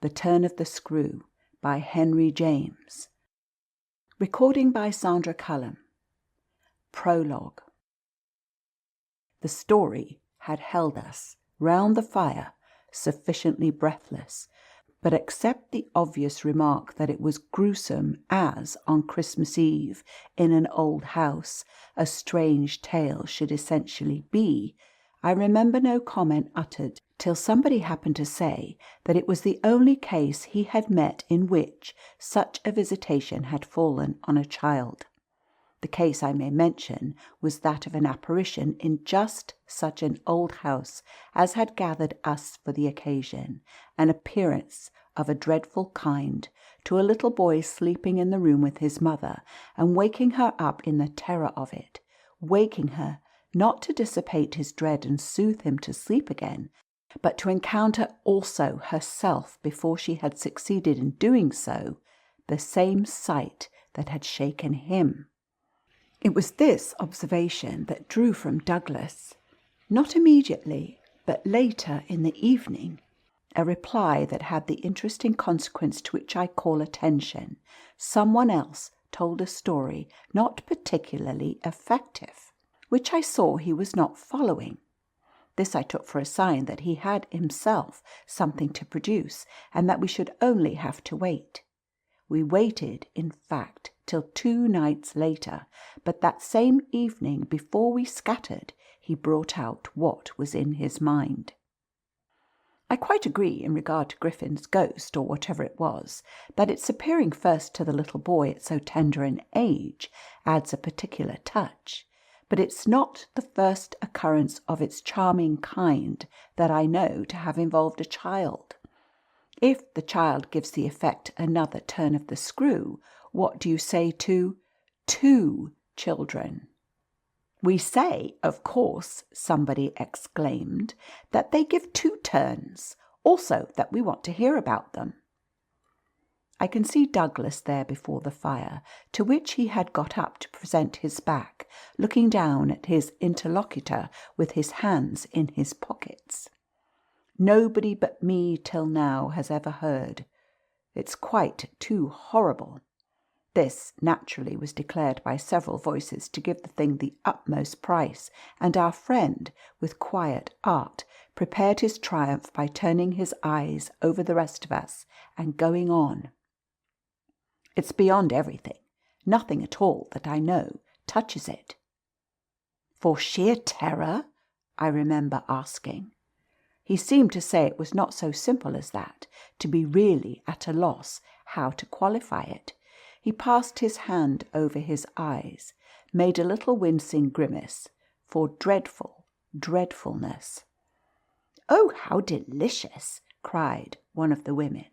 The Turn of the Screw by Henry James. Recording by Sandra Cullum. Prologue. The story had held us round the fire sufficiently breathless, but except the obvious remark that it was gruesome as, on Christmas Eve, in an old house, a strange tale should essentially be, I remember no comment uttered till somebody happened to say that it was the only case he had met in which such a visitation had fallen on a child. The case, I may mention, was that of an apparition in just such an old house as had gathered us for the occasion, an appearance of a dreadful kind to a little boy sleeping in the room with his mother, and waking her up in the terror of it, waking her not to dissipate his dread and soothe him to sleep again, but to encounter also herself before she had succeeded in doing so, the same sight that had shaken him. It was this observation that drew from Douglas, not immediately, but later in the evening, a reply that had the interesting consequence to which I call attention. Someone else told a story not particularly effective, which I saw he was not following. This I took for a sign that he had himself something to produce, and that we should only have to wait. We waited, in fact, till 2 nights later, but that same evening, before we scattered, he brought out what was in his mind. I quite agree in regard to Griffin's ghost, or whatever it was, that its appearing first to the little boy at so tender an age adds a particular touch. But it's not the first occurrence of its charming kind that I know to have involved a child. If the child gives the effect another turn of the screw, what do you say to 2 children? We say, of course, somebody exclaimed, that they give 2 turns, also that we want to hear about them. I can see Douglas there before the fire, to which he had got up to present his back, looking down at his interlocutor with his hands in his pockets. Nobody but me till now has ever heard. It's quite too horrible. This, naturally, was declared by several voices to give the thing the utmost price, and our friend, with quiet art, prepared his triumph by turning his eyes over the rest of us and going on. It's beyond everything. Nothing at all that I know touches it. For sheer terror? I remember asking. He seemed to say it was not so simple as that, to be really at a loss how to qualify it. He passed his hand over his eyes, made a little wincing grimace, for dreadfulness. "Oh, how delicious!" cried one of the women.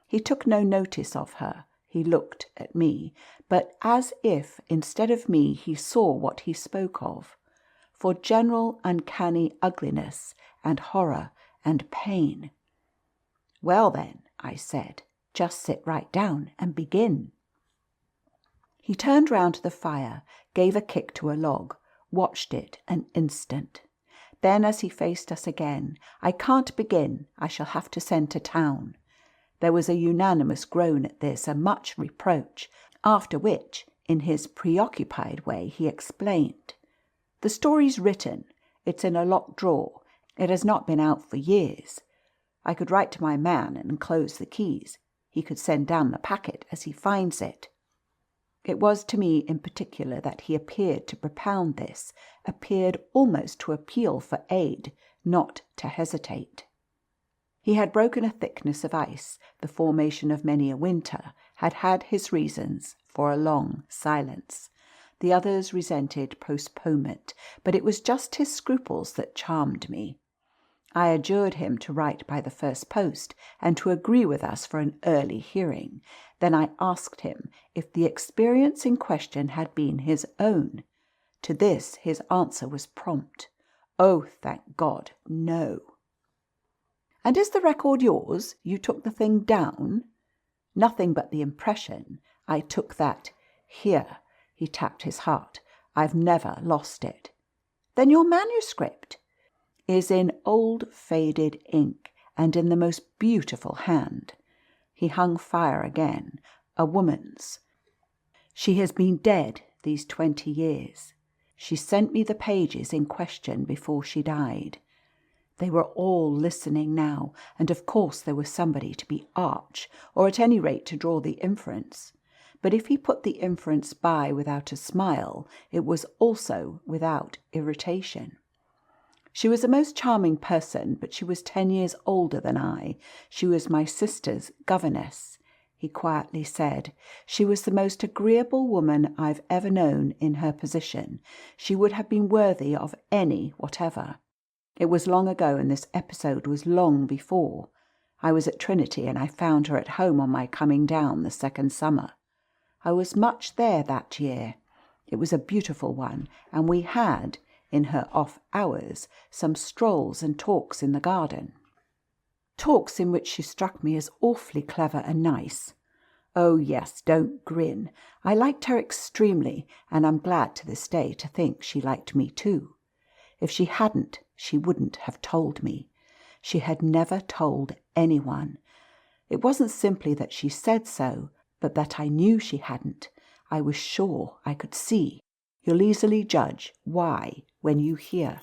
He took no notice of her. He looked at me, but as if instead of me he saw what he spoke of, for general uncanny ugliness and horror and pain. "Well then," I said, "just sit right down and begin." He turned round to the fire, gave a kick to a log, watched it an instant. Then, as he faced us again, "I can't begin. I shall have to send to town." There was a unanimous groan at this, and much reproach, after which, in his preoccupied way, he explained. "The story's written. It's in a locked drawer. It has not been out for years. I could write to my man and enclose the keys. He could send down the packet as he finds it." It was to me in particular that he appeared to propound this, appeared almost to appeal for aid, not to hesitate. He had broken a thickness of ice, the formation of many a winter, had had his reasons for a long silence. The others resented postponement, but it was just his scruples that charmed me. I adjured him to write by the first post, and to agree with us for an early hearing. Then I asked him if the experience in question had been his own. To this his answer was prompt. "Oh, thank God, no." "And is the record yours? You took the thing down?" "Nothing but the impression. I took that. Here," he tapped his heart. "I've never lost it." "Then your manuscript?" "Is in old faded ink, and in the most beautiful hand. He hung fire again, a woman's. She has been dead these 20 years. She sent me the pages in question before she died. They were all listening now, and of course there was somebody to be arch, or at any rate to draw the inference. But if he put the inference by without a smile, it was also without irritation. She was a most charming person, but she was 10 years older than I. She was my sister's governess, he quietly said. She was the most agreeable woman I've ever known in her position. She would have been worthy of any whatever. It was long ago, and this episode was long before. I was at Trinity, and I found her at home on my coming down the second summer. I was much there that year. It was a beautiful one, and we had, in her off hours, some strolls and talks in the garden. Talks in which she struck me as awfully clever and nice. Oh yes, don't grin. I liked her extremely, and I'm glad to this day to think she liked me too. If she hadn't, she wouldn't have told me. She had never told anyone. It wasn't simply that she said so, but that I knew she hadn't. I was sure, I could see. You'll easily judge why when you hear.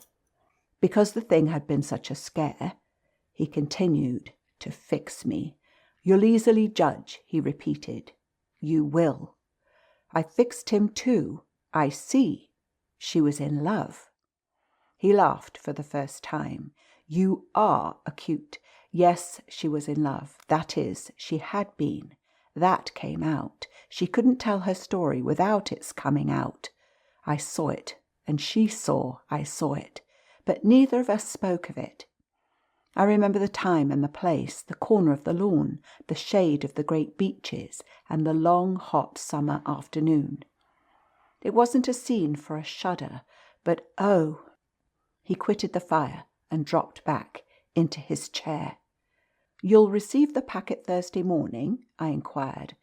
Because the thing had been such a scare, he continued to fix me. You'll easily judge, he repeated. You will. I fixed him too. I see. She was in love. He laughed for the first time. You are acute. Yes, she was in love. That is, she had been. That came out. She couldn't tell her story without its coming out. I saw it, and she saw I saw it, but neither of us spoke of it. I remember the time and the place, the corner of the lawn, the shade of the great beeches, and the long, hot summer afternoon. It wasn't a scene for a shudder, but oh! He quitted the fire and dropped back into his chair. You'll receive the packet Thursday morning? I inquired.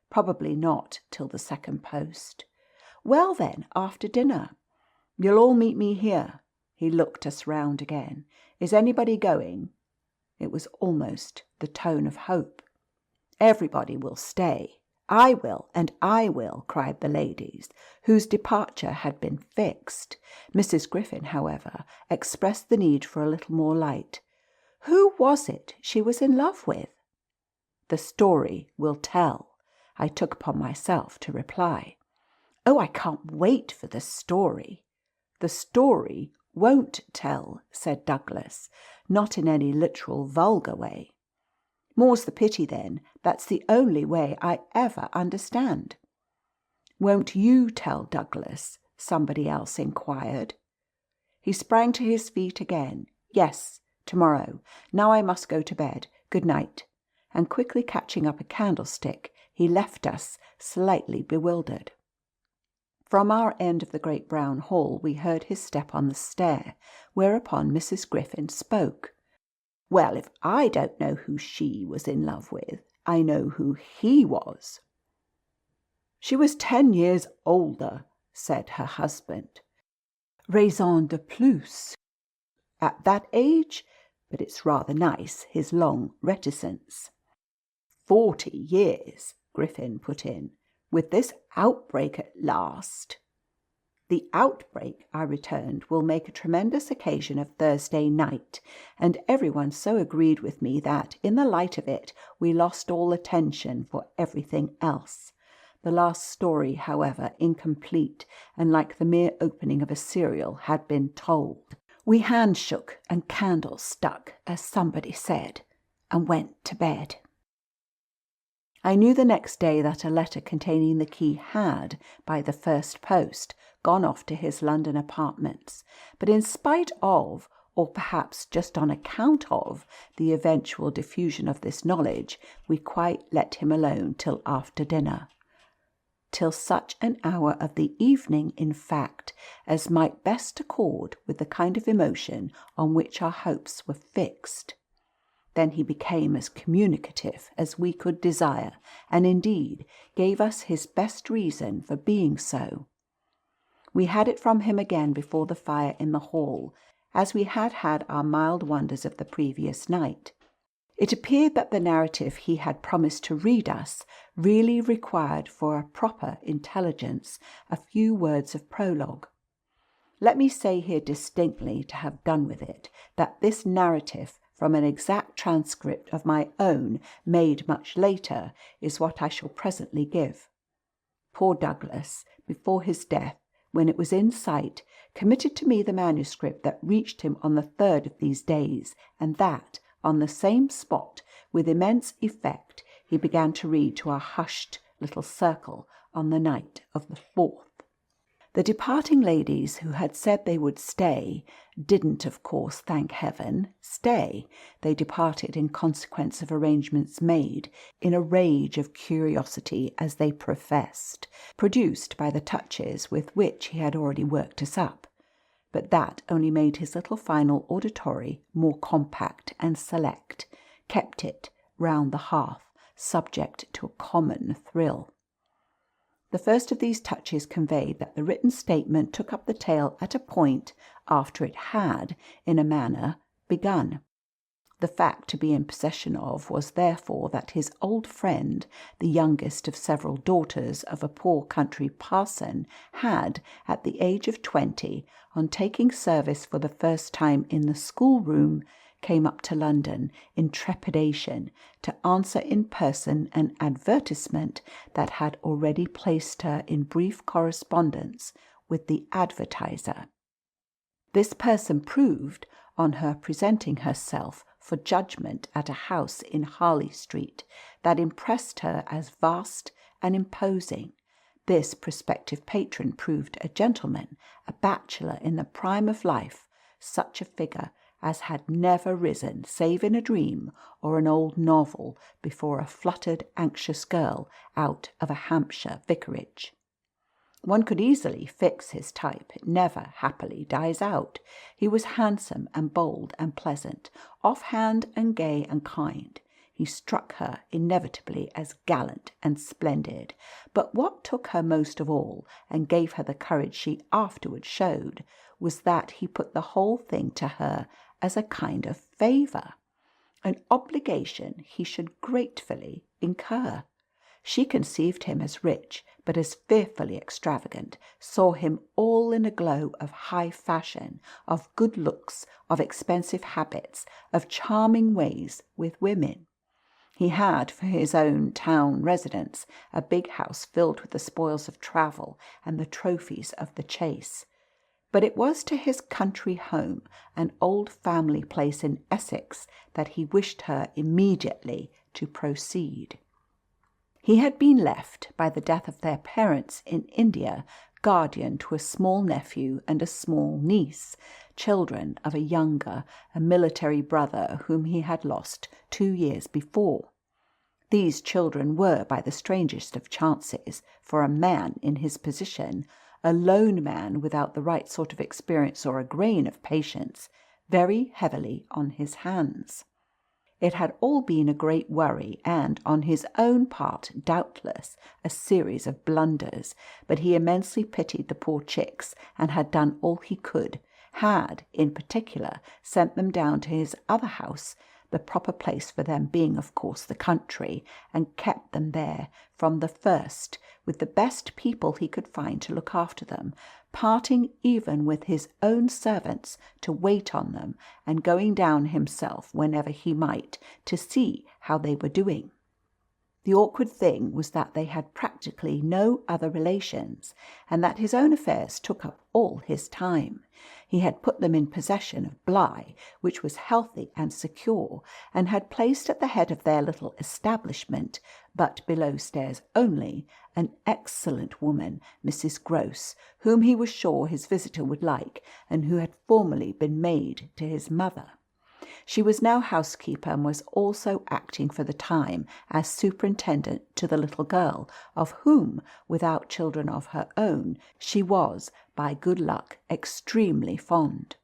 Probably not till the second post. Well then, after dinner. You'll all meet me here. He looked us round again. Is anybody going? It was almost the tone of hope. Everybody will stay. I will, and I will, cried the ladies, whose departure had been fixed. Mrs. Griffin, however, expressed the need for a little more light. Who was it she was in love with? The story will tell, I took upon myself to reply. Oh, I can't wait for the story. The story won't tell, said Douglas, not in any literal vulgar way. More's the pity then, that's the only way I ever understand. Won't you tell Douglas? Somebody else inquired. He sprang to his feet again. Yes, tomorrow. Now I must go to bed. Good night. And quickly catching up a candlestick, he left us, slightly bewildered. From our end of the great brown hall we heard his step on the stair, whereupon Mrs. Griffin spoke. Well, if I don't know who she was in love with, I know who he was. She was 10 years older, said her husband. Raison de plus. At that age? But it's rather nice, his long reticence. 40 years, Griffin put in, with this outbreak at last. The outbreak, I returned, will make a tremendous occasion of Thursday night, and everyone so agreed with me that, in the light of it, we lost all attention for everything else. The last story, however, incomplete, and like the mere opening of a serial, had been told. We handshook and candles stuck, as somebody said, and went to bed. I knew the next day that a letter containing the key had, by the first post, gone off to his London apartments, but in spite of, or perhaps just on account of, the eventual diffusion of this knowledge, we quite let him alone till after dinner. Till such an hour of the evening, in fact, as might best accord with the kind of emotion on which our hopes were fixed. Then he became as communicative as we could desire, and indeed gave us his best reason for being so. We had it from him again before the fire in the hall, as we had had our mild wonders of the previous night. It appeared that the narrative he had promised to read us really required for a proper intelligence a few words of prologue. Let me say here distinctly, to have done with it, that this narrative from an exact transcript of my own made much later is what I shall presently give. Poor Douglas, before his death, when it was in sight, committed to me the manuscript that reached him on the 3rd of these days, and that, on the same spot, with immense effect, he began to read to our hushed little circle on the night of the 4th. The departing ladies who had said they would stay didn't, of course, thank heaven, stay. They departed in consequence of arrangements made, in a rage of curiosity, as they professed, produced by the touches with which he had already worked us up. But that only made his little final auditory more compact and select, kept it round the hearth, subject to a common thrill. The first of these touches conveyed that the written statement took up the tale at a point after it had, in a manner, begun. The fact to be in possession of was therefore that his old friend, the youngest of several daughters of a poor country parson, had, at the age of 20, on taking service for the first time in the schoolroom, came up to London in trepidation to answer in person an advertisement that had already placed her in brief correspondence with the advertiser. This person proved, on her presenting herself for judgment at a house in Harley Street that impressed her as vast and imposing, this prospective patron proved a gentleman, a bachelor in the prime of life, such a figure as had never risen, save in a dream or an old novel, before a fluttered, anxious girl out of a Hampshire vicarage. One could easily fix his type. It never, happily, dies out. He was handsome and bold and pleasant, off-hand and gay and kind. He struck her inevitably as gallant and splendid. But what took her most of all, and gave her the courage she afterwards showed, was that he put the whole thing to her as a kind of favour, an obligation he should gratefully incur. She conceived him as rich, but as fearfully extravagant, saw him all in a glow of high fashion, of good looks, of expensive habits, of charming ways with women. He had, for his own town residence, a big house filled with the spoils of travel and the trophies of the chase. But it was to his country home, an old family place in Essex, that he wished her immediately to proceed. He had been left, by the death of their parents in India, guardian to a small nephew and a small niece, children of a military brother whom he had lost 2 years before. These children were, by the strangest of chances, for a man in his position, a lone man without the right sort of experience or a grain of patience, very heavily on his hands. It had all been a great worry, and, on his own part, doubtless, a series of blunders, but he immensely pitied the poor chicks, and had done all he could, had, in particular, sent them down to his other house, the proper place for them being, of course, the country, and kept them there from the first, with the best people he could find to look after them, parting even with his own servants to wait on them, and going down himself whenever he might to see how they were doing. The awkward thing was that they had practically no other relations, and that his own affairs took up all his time. He had put them in possession of Bly, which was healthy and secure, and had placed at the head of their little establishment, but below stairs only, an excellent woman, Mrs. Gross, whom he was sure his visitor would like, and who had formerly been maid to his mother. She was now housekeeper, and was also acting for the time as superintendent to the little girl, of whom, without children of her own, she was, by good luck, extremely fond.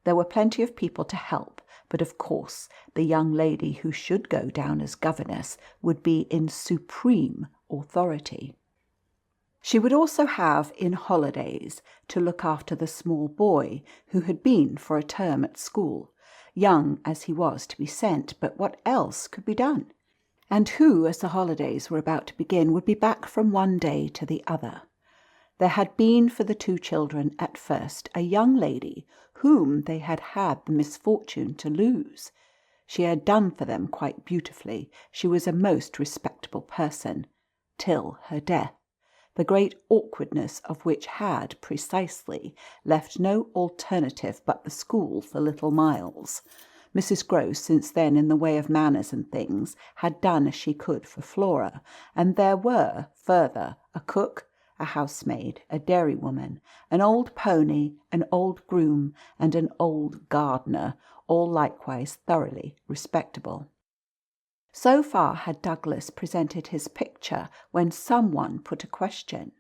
There were plenty of people to help, but of course the young lady who should go down as governess would be in supreme authority. She would also have, in holidays, to look after the small boy, who had been for a term at school. young as he was to be sent, but what else could be done? And who, as the holidays were about to begin, would be back from one day to the other? There had been for the two children at first a young lady whom they had had the misfortune to lose. She had done for them quite beautifully. She was a most respectable person, till her death, the great awkwardness of which had, precisely, left no alternative but the school for little Miles. Mrs. Grose, since then, in the way of manners and things, had done as she could for Flora, and there were, further, a cook, a housemaid, a dairywoman, an old pony, an old groom, and an old gardener, all likewise thoroughly respectable. So far had Douglas presented his picture when someone put a question.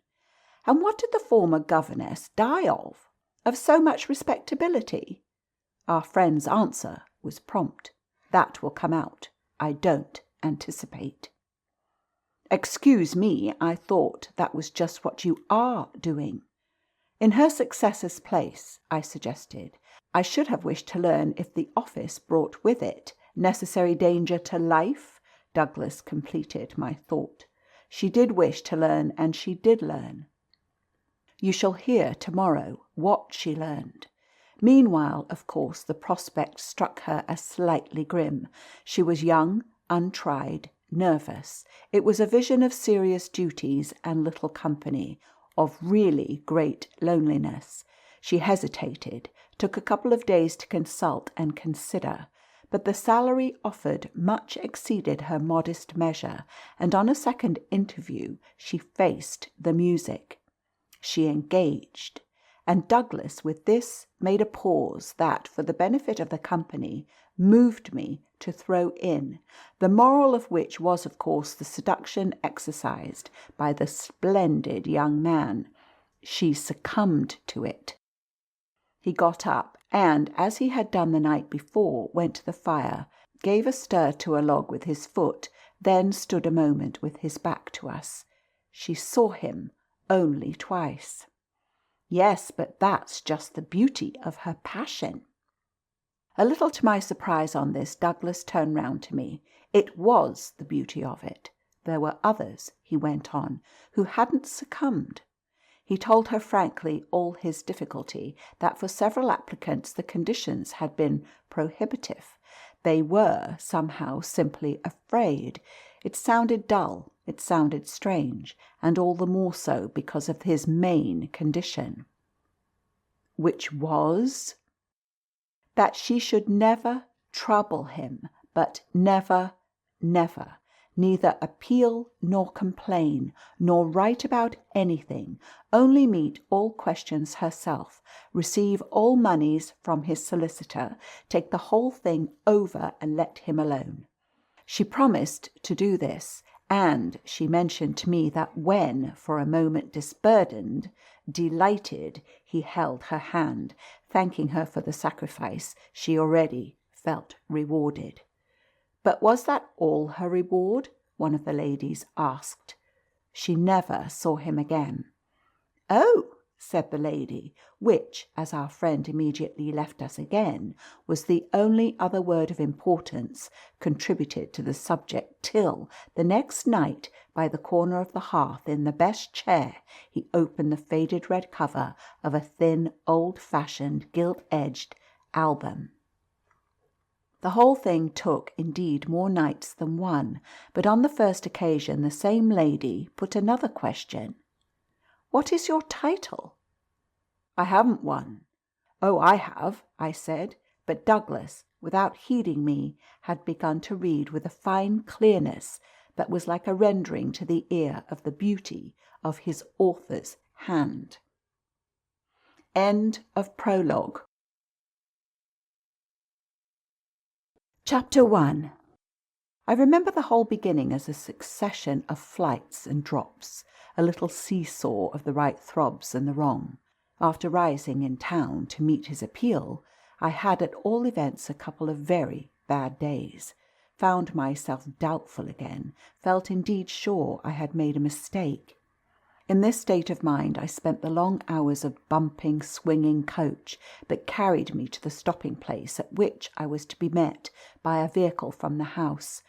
And what did the former governess die of? Of so much respectability? Our friend's answer was prompt. That will come out. I don't anticipate. Excuse me, I thought that was just what you are doing. In her successor's place, I suggested, I should have wished to learn if the office brought with it necessary danger to life. Douglas completed my thought. She did wish to learn, and she did learn. You shall hear tomorrow what she learned. Meanwhile, of course, the prospect struck her as slightly grim. She was young, untried, nervous. It was a vision of serious duties and little company, of really great loneliness. She hesitated, took a couple of days to consult and consider, but the salary offered much exceeded her modest measure, and on a second interview she faced the music. She engaged, and Douglas with this made a pause that, for the benefit of the company, moved me to throw in, the moral of which was, of course, the seduction exercised by the splendid young man. She succumbed to it. He got up, and, as he had done the night before, went to the fire, gave a stir to a log with his foot, then stood a moment with his back to us. She saw him only twice. Yes, but that's just the beauty of her passion. A little to my surprise on this, Douglas turned round to me. It was the beauty of it. There were others, he went on, who hadn't succumbed. He told her frankly all his difficulty, that for several applicants the conditions had been prohibitive. They were, somehow, simply afraid. It sounded dull, it sounded strange, and all the more so because of his main condition. Which was? That she should never trouble him, but never, never, neither appeal nor complain, nor write about anything, only meet all questions herself, receive all moneys from his solicitor, take the whole thing over and let him alone. She promised to do this, and she mentioned to me that when, for a moment disburdened, delighted, he held her hand, thanking her for the sacrifice she already felt rewarded. But was that all her reward? One of the ladies asked. She never saw him again. Oh, said the lady, which, as our friend immediately left us again, was the only other word of importance contributed to the subject till, the next night, by the corner of the hearth, in the best chair, he opened the faded red cover of a thin, old-fashioned, gilt-edged album. The whole thing took, indeed, more nights than one, but on the first occasion the same lady put another question. What is your title? I haven't one. Oh, I have, I said, but Douglas, without heeding me, had begun to read with a fine clearness that was like a rendering to the ear of the beauty of his author's hand. End of prologue. Chapter 1. I remember the whole beginning as a succession of flights and drops, a little seesaw of the right throbs and the wrong. After rising in town to meet his appeal, I had at all events a couple of very bad days, found myself doubtful again, felt indeed sure I had made a mistake. In this state of mind I spent the long hours of bumping, swinging coach that carried me to the stopping place at which I was to be met by a vehicle from the house.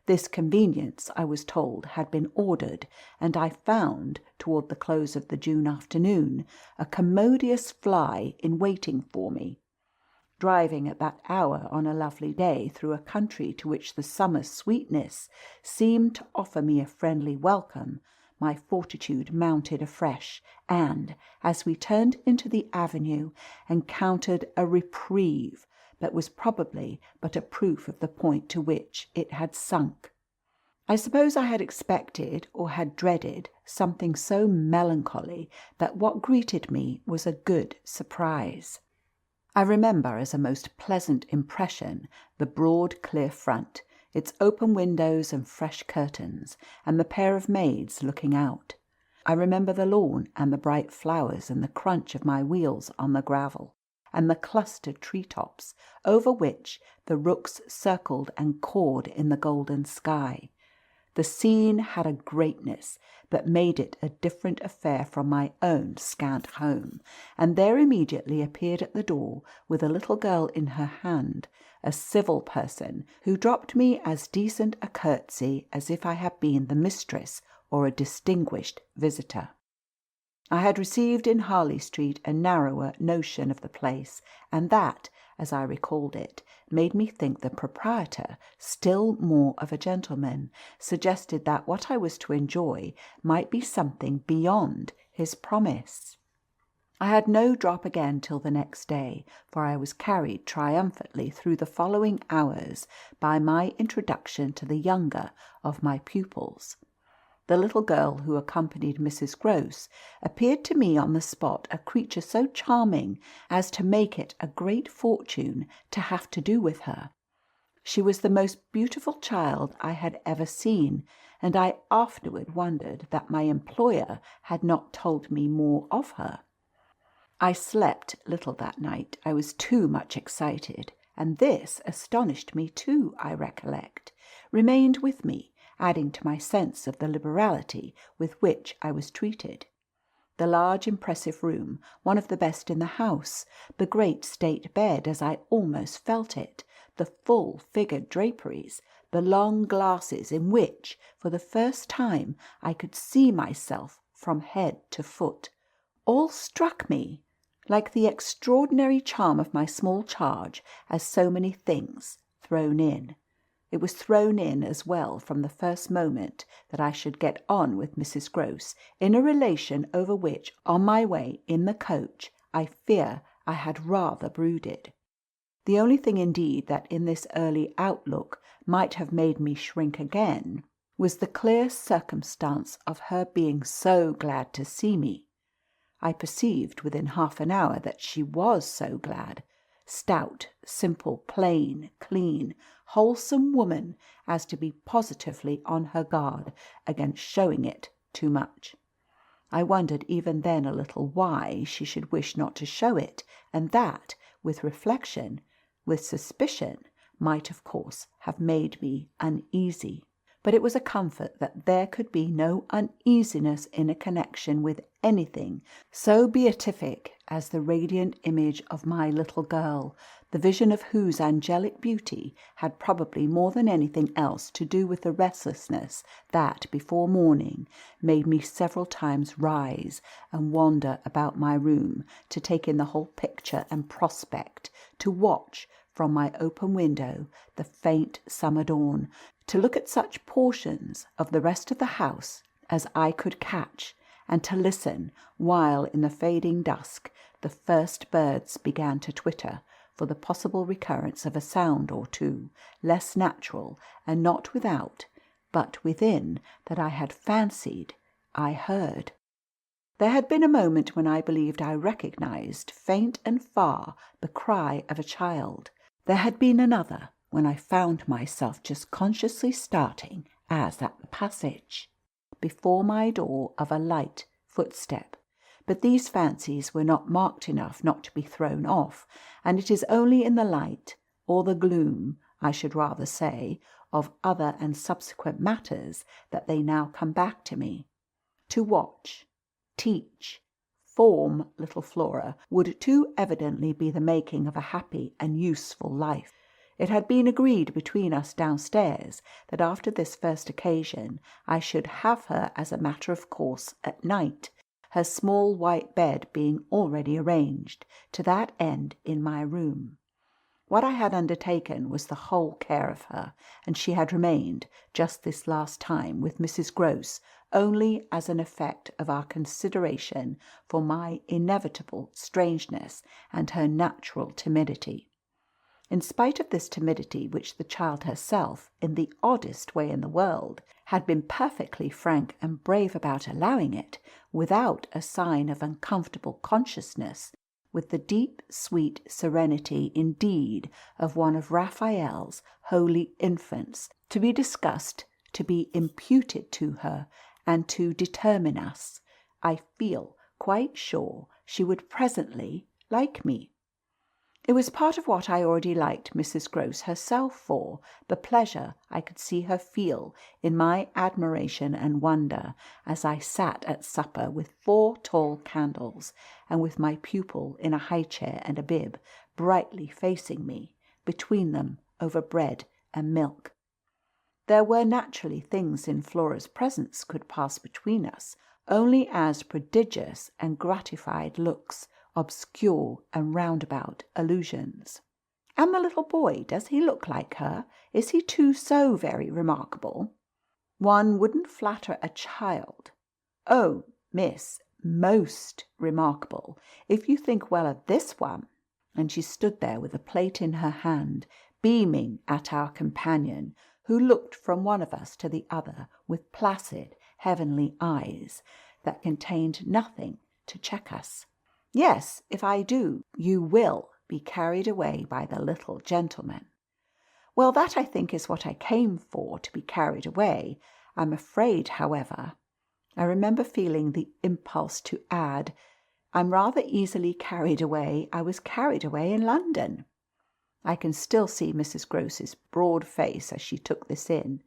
This conveyance, I was told, had been ordered, and I found, toward the close of the June afternoon, a commodious fly in waiting for me. Driving at that hour on a lovely day through a country to which the summer sweetness seemed to offer me a friendly welcome, my fortitude mounted afresh, and, as we turned into the avenue, encountered a reprieve that was probably but a proof of the point to which it had sunk. I suppose I had expected or had dreaded something so melancholy that what greeted me was a good surprise. I remember as a most pleasant impression the broad, clear front, its open windows and fresh curtains, and the pair of maids looking out. I remember the lawn and the bright flowers and the crunch of my wheels on the gravel, and the clustered treetops over which the rooks circled and cawed in the golden sky. The scene had a greatness that made it a different affair from my own scant home, and there immediately appeared at the door, with a little girl in her hand, a civil person who dropped me as decent a curtsy as if I had been the mistress or a distinguished visitor. I had received in Harley Street a narrower notion of the place, and that, as I recalled it, made me think the proprietor still more of a gentleman, suggested that what I was to enjoy might be something beyond his promise. I had no drop again till the next day, for I was carried triumphantly through the following hours by my introduction to the younger of my pupils. The little girl who accompanied Mrs. Grose appeared to me on the spot a creature so charming as to make it a great fortune to have to do with her. She was the most beautiful child I had ever seen, and I afterward wondered that my employer had not told me more of her. I slept little that night. I was too much excited, and this astonished me too, I recollect, remained with me, adding to my sense of the liberality with which I was treated. The large impressive room, one of the best in the house, the great state bed as I almost felt it, the full-figured draperies, the long glasses in which, for the first time, I could see myself from head to foot, all struck me like the extraordinary charm of my small charge as so many things thrown in. It was thrown in as well from the first moment that I should get on with Mrs. Grose in a relation over which, on my way in the coach, I fear I had rather brooded. The only thing indeed that in this early outlook might have made me shrink again was the clear circumstance of her being so glad to see me. I perceived within half an hour that she was so glad. Stout, simple, plain, clean, wholesome woman as to be positively on her guard against showing it too much. I wondered even then a little why she should wish not to show it, and that, with reflection, with suspicion, might of course have made me uneasy. But it was a comfort that there could be no uneasiness in a connection with anything so beatific as the radiant image of my little girl, the vision of whose angelic beauty had probably more than anything else to do with the restlessness that, before morning, made me several times rise and wander about my room to take in the whole picture and prospect, to watch from my open window the faint summer dawn, to look at such portions of the rest of the house as I could catch, and to listen while in the fading dusk the first birds began to twitter for the possible recurrence of a sound or two, less natural and not without, but within, that I had fancied I heard. There had been a moment when I believed I recognized, faint and far, the cry of a child. There had been another when I found myself just consciously starting, as at the passage before my door of a light footstep. But these fancies were not marked enough not to be thrown off, and it is only in the light, or the gloom, I should rather say, of other and subsequent matters that they now come back to me. To watch, teach, form little Flora would too evidently be the making of a happy and useful life. It had been agreed between us downstairs that after this first occasion I should have her as a matter of course at night, her small white bed being already arranged to that end in my room. What I had undertaken was the whole care of her, and she had remained, just this last time, with Mrs. Grose, only as an effect of our consideration for my inevitable strangeness and her natural timidity. In spite of this timidity, which the child herself, in the oddest way in the world, had been perfectly frank and brave about allowing it, without a sign of uncomfortable consciousness, with the deep, sweet serenity indeed of one of Raphael's holy infants, to be discussed, to be imputed to her, and to determine us, I feel quite sure she would presently like me. It was part of what I already liked Mrs. Grose herself for, the pleasure I could see her feel in my admiration and wonder as I sat at supper with 4 tall candles, and with my pupil in a high chair and a bib, brightly facing me, between them over bread and milk. There were naturally things in Flora's presence could pass between us, only as prodigious and gratified looks, obscure and roundabout allusions. And the little boy, does he look like her? Is he too so very remarkable? One wouldn't flatter a child. Oh, miss, most remarkable, if you think well of this one. And she stood there with a plate in her hand, beaming at our companion, who looked from one of us to the other with placid, heavenly eyes that contained nothing to check us. Yes, if I do, you will be carried away by the little gentleman. Well, that I think is what I came for, to be carried away. I'm afraid, however, I remember feeling the impulse to add, I'm rather easily carried away. I was carried away in London. I can still see Mrs. Grose's broad face as she took this in.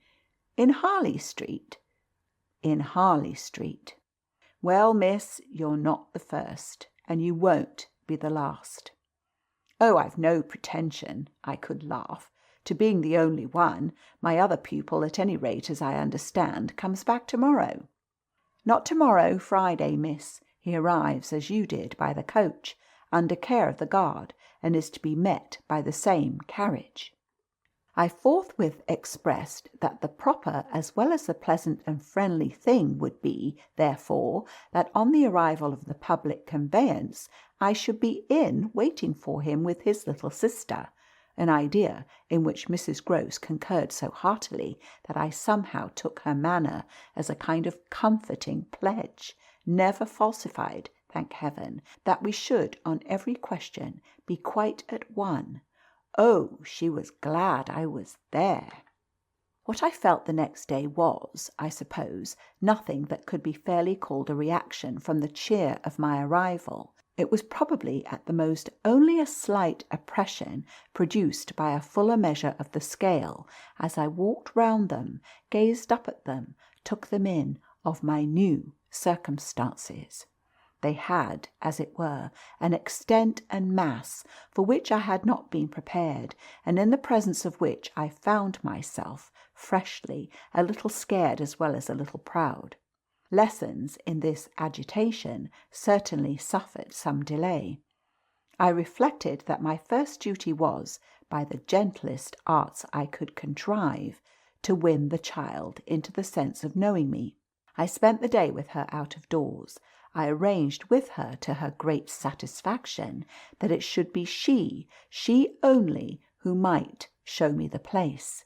In Harley Street? In Harley Street. Well, miss, you're not the first, and you won't be the last. Oh, I've no pretension, I could laugh, to being the only one. My other pupil, at any rate, as I understand, comes back tomorrow. Not tomorrow, Friday, miss. He arrives, as you did, by the coach, under care of the guard, and is to be met by the same carriage. I forthwith expressed that the proper as well as the pleasant and friendly thing would be, therefore, that on the arrival of the public conveyance I should be in waiting for him with his little sister, an idea in which Mrs. Grose concurred so heartily that I somehow took her manner as a kind of comforting pledge, never falsified, thank heaven, that we should on every question be quite at one. Oh, she was glad I was there. What I felt the next day was, I suppose, nothing that could be fairly called a reaction from the cheer of my arrival. It was probably at the most only a slight oppression produced by a fuller measure of the scale as I walked round them, gazed up at them, took them in, of my new circumstances. They had, as it were, an extent and mass for which I had not been prepared, and in the presence of which I found myself, freshly, a little scared as well as a little proud. Lessons in this agitation certainly suffered some delay. I reflected that my first duty was, by the gentlest arts I could contrive, to win the child into the sense of knowing me. I spent the day with her out of doors. I arranged with her, to her great satisfaction, that it should be she only, who might show me the place.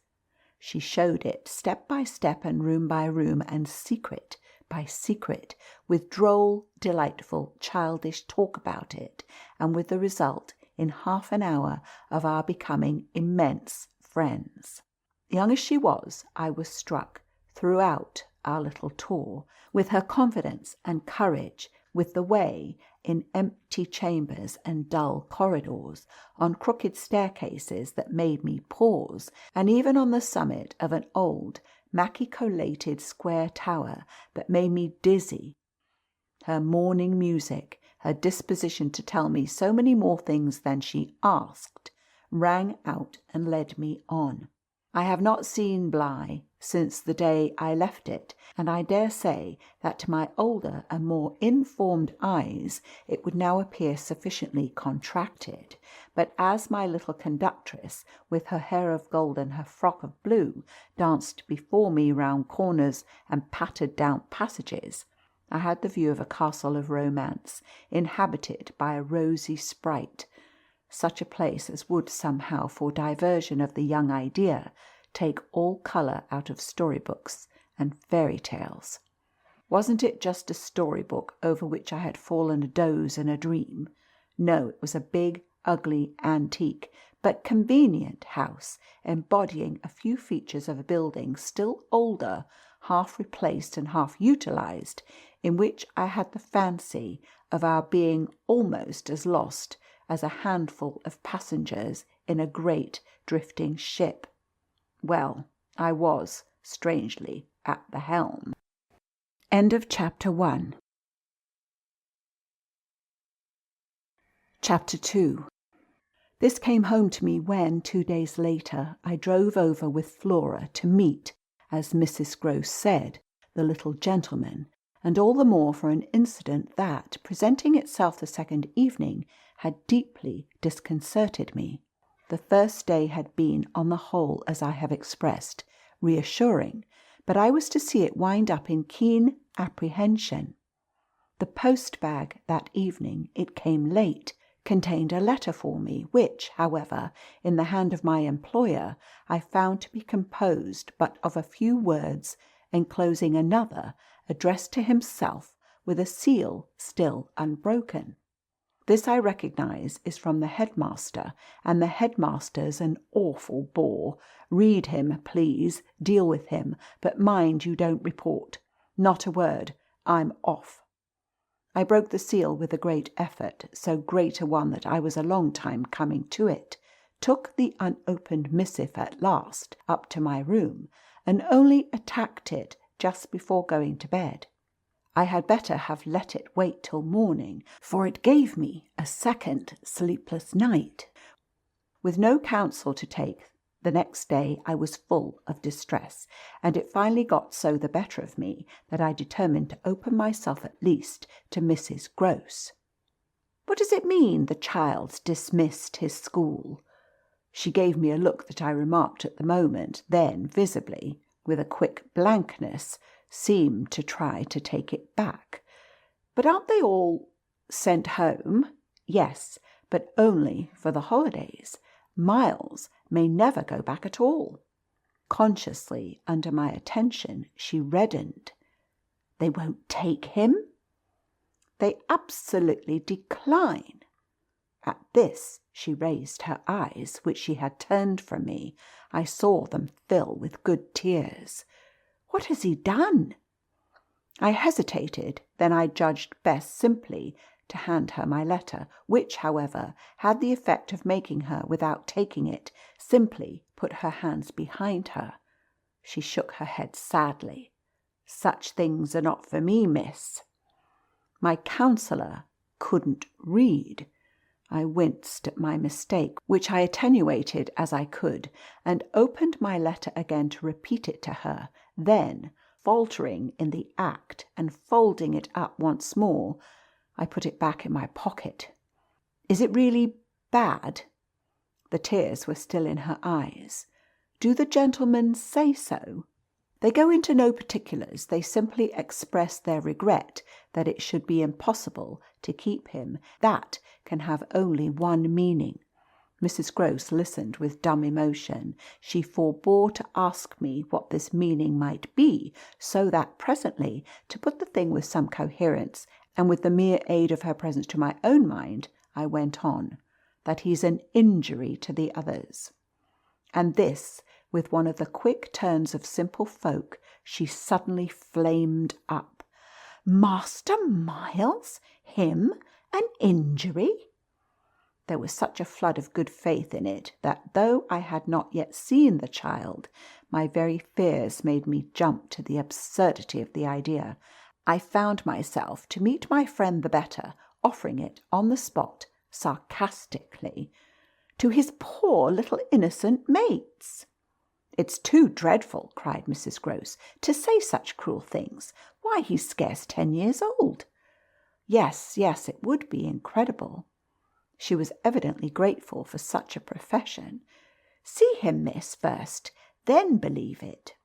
She showed it step by step and room by room and secret by secret, with droll, delightful, childish talk about it, and with the result, in half an hour, of our becoming immense friends. Young as she was, I was struck, throughout our little tour, with her confidence and courage, with the way, in empty chambers and dull corridors, on crooked staircases that made me pause, and even on the summit of an old machicolated square tower that made me dizzy. her morning music, her disposition to tell me so many more things than she asked, rang out and led me on. I have not seen Bly since the day I left it, and I dare say that to my older and more informed eyes it would now appear sufficiently contracted. But as my little conductress, with her hair of gold and her frock of blue, danced before me round corners and pattered down passages, I had the view of a castle of romance, inhabited by a rosy sprite, such a place as would somehow, for diversion of the young idea, take all colour out of storybooks and fairy tales. Wasn't it just a storybook over which I had fallen a doze in a dream? No, it was a big, ugly, antique, but convenient house, embodying a few features of a building still older, half replaced and half utilised, in which I had the fancy of our being almost as lost as a handful of passengers in a great drifting ship. Well, I was, strangely, at the helm. End of chapter 1. Chapter 2. This came home to me when, 2 days later, I drove over with Flora to meet, as Mrs. Grose said, the little gentleman, and all the more for an incident that, presenting itself the second evening, had deeply disconcerted me. The first day had been, on the whole, as I have expressed, reassuring, but I was to see it wind up in keen apprehension. The post-bag that evening, it came late, contained a letter for me, which, however, in the hand of my employer, I found to be composed but of a few words, enclosing another, addressed to himself, with a seal still unbroken. This I recognise is from the headmaster, and the headmaster's an awful bore. Read him, please, deal with him, but mind you don't report. Not a word. I'm off. I broke the seal with a great effort, so great a one that I was a long time coming to it, took the unopened missive at last up to my room, and only attacked it just before going to bed. I had better have let it wait till morning, for it gave me a second sleepless night. With no counsel to take, the next day I was full of distress, and it finally got so the better of me that I determined to open myself at least to Mrs. Grose. "What does it mean, the child's dismissed his school?" She gave me a look that I remarked at the moment, then, visibly, with a quick blankness, seemed to try to take it back. "But aren't they all sent home?" "Yes, but only for the holidays. Miles may never go back at all." Consciously, under my attention, she reddened. "They won't take him?" "They absolutely decline." At this she raised her eyes, which she had turned from me. I saw them fill with good tears. "What has he done?" I hesitated, then I judged best simply to hand her my letter, which, however, had the effect of making her, without taking it, simply put her hands behind her. She shook her head sadly. "Such things are not for me, miss." My counsellor couldn't read. I winced at my mistake, which I attenuated as I could, and opened my letter again to repeat it to her. Then, faltering in the act and folding it up once more, I put it back in my pocket. "Is it really bad?" The tears were still in her eyes. "Do the gentlemen say so?" "They go into no particulars. They simply express their regret that it should be impossible to keep him. That can have only one meaning." Mrs. Grose listened with dumb emotion. She forbore to ask me what this meaning might be, so that presently, to put the thing with some coherence, and with the mere aid of her presence to my own mind, I went on, "that he's an injury to the others." And this, with one of the quick turns of simple folk, she suddenly flamed up. "Master Miles? Him? An injury?" There was such a flood of good faith in it that, though I had not yet seen the child, my very fears made me jump to the absurdity of the idea. I found myself, to meet my friend the better, offering it on the spot, sarcastically, to his poor little innocent mates. "It's too dreadful," cried Mrs. Grose, "to say such cruel things. Why, he's scarce 10 years old." Yes, yes, it would be incredible. She was evidently grateful for such a profession. "See him, miss, first, then believe it."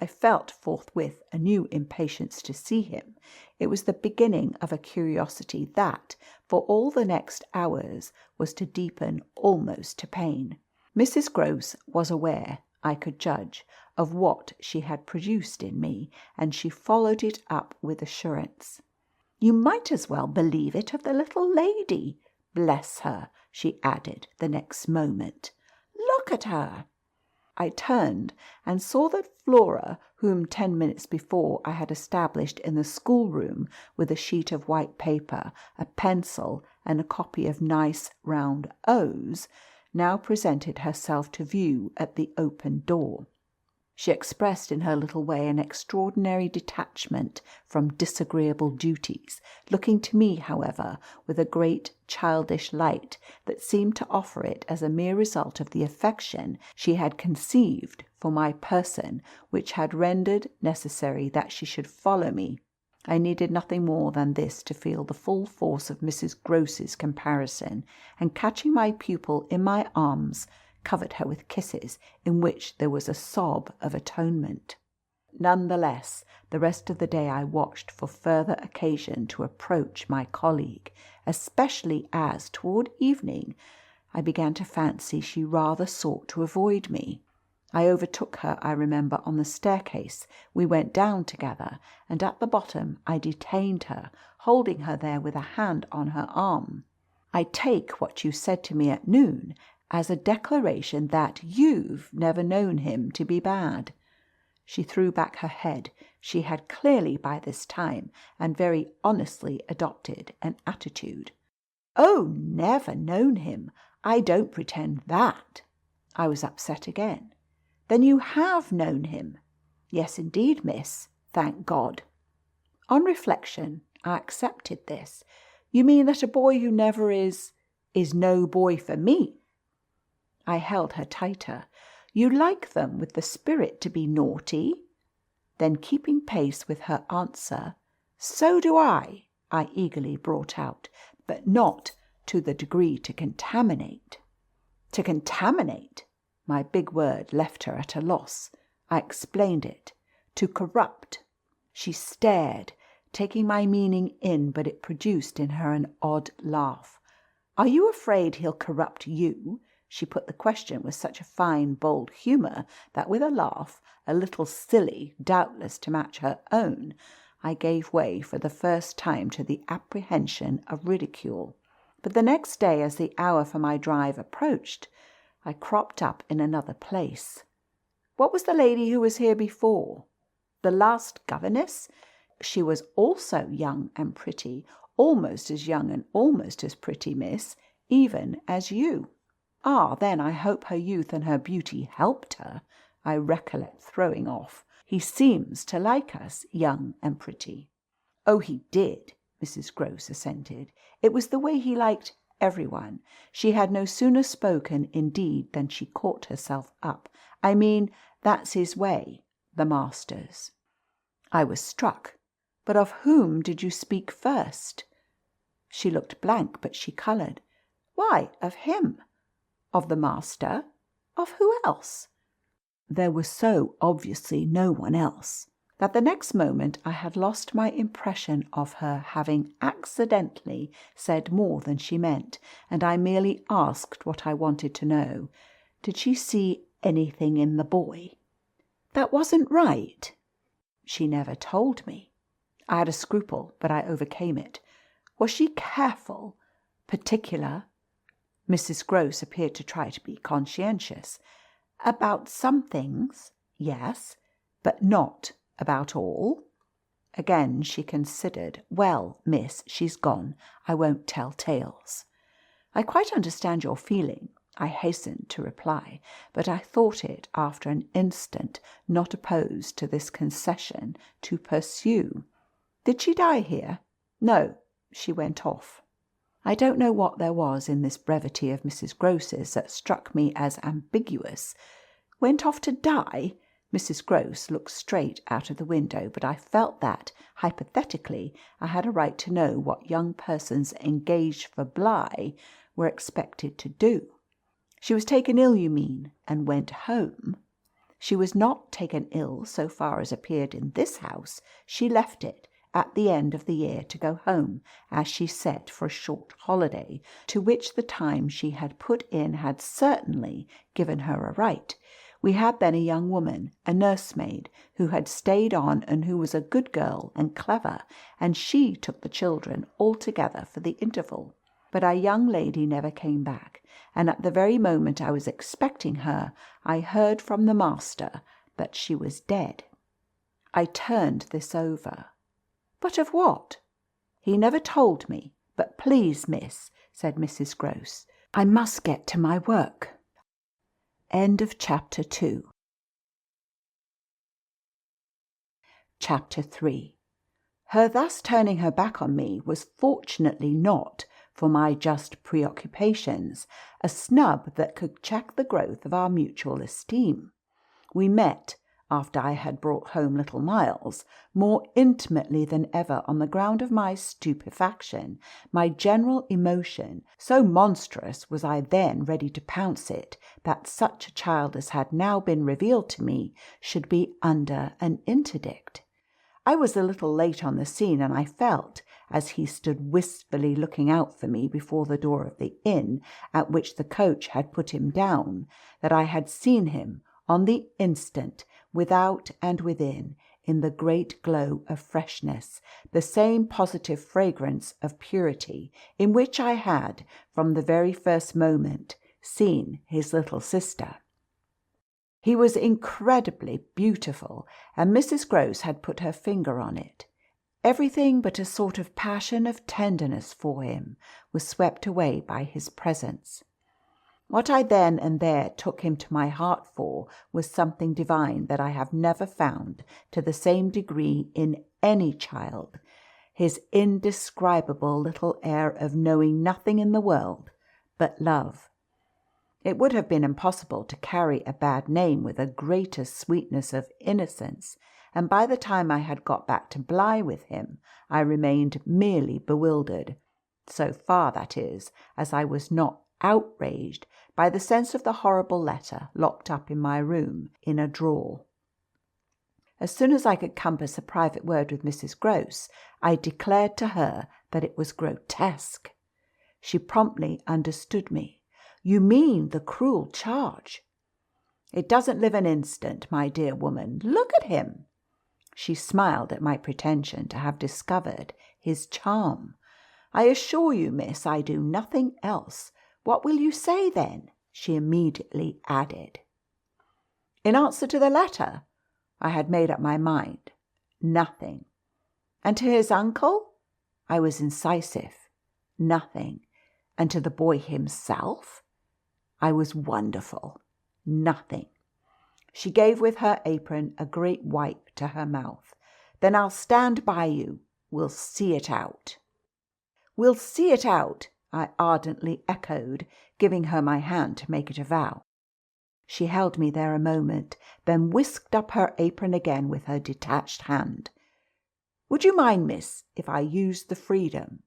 I felt forthwith a new impatience to see him. It was the beginning of a curiosity that, for all the next hours, was to deepen almost to pain. Mrs. Grose was aware, I could judge, of what she had produced in me, and she followed it up with assurance. "You might as well believe it of the little lady. Bless her," she added the next moment. "Look at her." I turned and saw that Flora, whom 10 minutes before I had established in the schoolroom with a sheet of white paper, a pencil, and a copy of nice round O's, now presented herself to view at the open door. She expressed in her little way an extraordinary detachment from disagreeable duties, looking to me, however, with a great childish light that seemed to offer it as a mere result of the affection she had conceived for my person, which had rendered necessary that she should follow me. I needed nothing more than this to feel the full force of Mrs. Grose's comparison, and catching my pupil in my arms, covered her with kisses in which there was a sob of atonement. None the less, the rest of the day I watched for further occasion to approach my colleague, especially as, toward evening, I began to fancy she rather sought to avoid me. I overtook her, I remember, on the staircase. We went down together, and at the bottom I detained her, holding her there with a hand on her arm. "I take what you said to me at noon as a declaration that you've never known him to be bad." She threw back her head. She had clearly by this time, and very honestly, adopted an attitude. "Oh, never known him. I don't pretend that." I was upset again. "Then you have known him?" "Yes, indeed, miss. Thank God." On reflection, I accepted this. "You mean that a boy who never is no boy for me?" I held her tighter. "You like them with the spirit to be naughty?" Then, keeping pace with her answer, "So do I eagerly brought out, "but not to the degree to contaminate." To contaminate? My big word left her at a loss. I explained it. To corrupt. She stared, taking my meaning in, but it produced in her an odd laugh. "Are you afraid he'll corrupt you?" She put the question with such a fine, bold humour that with a laugh, a little silly, doubtless to match her own, I gave way for the first time to the apprehension of ridicule. But the next day, as the hour for my drive approached, I cropped up in another place. "What was the lady who was here before?" "The last governess? She was also young and pretty, almost as young and almost as pretty, miss, even as you." "Ah, then I hope her youth and her beauty helped her," I recollect throwing off. "He seems to like us, young and pretty." "Oh, he did," Mrs. Grose assented. "It was the way he liked everyone." She had no sooner spoken, indeed, than she caught herself up. "I mean, that's his way, the master's." I was struck. "But of whom did you speak first?" She looked blank, but she coloured. "Why, of him." "Of the master? Of who else?" There was so obviously no one else that the next moment I had lost my impression of her having accidentally said more than she meant, and I merely asked what I wanted to know. Did she see anything in the boy that wasn't right? She never told me. I had a scruple, but I overcame it. Was she careful, particular? Mrs. Grose appeared to try to be conscientious. "About some things, yes, but not about all." Again she considered. "Well, miss, she's gone. I won't tell tales." "I quite understand your feeling," I hastened to reply, but I thought it, after an instant, not opposed to this concession, to pursue. Did she die here? No, she went off. I don't know what there was in this brevity of Mrs. Groce's that struck me as ambiguous. Went off to die? Mrs. Groce looked straight out of the window, but I felt that, hypothetically, I had a right to know what young persons engaged for Bly were expected to do. She was taken ill, you mean, and went home? She was not taken ill so far as appeared in this house. She left it at the end of the year to go home, as she said, for a short holiday, to which the time she had put in had certainly given her a right. We had then a young woman, a nursemaid, who had stayed on and who was a good girl and clever, and she took the children altogether for the interval. But our young lady never came back, and at the very moment I was expecting her, I heard from the master that she was dead. I turned this over. But of what? He never told me. But please, miss, said Mrs. Groce, I must get to my work. End of chapter 2. Chapter 3. Her thus turning her back on me was fortunately not, for my just preoccupations, a snub that could check the growth of our mutual esteem. We met, after I had brought home little Miles, more intimately than ever on the ground of my stupefaction, my general emotion. So monstrous was I then ready to pounce it, that such a child as had now been revealed to me should be under an interdict. I was a little late on the scene, and I felt, as he stood wistfully looking out for me before the door of the inn at which the coach had put him down, that I had seen him, on the instant, without and within, in the great glow of freshness, the same positive fragrance of purity in which I had, from the very first moment, seen his little sister. He was incredibly beautiful, and Mrs. Groce had put her finger on it. Everything but a sort of passion of tenderness for him was swept away by his presence. What I then and there took him to my heart for was something divine that I have never found to the same degree in any child, his indescribable little air of knowing nothing in the world but love. It would have been impossible to carry a bad name with a greater sweetness of innocence, and by the time I had got back to Bly with him, I remained merely bewildered, so far, that is, as I was not outraged by the sense of the horrible letter locked up in my room in a drawer. As soon as I could compass a private word with Mrs. Groce, I declared to her that it was grotesque. She promptly understood me. You mean the cruel charge. It doesn't live an instant, my dear woman. Look at him. She smiled at my pretension to have discovered his charm. I assure you, miss, I do nothing else. What will you say, then? She immediately added. In answer to the letter? I had made up my mind. Nothing. And to his uncle? I was incisive. Nothing. And to the boy himself? I was wonderful. Nothing. She gave with her apron a great wipe to her mouth. Then I'll stand by you. We'll see it out. We'll see it out, I ardently echoed, giving her my hand to make it a vow. She held me there a moment, then whisked up her apron again with her detached hand. Would you mind, miss, if I used the freedom?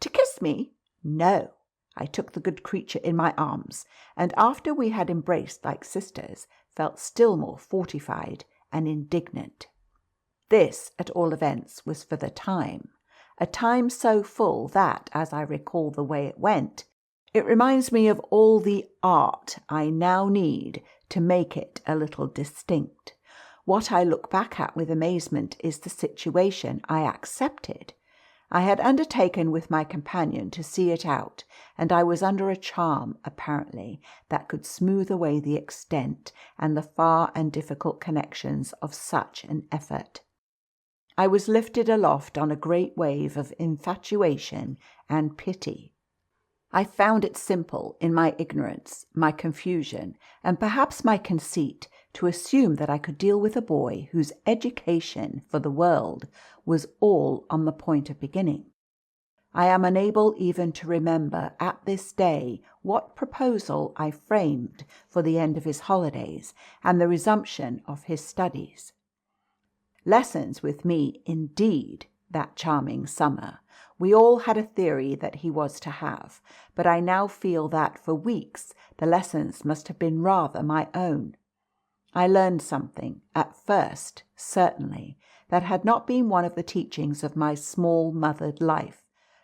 To kiss me? No. I took the good creature in my arms, and after we had embraced like sisters, felt still more fortified and indignant. This, at all events, was for the time, a time so full that, as I recall the way it went, it reminds me of all the art I now need to make it a little distinct. What I look back at with amazement is the situation I accepted. I had undertaken with my companion to see it out, and I was under a charm, apparently, that could smooth away the extent and the far and difficult connections of such an effort. I was lifted aloft on a great wave of infatuation and pity. I found it simple, in my ignorance, my confusion, and perhaps my conceit, to assume that I could deal with a boy whose education for the world was all on the point of beginning. I am unable even to remember at this day what proposal I framed for the end of his holidays and the resumption of his studies. Lessons with me, indeed, that charming summer. We all had a theory that he was to have, but I now feel that for weeks the lessons must have been rather my own. I learned something, at first, certainly, that had not been one of the teachings of my small mothered life.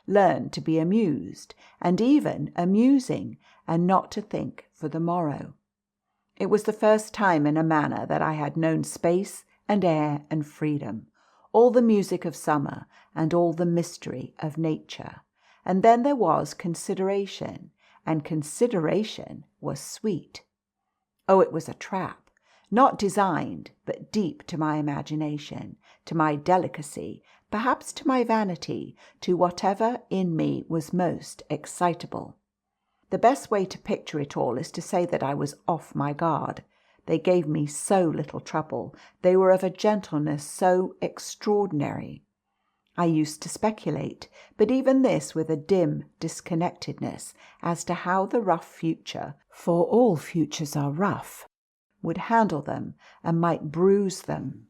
Learned to be amused, and even amusing, and not to think for the morrow. It was the first time in a manner that I had known space and air and freedom, all the music of summer and all the mystery of nature. And then there was consideration, and consideration was sweet. Oh, it was a trap, not designed, but deep to my imagination, to my delicacy, perhaps to my vanity, to whatever in me was most excitable. The best way to picture it all is to say that I was off my guard. They gave me so little trouble. They were of a gentleness so extraordinary. I used to speculate, but even this with a dim disconnectedness, as to how the rough future, for all futures are rough, would handle them and might bruise them.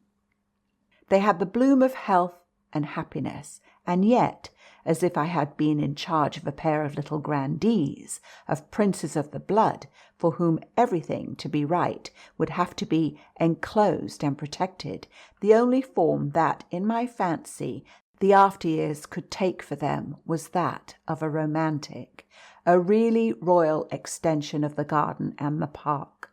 They had the bloom of health and happiness, and yet, as if I had been in charge of a pair of little grandees, of princes of the blood, for whom everything to be right would have to be enclosed and protected, the only form that, in my fancy, the after years could take for them was that of a romantic, a really royal extension of the garden and the park.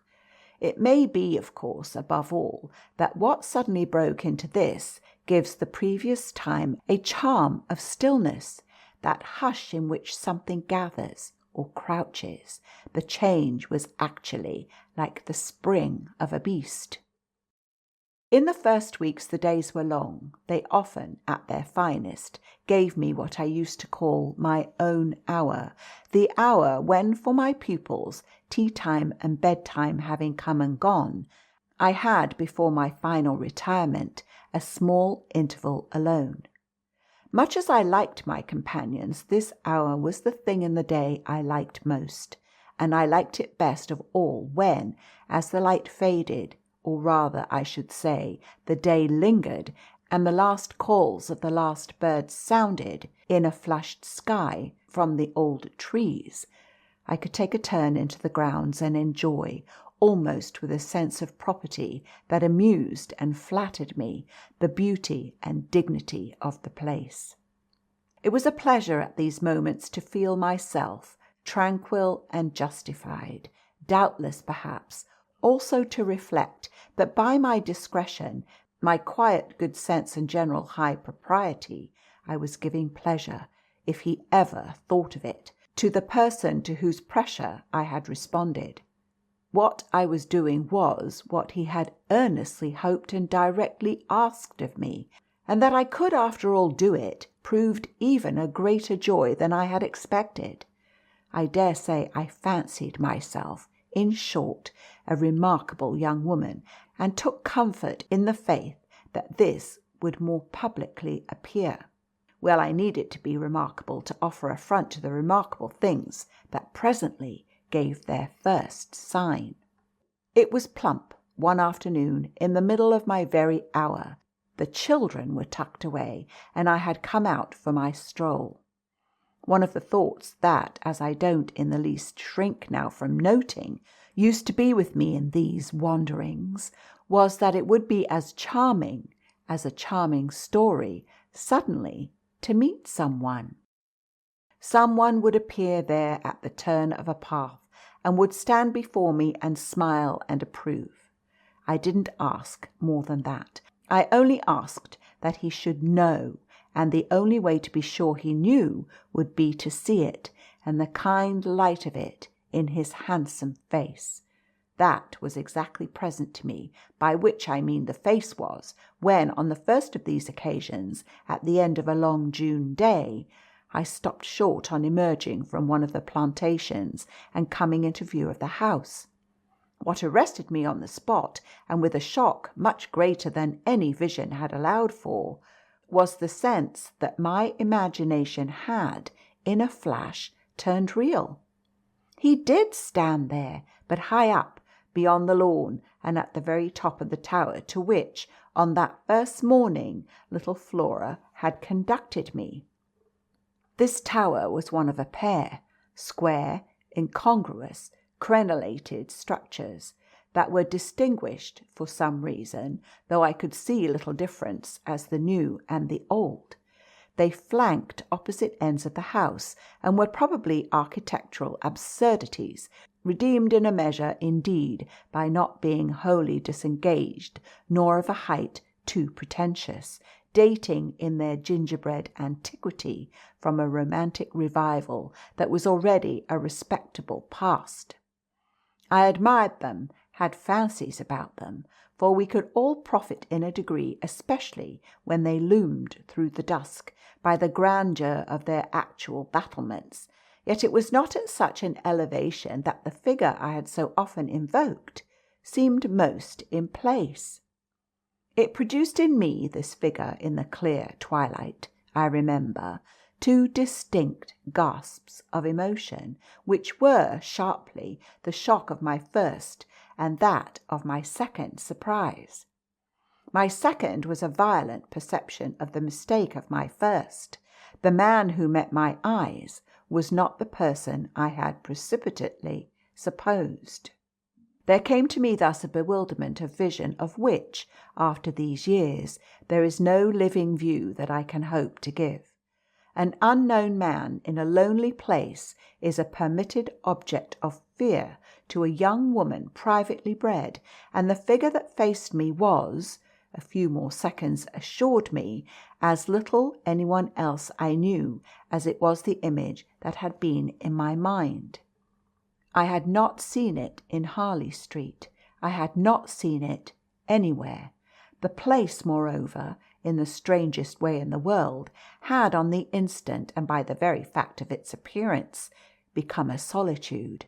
It may be, of course, above all, that what suddenly broke into this gives the previous time a charm of stillness, that hush in which something gathers or crouches. The change was actually like the spring of a beast. In the first weeks the days were long. They often, at their finest, gave me what I used to call my own hour, the hour when for my pupils, tea-time and bedtime having come and gone, I had, before my final retirement, a small interval alone. Much as I liked my companions, this hour was the thing in the day I liked most, and I liked it best of all when, as the light faded, or rather, I should say, the day lingered, and the last calls of the last birds sounded in a flushed sky from the old trees, I could take a turn into the grounds and enjoy, almost with a sense of property that amused and flattered me, the beauty and dignity of the place. It was a pleasure at these moments to feel myself tranquil and justified, doubtless, perhaps, also to reflect that by my discretion, my quiet good sense and general high propriety, I was giving pleasure, if he ever thought of it, to the person to whose pressure I had responded. What I was doing was what he had earnestly hoped and directly asked of me, and that I could after all do it proved even a greater joy than I had expected. I dare say I fancied myself, in short, a remarkable young woman, and took comfort in the faith that this would more publicly appear. Well, I needed to be remarkable to offer a front to the remarkable things that presently gave their first sign. It was plump one afternoon in the middle of my very hour. The children were tucked away, and I had come out for my stroll. One of the thoughts that, as I don't in the least shrink now from noting, used to be with me in these wanderings, was that it would be as charming as a charming story suddenly to meet someone. Someone would appear there at the turn of a path, and would stand before me and smile and approve. I didn't ask more than that. I only asked that he should know, and the only way to be sure he knew would be to see it, and the kind light of it in his handsome face. That was exactly present to me, by which I mean the face was, when on the first of these occasions, at the end of a long June day, I stopped short on emerging from one of the plantations and coming into view of the house. What arrested me on the spot, and with a shock much greater than any vision had allowed for, was the sense that my imagination had, in a flash, turned real. He did stand there, but high up, beyond the lawn, and at the very top of the tower to which, on that first morning, little Flora had conducted me. This tower was one of a pair, square, incongruous, crenellated structures that were distinguished, for some reason, though I could see little difference, as the new and the old. They flanked opposite ends of the house, and were probably architectural absurdities, redeemed in a measure, indeed, by not being wholly disengaged, nor of a height too pretentious, dating in their gingerbread antiquity from a romantic revival that was already a respectable past. I admired them, had fancies about them, for we could all profit in a degree, especially when they loomed through the dusk, by the grandeur of their actual battlements. Yet it was not at such an elevation that the figure I had so often invoked seemed most in place. It produced in me, this figure in the clear twilight, I remember, two distinct gasps of emotion, which were, sharply, the shock of my first and that of my second surprise. My second was a violent perception of the mistake of my first. The man who met my eyes was not the person I had precipitately supposed. There came to me thus a bewilderment of vision of which, after these years, there is no living view that I can hope to give. An unknown man in a lonely place is a permitted object of fear to a young woman privately bred, and the figure that faced me was, a few more seconds assured me, as little anyone else I knew as it was the image that had been in my mind. I had not seen it in Harley Street. I had not seen it anywhere. The place, moreover, in the strangest way in the world, had on the instant, and by the very fact of its appearance, become a solitude.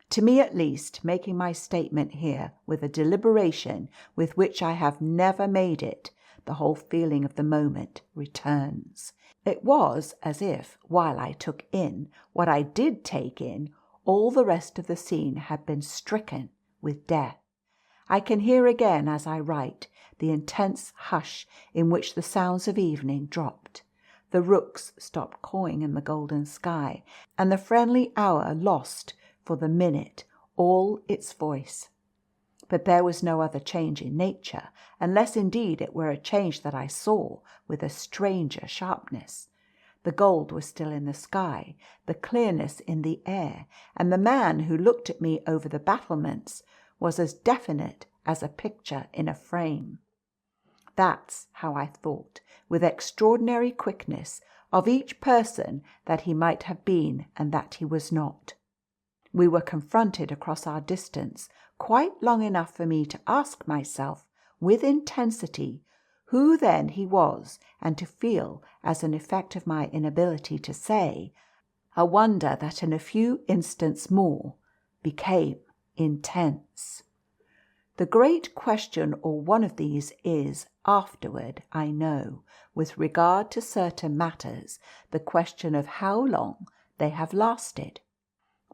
To me at least, making my statement here with a deliberation with which I have never made it, the whole feeling of the moment returns. It was as if, while I took in what I did take in, all the rest of the scene had been stricken with death. I can hear again, as I write, the intense hush in which the sounds of evening dropped. The rooks stopped cawing in the golden sky, and the friendly hour lost, for the minute, all its voice. But there was no other change in nature, unless indeed it were a change that I saw with a stranger sharpness. The gold was still in the sky, the clearness in the air, and the man who looked at me over the battlements was as definite as a picture in a frame. That's how I thought, with extraordinary quickness, of each person that he might have been and that he was not. We were confronted across our distance quite long enough for me to ask myself with intensity who then he was, and to feel, as an effect of my inability to say, a wonder that in a few instants more became intense. The great question, or one of these, is, afterward, I know, with regard to certain matters, the question of how long they have lasted.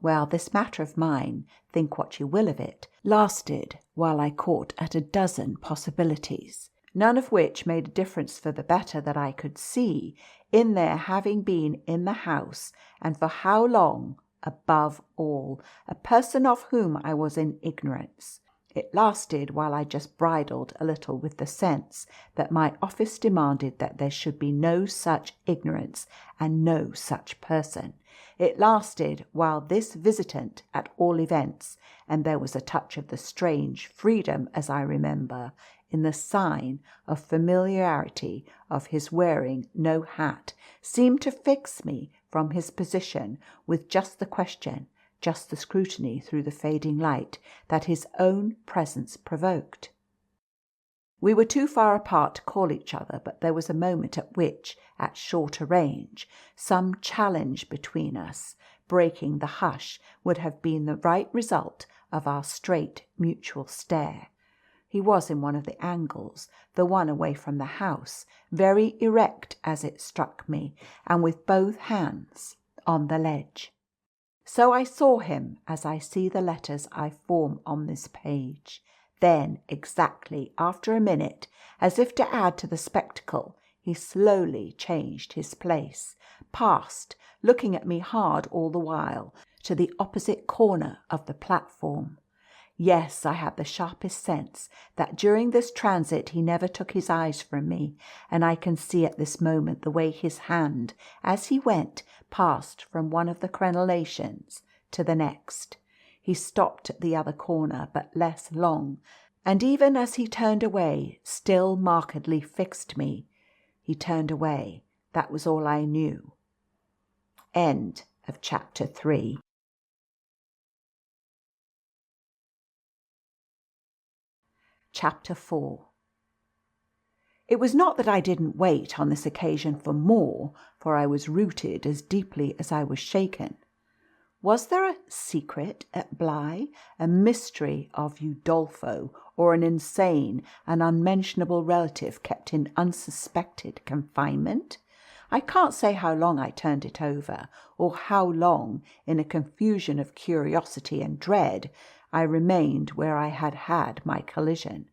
Well, this matter of mine, think what you will of it, lasted while I caught at a dozen possibilities, none of which made a difference for the better that I could see in their having been in the house, and for how long, above all, a person of whom I was in ignorance. It lasted while I just bridled a little with the sense that my office demanded that there should be no such ignorance and no such person. It lasted while this visitant, at all events, and there was a touch of the strange freedom, as I remember, in the sign of familiarity of his wearing no hat, seemed to fix me from his position with just the question, just the scrutiny through the fading light that his own presence provoked. We were too far apart to call each other, but there was a moment at which, at shorter range, some challenge between us, breaking the hush, would have been the right result of our straight mutual stare. He was in one of the angles, the one away from the house, very erect as it struck me, and with both hands on the ledge. So I saw him as I see the letters I form on this page. Then, exactly after a minute, as if to add to the spectacle, he slowly changed his place, passed, looking at me hard all the while, to the opposite corner of the platform. Yes, I had the sharpest sense that during this transit he never took his eyes from me, and I can see at this moment the way his hand, as he went, passed from one of the crenellations to the next. He stopped at the other corner, but less long, and even as he turned away, still markedly fixed me. He turned away. That was all I knew. End of chapter 3. Chapter 4. It was not that I didn't wait on this occasion for more, for I was rooted as deeply as I was shaken. Was there a secret at Bly, a mystery of Udolpho, or an insane and unmentionable relative kept in unsuspected confinement? I can't say how long I turned it over, or how long, in a confusion of curiosity and dread, I remained where I had had my collision.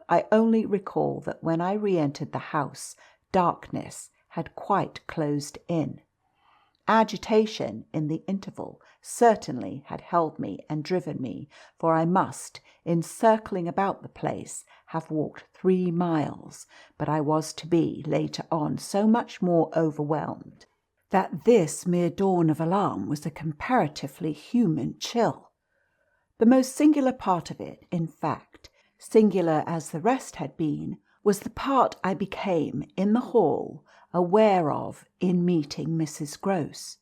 I only recall that when I re-entered the house, darkness had quite closed in. Agitation in the interval certainly had held me and driven me, for I must, in circling about the place, have walked 3 miles, but I was to be, later on, so much more overwhelmed that this mere dawn of alarm was a comparatively human chill. The most singular part of it, in fact, singular as the rest had been, was the part I became, in the hall, aware of in meeting Mrs. Grose.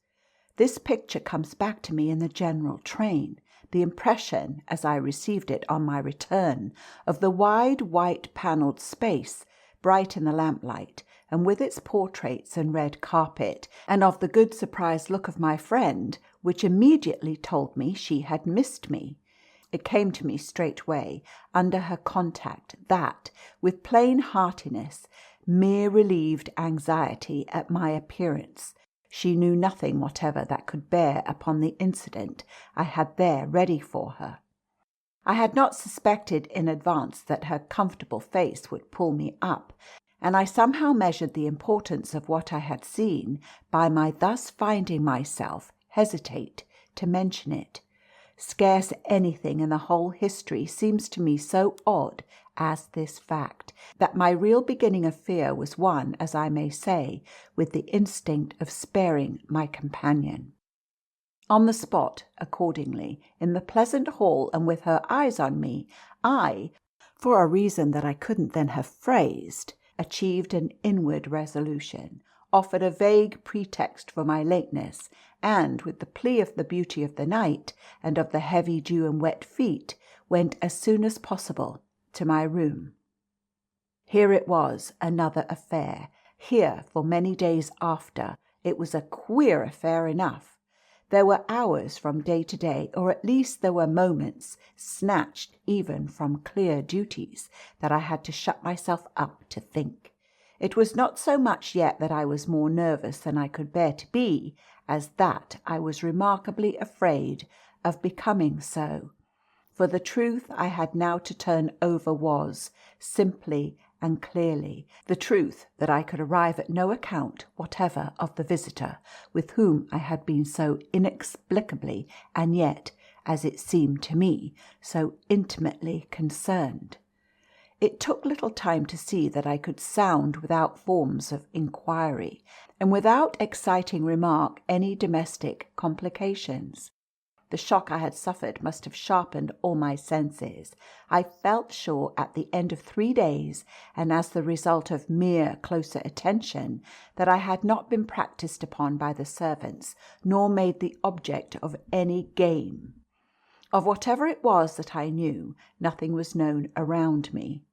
This picture comes back to me in the general train, the impression, as I received it on my return, of the wide white-panelled space, bright in the lamplight, and with its portraits and red carpet, and of the good surprised look of my friend, which immediately told me she had missed me. It came to me straightway, under her contact, that, with plain heartiness, mere relieved anxiety at my appearance, she knew nothing whatever that could bear upon the incident I had there ready for her. I had not suspected in advance that her comfortable face would pull me up, and I somehow measured the importance of what I had seen by my thus finding myself hesitate to mention it. Scarce anything in the whole history seems to me so odd as this fact, that my real beginning of fear was one, as I may say, with the instinct of sparing my companion. On the spot, accordingly, in the pleasant hall and with her eyes on me, I, for a reason that I couldn't then have phrased, achieved an inward resolution, offered a vague pretext for my lateness, and, with the plea of the beauty of the night and of the heavy dew and wet feet, went as soon as possible to my room. Here it was, another affair. Here, for many days after, it was a queer affair enough. There were hours from day to day, or at least there were moments, snatched even from clear duties, that I had to shut myself up to think. It was not so much yet that I was more nervous than I could bear to be, as that I was remarkably afraid of becoming so. For the truth I had now to turn over was, simply and clearly, the truth that I could arrive at no account whatever of the visitor with whom I had been so inexplicably, and yet, as it seemed to me, so intimately concerned. It took little time to see that I could sound without forms of inquiry, and without exciting remark any domestic complications. The shock I had suffered must have sharpened all my senses. I felt sure at the end of 3 days, and as the result of mere closer attention, that I had not been practised upon by the servants, nor made the object of any game. Of whatever it was that I knew, nothing was known around me.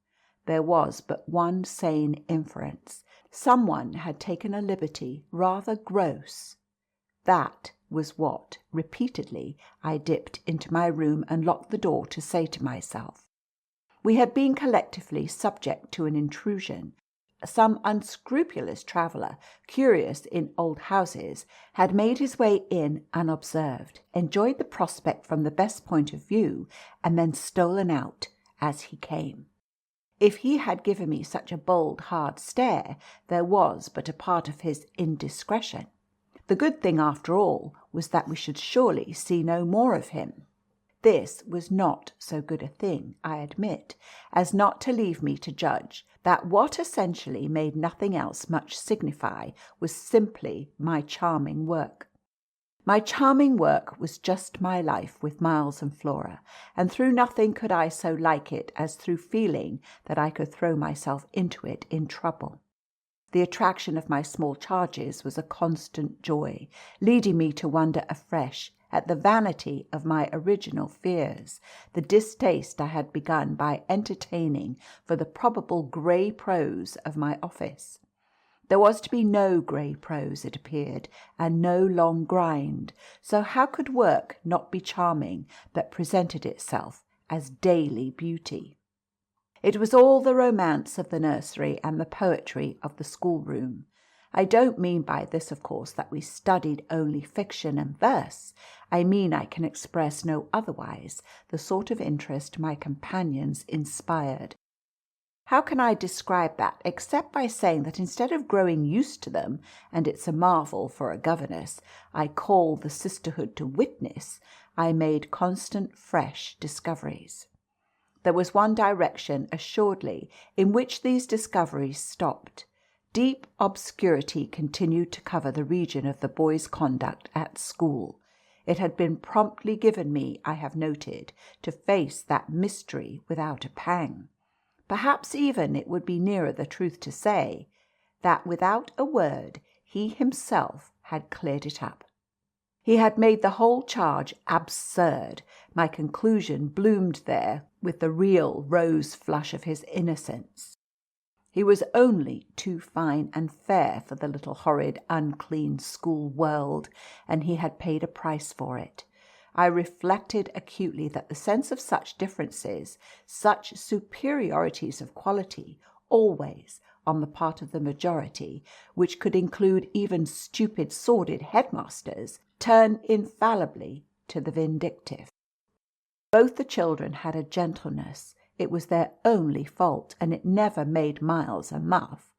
There was but one sane inference. Someone had taken a liberty rather gross, That was what, repeatedly, I dipped into my room and locked the door to say to myself. We had been collectively subject to an intrusion. Some unscrupulous traveller, curious in old houses, had made his way in unobserved, enjoyed the prospect from the best point of view, and then stolen out as he came. If he had given me such a bold, hard stare, there was but a part of his indiscretion. The good thing, after all, was that we should surely see no more of him. This was not so good a thing, I admit, as not to leave me to judge that what essentially made nothing else much signify was simply my charming work. My charming work was just my life with Miles and Flora, and through nothing could I so like it as through feeling that I could throw myself into it in trouble. The attraction of my small charges was a constant joy, leading me to wonder afresh at the vanity of my original fears, the distaste I had begun by entertaining for the probable grey prose of my office. There was to be no grey prose, it appeared, and no long grind, so how could work not be charming that presented itself as daily beauty? It was all the romance of the nursery and the poetry of the schoolroom. I don't mean by this, of course, that we studied only fiction and verse. I mean, I can express no otherwise, the sort of interest my companions inspired. How can I describe that except by saying that instead of growing used to them, and it's a marvel for a governess, I call the sisterhood to witness, I made constant fresh discoveries. There was one direction, assuredly, in which these discoveries stopped. Deep obscurity continued to cover the region of the boys' conduct at school. It had been promptly given me, I have noted, to face that mystery without a pang. Perhaps even it would be nearer the truth to say that without a word he himself had cleared it up. He had made the whole charge absurd. My conclusion bloomed there with the real rose flush of his innocence. He was only too fine and fair for the little horrid, unclean school world, and he had paid a price for it. I reflected acutely that the sense of such differences, such superiorities of quality, always, on the part of the majority, which could include even stupid, sordid headmasters, turn infallibly to the vindictive. Both the children had a gentleness. It was their only fault, and it never made Miles a muff,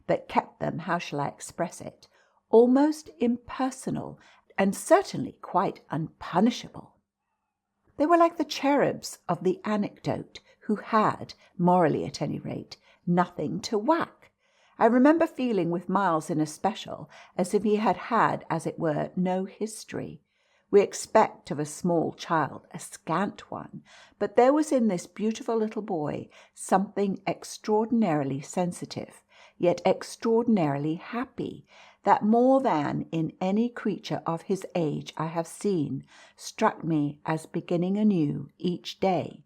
but kept them, how shall I express it, almost impersonal, and certainly quite unpunishable. They were like the cherubs of the anecdote, who had, morally at any rate, nothing to whack. I remember feeling with Miles in especial as if he had had, as it were, no history. We expect of a small child a scant one, but there was in this beautiful little boy something extraordinarily sensitive, yet extraordinarily happy, that more than in any creature of his age I have seen, struck me as beginning anew each day.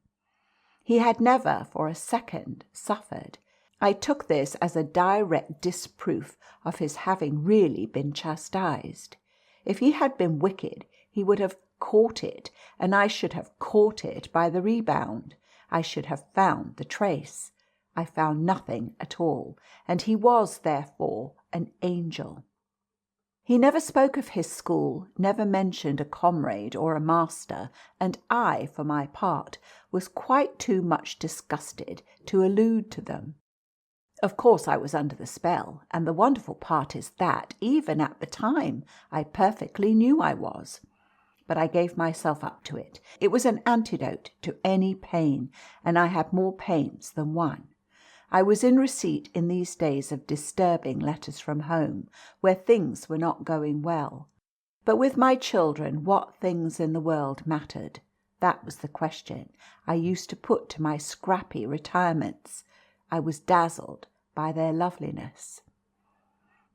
He had never for a second suffered. I took this as a direct disproof of his having really been chastised. If he had been wicked, he would have caught it, and I should have caught it by the rebound. I should have found the trace. I found nothing at all, and he was, therefore, an angel. He never spoke of his school, never mentioned a comrade or a master, and I, for my part, was quite too much disgusted to allude to them. Of course I was under the spell, and the wonderful part is that, even at the time, I perfectly knew I was. But I gave myself up to it. It was an antidote to any pain, and I had more pains than one. I was in receipt in these days of disturbing letters from home, where things were not going well. But with my children, what things in the world mattered? That was the question I used to put to my scrappy retirements. I was dazzled by their loveliness.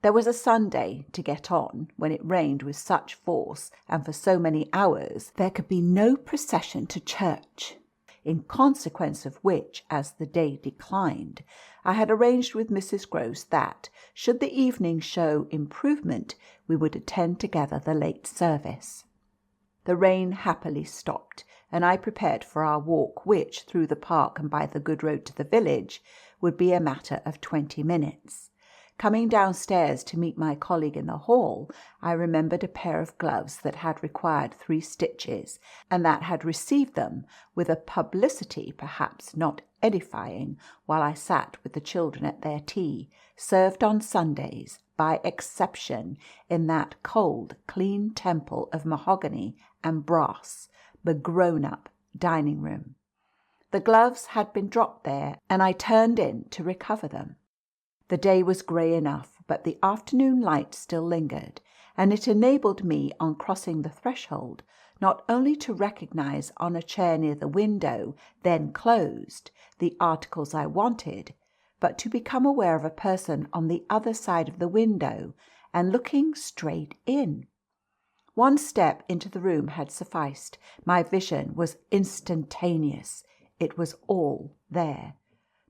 There was a Sunday to get on, when it rained with such force, and for so many hours there could be no procession to church. in consequence of which, as the day declined, I had arranged with Mrs. Grose that, should the evening show improvement, we would attend together the late service. The rain happily stopped, and I prepared for our walk, which, through the park and by the good road to the village, would be a matter of 20 minutes. Coming downstairs to meet my colleague in the hall, I remembered a pair of gloves that had required 3 stitches, and that had received them with a publicity perhaps not edifying, while I sat with the children at their tea, served on Sundays, by exception, in that cold, clean temple of mahogany and brass, the grown-up dining room. The gloves had been dropped there, and I turned in to recover them. The day was grey enough, but the afternoon light still lingered, and it enabled me, on crossing the threshold, not only to recognize on a chair near the window, then closed, the articles I wanted, but to become aware of a person on the other side of the window and looking straight in. One step into the room had sufficed. My vision was instantaneous. It was all there.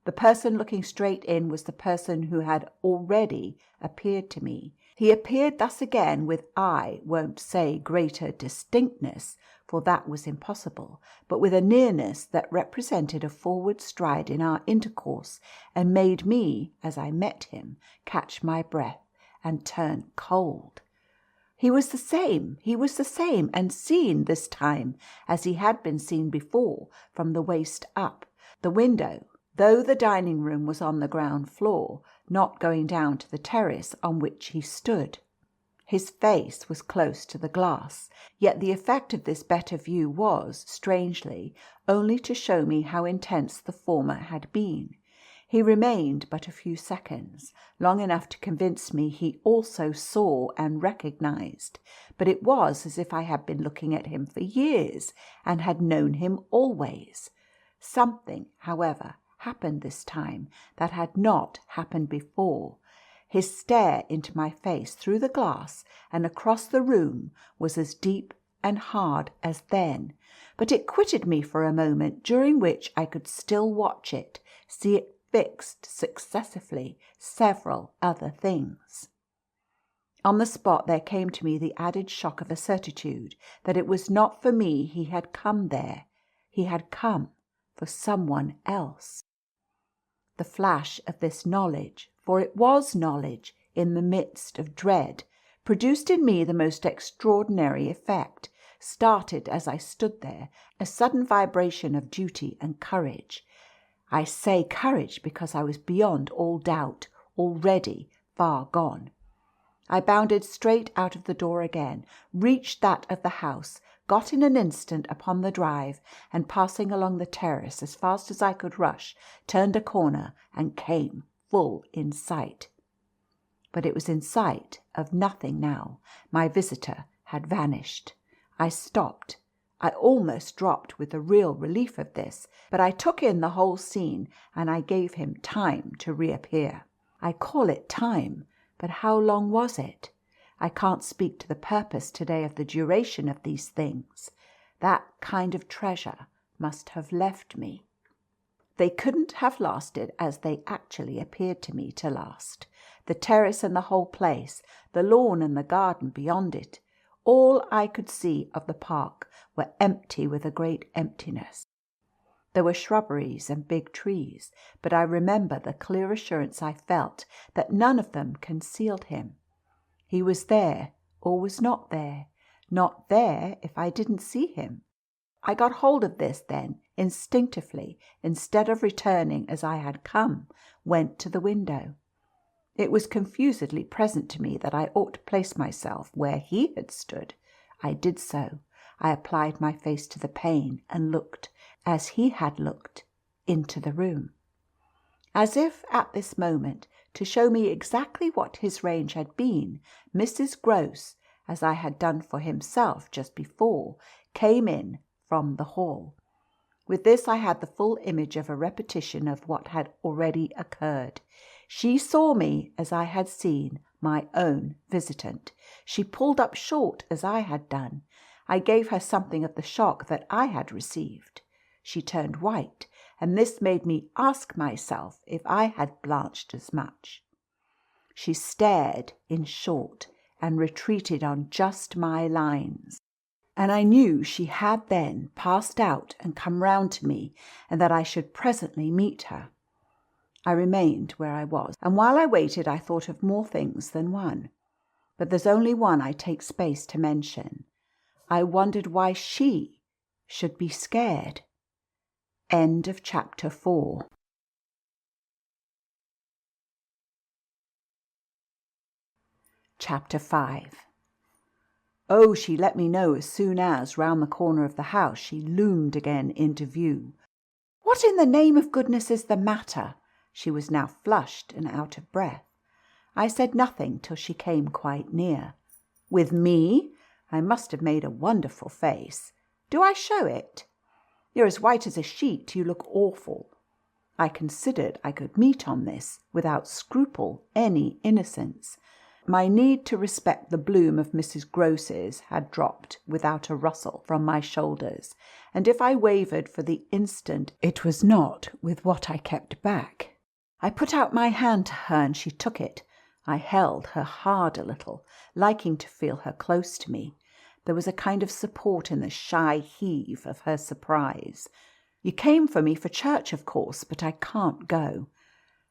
The person looking straight in was the person who had already appeared to me. He appeared thus again with, I won't say greater distinctness, for that was impossible, but with a nearness that represented a forward stride in our intercourse, and made me, as I met him, catch my breath and turn cold. He was the same, and seen this time as he had been seen before, from the waist up. The window, though the dining room was on the ground floor, not going down to the terrace on which he stood. His face was close to the glass, yet the effect of this better view was, strangely, only to show me how intense the former had been. He remained but a few seconds, long enough to convince me he also saw and recognized, but it was as if I had been looking at him for years and had known him always. Something, however, happened this time that had not happened before. His stare into my face through the glass and across the room was as deep and hard as then, but it quitted me for a moment, during which I could still watch it, see it fixed successively several other things. On the spot there came to me the added shock of a certitude that it was not for me he had come there. He had come for someone else. The flash of this knowledge, for it was knowledge in the midst of dread, produced in me the most extraordinary effect, started as I stood there, a sudden vibration of duty and courage. I say courage because I was beyond all doubt, already far gone. I bounded straight out of the door again, reached that of the house, got in an instant upon the drive, and passing along the terrace as fast as I could rush, turned a corner and came full in sight. But it was in sight of nothing now. My visitor had vanished. I stopped. I almost dropped with the real relief of this, but I took in the whole scene, and I gave him time to reappear. I call it time, but how long was it? I can't speak to the purpose today of the duration of these things. That kind of treasure must have left me. They couldn't have lasted as they actually appeared to me to last. The terrace and the whole place, the lawn and the garden beyond it, all I could see of the park, were empty with a great emptiness. There were shrubberies and big trees, but I remember the clear assurance I felt that none of them concealed him. He was there or was not there if I didn't see him. I got hold of this then, instinctively, instead of returning as I had come, went to the window. It was confusedly present to me that I ought to place myself where he had stood. I did so. I applied my face to the pane and looked, as he had looked, into the room. As if at this moment, to show me exactly what his range had been, Mrs. Grose, as I had done for himself just before, came in from the hall. With this I had the full image of a repetition of what had already occurred. She saw me as I had seen my own visitant. She pulled up short as I had done. I gave her something of the shock that I had received. She turned white, and this made me ask myself if I had blanched as much. She stared, in short, and retreated on just my lines. And I knew she had then passed out and come round to me, and that I should presently meet her. I remained where I was, and while I waited I thought of more things than one. But there's only one I take space to mention. I wondered why she should be scared. End of chapter 4. Chapter 5. Oh, she let me know as soon as, round the corner of the house, she loomed again into view. What in the name of goodness is the matter? She was now flushed and out of breath. I said nothing till she came quite near. With me? I must have made a wonderful face. Do I show it? You're as white as a sheet. You look awful. I considered I could meet on this, without scruple, any innocence. My need to respect the bloom of Mrs. Groce's had dropped without a rustle from my shoulders, and if I wavered for the instant, it was not with what I kept back. I put out my hand to her, and she took it. I held her hard a little, liking to feel her close to me. There was a kind of support in the shy heave of her surprise. You came for me for church, of course, but I can't go.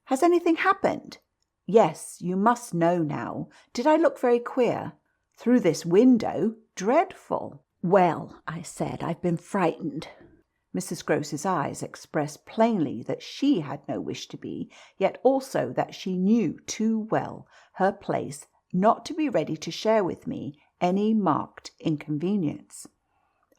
Has anything happened? Yes, you must know now. Did I look very queer? Through this window? Dreadful. Well, I said, I've been frightened. Mrs. Groce's eyes expressed plainly that she had no wish to be, yet also that she knew too well her place not to be ready to share with me any marked inconvenience.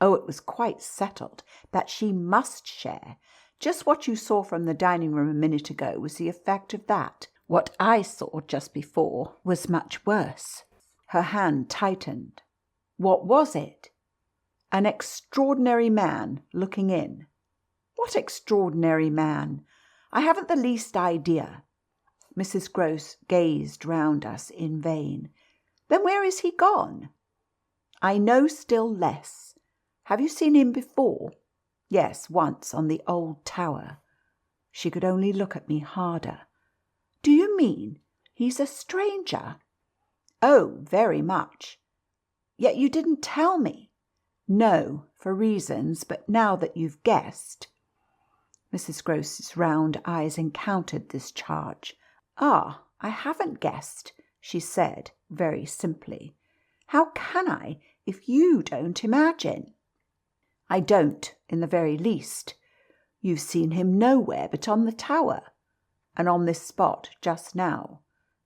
Oh, it was quite settled that she must share. Just what you saw from the dining room a minute ago was the effect of that. What I saw just before was much worse. Her hand tightened. What was it? An extraordinary man looking in. What extraordinary man? I haven't the least idea. Mrs. Groce gazed round us in vain. Then where is he gone? I know still less. Have you seen him before? Yes, once on the old tower. She could only look at me harder. Do you mean he's a stranger? Oh, very much. Yet you didn't tell me. No, for reasons, but now that you've guessed. Mrs. Groce's round eyes encountered this charge. Ah, I haven't guessed, she said very simply. How can I if you don't imagine? I don't in the very least. You've seen him nowhere but on the tower. And on this spot just now.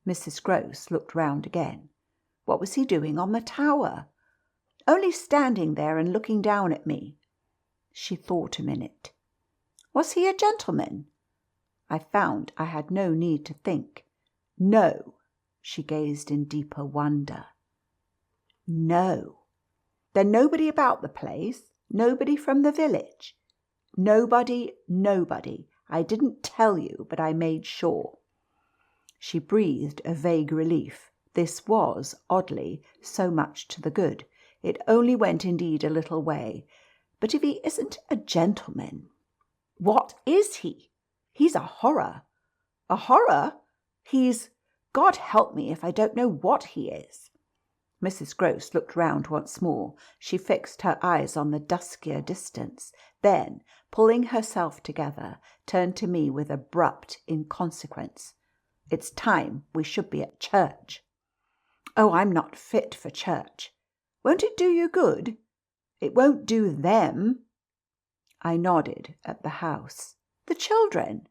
Mrs. Groce looked round again. What was he doing on the tower? Only standing there and looking down at me. She thought a minute. Was he a gentleman? I found I had no need to think. No. She gazed in deeper wonder. No. Then nobody about the place? Nobody from the village? Nobody. I didn't tell you, but I made sure. She breathed a vague relief. This was, oddly, so much to the good. It only went indeed a little way. But if he isn't a gentleman, what is he? He's a horror. A horror? He's... God help me if I don't know what he is. Mrs. Groce looked round once more. She fixed her eyes on the duskier distance. Then, pulling herself together, turned to me with abrupt inconsequence. It's time we should be at church. Oh, I'm not fit for church. Won't it do you good? It won't do them. I nodded at the house. The children?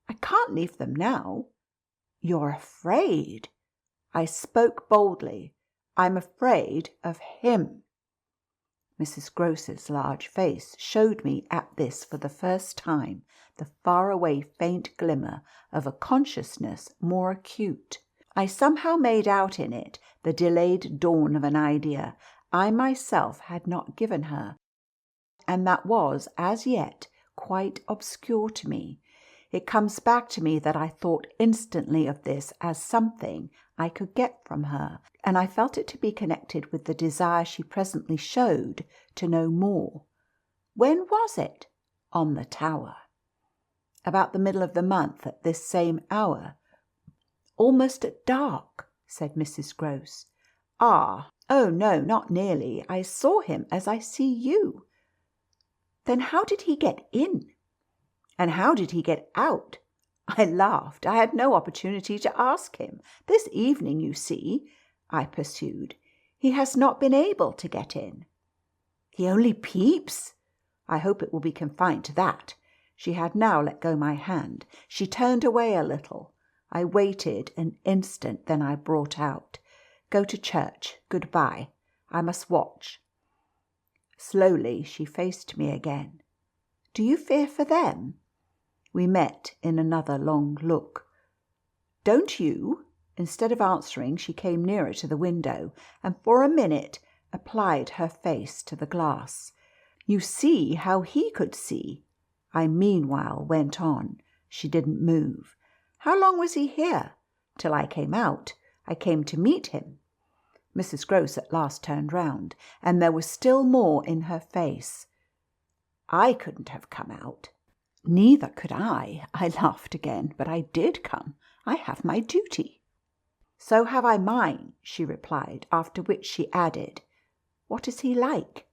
I can't leave them now. You're afraid. I spoke boldly. I'm afraid of him. Mrs. Groce's large face showed me at this for the first time the faraway faint glimmer of a consciousness more acute. I somehow made out in it the delayed dawn of an idea I myself had not given her, and that was as yet quite obscure to me. It comes back to me that I thought instantly of this as something I could get from her, and I felt it to be connected with the desire she presently showed to know more. When was it? on the tower. About the middle of the month, at this same hour. Almost at dark, said Mrs. Grose. Ah, oh no, not nearly. I saw him as I see you. Then how did he get in? And how did he get out? I laughed. I had no opportunity to ask him. This evening, you see, I pursued, he has not been able to get in. He only peeps? I hope it will be confined to that. She had now let go my hand. She turned away a little. I waited an instant, then I brought out, "Go to church. Good-bye. I must watch." Slowly she faced me again. "Do you fear for them?" We met in another long look. "Don't you?" Instead of answering, she came nearer to the window, and for a minute applied her face to the glass. "You see how he could see." I meanwhile went on. She didn't move. "How long was he here?" "Till I came out. I came to meet him." Mrs. Grose at last turned round, and there was still more in her face. "I couldn't have come out." "Neither could I." I laughed again. "But I did come. I have my duty." "So have I mine," she replied, after which she added, "What is he like?"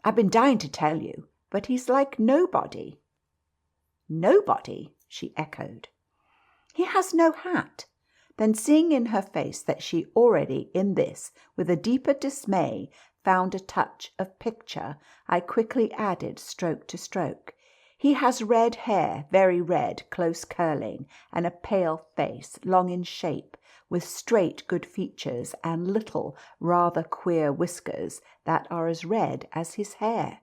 "I've been dying to tell you, but he's like nobody." "Nobody?" she echoed. "He has no hat." Then seeing in her face that she already, in this, with a deeper dismay, found a touch of picture, I quickly added, stroke to stroke, "He has red hair, very red, close curling, and a pale face, long in shape, with straight good features, and little, rather queer whiskers that are as red as his hair.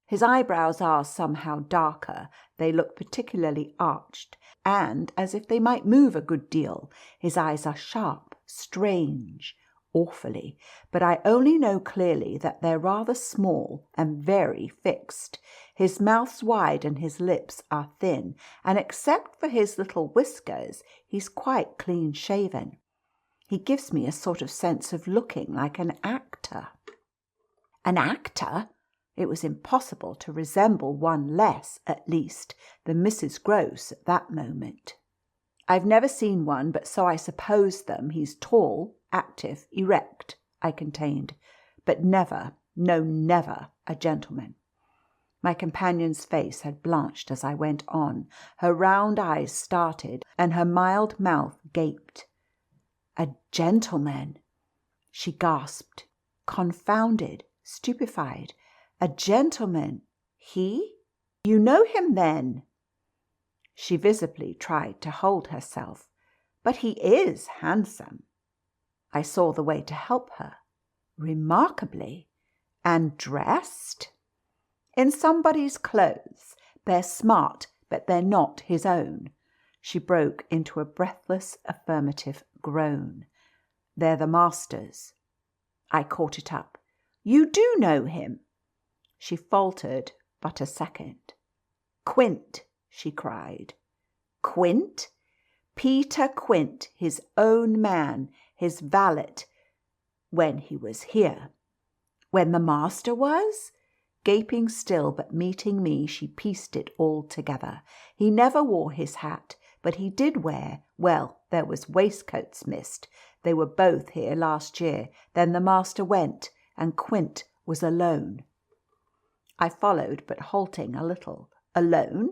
His eyebrows are somehow darker, they look particularly arched, and as if they might move a good deal. His eyes are sharp, strange, awfully, but I only know clearly that they're rather small and very fixed. His mouth's wide and his lips are thin, and except for his little whiskers, he's quite clean-shaven. He gives me a sort of sense of looking like an actor." An actor? It was impossible to resemble one less, at least, than Mrs. Grose at that moment. "I've never seen one, but so I suppose them. He's tall, active, erect," I contained, "but never, no, never a gentleman." My companion's face had blanched as I went on. Her round eyes started, and her mild mouth gaped. "A gentleman!" she gasped, confounded, stupefied. "A gentleman! He? You know him, then?" She visibly tried to hold herself. "But he is handsome." I saw the way to help her. "Remarkably. And dressed?" "In somebody's clothes. They're smart, but they're not his own." She broke into a breathless affirmative groan. "They're the master's." I caught it up. "You do know him?" She faltered but a second. "Quint," she cried. "Quint?" "Peter Quint, his own man, his valet, when he was here." "When the master was?" Gaping still, but meeting me, she pieced it all together. "He never wore his hat, but he did wear, well, there was waistcoats missed. They were both here last year. Then the master went, and Quint was alone." I followed, but halting a little. "Alone?"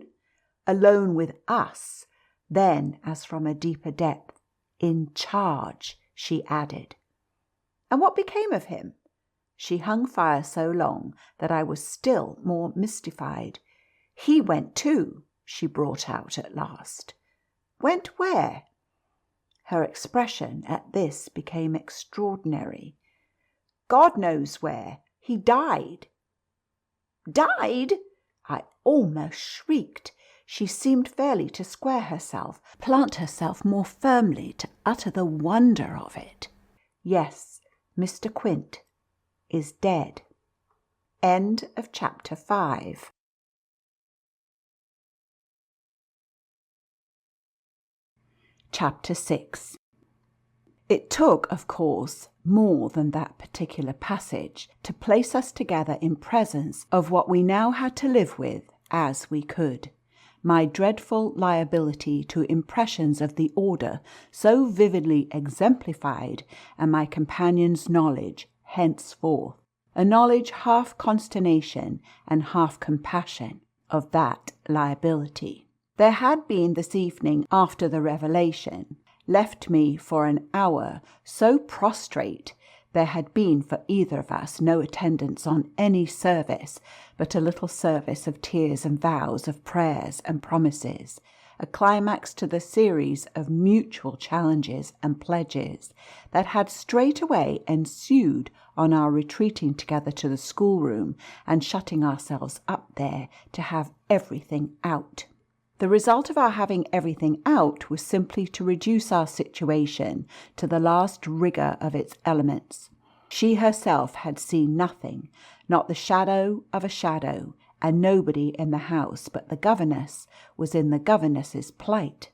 "Alone with us." Then, as from a deeper depth, "In charge," she added. "And what became of him?" She hung fire so long that I was still more mystified. "He went too," she brought out at last. "Went where?" Her expression at this became extraordinary. "God knows where. He died." "Died?" I almost shrieked. She seemed fairly to square herself, plant herself more firmly, to utter the wonder of it. "Yes, Mr. Quint is dead." End of chapter 5. Chapter 6. It took, of course, more than that particular passage to place us together in presence of what we now had to live with as we could. My dreadful liability to impressions of the order so vividly exemplified, and my companion's knowledge henceforth, a knowledge half consternation and half compassion, of that liability. There had been this evening after the revelation left me for an hour so prostrate. There had been for either of us no attendance on any service, but a little service of tears and vows, of prayers and promises, a climax to the series of mutual challenges and pledges that had straightway ensued on our retreating together to the schoolroom and shutting ourselves up there to have everything out. The result of our having everything out was simply to reduce our situation to the last rigour of its elements. She herself had seen nothing, not the shadow of a shadow, and nobody in the house but the governess was in the governess's plight.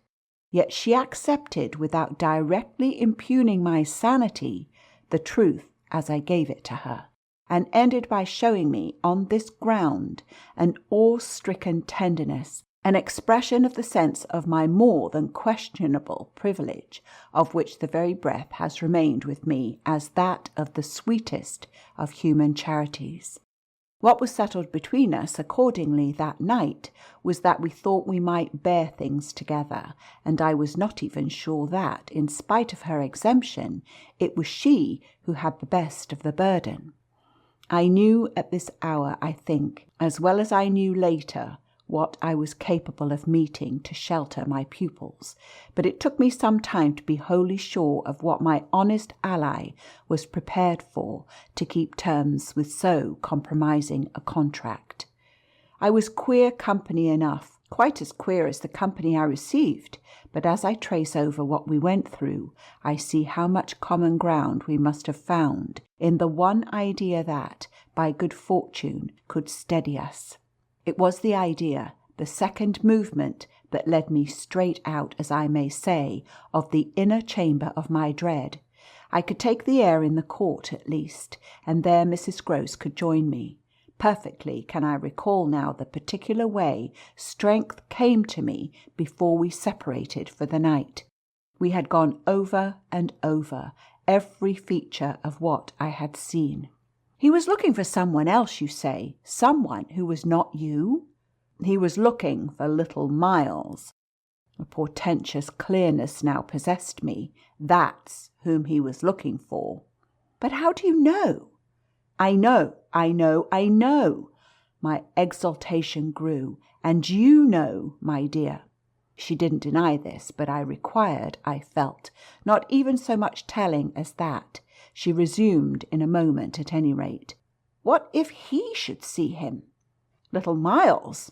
Yet she accepted, without directly impugning my sanity, the truth as I gave it to her, and ended by showing me on this ground an awe-stricken tenderness, an expression of the sense of my more than questionable privilege, of which the very breath has remained with me as that of the sweetest of human charities. What was settled between us accordingly that night was that we thought we might bear things together, and I was not even sure that, in spite of her exemption, it was she who had the best of the burden. I knew at this hour, I think, as well as I knew later, what I was capable of meeting to shelter my pupils, but it took me some time to be wholly sure of what my honest ally was prepared for to keep terms with so compromising a contract. I was queer company enough, quite as queer as the company I received, but as I trace over what we went through, I see how much common ground we must have found in the one idea that, by good fortune, could steady us. It was the idea, the second movement, that led me straight out, as I may say, of the inner chamber of my dread. I could take the air in the court at least, and there Mrs. Grose could join me. Perfectly can I recall now the particular way strength came to me before we separated for the night. We had gone over and over every feature of what I had seen. He was looking for someone else, you say, someone who was not you? He was looking for little Miles. A portentous clearness now possessed me. That's whom he was looking for. But how do you know? I know. My exultation grew. And you know, my dear. She didn't deny this, but I felt, not even so much telling as that. She resumed in a moment at any rate. What if he should see him? Little Miles?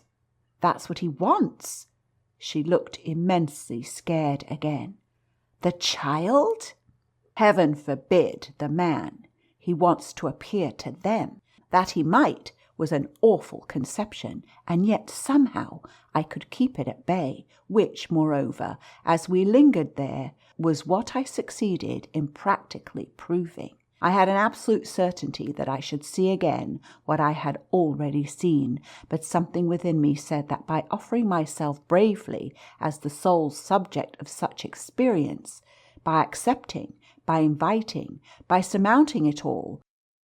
That's what he wants. She looked immensely scared again. The child? Heaven forbid the man. He wants to appear to them. That he might was an awful conception, and yet somehow I could keep it at bay, which, moreover, as we lingered there, was what I succeeded in practically proving. I had an absolute certainty that I should see again what I had already seen, but something within me said that by offering myself bravely as the sole subject of such experience, by accepting, by inviting, by surmounting it all,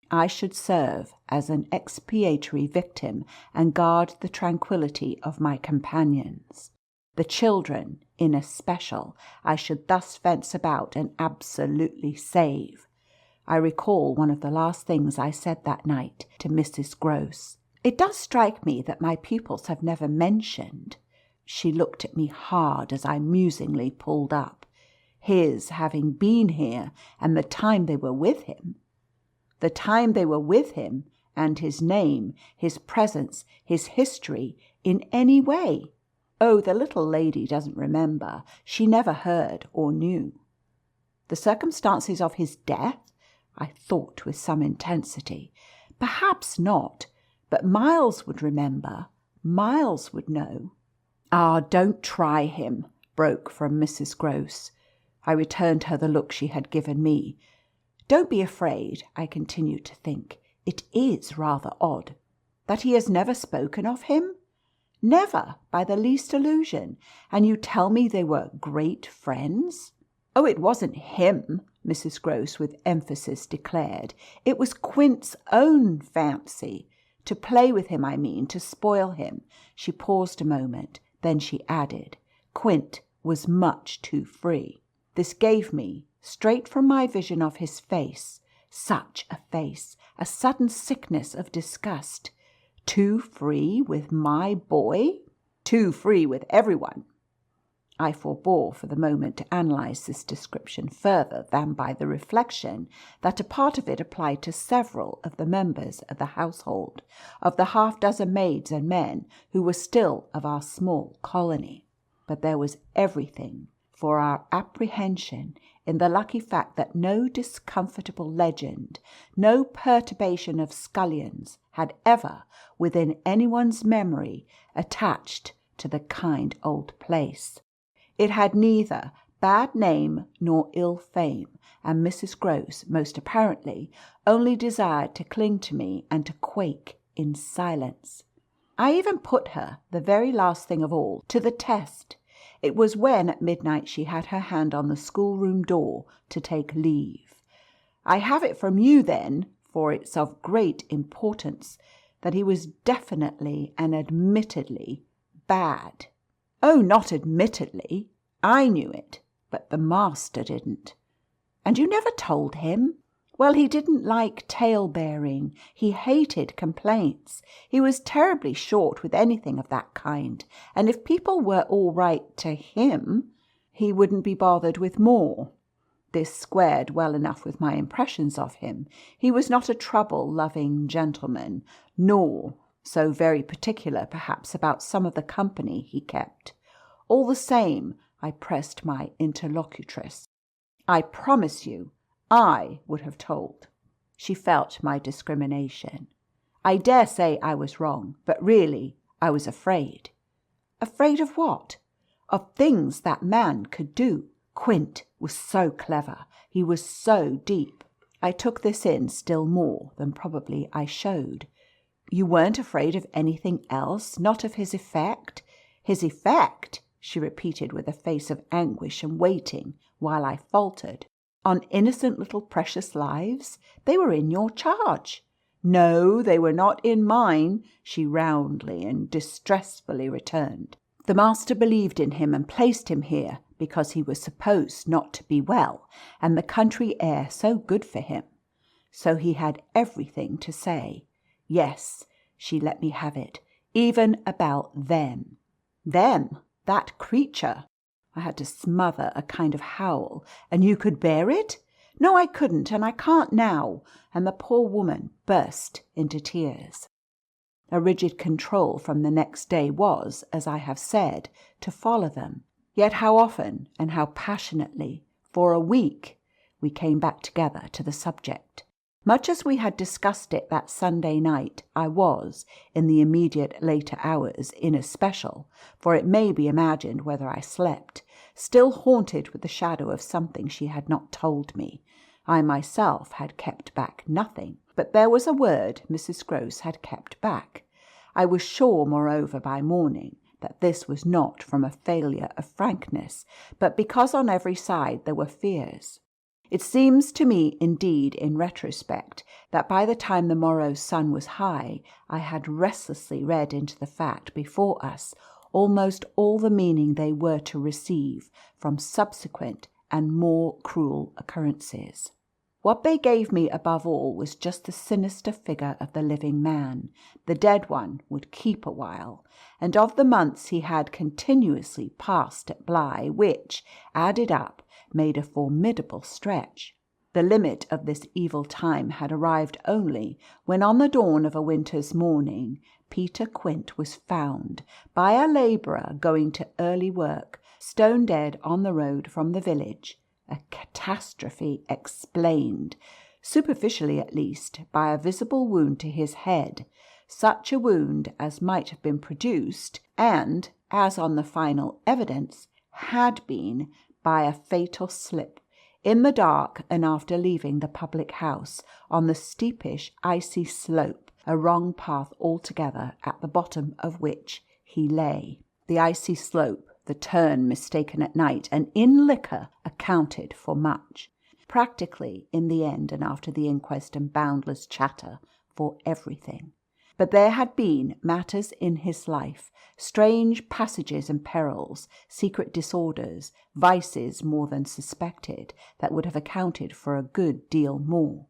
I should serve as an expiatory victim and guard the tranquillity of my companions. The children, in especial, I should thus fence about and absolutely save. I recall one of the last things I said that night to Mrs. Grose. It does strike me that my pupils have never mentioned. She looked at me hard as I musingly pulled up. His having been here and the time they were with him. The time they were with him and his name, his presence, his history, in any way. Oh, the little lady doesn't remember. She never heard or knew. The circumstances of his death? I thought with some intensity. Perhaps not, but Miles would remember. Miles would know. Ah, don't try him, broke from Mrs. Grose. I returned her the look she had given me. Don't be afraid, I continued to think. It is rather odd. That he has never spoken of him? Never, by the least illusion. And you tell me they were great friends?" "Oh, it wasn't him," Mrs. Grose with emphasis declared. "It was Quint's own fancy. To play with him, I mean, to spoil him." She paused a moment. Then she added, "Quint was much too free." This gave me, straight from my vision of his face, such a face, a sudden sickness of disgust. Too free with my boy? Too free with everyone. I forbore for the moment to analyze this description further than by the reflection that a part of it applied to several of the members of the household, of the half-dozen maids and men who were still of our small colony. But there was everything for our apprehension in the lucky fact that no discomfortable legend, no perturbation of scullions had ever, within anyone's memory, attached to the kind old place. It had neither bad name nor ill fame, and Mrs. Grose, most apparently, only desired to cling to me and to quake in silence. I even put her, the very last thing of all, to the test. It was when at midnight she had her hand on the schoolroom door to take leave. "I have it from you, then, for it's of great importance, that he was definitely and admittedly bad." "Oh, not admittedly. I knew it, but the master didn't." "And you never told him?" "Well, he didn't like tale-bearing. He hated complaints. He was terribly short with anything of that kind. And if people were all right to him, he wouldn't be bothered with more." This squared well enough with my impressions of him. He was not a trouble-loving gentleman, nor so very particular, perhaps, about some of the company he kept. All the same, I pressed my interlocutress. "I promise you, I would have told." She felt my discrimination. "I dare say I was wrong, but really I was afraid." "Afraid of what?" "Of things that man could do. Quint was so clever. He was so deep." I took this in still more than probably I showed. "You weren't afraid of anything else? Not of his effect?" "His effect?" she repeated with a face of anguish and waiting while I faltered. "On innocent little precious lives? They were in your charge." "No, they were not in mine," she roundly and distressfully returned. "The master believed in him and placed him here because he was supposed not to be well, and the country air so good for him. So he had everything to say. Yes, she let me have it, even about them." "Them? That creature?" I had to smother a kind of howl. "And you could bear it?" "No, I couldn't, and I can't now." And the poor woman burst into tears. A rigid control from the next day was, as I have said, to follow them. Yet how often and how passionately, for a week, we came back together to the subject. Much as we had discussed it that Sunday night, I was, in the immediate later hours in especial, for it may be imagined whether I slept, still haunted with the shadow of something she had not told me. I myself had kept back nothing, but there was a word Mrs. Grose had kept back. I was sure, moreover, by morning, that this was not from a failure of frankness, but because on every side there were fears. It seems to me, indeed, in retrospect, that by the time the morrow's sun was high, I had restlessly read into the fact before us almost all the meaning they were to receive from subsequent and more cruel occurrences. What they gave me above all was just the sinister figure of the living man. The dead one would keep a while, and of the months he had continuously passed at Bly, which, added up, made a formidable stretch. The limit of this evil time had arrived only when on the dawn of a winter's morning Peter Quint was found by a labourer going to early work, stone dead on the road from the village, a catastrophe explained, superficially at least, by a visible wound to his head, such a wound as might have been produced, and, as on the final evidence, had been, by a fatal slip, in the dark and after leaving the public house, on the steepish, icy slope, a wrong path altogether, at the bottom of which he lay. The icy slope, the turn mistaken at night, and in liquor accounted for much. Practically, in the end, and after the inquest and boundless chatter, for everything. But there had been matters in his life, strange passages and perils, secret disorders, vices more than suspected, that would have accounted for a good deal more.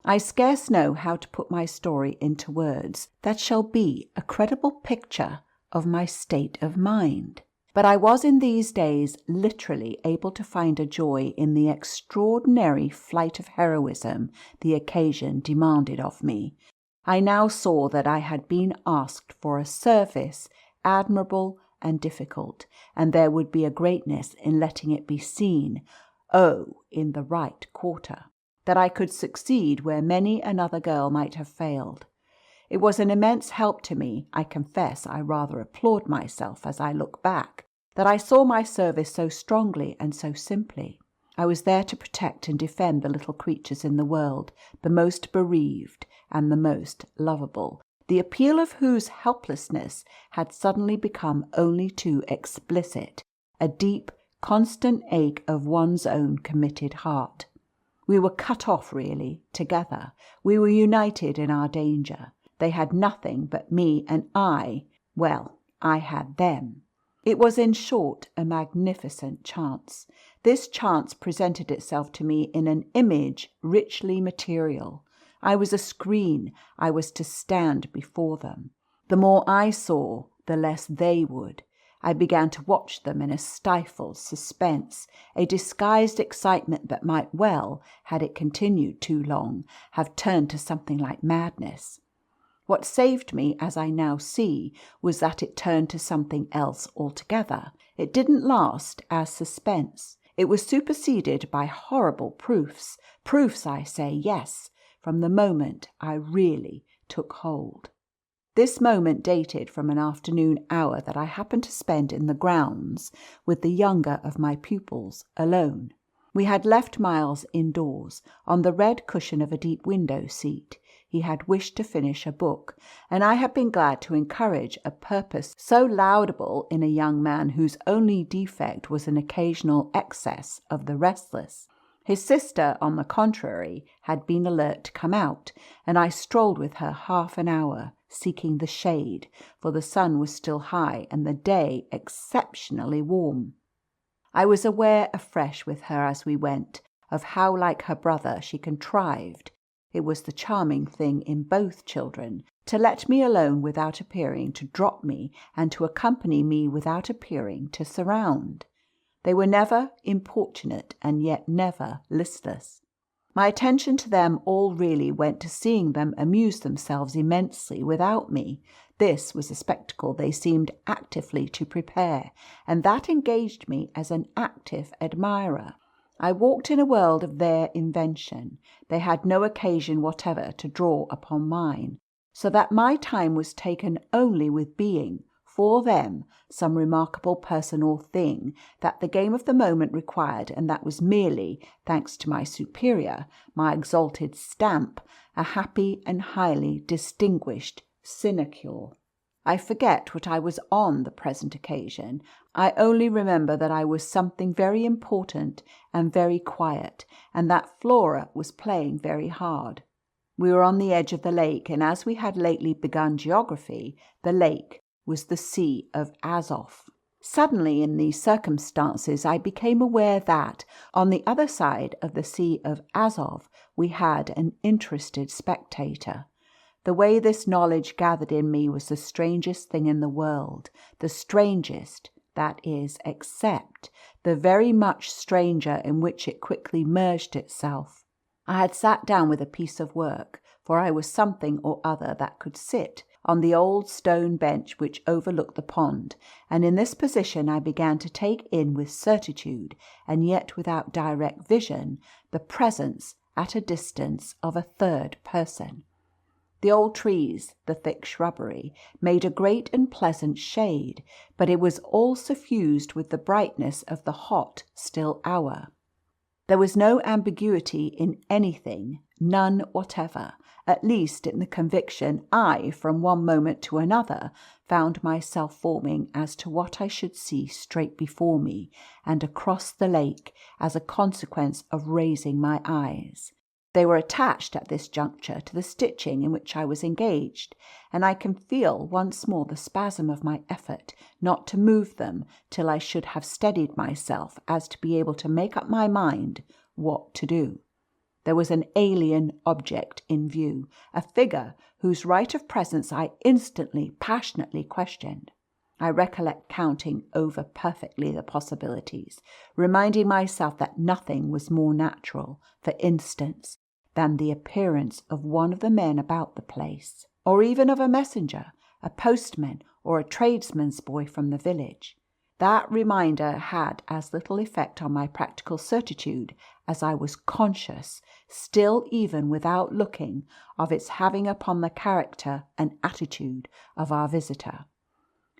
I scarce know how to put my story into words that shall be a credible picture of my state of mind. But I was in these days literally able to find a joy in the extraordinary flight of heroism the occasion demanded of me. I now saw that I had been asked for a service admirable and difficult, and there would be a greatness in letting it be seen, in the right quarter, that I could succeed where many another girl might have failed. It was an immense help to me. I confess I rather applaud myself as I look back, that I saw my service so strongly and so simply. I was there to protect and defend the little creatures in the world, the most bereaved and the most lovable, the appeal of whose helplessness had suddenly become only too explicit, a deep, constant ache of one's own committed heart. We were cut off, really, together. We were united in our danger. They had nothing but me, and I had them. It was, in short, a magnificent chance. This chance presented itself to me in an image richly material. I was a screen. I was to stand before them. The more I saw, the less they would. I began to watch them in a stifled suspense, a disguised excitement that might well, had it continued too long, have turned to something like madness. What saved me, as I now see, was that it turned to something else altogether. It didn't last as suspense. It was superseded by horrible proofs. Proofs, I say, yes, from the moment I really took hold. This moment dated from an afternoon hour that I happened to spend in the grounds with the younger of my pupils, alone. We had left Miles indoors, on the red cushion of a deep window seat. He had wished to finish a book, and I had been glad to encourage a purpose so laudable in a young man whose only defect was an occasional excess of the restless. His sister, on the contrary, had been alert to come out, and I strolled with her half an hour, seeking the shade, for the sun was still high and the day exceptionally warm. I was aware afresh with her as we went of how like her brother she contrived, it was the charming thing in both children, to let me alone without appearing to drop me, and to accompany me without appearing to surround. They were never importunate and yet never listless. My attention to them all really went to seeing them amuse themselves immensely without me. This was a spectacle they seemed actively to prepare, and that engaged me as an active admirer. I walked in a world of their invention. They had no occasion whatever to draw upon mine, so that my time was taken only with being, for them, some remarkable person or thing that the game of the moment required, and that was merely, thanks to my superior, my exalted stamp, a happy and highly distinguished sinecure. I forget what I was on the present occasion. I only remember that I was something very important and very quiet, and that Flora was playing very hard. We were on the edge of the lake, and as we had lately begun geography, the lake was the Sea of Azov. Suddenly, in these circumstances, I became aware that, on the other side of the Sea of Azov, we had an interested spectator. The way this knowledge gathered in me was the strangest thing in the world, the strangest, that is, except the very much stranger in which it quickly merged itself. I had sat down with a piece of work, for I was something or other that could sit on the old stone bench which overlooked the pond, and in this position I began to take in with certitude, and yet without direct vision, the presence at a distance of a third person. The old trees, the thick shrubbery, made a great and pleasant shade, but it was all suffused with the brightness of the hot, still hour. There was no ambiguity in anything, none whatever, at least in the conviction I, from one moment to another, found myself forming as to what I should see straight before me and across the lake as a consequence of raising my eyes. They were attached at this juncture to the stitching in which I was engaged, and I can feel once more the spasm of my effort not to move them till I should have steadied myself as to be able to make up my mind what to do. There was an alien object in view, a figure whose right of presence I instantly, passionately questioned. I recollect counting over perfectly the possibilities, reminding myself that nothing was more natural, for instance, than the appearance of one of the men about the place, or even of a messenger, a postman, or a tradesman's boy from the village. That reminder had as little effect on my practical certitude as I was conscious, still even without looking, of its having upon the character and attitude of our visitor.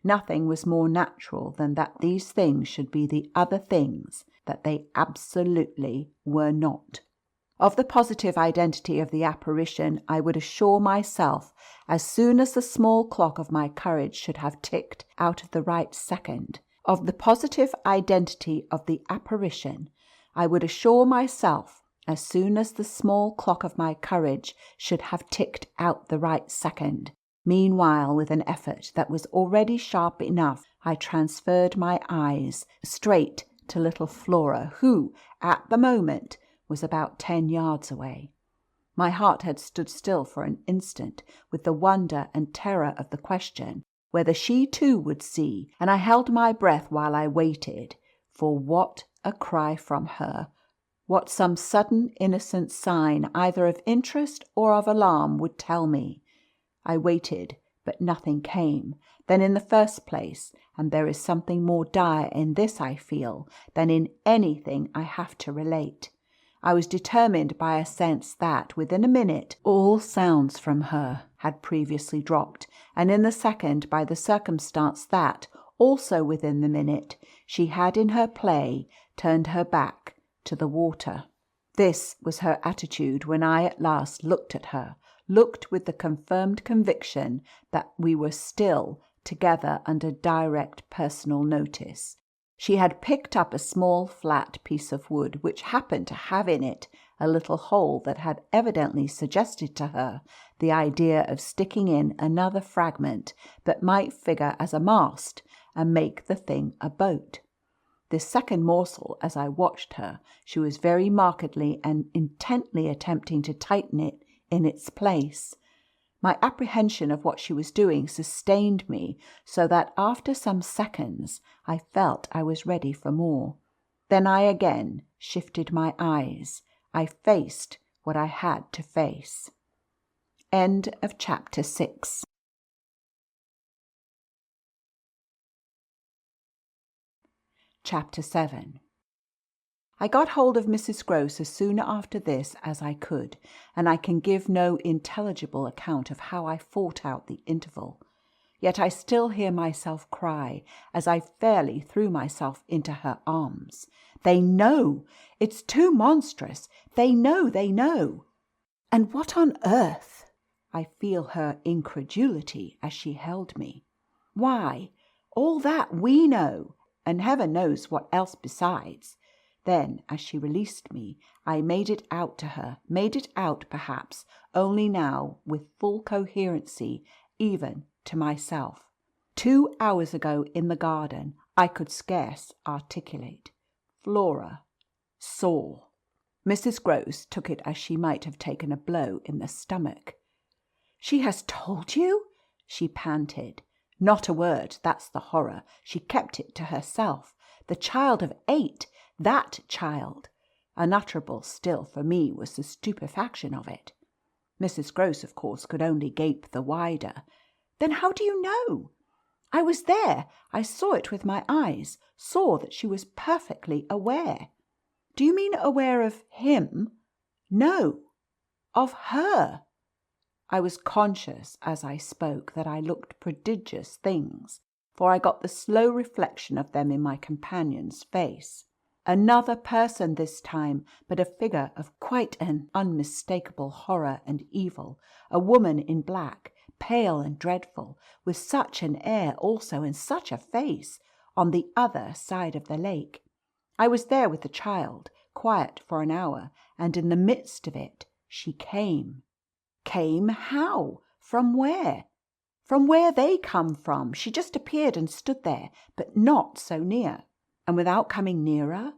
Nothing was more natural than that these things should be the other things that they absolutely were not. Of the positive identity of the apparition I would assure myself as soon as the small clock of my courage should have ticked out of the right second. Of the positive identity of the apparition I would assure myself as soon as the small clock of my courage should have ticked out the right second. Meanwhile, with an effort that was already sharp enough, I transferred my eyes straight to little Flora, who, at the moment, was about 10 yards away. My heart had stood still for an instant with the wonder and terror of the question whether she too would see, and I held my breath while I waited for what a cry from her, what some sudden innocent sign either of interest or of alarm would tell me. I waited, but nothing came. Then in the first place, and there is something more dire in this, I feel, than in anything I have to relate, I was determined by a sense that within a minute all sounds from her had previously dropped, and in the second by the circumstance that, also within the minute, she had in her play turned her back to the water. This was her attitude when I at last looked at her, looked with the confirmed conviction that we were still together under direct personal notice. She had picked up a small flat piece of wood which happened to have in it a little hole that had evidently suggested to her the idea of sticking in another fragment that might figure as a mast and make the thing a boat. This second morsel, as I watched her, she was very markedly and intently attempting to tighten it in its place. My apprehension of what she was doing sustained me so that after some seconds I felt I was ready for more. Then I again shifted my eyes. I faced what I had to face. End of chapter 6. Chapter 7. I got hold of Mrs. Grose as soon after this as I could, and I can give no intelligible account of how I fought out the interval. Yet I still hear myself cry, as I fairly threw myself into her arms, "They know! It's too monstrous! They know! They know!" "And what on earth?" I feel her incredulity as she held me. "Why, all that we know, and heaven knows what else besides." Then, as she released me, I made it out to her, made it out, perhaps, only now with full coherency, even to myself. 2 hours ago in the garden, I could scarce articulate. Flora saw. Mrs. Grose took it as she might have taken a blow in the stomach. "She has told you?" she panted. "Not a word, that's the horror. She kept it to herself. The child of 8! That child!" Unutterable still for me was the stupefaction of it. Mrs. Grose, of course, could only gape the wider. "Then how do you know?" "I was there. I saw it with my eyes. Saw that she was perfectly aware." "Do you mean aware of him?" "No, of her." I was conscious as I spoke that I looked prodigious things, for I got the slow reflection of them in my companion's face. Another person this time, but a figure of quite an unmistakable horror and evil, a woman in black, pale and dreadful, with such an air also and such a face, on the other side of the lake. I was there with the child, quiet for an hour, and in the midst of it she came. Came how? From where? From where they come from. She just appeared and stood there, but not so near. And without coming nearer?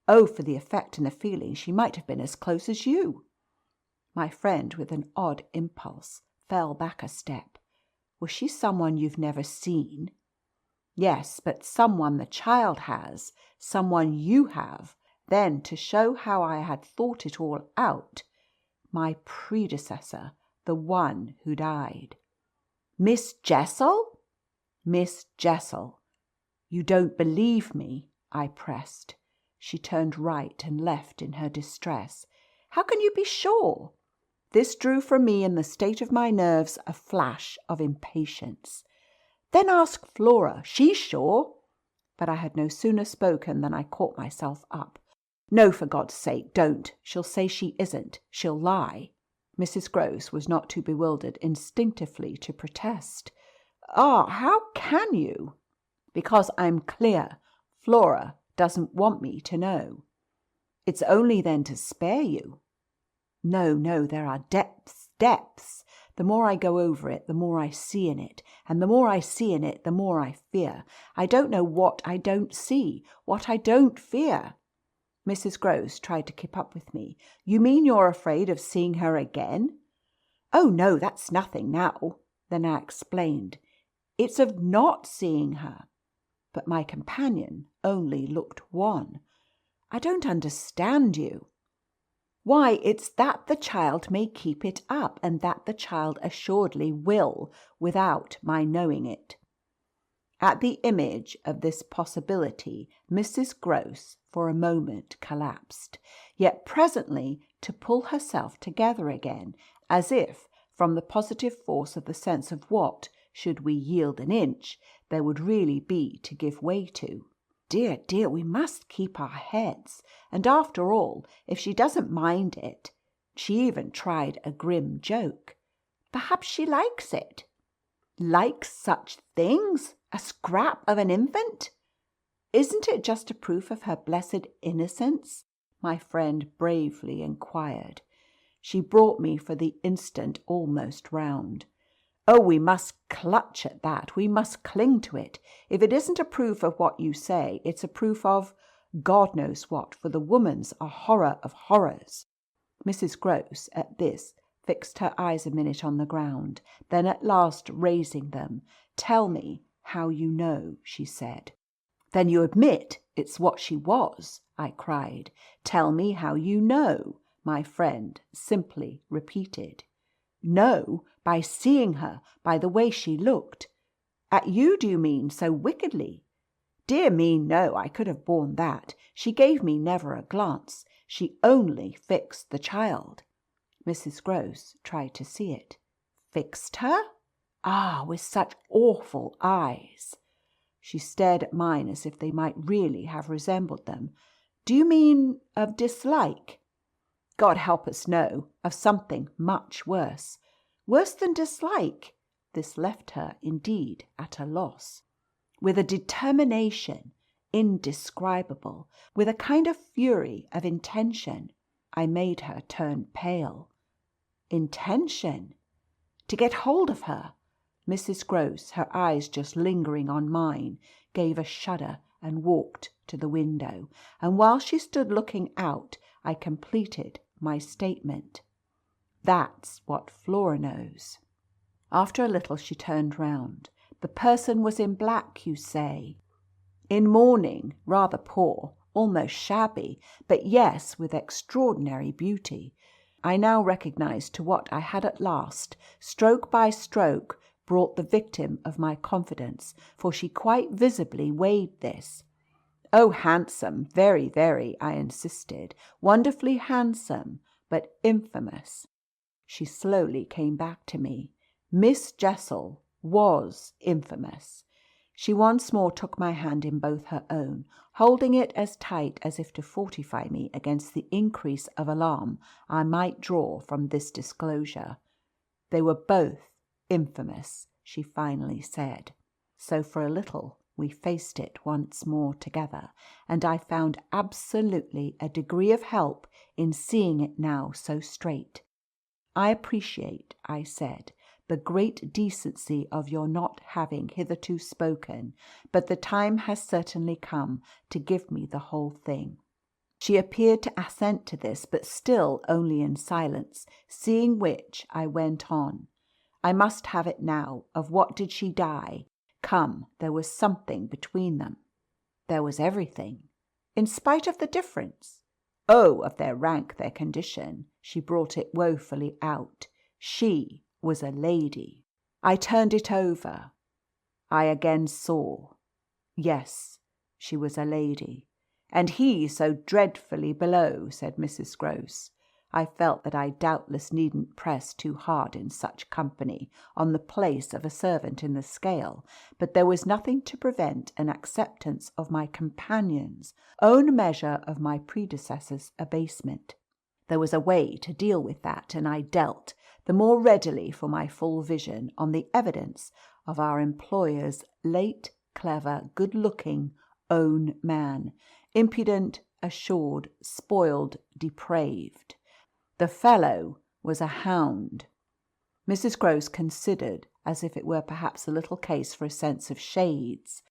Oh, for the effect and the feeling, she might have been as close as you. My friend, with an odd impulse, fell back a step. Was she someone you've never seen? Yes, but someone the child has, someone you have. Then, to show how I had thought it all out, my predecessor, the one who died. Miss Jessel? Miss Jessel. You don't believe me? I pressed. She turned right and left in her distress. How can you be sure? This drew from me in the state of my nerves a flash of impatience. Then ask Flora. She's sure. But I had no sooner spoken than I caught myself up. No, for God's sake, don't. She'll say she isn't. She'll lie. Mrs. Grose was not too bewildered instinctively to protest. Ah, how can you? Because I'm clear. Flora doesn't want me to know. It's only then to spare you. No, there are depths. The more I go over it, the more I see in it. And the more I see in it, the more I fear. I don't know what I don't see, what I don't fear. Mrs. Grose tried to keep up with me. You mean you're afraid of seeing her again? Oh, no, that's nothing now. Then I explained. It's of not seeing her. But my companion only looked wan. I don't understand you. Why, it's that the child may keep it up, and that the child assuredly will, without my knowing it. At the image of this possibility, Mrs. Grose for a moment collapsed, yet presently to pull herself together again, as if from the positive force of the sense of what, should we yield an inch, there would really be to give way to. Dear, we must keep our heads. And after all, if she doesn't mind it, she even tried a grim joke. Perhaps she likes it. Likes such things? A scrap of an infant? Isn't it just a proof of her blessed innocence? My friend bravely inquired. She brought me for the instant almost round. Oh, we must clutch at that. We must cling to it. If it isn't a proof of what you say, it's a proof of God knows what, for the woman's a horror of horrors. Mrs. Grose, at this, fixed her eyes a minute on the ground, then at last raising them. Tell me how you know, she said. Then you admit it's what she was, I cried. Tell me how you know, my friend simply repeated. No, by seeing her, by the way she looked. At you, do you mean, so wickedly? Dear me, no, I could have borne that. She gave me never a glance. She only fixed the child. Mrs. Grose tried to see it. Fixed her? Ah, with such awful eyes. She stared at mine as if they might really have resembled them. Do you mean of dislike? God help us, no, of something much worse. Worse than dislike. This left her, indeed, at a loss. With a determination indescribable, with a kind of fury of intention, I made her turn pale. Intention? To get hold of her? Mrs. Grose, her eyes just lingering on mine, gave a shudder and walked to the window. And while she stood looking out, I completed my statement. That's what Flora knows. After a little she turned round. The person was in black, you say? In mourning, rather poor, almost shabby, but yes, with extraordinary beauty. I now recognised to what I had at last, stroke by stroke, brought the victim of my confidence, for she quite visibly weighed this. Oh, handsome, very, very, I insisted. Wonderfully handsome, but infamous. She slowly came back to me. Miss Jessel was infamous. She once more took my hand in both her own, holding it as tight as if to fortify me against the increase of alarm I might draw from this disclosure. They were both infamous, she finally said. So for a little we faced it once more together, and I found absolutely a degree of help in seeing it now so straight. "I appreciate," I said, "the great decency of your not having hitherto spoken, but the time has certainly come to give me the whole thing." She appeared to assent to this, but still only in silence, seeing which I went on. "I must have it now. Of what did she die? Come, there was something between them." "There was everything." "In spite of the difference?" "Oh, of their rank, their condition." She brought it woefully out. "She was a lady." I turned it over. I again saw. Yes, she was a lady. "And he so dreadfully below," said Mrs. Grose. I felt that I doubtless needn't press too hard in such company on the place of a servant in the scale, but there was nothing to prevent an acceptance of my companion's own measure of my predecessor's abasement. There was a way to deal with that, and I dealt the more readily for my full vision on the evidence of our employer's late, clever, good-looking own man, impudent, assured, spoiled, depraved. The fellow was a hound. Mrs. Grose considered, as if it were perhaps a little case for a sense of shades.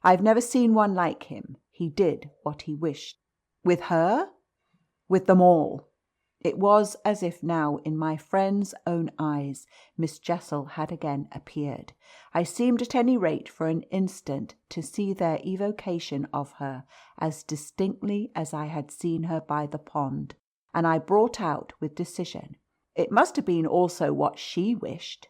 "I've never seen one like him. He did what he wished." "With her?" "With them all." It was as if now in my friend's own eyes Miss Jessel had again appeared. I seemed at any rate for an instant to see their evocation of her as distinctly as I had seen her by the pond, and I brought out with decision, "It must have been also what she wished."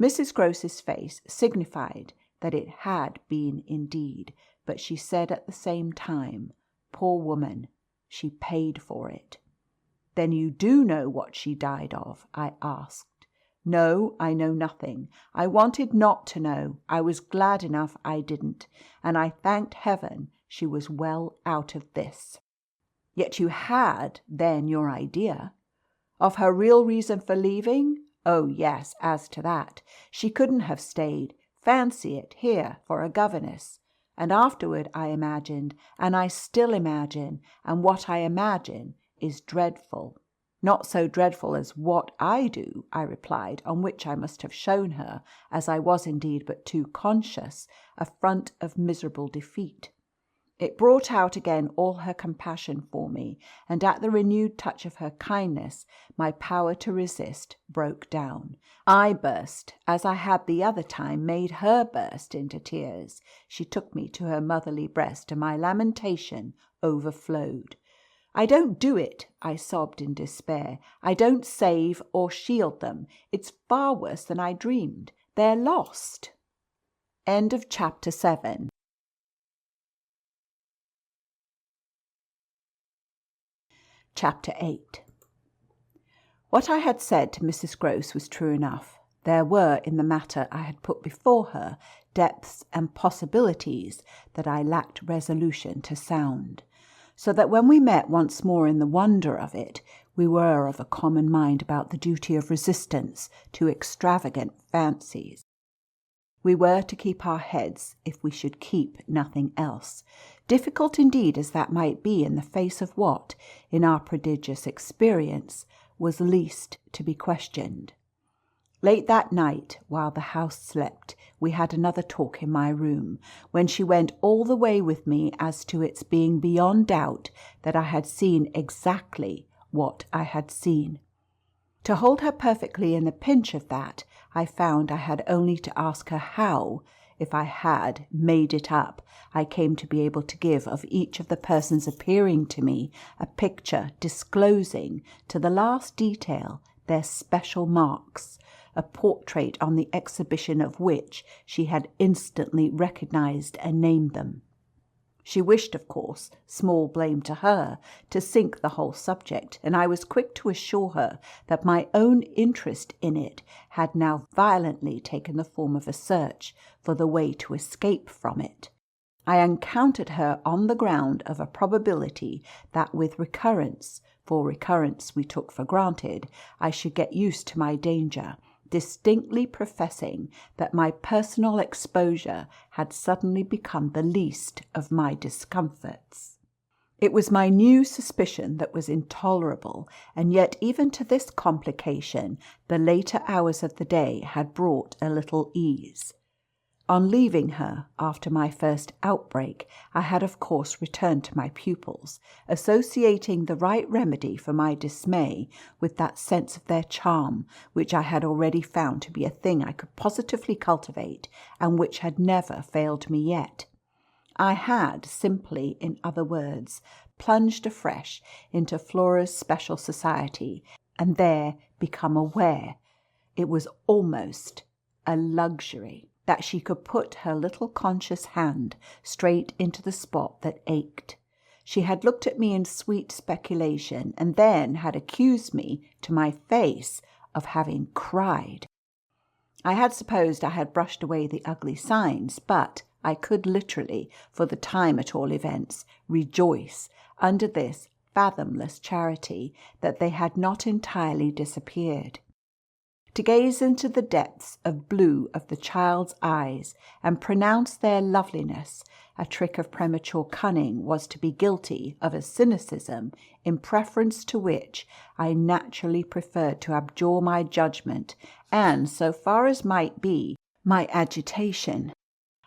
Mrs. Grose's face signified that it had been indeed, but she said at the same time, "Poor woman, she paid for it." "Then you do know what she died of?" I asked. "No, I know nothing. I wanted not to know. I was glad enough I didn't, and I thanked heaven she was well out of this." "Yet you had then your idea?" "Of her real reason for leaving? Oh, yes, as to that. She couldn't have stayed. Fancy it, here, for a governess. And afterward I imagined, and I still imagine, and what I imagine is dreadful." "Not so dreadful as what I do," I replied, on which I must have shown her, as I was indeed but too conscious, a front of miserable defeat. It brought out again all her compassion for me, and at the renewed touch of her kindness my power to resist broke down. I burst, as I had the other time made her burst, into tears. She took me to her motherly breast, and my lamentation overflowed. "I don't do it," I sobbed in despair. "I don't save or shield them. It's far worse than I dreamed. They're lost." End of chapter 7. Chapter 8. What I had said to Mrs. Grose was true enough. There were in the matter I had put before her depths and possibilities that I lacked resolution to sound, so that when we met once more in the wonder of it, we were of a common mind about the duty of resistance to extravagant fancies. We were to keep our heads if we should keep nothing else, difficult indeed as that might be in the face of what, in our prodigious experience, was least to be questioned. Late that night, while the house slept, we had another talk in my room, when she went all the way with me as to its being beyond doubt that I had seen exactly what I had seen. To hold her perfectly in the pinch of that, I found I had only to ask her how, if I had made it up, I came to be able to give of each of the persons appearing to me a picture disclosing to the last detail their special marks, a portrait on the exhibition of which she had instantly recognized and named them. She wished, of course, small blame to her, to sink the whole subject, and I was quick to assure her that my own interest in it had now violently taken the form of a search for the way to escape from it. I encountered her on the ground of a probability that with recurrence, for recurrence we took for granted, I should get used to my danger, distinctly professing that my personal exposure had suddenly become the least of my discomforts. It was my new suspicion that was intolerable, and yet even to this complication the later hours of the day had brought a little ease. On leaving her, after my first outbreak, I had of course returned to my pupils, associating the right remedy for my dismay with that sense of their charm, which I had already found to be a thing I could positively cultivate, and which had never failed me yet. I had simply, in other words, plunged afresh into Flora's special society, and there become aware, it was almost a luxury, that she could put her little conscious hand straight into the spot that ached. She had looked at me in sweet speculation, and then had accused me to my face of having cried. I had supposed I had brushed away the ugly signs, but I could literally, for the time at all events, rejoice under this fathomless charity that they had not entirely disappeared. To gaze into the depths of blue of the child's eyes and pronounce their loveliness a trick of premature cunning was to be guilty of a cynicism in preference to which I naturally preferred to abjure my judgment and, so far as might be, my agitation.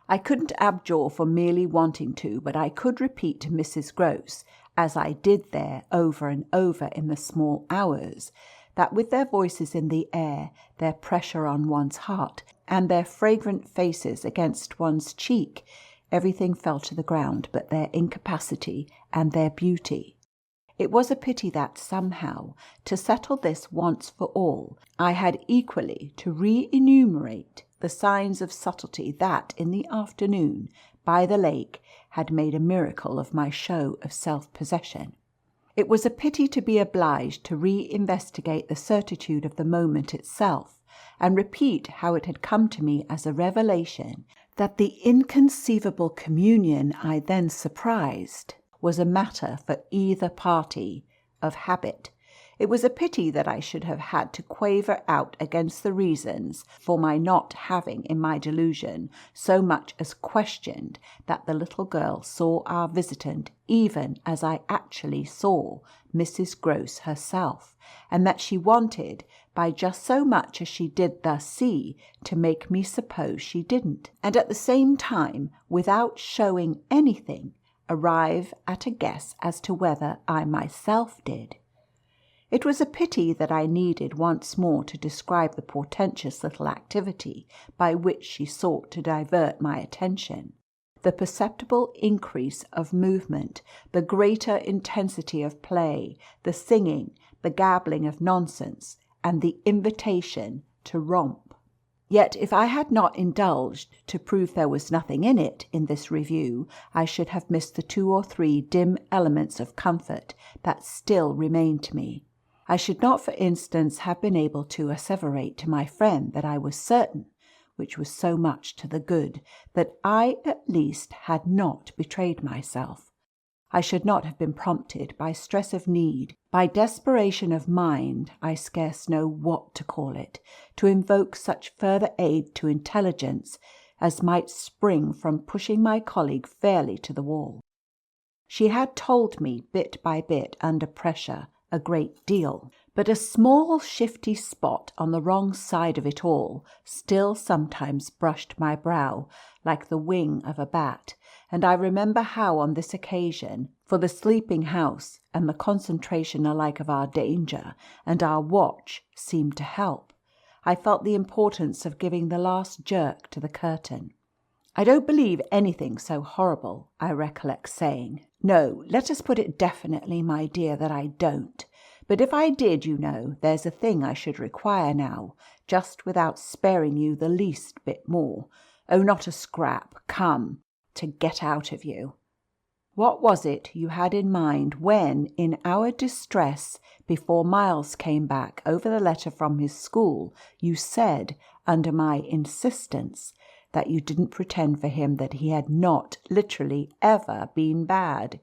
I couldn't abjure for merely wanting to, but I could repeat to Mrs. Grose, as I did there over and over in the small hours, that with their voices in the air, their pressure on one's heart, and their fragrant faces against one's cheek, everything fell to the ground but their incapacity and their beauty. It was a pity that somehow, to settle this once for all, I had equally to re-enumerate the signs of subtlety that, in the afternoon, by the lake, had made a miracle of my show of self-possession. It was a pity to be obliged to re-investigate the certitude of the moment itself, and repeat how it had come to me as a revelation that the inconceivable communion I then surprised was a matter for either party, of habit. It was a pity that I should have had to quaver out against the reasons for my not having, in my delusion, so much as questioned that the little girl saw our visitant even as I actually saw Mrs. Grose herself, and that she wanted, by just so much as she did thus see, to make me suppose she didn't, and at the same time, without showing anything, arrive at a guess as to whether I myself did. It was a pity that I needed once more to describe the portentous little activity by which she sought to divert my attention. The perceptible increase of movement, the greater intensity of play, the singing, the gabbling of nonsense, and the invitation to romp. Yet if I had not indulged, to prove there was nothing in it, in this review, I should have missed the 2 or 3 dim elements of comfort that still remained to me. I should not, for instance, have been able to asseverate to my friend that I was certain, which was so much to the good, that I at least had not betrayed myself. I should not have been prompted by stress of need, by desperation of mind, I scarce know what to call it, to invoke such further aid to intelligence as might spring from pushing my colleague fairly to the wall. She had told me bit by bit, under pressure, a great deal, but a small shifty spot on the wrong side of it all still sometimes brushed my brow like the wing of a bat, and I remember how on this occasion, for the sleeping house and the concentration alike of our danger and our watch seemed to help, I felt the importance of giving the last jerk to the curtain. "I don't believe anything so horrible," I recollect saying. "No, let us put it definitely, my dear, that I don't. But if I did, you know, there's a thing I should require now, just without sparing you the least bit more. Oh, not a scrap, come, to get out of you." What was it you had in mind when, in our distress, before Miles came back over the letter from his school, you said, under my insistence, that you didn't pretend for him that he had not literally ever been bad?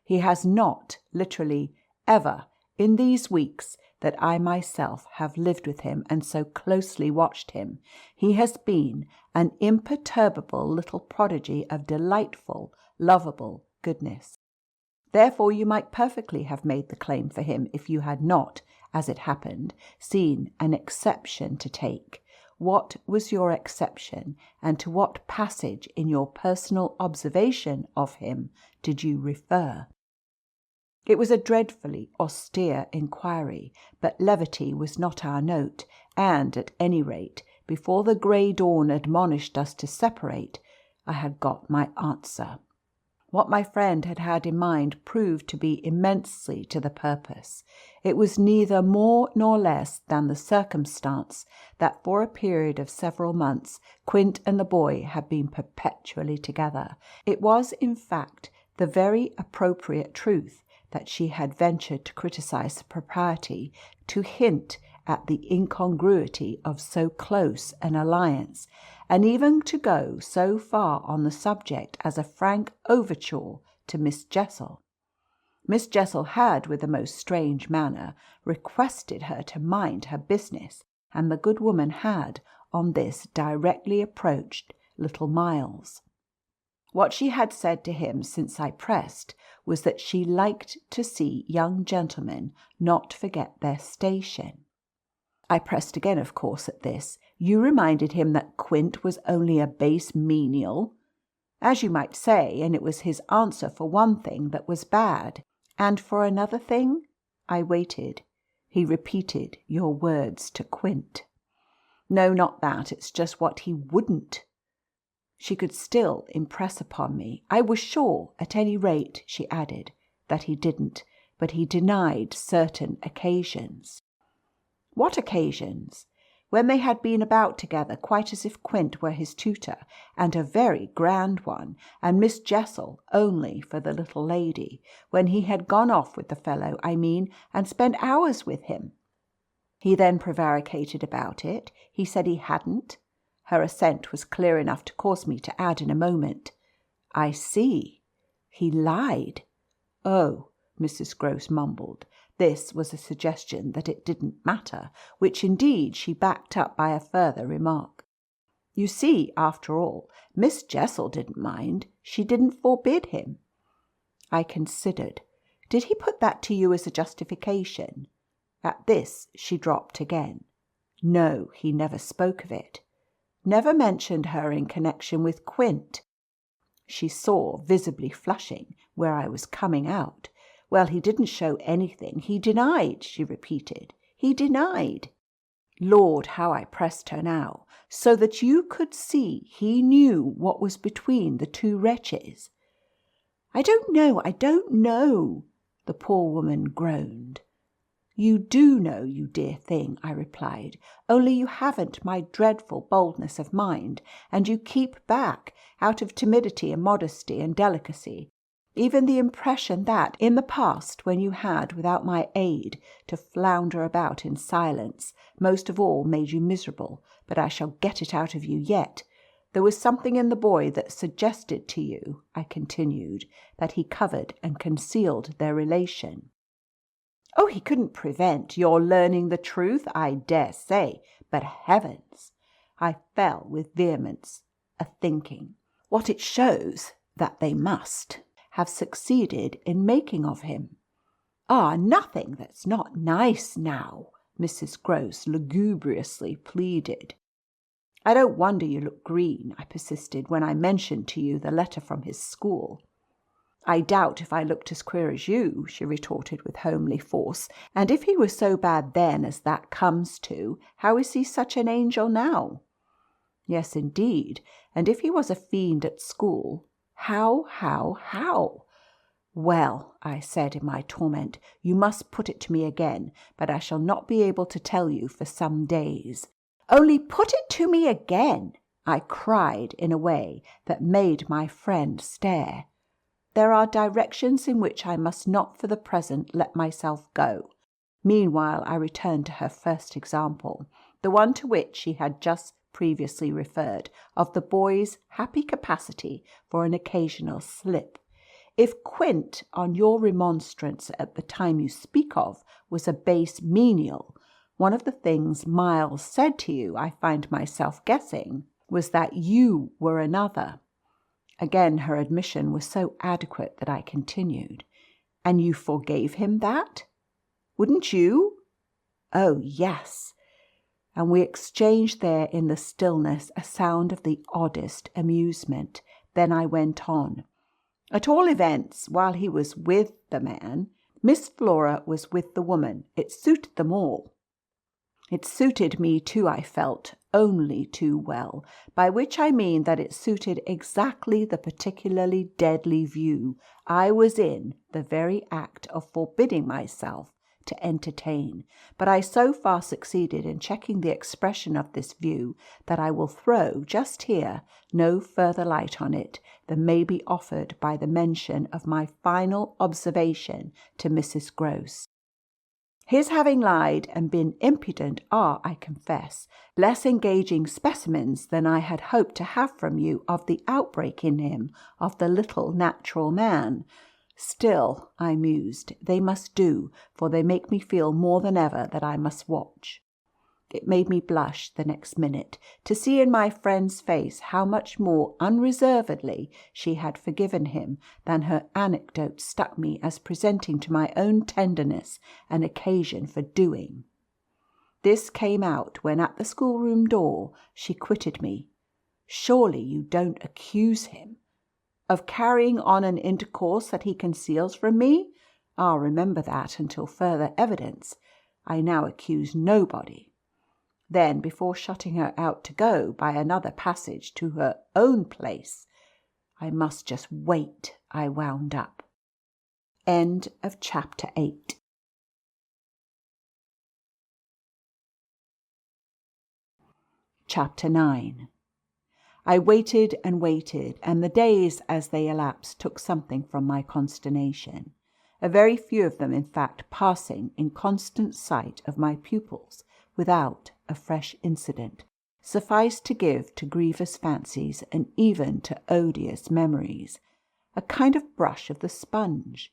He has not literally ever, in these weeks that I myself have lived with him and so closely watched him, he has been an imperturbable little prodigy of delightful, lovable goodness. Therefore you might perfectly have made the claim for him if you had not, as it happened, seen an exception to take. What was your exception, and to what passage in your personal observation of him did you refer? It was a dreadfully austere inquiry, but levity was not our note, and, at any rate, before the grey dawn admonished us to separate, I had got my answer. What my friend had had in mind proved to be immensely to the purpose. It was neither more nor less than the circumstance that for a period of several months Quint and the boy had been perpetually together. It was, in fact, the very appropriate truth that she had ventured to criticize the propriety, to hint at the incongruity of so close an alliance, and even to go so far on the subject as a frank overture to Miss Jessel. Miss Jessel had, with the most strange manner, requested her to mind her business, and the good woman had, on this, directly approached little Miles. What she had said to him since I pressed was that she liked to see young gentlemen not forget their station. I pressed again, of course, at this. You reminded him that Quint was only a base menial, as you might say, and it was his answer for one thing that was bad. And for another thing? I waited. He repeated your words to Quint. No, not that. It's just what he wouldn't. She could still impress upon me. I was sure, at any rate, she added, that he didn't, but he denied certain occasions. What occasions? When they had been about together, quite as if Quint were his tutor, and a very grand one, and Miss Jessel only for the little lady, when he had gone off with the fellow, I mean, and spent hours with him. He then prevaricated about it. He said he hadn't. Her assent was clear enough to cause me to add in a moment, I see. He lied. Oh, Mrs. Grose mumbled. This was a suggestion that it didn't matter, which indeed she backed up by a further remark. You see, after all, Miss Jessel didn't mind. She didn't forbid him. I considered. Did he put that to you as a justification? At this she dropped again. No, he never spoke of it. Never mentioned her in connection with Quint. She saw, visibly flushing, where I was coming out. Well, he didn't show anything. He denied, she repeated. He denied. Lord, how I pressed her now, so that you could see he knew what was between the two wretches. I don't know, the poor woman groaned. You do know, you dear thing, I replied, only you haven't my dreadful boldness of mind, and you keep back, out of timidity and modesty and delicacy, even the impression that, in the past, when you had, without my aid, to flounder about in silence, most of all made you miserable, but I shall get it out of you yet. There was something in the boy that suggested to you, I continued, that he covered and concealed their relation. Oh, he couldn't prevent your learning the truth, I dare say, but heavens! I fell with vehemence a-thinking. What it shows that they must have succeeded in making of him. Ah, nothing that's not nice now, Mrs. Grose lugubriously pleaded. I don't wonder you look green, I persisted, when I mentioned to you the letter from his school. I doubt if I looked as queer as you, she retorted with homely force, and if he was so bad then as that comes to, how is he such an angel now? Yes, indeed, and if he was a fiend at school, how? Well, I said in my torment, you must put it to me again, but I shall not be able to tell you for some days. Only put it to me again, I cried in a way that made my friend stare. there are directions in which I must not for the present let myself go. Meanwhile, I returned to her first example, the one to which she had just previously referred, of the boy's happy capacity for an occasional slip. If Quint, on your remonstrance at the time you speak of, was a base menial, one of the things Miles said to you, I find myself guessing, was that you were another. Again her admission was so adequate that I continued. And you forgave him that? Wouldn't you? Oh, yes. And we exchanged there in the stillness a sound of the oddest amusement. Then I went on. At all events, while he was with the man, Miss Flora was with the woman. It suited them all. It suited me too, I felt, only too well, by which I mean that it suited exactly the particularly deadly view I was in the very act of forbidding myself to entertain. But I so far succeeded in checking the expression of this view that I will throw, just here, no further light on it than may be offered by the mention of my final observation to Mrs. Grose. His having lied and been impudent are, I confess, less engaging specimens than I had hoped to have from you of the outbreak in him of the little natural man. Still, I mused, they must do, for they make me feel more than ever that I must watch. It made me blush the next minute to see in my friend's face how much more unreservedly she had forgiven him than her anecdote struck me as presenting to my own tenderness an occasion for doing. This came out when at the schoolroom door she quitted me. Surely you don't accuse him of carrying on an intercourse that he conceals from me? I'll remember that until further evidence. I now accuse nobody. Then, before shutting her out to go by another passage to her own place, I must just wait, I wound up. End of chapter 8. Chapter 9. I waited and waited, and the days as they elapsed took something from my consternation. A very few of them, in fact, passing in constant sight of my pupils, without a fresh incident, sufficed to give to grievous fancies and even to odious memories a kind of brush of the sponge.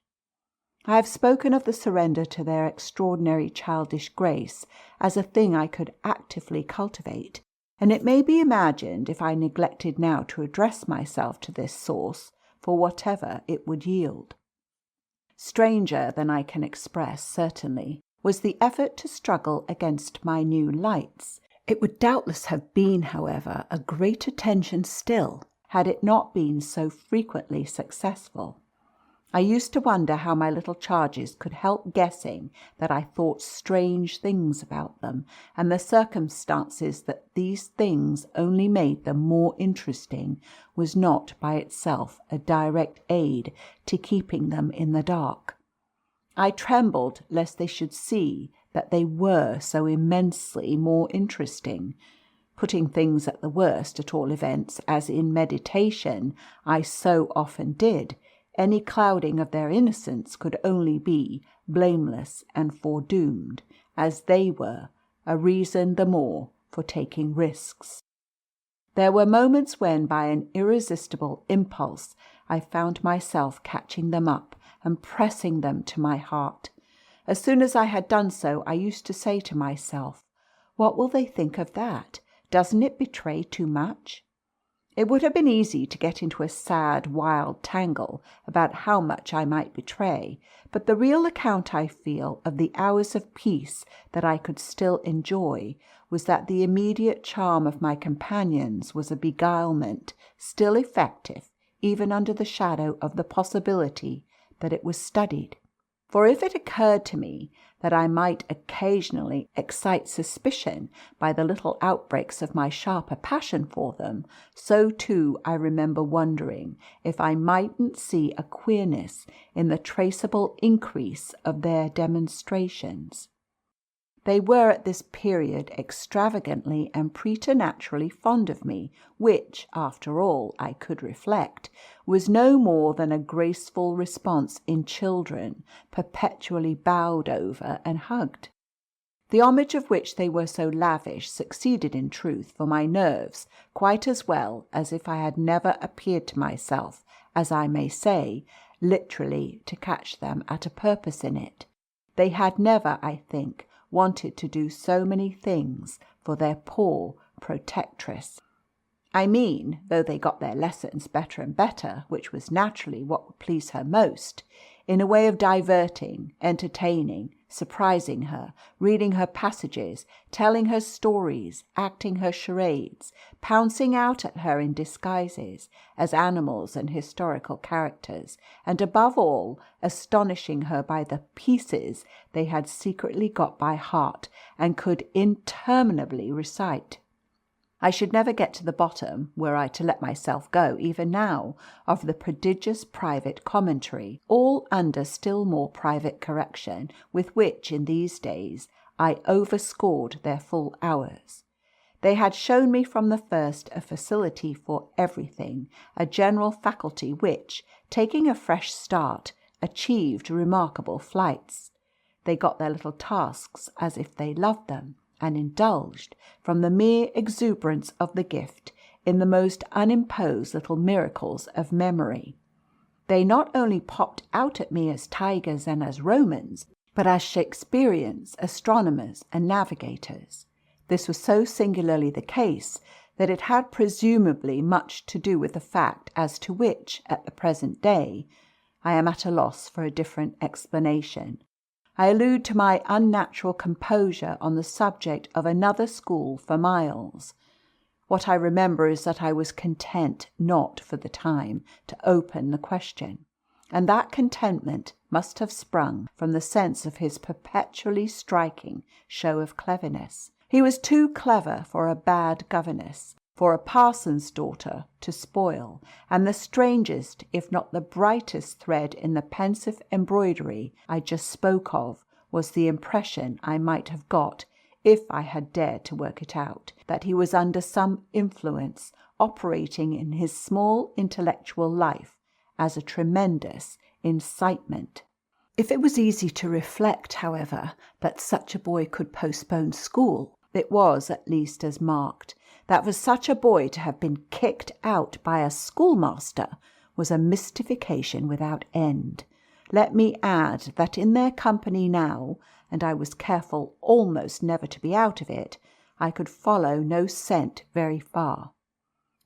I have spoken of the surrender to their extraordinary childish grace as a thing I could actively cultivate, and it may be imagined if I neglected now to address myself to this source for whatever it would yield. Stranger than I can express, certainly, was the effort to struggle against my new lights. It would doubtless have been, however, a greater tension still, had it not been so frequently successful. I used to wonder how my little charges could help guessing that I thought strange things about them, and the circumstances that these things only made them more interesting was not by itself a direct aid to keeping them in the dark. I trembled lest they should see that they were so immensely more interesting. Putting things at the worst, at all events, as in meditation I so often did, any clouding of their innocence could only be blameless and foredoomed, as they were, a reason the more for taking risks. There were moments when, by an irresistible impulse, I found myself catching them up and pressing them to my heart. As soon as I had done so, I used to say to myself, "What will they think of that? Doesn't it betray too much?" It would have been easy to get into a sad, wild tangle about how much I might betray, but the real account, I feel, of the hours of peace that I could still enjoy was that the immediate charm of my companions was a beguilement still effective, even under the shadow of the possibility that it was studied. For if it occurred to me that I might occasionally excite suspicion by the little outbreaks of my sharper passion for them, so too I remember wondering if I mightn't see a queerness in the traceable increase of their demonstrations. They were at this period extravagantly and preternaturally fond of me, which, after all, I could reflect, was no more than a graceful response in children, perpetually bowed over and hugged. The homage of which they were so lavish succeeded in truth for my nerves quite as well as if I had never appeared to myself, as I may say, literally to catch them at a purpose in it. They had never, I think, wanted to do so many things for their poor protectress. I mean, though they got their lessons better and better, which was naturally what would please her most, in a way of diverting, entertaining, surprising her, reading her passages, telling her stories, acting her charades, pouncing out at her in disguises, as animals and historical characters, and above all, astonishing her by the pieces they had secretly got by heart and could interminably recite. I should never get to the bottom, were I to let myself go, even now, of the prodigious private commentary, all under still more private correction, with which, in these days, I overscored their full hours. They had shown me from the first a facility for everything, a general faculty which, taking a fresh start, achieved remarkable flights. They got their little tasks as if they loved them, and indulged, from the mere exuberance of the gift, in the most unimposed little miracles of memory. They not only popped out at me as tigers and as Romans, but as Shakespeareans, astronomers, and navigators. This was so singularly the case that it had presumably much to do with the fact as to which, at the present day, I am at a loss for a different explanation. I allude to my unnatural composure on the subject of another school for miles. What I remember is that I was content not, for the time, to open the question, and that contentment must have sprung from the sense of his perpetually striking show of cleverness. He was too clever for a bad governess, for a parson's daughter to spoil, and the strangest, if not the brightest thread in the pensive embroidery I just spoke of was the impression I might have got, if I had dared to work it out, that he was under some influence operating in his small intellectual life as a tremendous incitement. If it was easy to reflect, however, that such a boy could postpone school, it was at least as marked that for such a boy to have been kicked out by a schoolmaster was a mystification without end. Let me add that in their company now, and I was careful almost never to be out of it, I could follow no scent very far.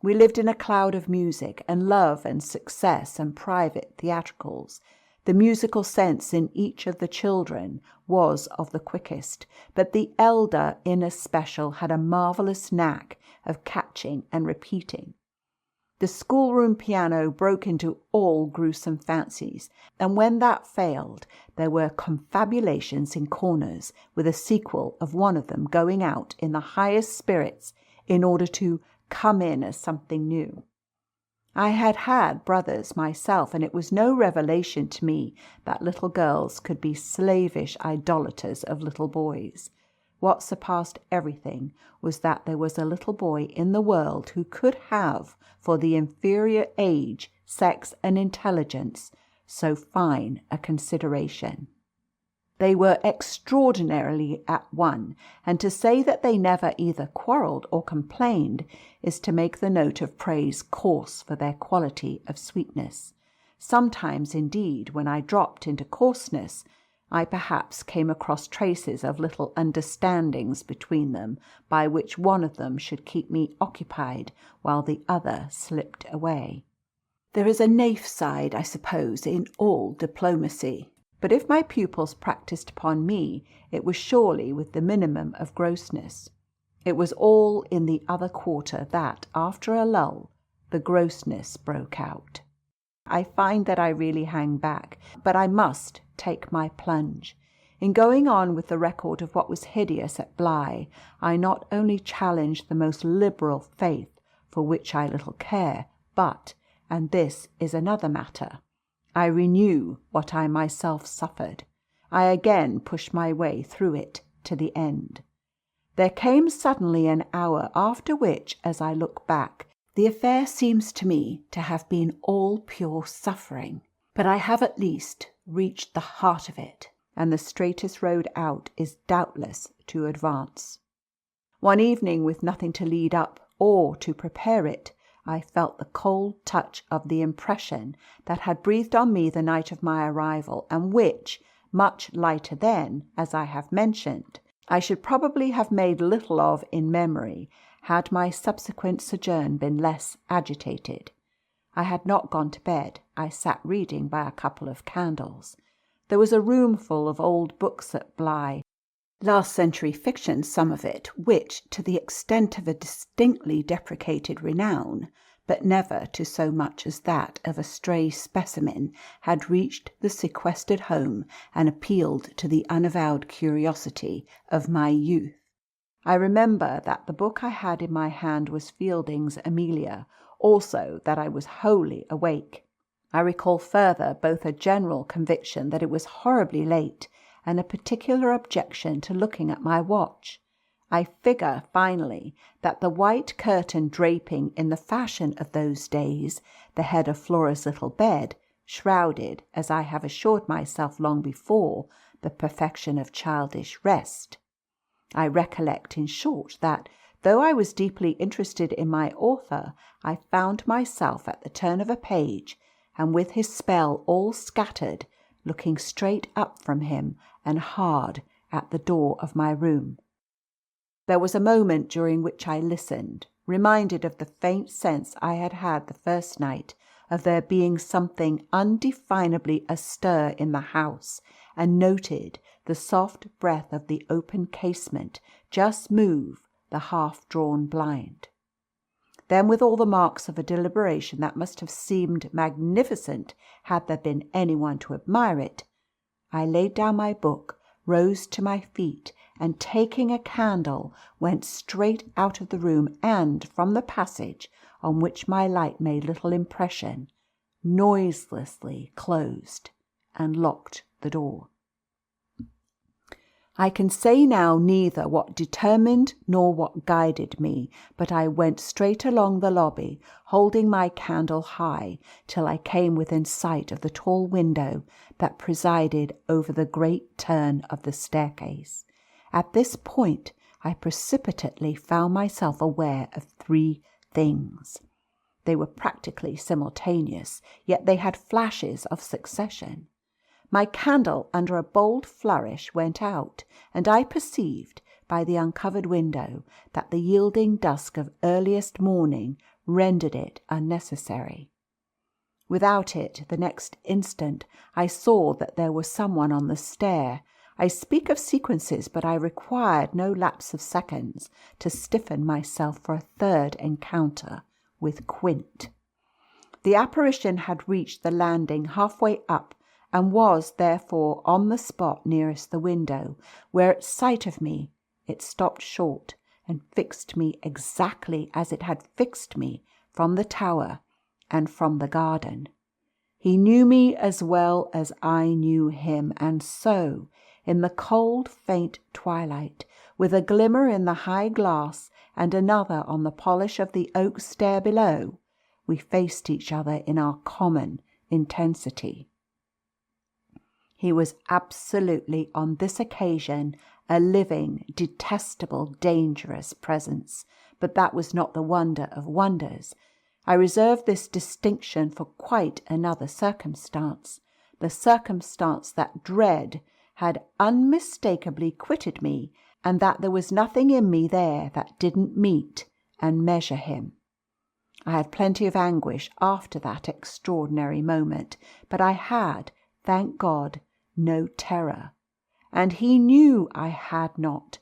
We lived in a cloud of music and love and success and private theatricals. The musical sense in each of the children was of the quickest, but the elder in especial had a marvellous knack of catching and repeating. The schoolroom piano broke into all gruesome fancies, and when that failed, there were confabulations in corners, with a sequel of one of them going out in the highest spirits in order to come in as something new. I had had brothers myself, and it was no revelation to me that little girls could be slavish idolaters of little boys. What surpassed everything was that there was a little boy in the world who could have, for the inferior age, sex, and intelligence, so fine a consideration. They were extraordinarily at one, and to say that they never either quarrelled or complained is to make the note of praise coarse for their quality of sweetness. Sometimes, indeed, when I dropped into coarseness, I perhaps came across traces of little understandings between them, by which one of them should keep me occupied while the other slipped away. There is a naif side, I suppose, in all diplomacy. But if my pupils practised upon me, it was surely with the minimum of grossness. It was all in the other quarter that, after a lull, the grossness broke out. I find that I really hang back, but I must take my plunge. In going on with the record of what was hideous at Bly, I not only challenge the most liberal faith, for which I little care, but, and this is another matter, I renew what I myself suffered. I again push my way through it to the end. There came suddenly an hour after which, as I look back, the affair seems to me to have been all pure suffering. But I have at least reached the heart of it, and the straightest road out is doubtless to advance. One evening, with nothing to lead up or to prepare it, I felt the cold touch of the impression that had breathed on me the night of my arrival, and which, much lighter then, as I have mentioned, I should probably have made little of in memory had my subsequent sojourn been less agitated. I had not gone to bed. I sat reading by a couple of candles. There was a room full of old books at Bly, last century fiction, some of it, which, to the extent of a distinctly deprecated renown, but never to so much as that of a stray specimen, had reached the sequestered home and appealed to the unavowed curiosity of my youth. I remember that the book I had in my hand was Fielding's Amelia, also that I was wholly awake. I recall further both a general conviction that it was horribly late and a particular objection to looking at my watch. I figure, finally, that the white curtain draping in the fashion of those days the head of Flora's little bed shrouded, as I have assured myself long before, the perfection of childish rest. I recollect, in short, that, though I was deeply interested in my author, I found myself at the turn of a page, and with his spell all scattered, looking straight up from him and hard at the door of my room. There was a moment during which I listened, reminded of the faint sense I had had the first night of there being something undefinably astir in the house, and noted the soft breath of the open casement just move the half-drawn blind. Then, with all the marks of a deliberation that must have seemed magnificent had there been anyone to admire it, I laid down my book, rose to my feet, and taking a candle, went straight out of the room and from the passage, on which my light made little impression, noiselessly closed and locked the door. I can say now neither what determined nor what guided me, but I went straight along the lobby, holding my candle high, till I came within sight of the tall window that presided over the great turn of the staircase. At this point I precipitately found myself aware of three things. They were practically simultaneous, yet they had flashes of succession. My candle, under a bold flourish, went out, and I perceived, by the uncovered window, that the yielding dusk of earliest morning rendered it unnecessary. Without it, the next instant, I saw that there was someone on the stair. I speak of sequences, but I required no lapse of seconds to stiffen myself for a third encounter with Quint. The apparition had reached the landing halfway up, and was, therefore, on the spot nearest the window, where at sight of me it stopped short and fixed me exactly as it had fixed me from the tower and from the garden. He knew me as well as I knew him, and so, in the cold, faint twilight, with a glimmer in the high glass and another on the polish of the oak stair below, we faced each other in our common intensity. He was absolutely, on this occasion, a living, detestable, dangerous presence, but that was not the wonder of wonders. I reserve this distinction for quite another circumstance, the circumstance that dread had unmistakably quitted me, and that there was nothing in me there that didn't meet and measure him. I had plenty of anguish after that extraordinary moment, but I had, thank God, no terror, and he knew I had not.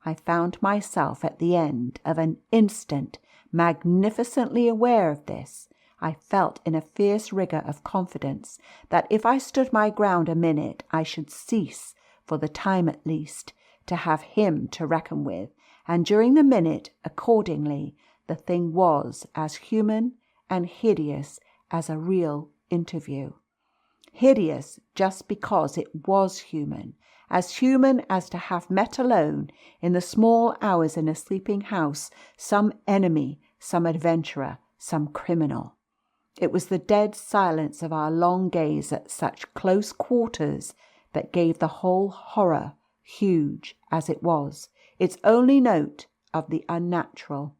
I found myself at the end of an instant magnificently aware of this. I felt in a fierce rigour of confidence that if I stood my ground a minute I should cease, for the time at least, to have him to reckon with, and during the minute, accordingly, the thing was as human and hideous as a real interview. Hideous just because it was human, as human as to have met alone in the small hours in a sleeping house some enemy, some adventurer, some criminal. It was the dead silence of our long gaze at such close quarters that gave the whole horror, huge as it was, its only note of the unnatural.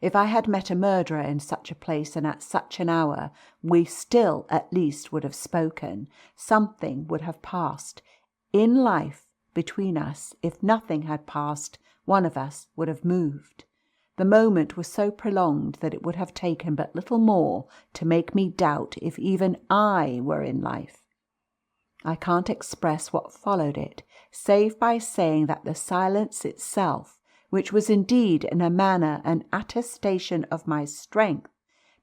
If I had met a murderer in such a place and at such an hour, we still at least would have spoken. Something would have passed in life between us. If nothing had passed, one of us would have moved. The moment was so prolonged that it would have taken but little more to make me doubt if even I were in life. I can't express what followed it, save by saying that the silence itself, which was indeed in a manner an attestation of my strength,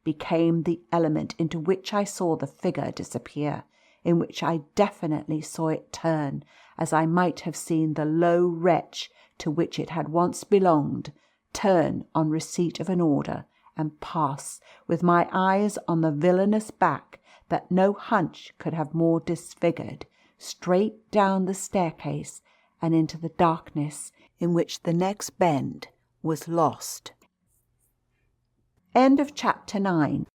became the element into which I saw the figure disappear, in which I definitely saw it turn, as I might have seen the low wretch to which it had once belonged, turn on receipt of an order, and pass, with my eyes on the villainous back that no hunch could have more disfigured, straight down the staircase and into the darkness in which the next bend was lost. End of chapter 9.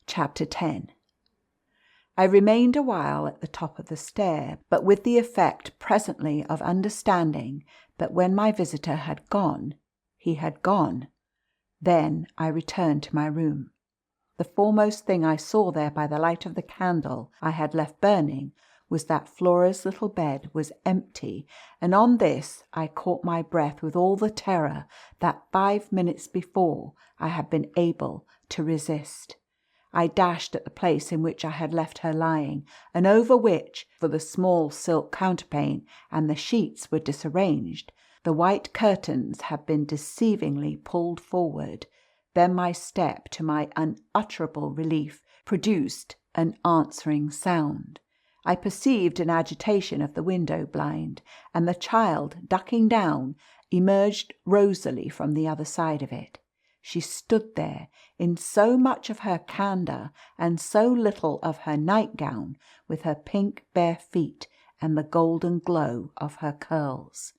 Chapter 10. I remained a while at the top of the stair, but with the effect presently of understanding that when my visitor had gone, he had gone. Then I returned to my room. The foremost thing I saw there by the light of the candle I had left burning was that Flora's little bed was empty, and on this I caught my breath with all the terror that 5 minutes before I had been able to resist. I dashed at the place in which I had left her lying, and over which, for the small silk counterpane and the sheets were disarranged, the white curtains had been deceivingly pulled forward. Then my step, to my unutterable relief, produced an answering sound. I perceived an agitation of the window blind, and the child, ducking down, emerged rosily from the other side of it. She stood there in so much of her candour and so little of her nightgown, with her pink bare feet and the golden glow of her curls.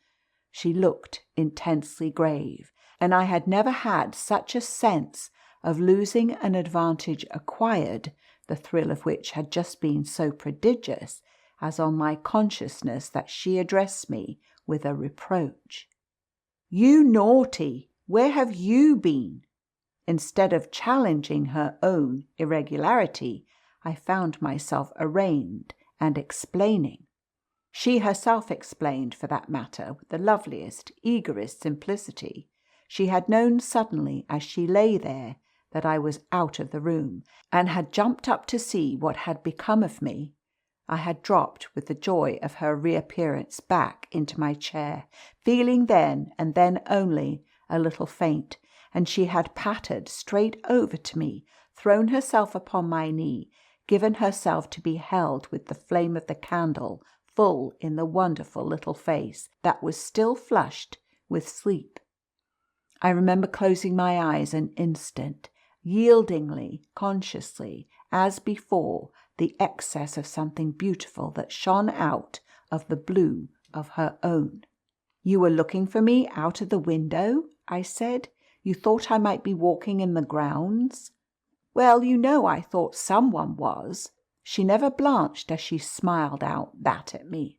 She looked intensely grave, and I had never had such a sense of losing an advantage acquired, the thrill of which had just been so prodigious, as on my consciousness that she addressed me with a reproach. "You naughty! Where have you been?" Instead of challenging her own irregularity, I found myself arraigned and explaining. She herself explained, for that matter, with the loveliest, eagerest simplicity. She had known suddenly, as she lay there, that I was out of the room, and had jumped up to see what had become of me. I had dropped, with the joy of her reappearance, back into my chair, feeling then, and then only, a little faint, and she had pattered straight over to me, thrown herself upon my knee, given herself to be held with the flame of the candle full in the wonderful little face that was still flushed with sleep. I remember closing my eyes an instant, yieldingly, consciously, as before, the excess of something beautiful that shone out of the blue of her own. "You were looking for me out of the window?" I said. "You thought I might be walking in the grounds?" "Well, you know I thought someone was." She never blanched as she smiled out that at me.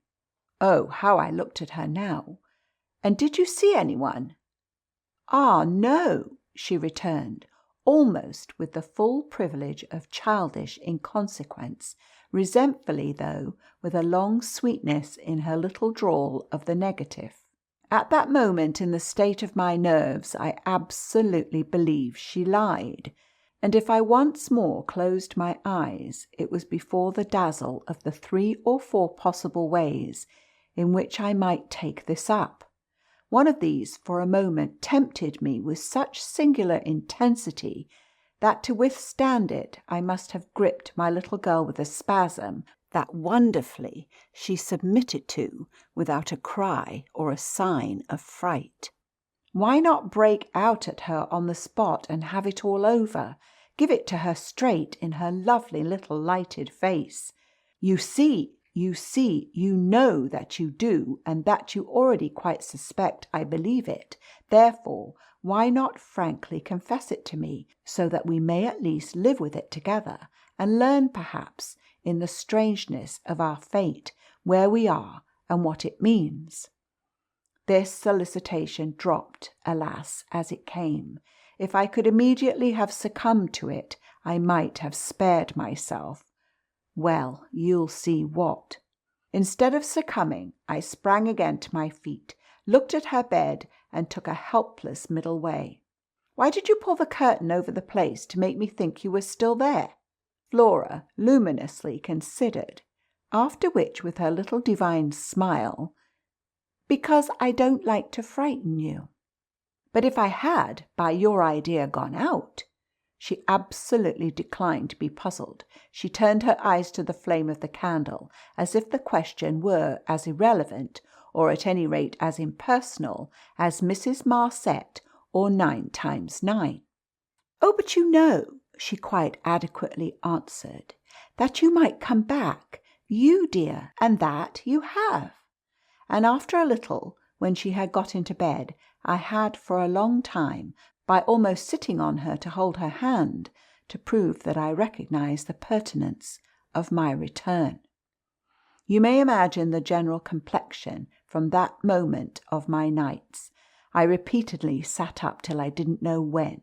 Oh, how I looked at her now! "And did you see anyone?" "Ah, no," she returned, almost with the full privilege of childish inconsequence, resentfully though, with a long sweetness in her little drawl of the negative. At that moment, in the state of my nerves, I absolutely believe she lied, and if I once more closed my eyes, it was before the dazzle of the 3 or 4 possible ways in which I might take this up. One of these, for a moment, tempted me with such singular intensity that to withstand it I must have gripped my little girl with a spasm that wonderfully she submitted to without a cry or a sign of fright. Why not break out at her on the spot and have it all over? Give it to her straight in her lovely little lighted face. You see, you know that you do, and that you already quite suspect I believe it. Therefore, why not frankly confess it to me, so that we may at least live with it together, and learn perhaps, in the strangeness of our fate, where we are and what it means?" This solicitation dropped, alas, as it came. If I could immediately have succumbed to it, I might have spared myself. Well, you'll see what. Instead of succumbing, I sprang again to my feet, looked at her bed, and took a helpless middle way. "Why did you pull the curtain over the place to make me think you were still there?" Flora luminously considered, after which, with her little divine smile, "Because I don't like to frighten you." "But if I had, by your idea, gone out?" She absolutely declined to be puzzled. She turned her eyes to the flame of the candle, as if the question were as irrelevant, or at any rate as impersonal, as Mrs. Marset or 9 times 9. "Oh, but you know," she quite adequately answered, "that you might come back, you dear, and that you have." And after a little, when she had got into bed, I had for a long time, by almost sitting on her to hold her hand, to prove that I recognized the pertinence of my return. You may imagine the general complexion from that moment of my nights. I repeatedly sat up till I didn't know when.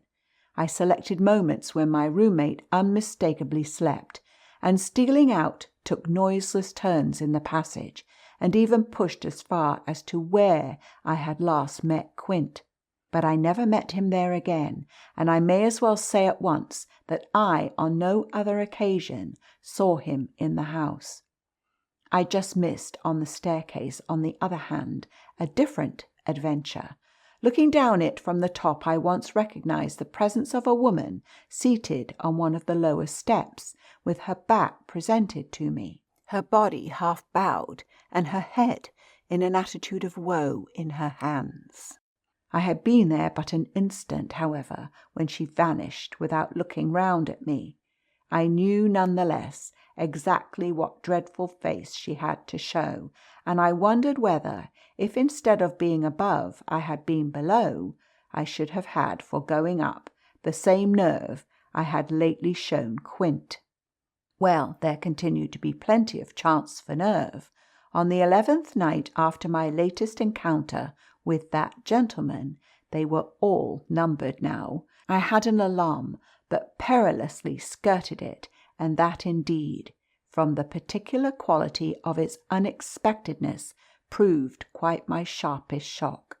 I selected moments when my roommate unmistakably slept, and stealing out took noiseless turns in the passage, and even pushed as far as to where I had last met Quint. But I never met him there again, and I may as well say at once that I on no other occasion saw him in the house. I just missed on the staircase, on the other hand, a different adventure. Looking down it from the top, I once recognized the presence of a woman seated on one of the lower steps, with her back presented to me, her body half bowed, and her head in an attitude of woe in her hands. I had been there but an instant, however, when she vanished without looking round at me. I knew none the less exactly what dreadful face she had to show, and I wondered whether, if instead of being above I had been below, I should have had for going up the same nerve I had lately shown Quint. Well, there continued to be plenty of chance for nerve. On the 11th night after my latest encounter with that gentleman, they were all numbered now, I had an alarm that perilously skirted it, and that indeed, from the particular quality of its unexpectedness, proved quite my sharpest shock.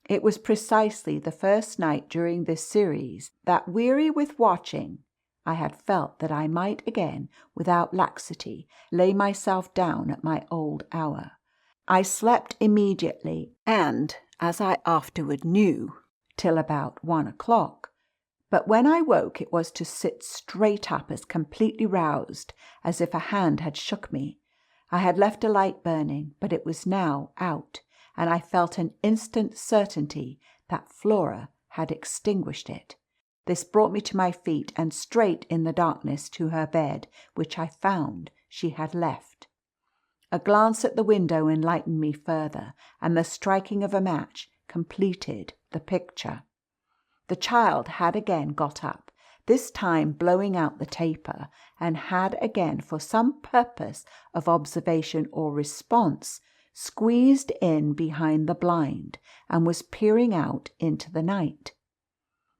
It was precisely the first night during this series that, weary with watching, I had felt that I might again, without laxity, lay myself down at my old hour. I slept immediately, and, as I afterward knew, till about 1 o'clock. But when I woke, it was to sit straight up, as completely roused as if a hand had shook me. I had left a light burning, but it was now out, and I felt an instant certainty that Flora had extinguished it. This brought me to my feet and straight in the darkness to her bed, which I found she had left. A glance at the window enlightened me further, and the striking of a match completed the picture. The child had again got up, this time blowing out the taper, and had again, for some purpose of observation or response, squeezed in behind the blind, and was peering out into the night.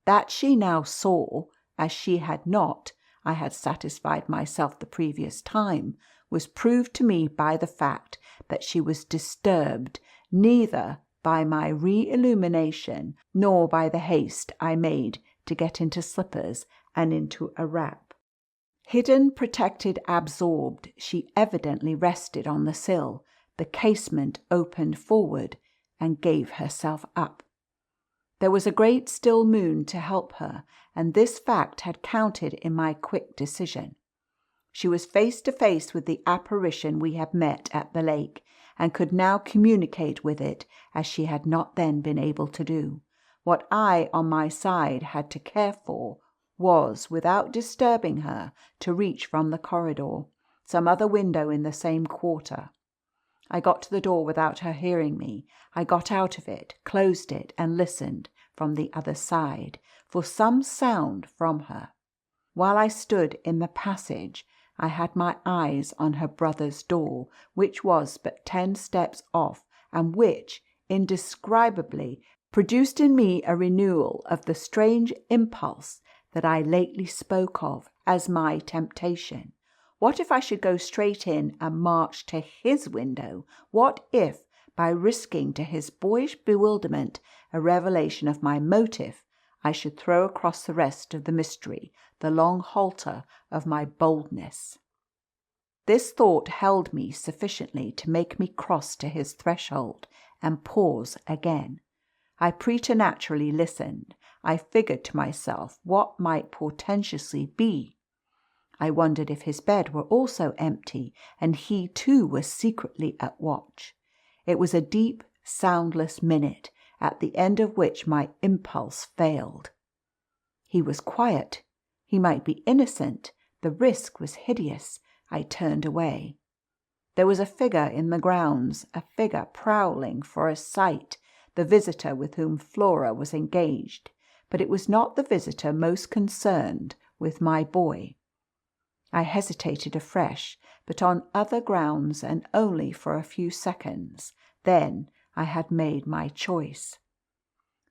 That she now saw, as she had not, I had satisfied myself the previous time, was proved to me by the fact that she was disturbed neither by my re-illumination nor by the haste I made to get into slippers and into a wrap. Hidden, protected, absorbed, she evidently rested on the sill, the casement opened forward, and gave herself up. There was a great still moon to help her, and this fact had counted in my quick decision. She was face to face with the apparition we had met at the lake, and could now communicate with it as she had not then been able to do. What I, on my side, had to care for was, without disturbing her, to reach from the corridor, some other window in the same quarter. I got to the door without her hearing me. I got out of it, closed it, and listened from the other side for some sound from her. While I stood in the passage, I had my eyes on her brother's door, which was but 10 steps off, and which, indescribably, produced in me a renewal of the strange impulse that I lately spoke of as my temptation. What if I should go straight in and march to his window? What if, by risking to his boyish bewilderment a revelation of my motive, I should throw across the rest of the mystery the long halter of my boldness? This thought held me sufficiently to make me cross to his threshold and pause again. I preternaturally listened. I figured to myself what might portentously be. I wondered if his bed were also empty, and he too was secretly at watch. It was a deep, soundless minute, at the end of which my impulse failed. He was quiet. He might be innocent. The risk was hideous. I turned away. There was a figure in the grounds, a figure prowling for a sight, the visitor with whom Flora was engaged. But it was not the visitor most concerned with my boy. I hesitated afresh, but on other grounds and only for a few seconds. Then I had made my choice.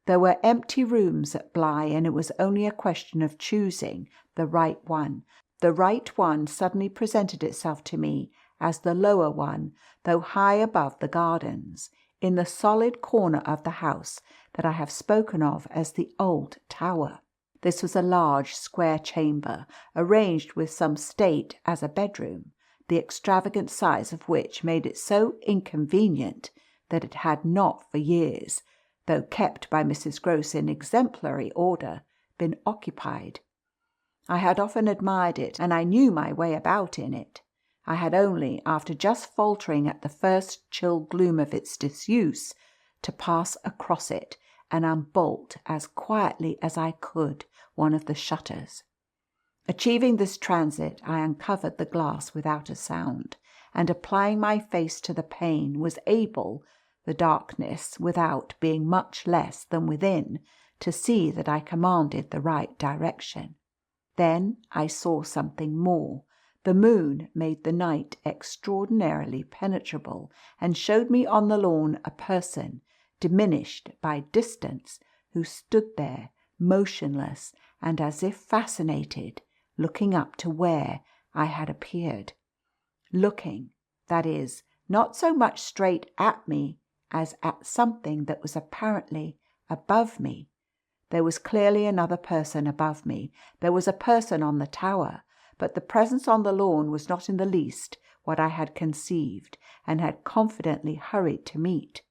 There were empty rooms at Bly, and it was only a question of choosing the right one. The right one suddenly presented itself to me as the lower one, though high above the gardens, in the solid corner of the house that I have spoken of as the old tower. This was a large square chamber, arranged with some state as a bedroom, the extravagant size of which made it so inconvenient that it had not for years, though kept by Mrs. Grose in exemplary order, been occupied. I had often admired it, and I knew my way about in it. I had only, after just faltering at the first chill gloom of its disuse, to pass across it and unbolt as quietly as I could one of the shutters. Achieving this transit, I uncovered the glass without a sound, and applying my face to the pane, was able, the darkness without being much less than within, to see that I commanded the right direction. Then I saw something more. The moon made the night extraordinarily penetrable, and showed me on the lawn a person, diminished by distance, who stood there, motionless and as if fascinated, looking up to where I had appeared. Looking, that is, not so much straight at me as at something that was apparently above me. There was clearly another person above me. There was a person on the tower, but the presence on the lawn was not in the least what I had conceived and had confidently hurried to meet.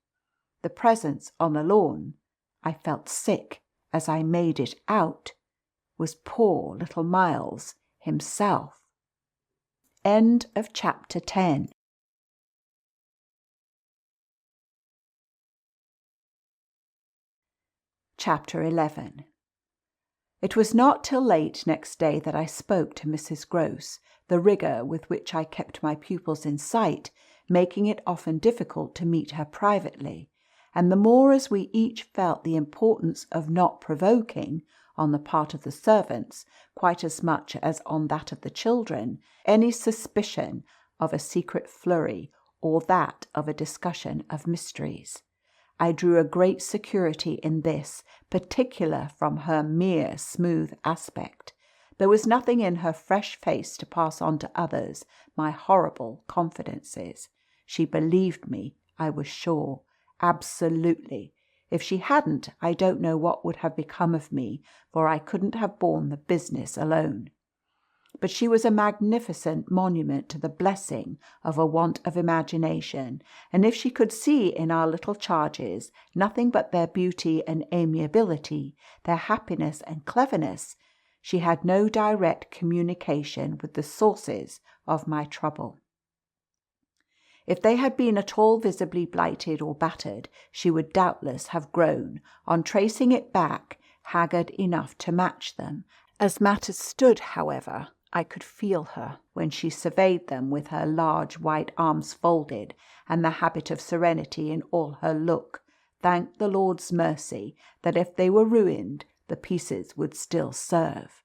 The presence on the lawn, I felt sick as I made it out, was poor little Miles himself. End of chapter 10. Chapter 11. It was not till late next day that I spoke to Mrs. Grose, the rigour with which I kept my pupils in sight making it often difficult to meet her privately, and the more as we each felt the importance of not provoking, on the part of the servants, quite as much as on that of the children, any suspicion of a secret flurry or that of a discussion of mysteries. I drew a great security in this, particular from her mere smooth aspect. There was nothing in her fresh face to pass on to others my horrible confidences. She believed me, I was sure, absolutely. If she hadn't, I don't know what would have become of me, for I couldn't have borne the business alone. But she was a magnificent monument to the blessing of a want of imagination, and if she could see in our little charges nothing but their beauty and amiability, their happiness and cleverness, she had no direct communication with the sources of my trouble. If they had been at all visibly blighted or battered, she would doubtless have grown, on tracing it back, haggard enough to match them, As matters stood, however, I could feel her when she surveyed them with her large white arms folded and the habit of serenity in all her look. Thank the Lord's mercy that if they were ruined, the pieces would still serve.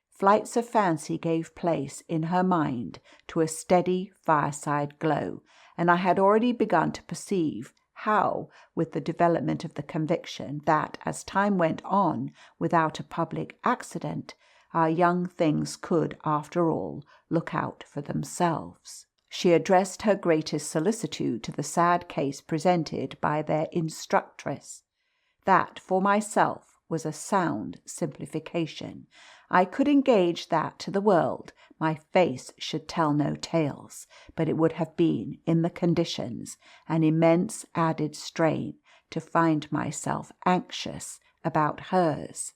Flights of fancy gave place in her mind to a steady fireside glow, and I had already begun to perceive how, with the development of the conviction that, as time went on without a public accident, our young things could, after all, look out for themselves, she addressed her greatest solicitude to the sad case presented by their instructress. That, for myself, was a sound simplification. I could engage that to the world my face should tell no tales, but it would have been, in the conditions, an immense added strain to find myself anxious about hers.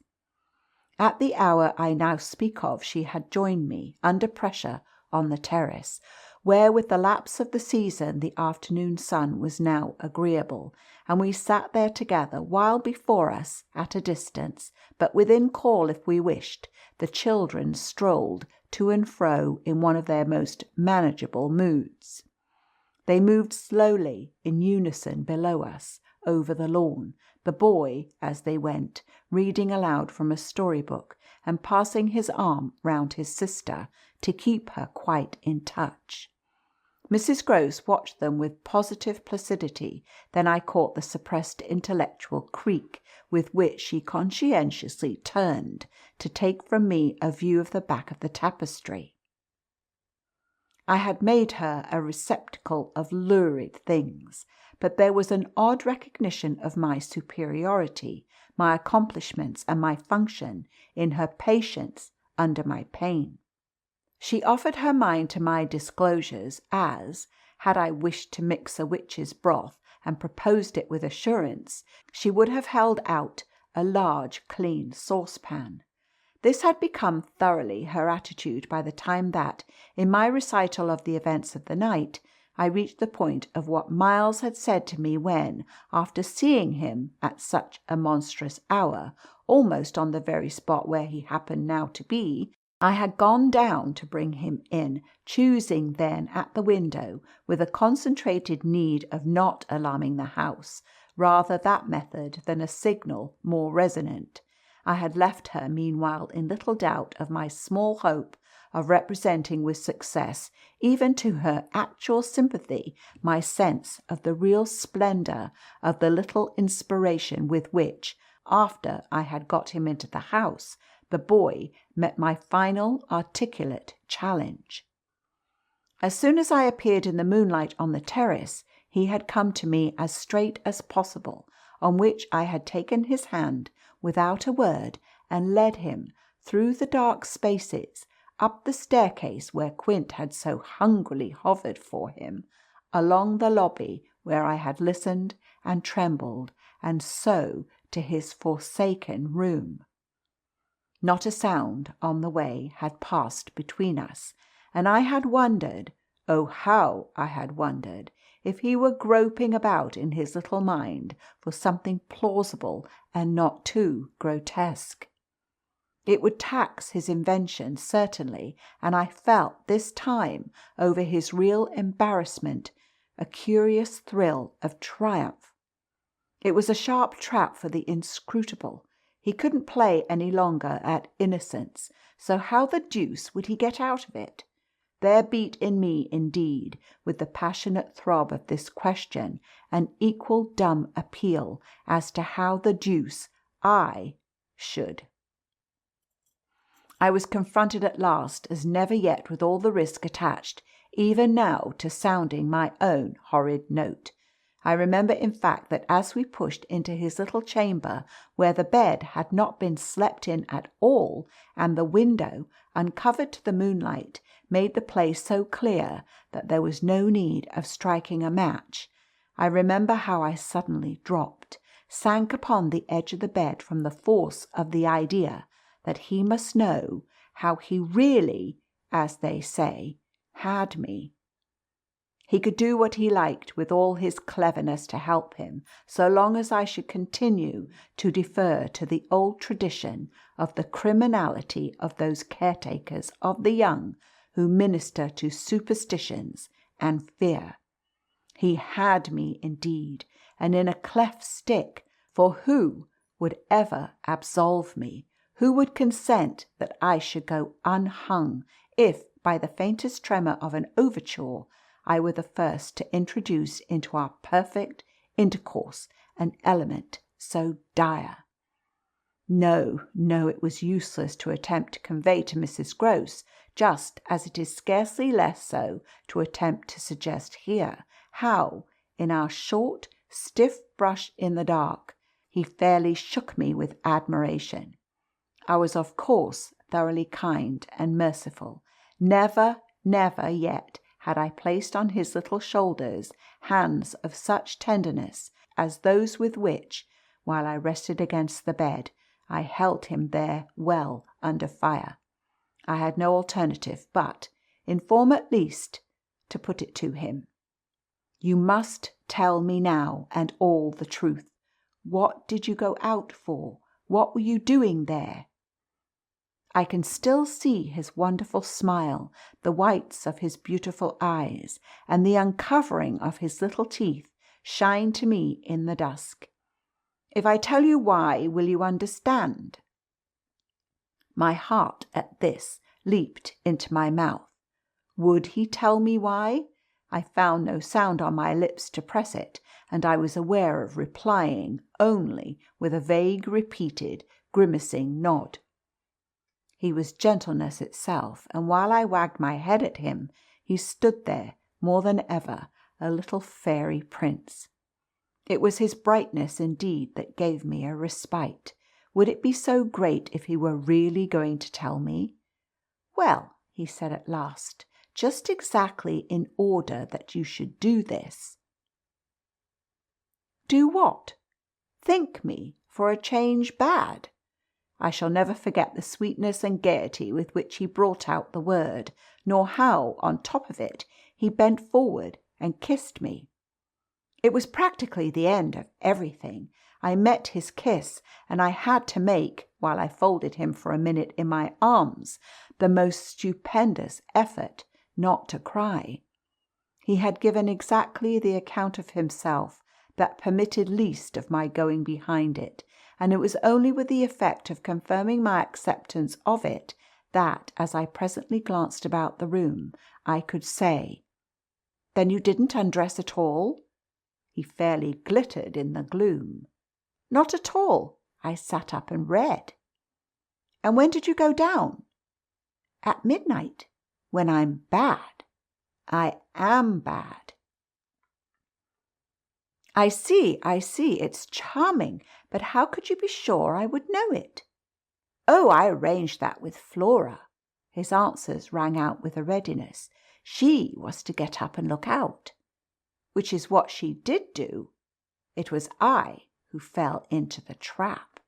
At the hour I now speak of, she had joined me, under pressure, on the terrace, where with the lapse of the season the afternoon sun was now agreeable, and we sat there together, while before us, at a distance, but within call if we wished, the children strolled to and fro in one of their most manageable moods. They moved slowly, in unison, below us, over the lawn, the boy, as they went, reading aloud from a storybook, and passing his arm round his sister to keep her quite in touch. Mrs. Grose watched them with positive placidity. Then I caught the suppressed intellectual creak with which she conscientiously turned to take from me a view of the back of the tapestry. I had made her a receptacle of lurid things, but there was an odd recognition of my superiority, my accomplishments, and my function in her patience under my pain. She offered her mind to my disclosures as, had I wished to mix a witch's broth and proposed it with assurance, she would have held out a large clean saucepan. This had become thoroughly her attitude by the time that, in my recital of the events of the night, I reached the point of what Miles had said to me when, after seeing him at such a monstrous hour, almost on the very spot where he happened now to be, I had gone down to bring him in, choosing then at the window, with a concentrated need of not alarming the house, rather that method than a signal more resonant. I had left her meanwhile in little doubt of my small hope of representing with success, even to her actual sympathy, my sense of the real splendour of the little inspiration with which, after I had got him into the house, the boy met my final articulate challenge. As soon as I appeared in the moonlight on the terrace, he had come to me as straight as possible, on which I had taken his hand without a word and led him through the dark spaces, up the staircase where Quint had so hungrily hovered for him, along the lobby where I had listened and trembled, and so to his forsaken room. Not a sound on the way had passed between us, and I had wondered, oh how I had wondered, if he were groping about in his little mind for something plausible and not too grotesque. It would tax his invention, certainly, and I felt this time, over his real embarrassment, a curious thrill of triumph. It was a sharp trap for the inscrutable. He couldn't play any longer at innocence, so how the deuce would he get out of it? There beat in me, indeed, with the passionate throb of this question, an equal dumb appeal as to how the deuce I should. I was confronted at last, as never yet, with all the risk attached, even now, to sounding my own horrid note. I remember, in fact, that as we pushed into his little chamber, where the bed had not been slept in at all, and the window, uncovered to the moonlight, made the place so clear that there was no need of striking a match, I remember how I suddenly dropped, sank upon the edge of the bed from the force of the idea that he must know how he really, as they say, had me. He could do what he liked with all his cleverness to help him, so long as I should continue to defer to the old tradition of the criminality of those caretakers of the young who minister to superstitions and fear. He had me indeed, and in a cleft stick, for who would ever absolve me? Who would consent that I should go unhung if, by the faintest tremor of an overture, I were the first to introduce into our perfect intercourse an element so dire? No, no, it was useless to attempt to convey to Mrs. Grose, just as it is scarcely less so to attempt to suggest here, how, in our short, stiff brush in the dark, he fairly shook me with admiration. I was, of course, thoroughly kind and merciful. Never, never yet had I placed on his little shoulders hands of such tenderness as those with which, while I rested against the bed, I held him there well under fire. I had no alternative but, in form at least, to put it to him. You must tell me now and all the truth. What did you go out for? What were you doing there? I can still see his wonderful smile, the whites of his beautiful eyes, and the uncovering of his little teeth shine to me in the dusk. If I tell you why, will you understand? My heart at this leaped into my mouth. Would he tell me why? I found no sound on my lips to press it, and I was aware of replying only with a vague, repeated, grimacing nod. He was gentleness itself, and while I wagged my head at him, he stood there, more than ever, a little fairy prince. It was his brightness, indeed, that gave me a respite. Would it be so great if he were really going to tell me? Well, he said at last, just exactly in order that you should do this. Do what? Think me, for a change, bad? I shall never forget the sweetness and gaiety with which he brought out the word, nor how, on top of it, he bent forward and kissed me. It was practically the end of everything. I met his kiss, and I had to make, while I folded him for a minute in my arms, the most stupendous effort not to cry. He had given exactly the account of himself that permitted least of my going behind it, and it was only with the effect of confirming my acceptance of it that, as I presently glanced about the room, I could say, "Then you didn't undress at all?" He fairly glittered in the gloom. "Not at all. I sat up and read." "And when did you go down?" "At midnight. When I'm bad. I am bad." I see. It's charming. But how could you be sure I would know it?" "Oh, I arranged that with Flora." His answers rang out with a readiness. "She was to get up and look out." "Which is what she did do. It was I who fell into the trap."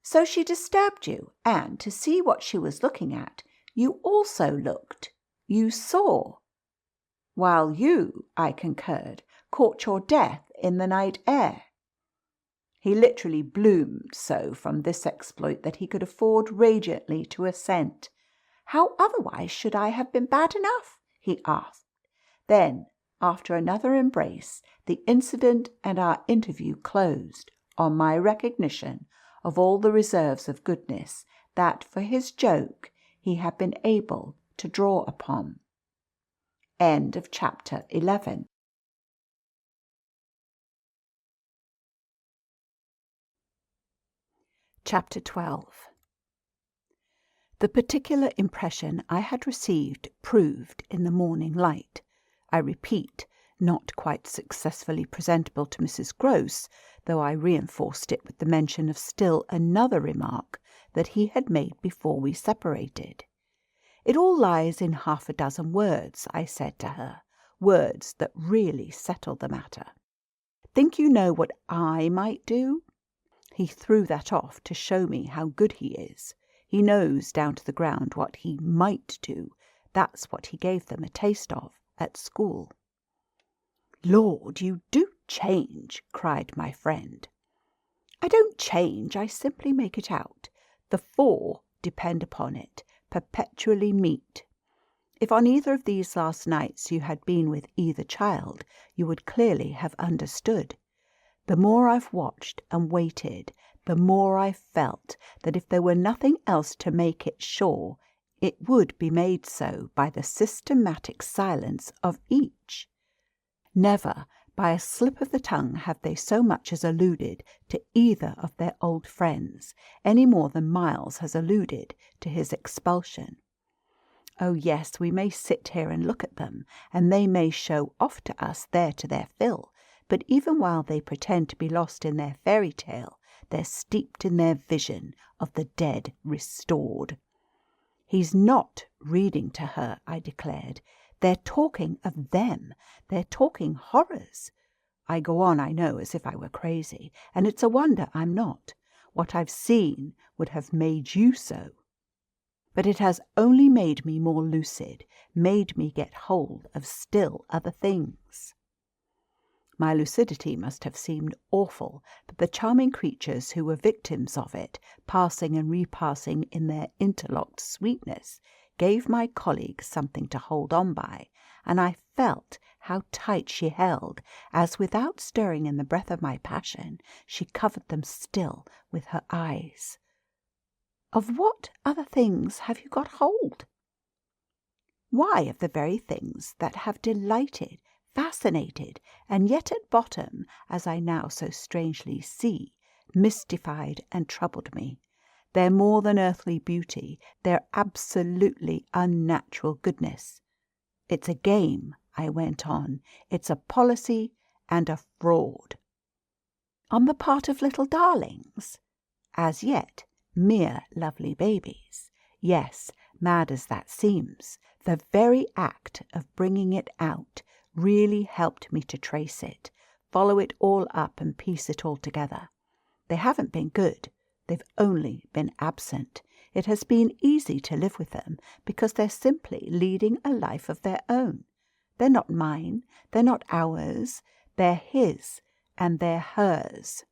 "So she disturbed you, and to see what she was looking at, you also looked. You saw." "While you," I concurred, "caught your death in the night air." He literally bloomed so from this exploit that he could afford radiantly to assent. "How otherwise should I have been bad enough?" he asked. Then, after another embrace, the incident and our interview closed on my recognition of all the reserves of goodness that, for his joke, he had been able to draw upon. End of chapter 11. Chapter 12. The particular impression I had received proved in the morning light, I repeat, not quite successfully presentable to Mrs. Grose, though I reinforced it with the mention of still another remark that he had made before we separated. "It all lies in half a dozen words," I said to her, "words that really settle the matter. Think you know what I might do?" He threw that off to show me how good he is. He knows down to the ground what he might do, That's what he gave them a taste of at school." "Lord, you do change," cried my friend. "I don't change, I simply make it out. The four, depend upon it, perpetually meet. If on either of these last nights you had been with either child, you would clearly have understood. The more I've watched and waited, the more I've felt that if there were nothing else to make it sure, it would be made so by the systematic silence of each. Never by a slip of the tongue have they so much as alluded to either of their old friends, any more than Miles has alluded to his expulsion. Oh yes, we may sit here and look at them, and they may show off to us there to their fill, but even while they pretend to be lost in their fairy tale, they're steeped in their vision of the dead restored. "He's not reading to her," I declared. "They're talking of them. They're talking horrors. I go on, I know, as if I were crazy, and it's a wonder I'm not. What I've seen would have made you so. But it has only made me more lucid, made me get hold of still other things." My lucidity must have seemed awful, but the charming creatures who were victims of it, passing and repassing in their interlocked sweetness, gave my colleague something to hold on by, and I felt how tight she held, as without stirring in the breath of my passion, she covered them still with her eyes. "Of what other things have you got hold?" "Why, of the very things that have delighted, fascinated, and yet at bottom, as I now so strangely see, mystified and troubled me. They're more than earthly beauty, they're absolutely unnatural goodness. It's a game," I went on. "It's a policy and a fraud." "On the part of little darlings?" "As yet, mere lovely babies. Yes, mad as that seems, the very act of bringing it out really helped me to trace it, follow it all up and piece it all together. They haven't been good. They've only been absent. It has been easy to live with them because they're simply leading a life of their own. They're not mine. They're not ours. They're his, and they're hers."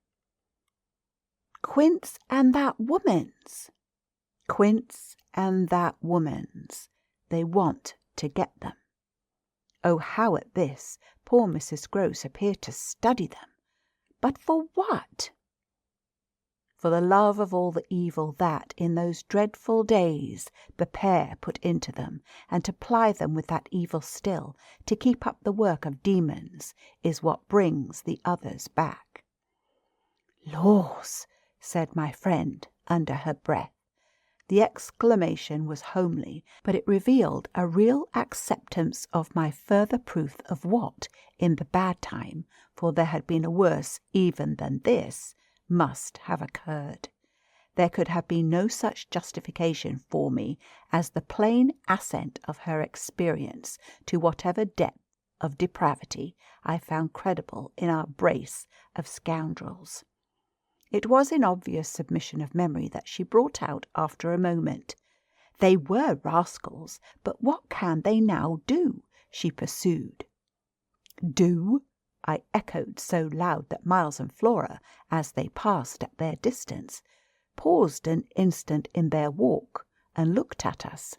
"Quince and that woman's." "Quince and that woman's. They want to get them." Oh, how at this poor Mrs. Grose appeared to study them. "But for what?" "For the love of all the evil that, in those dreadful days, the pair put into them, and to ply them with that evil still, to keep up the work of demons, is what brings the others back." "Laws!" said my friend under her breath. The exclamation was homely, but it revealed a real acceptance of my further proof of what, in the bad time, for there had been a worse even than this, must have occurred. There could have been no such justification for me as the plain assent of her experience to whatever depth of depravity I found credible in our brace of scoundrels. It was in obvious submission of memory that she brought out after a moment. "They were rascals, but what can they now do?" she pursued. "Do?" I echoed so loud that Miles and Flora, as they passed at their distance, paused an instant in their walk and looked at us.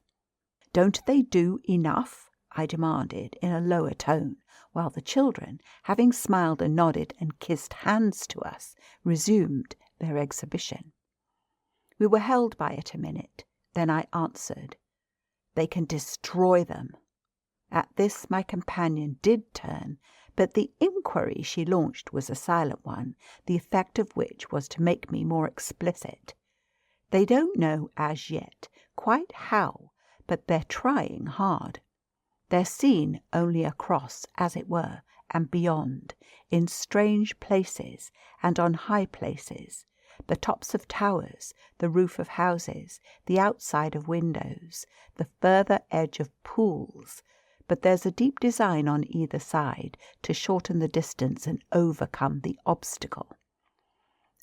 "Don't they do enough?" I demanded in a lower tone, while the children, having smiled and nodded and kissed hands to us, resumed their exhibition. We were held by it a minute. Then I answered, "They can destroy them." At this my companion did turn, but the inquiry she launched was a silent one, the effect of which was to make me more explicit. "They don't know as yet quite how, but they're trying hard. They're seen only across, as it were, and beyond, in strange places and on high places, the tops of towers, the roof of houses, the outside of windows, the further edge of pools, but there's a deep design on either side to shorten the distance and overcome the obstacle.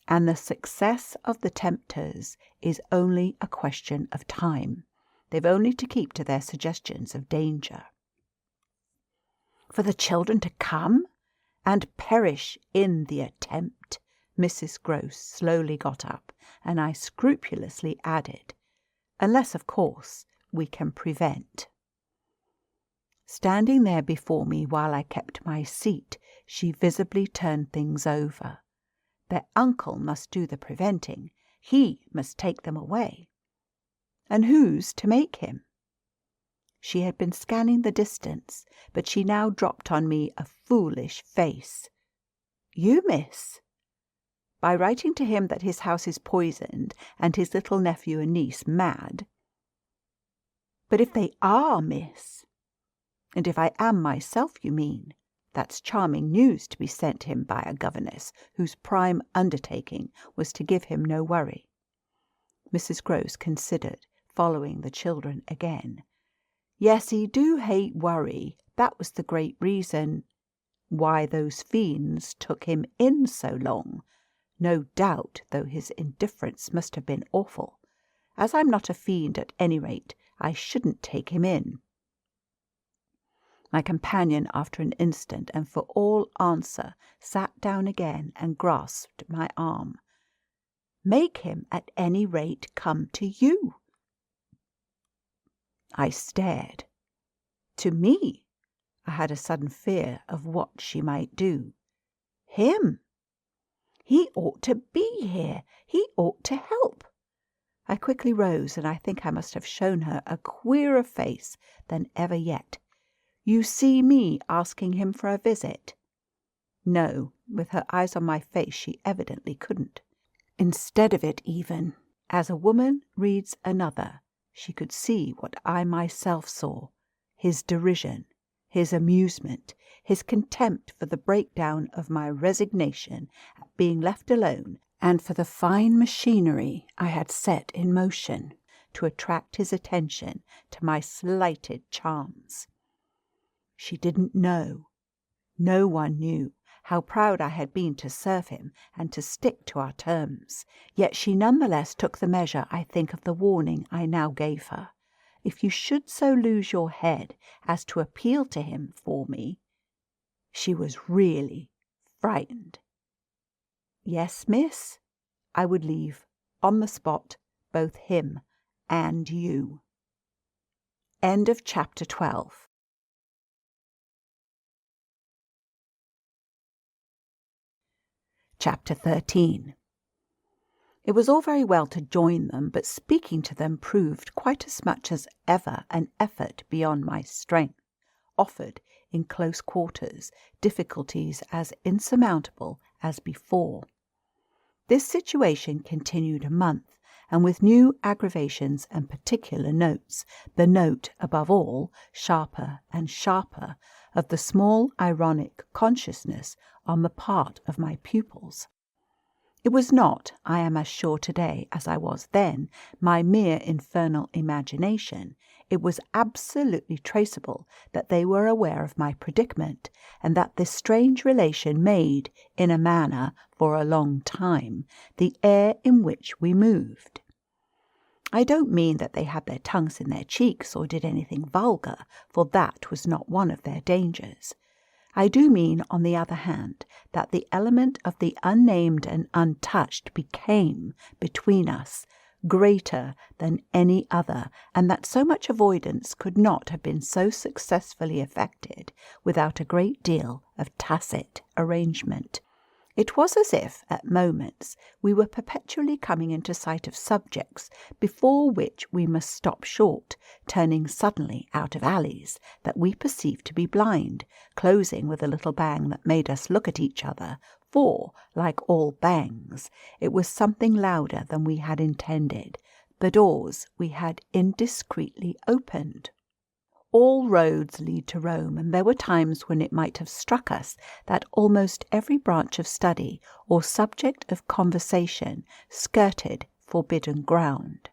And the success of the tempters is only a question of time. They've only to keep to their suggestions of danger. For the children to come and perish in the attempt. Mrs. Gross slowly got up, and I scrupulously added, unless, of course, we can prevent. Standing there before me while I kept my seat, she visibly turned things over. Their uncle must do the preventing. He must take them away. And who's to make him? She had been scanning the distance, but she now dropped on me a foolish face. You, miss? By writing to him that his house is poisoned and his little nephew and niece mad. But if they are, miss, and if I am myself, you mean, that's charming news to be sent him by a governess whose prime undertaking was to give him no worry. Mrs. Gross considered, following the children again. Yes, he do hate worry. That was the great reason why those fiends took him in so long. No doubt, though his indifference must have been awful. As I'm not a fiend at any rate, I shouldn't take him in. My companion, after an instant, and for all answer, sat down again and grasped my arm. Make him, at any rate, come to you. I stared. To me? I had a sudden fear of what she might do. Him? He ought to be here. He ought to help. I quickly rose, and I think I must have shown her a queerer face than ever yet. You see me asking him for a visit? No, with her eyes on my face she evidently couldn't. Instead of it even, as a woman reads another, she could see what I myself saw, his derision, his amusement, his contempt for the breakdown of my resignation at being left alone, and for the fine machinery I had set in motion to attract his attention to my slighted charms. She didn't know, no one knew, how proud I had been to serve him and to stick to our terms. Yet she nonetheless took the measure, I think, of the warning I now gave her. If you should so lose your head as to appeal to him for me. She was really frightened. Yes, miss, I would leave on the spot both him and you. End of chapter 12. Chapter 13. It was all very well to join them, but speaking to them proved quite as much as ever an effort beyond my strength, offered in close quarters difficulties as insurmountable as before. This situation continued a month, and with new aggravations and particular notes, the note, above all, sharper and sharper, of the small ironic consciousness on the part of my pupils. It was not, I am as sure today as I was then, my mere infernal imagination. It was absolutely traceable that they were aware of my predicament, and that this strange relation made, in a manner, for a long time, the air in which we moved. I don't mean that they had their tongues in their cheeks or did anything vulgar, for that was not one of their dangers. I do mean, on the other hand, that the element of the unnamed and untouched became, between us, greater than any other, and that so much avoidance could not have been so successfully effected without a great deal of tacit arrangement. It was as if, at moments, we were perpetually coming into sight of subjects before which we must stop short, turning suddenly out of alleys that we perceived to be blind, closing with a little bang that made us look at each other, for, like all bangs, it was something louder than we had intended, the doors we had indiscreetly opened. All roads lead to Rome, and there were times when it might have struck us that almost every branch of study or subject of conversation skirted forbidden ground.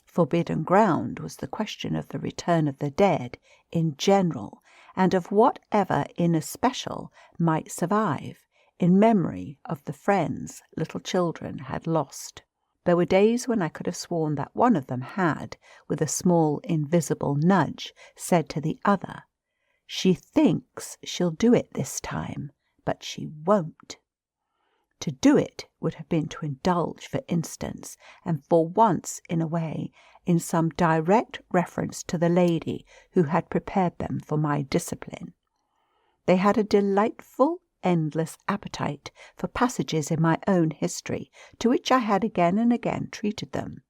Forbidden ground was the question of the return of the dead in general, and of whatever in especial might survive, in memory of the friends little children had lost. There were days when I could have sworn that one of them had, with a small invisible nudge, said to the other, "She thinks she'll do it this time, but she won't." To do it would have been to indulge, for instance, and for once in a way, in some direct reference to the lady who had prepared them for my discipline. They had a delightful, endless appetite for passages in my own history, to which I had again and again treated them.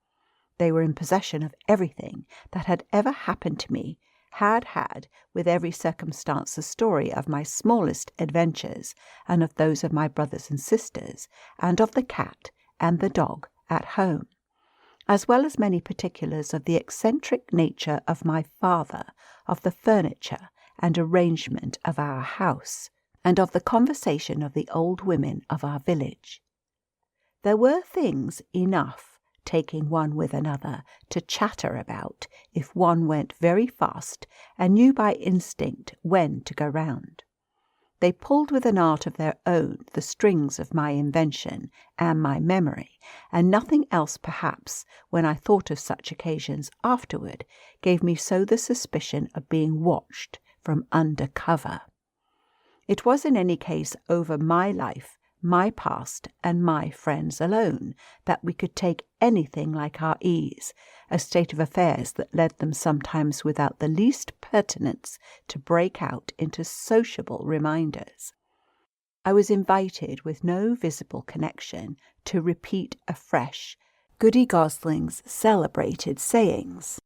They were in possession of everything that had ever happened to me, had with every circumstance the story of my smallest adventures, and of those of my brothers and sisters, and of the cat and the dog at home, as well as many particulars of the eccentric nature of my father, of the furniture and arrangement of our house, and of the conversation of the old women of our village. There were things enough, taking one with another, to chatter about if one went very fast and knew by instinct when to go round. They pulled with an art of their own the strings of my invention and my memory, and nothing else perhaps, when I thought of such occasions afterward, gave me so the suspicion of being watched from under cover. It was in any case over my life, my past, and my friends alone, that we could take anything like our ease, a state of affairs that led them sometimes without the least pertinence to break out into sociable reminders. I was invited, with no visible connection, to repeat afresh Goody Gosling's celebrated sayings,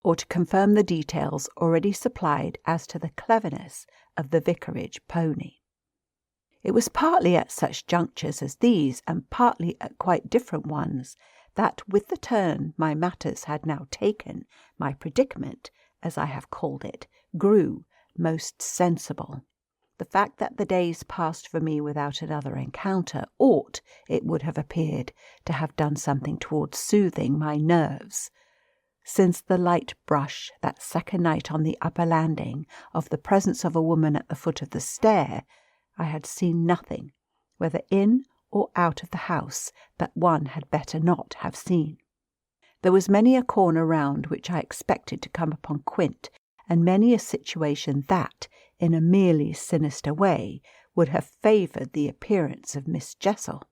or to confirm the details already supplied as to the cleverness of the vicarage pony. It was partly at such junctures as these, and partly at quite different ones, that, with the turn my matters had now taken, my predicament, as I have called it, grew most sensible. The fact that the days passed for me without another encounter ought, it would have appeared, to have done something towards soothing my nerves. Since the light brush that second night on the upper landing of the presence of a woman at the foot of the stair, I had seen nothing, whether in or out of the house, that one had better not have seen. There was many a corner round which I expected to come upon Quint, and many a situation that, in a merely sinister way, would have favoured the appearance of Miss Jessel.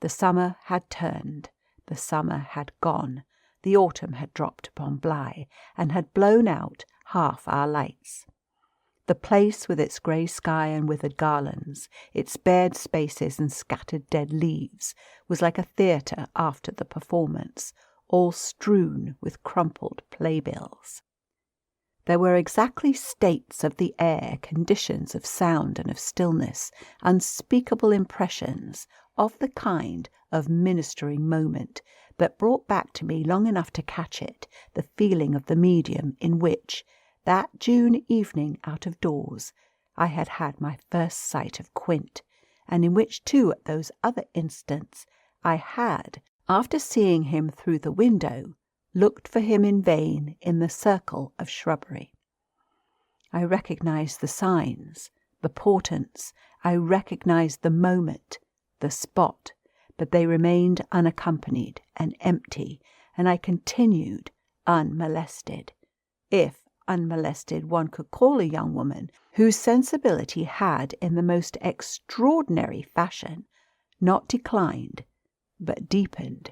The summer had turned, the summer had gone, the autumn had dropped upon Bly, and had blown out half our lights. The place, with its grey sky and withered garlands, its bared spaces and scattered dead leaves, was like a theatre after the performance, all strewn with crumpled playbills. There were exactly states of the air, conditions of sound and of stillness, unspeakable impressions of the kind of ministering moment that brought back to me, long enough to catch it, the feeling of the medium in which, that June evening out of doors, I had had my first sight of Quint, and in which too at those other instants I had, after seeing him through the window, looked for him in vain in the circle of shrubbery. I recognized the signs, the portents, I recognized the moment, the spot, but they remained unaccompanied and empty, and I continued unmolested, if unmolested one could call a young woman whose sensibility had, in the most extraordinary fashion, not declined, but deepened.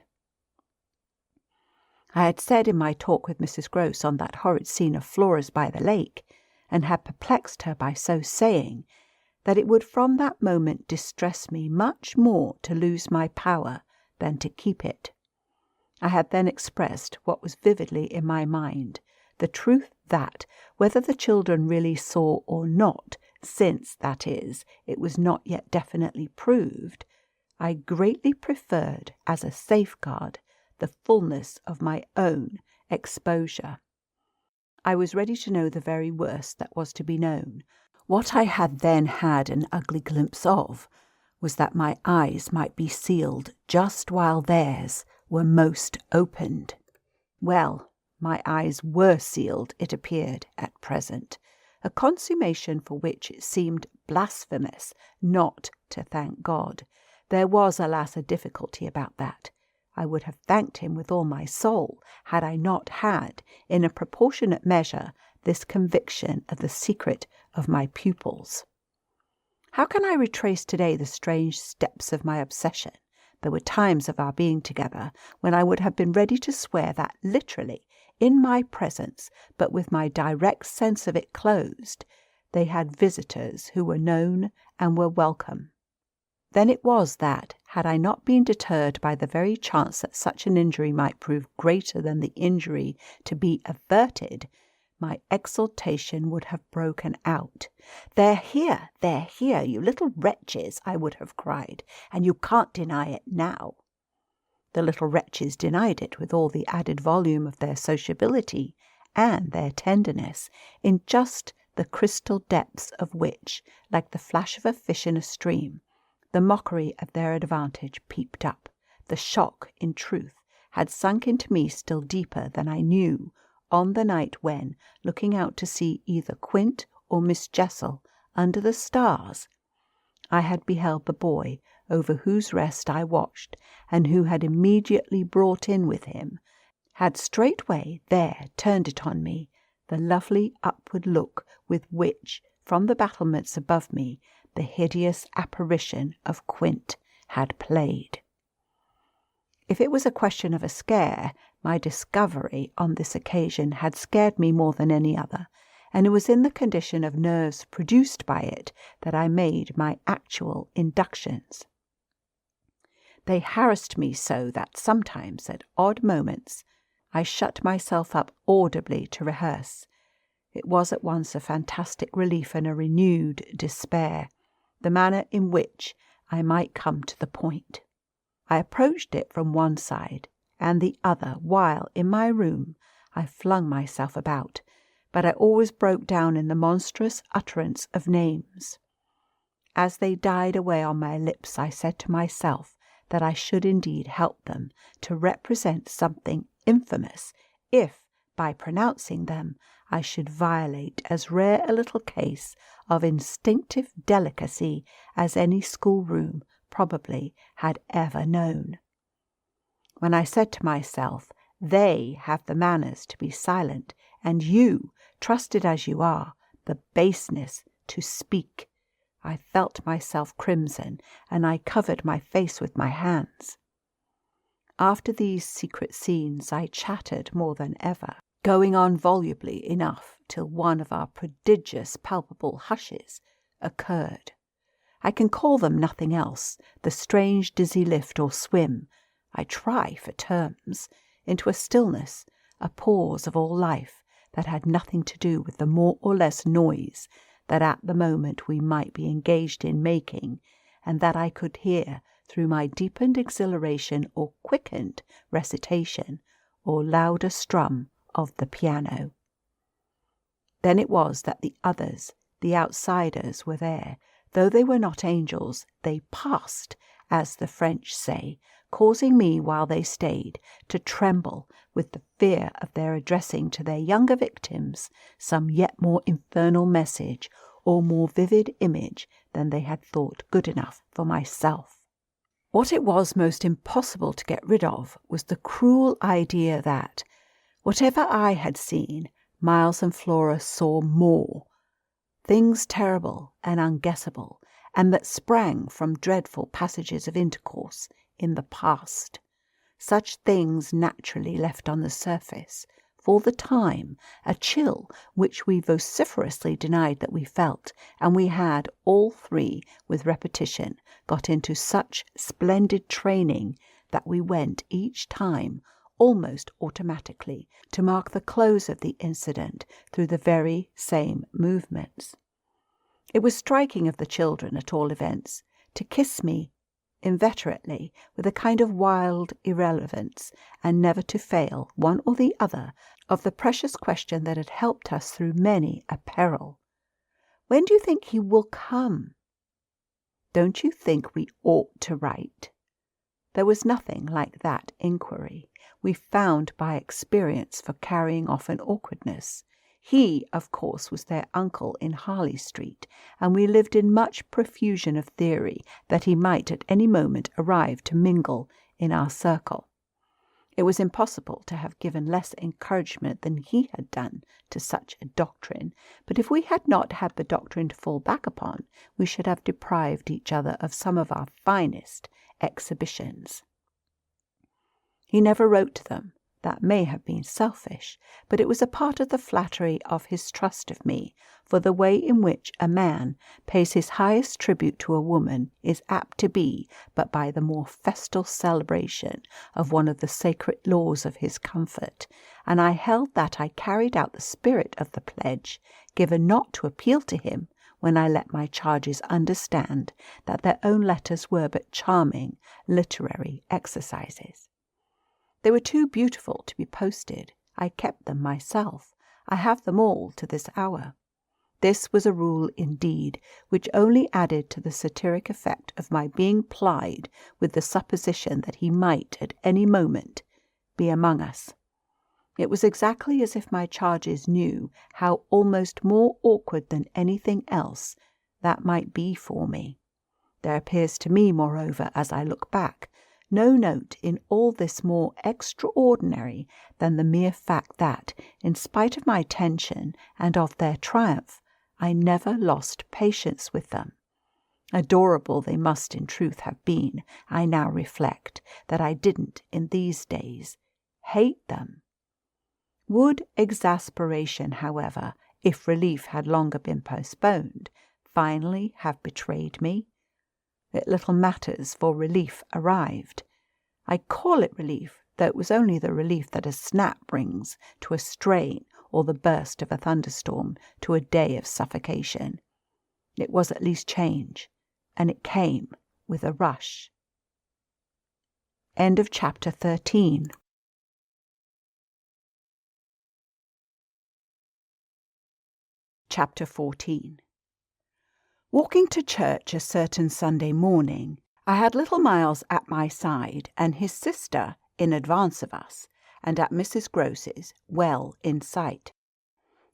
I had said in my talk with Mrs. Grose on that horrid scene of Flora's by the lake, and had perplexed her by so saying, that it would from that moment distress me much more to lose my power than to keep it. I had then expressed what was vividly in my mind, the truth that, whether the children really saw or not, since, that is, it was not yet definitely proved, I greatly preferred, as a safeguard, the fullness of my own exposure. I was ready to know the very worst that was to be known. What I had then had an ugly glimpse of was that my eyes might be sealed just while theirs were most opened. Well, my eyes were sealed, it appeared, at present, a consummation for which it seemed blasphemous not to thank God. There was, alas, a difficulty about that. I would have thanked him with all my soul had I not had, in a proportionate measure, this conviction of the secret of my pupils. How can I retrace today the strange steps of my obsession? There were times of our being together when I would have been ready to swear that literally, in my presence, but with my direct sense of it closed, they had visitors who were known and were welcome. Then it was that, had I not been deterred by the very chance that such an injury might prove greater than the injury to be averted, my exultation would have broken out. They're here, you little wretches, I would have cried, and you can't deny it now. The little wretches denied it with all the added volume of their sociability and their tenderness, in just the crystal depths of which, like the flash of a fish in a stream, the mockery of their advantage peeped up. The shock, in truth, had sunk into me still deeper than I knew on the night when, looking out to see either Quint or Miss Jessel under the stars, I had beheld the boy over whose rest I watched, and who had immediately brought in with him, had straightway there turned it on me, the lovely upward look with which, from the battlements above me, the hideous apparition of Quint had played. If it was a question of a scare, my discovery on this occasion had scared me more than any other, and it was in the condition of nerves produced by it that I made my actual inductions. They harassed me so that sometimes, at odd moments, I shut myself up audibly to rehearse. It was at once a fantastic relief and a renewed despair, the manner in which I might come to the point. I approached it from one side and the other, while, in my room, I flung myself about, but I always broke down in the monstrous utterance of names. As they died away on my lips, I said to myself that I should indeed help them to represent something infamous, if, by pronouncing them, I should violate as rare a little case of instinctive delicacy as any schoolroom probably had ever known. When I said to myself, they have the manners to be silent, and you, trusted as you are, the baseness to speak, I felt myself crimson, and I covered my face with my hands. After these secret scenes I chattered more than ever, going on volubly enough till one of our prodigious palpable hushes occurred. I can call them nothing else, the strange dizzy lift or swim, I try for terms, into a stillness, a pause of all life, that had nothing to do with the more or less noise that at the moment we might be engaged in making, and that I could hear through my deepened exhilaration or quickened recitation or louder strum of the piano. Then it was that the others, the outsiders, were there. Though they were not angels, they passed, as the French say, causing me, while they stayed, to tremble with the fear of their addressing to their younger victims some yet more infernal message or more vivid image than they had thought good enough for myself. What it was most impossible to get rid of was the cruel idea that, whatever I had seen, Miles and Flora saw more, things terrible and unguessable, and that sprang from dreadful passages of intercourse in the past. Such things naturally left on the surface, for the time, a chill which we vociferously denied that we felt, and we had, all three, with repetition, got into such splendid training that we went each time, almost automatically, to mark the close of the incident through the very same movements. It was striking of the children, at all events, to kiss me inveterately with a kind of wild irrelevance, and never to fail, one or the other, of the precious question that had helped us through many a peril. When do you think he will come? Don't you think we ought to write? There was nothing like that inquiry. We found by experience for carrying off an awkwardness. He, of course, was their uncle in Harley Street, and we lived in much profusion of theory that he might at any moment arrive to mingle in our circle. It was impossible to have given less encouragement than he had done to such a doctrine, but if we had not had the doctrine to fall back upon, we should have deprived each other of some of our finest exhibitions. He never wrote to them. That may have been selfish, but it was a part of the flattery of his trust of me, for the way in which a man pays his highest tribute to a woman is apt to be but by the more festal celebration of one of the sacred laws of his comfort, and I held that I carried out the spirit of the pledge, given not to appeal to him, when I let my charges understand that their own letters were but charming literary exercises. They were too beautiful to be posted. I kept them myself. I have them all to this hour. This was a rule indeed, which only added to the satiric effect of my being plied with the supposition that he might at any moment be among us. It was exactly as if my charges knew how almost more awkward than anything else that might be for me. There appears to me, moreover, as I look back, no note in all this more extraordinary than the mere fact that, in spite of my tension and of their triumph, I never lost patience with them. Adorable they must in truth have been, I now reflect, that I didn't, in these days, hate them. Would exasperation, however, if relief had longer been postponed, finally have betrayed me? It little matters, for relief arrived. I call it relief, though it was only the relief that a snap brings to a strain or the burst of a thunderstorm to a day of suffocation. It was at least change, and it came with a rush. End of chapter 13. Chapter 14. Walking to church a certain Sunday morning, I had little Miles at my side and his sister in advance of us, and at Mrs. Groce's well in sight.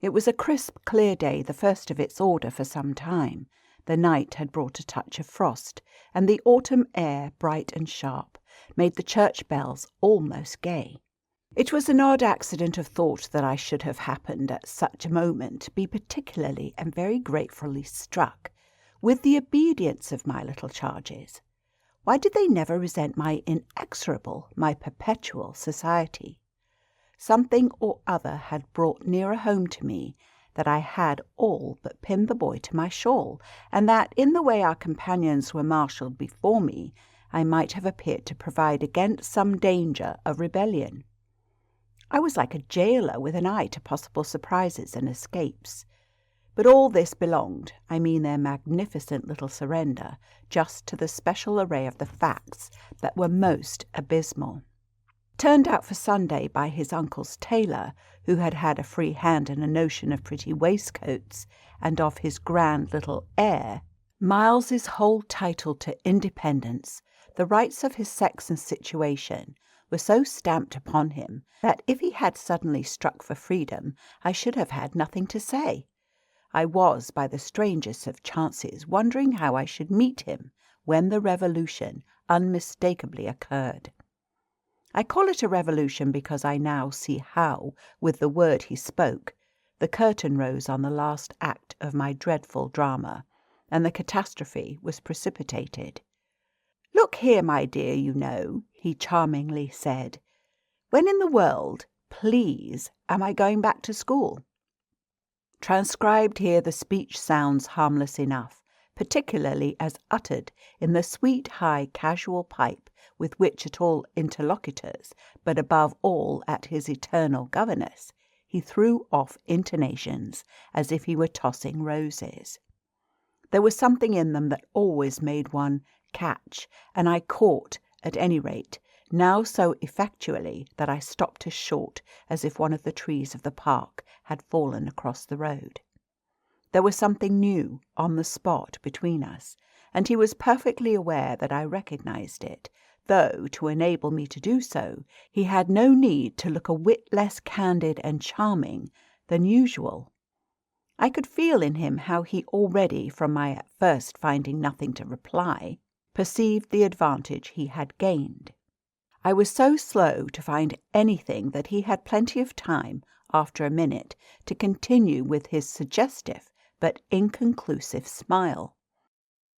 It was a crisp, clear day, the first of its order for some time. The night had brought a touch of frost, and the autumn air, bright and sharp, made the church bells almost gay. It was an odd accident of thought that I should have happened at such a moment be particularly and very gratefully struck with the obedience of my little charges. Why did they never resent my inexorable, my perpetual society? Something or other had brought nearer home to me that I had all but pinned the boy to my shawl, and that in the way our companions were marshalled before me, I might have appeared to provide against some danger of rebellion. I was like a jailer with an eye to possible surprises and escapes. But all this belonged, I mean their magnificent little surrender, just to the special array of the facts that were most abysmal. Turned out for Sunday by his uncle's tailor, who had had a free hand and a notion of pretty waistcoats, and of his grand little heir, Miles's whole title to independence, the rights of his sex and situation, were so stamped upon him that if he had suddenly struck for freedom, I should have had nothing to say. I was, by the strangest of chances, wondering how I should meet him when the revolution unmistakably occurred. I call it a revolution because I now see how, with the word he spoke, the curtain rose on the last act of my dreadful drama, and the catastrophe was precipitated. "Look here, my dear, you know," he charmingly said, "when in the world, please, am I going back to school?" Transcribed here the speech sounds harmless enough, particularly as uttered in the sweet, high, casual pipe with which at all interlocutors, but above all at his eternal governess, he threw off intonations as if he were tossing roses. There was something in them that always made one catch, and I caught, at any rate, now so effectually that I stopped as short as if one of the trees of the park had fallen across the road. There was something new on the spot between us, and he was perfectly aware that I recognized it, though, to enable me to do so, he had no need to look a whit less candid and charming than usual. I could feel in him how he already, from my at first finding nothing to reply, perceived the advantage he had gained. I was so slow to find anything that he had plenty of time, after a minute, to continue with his suggestive but inconclusive smile.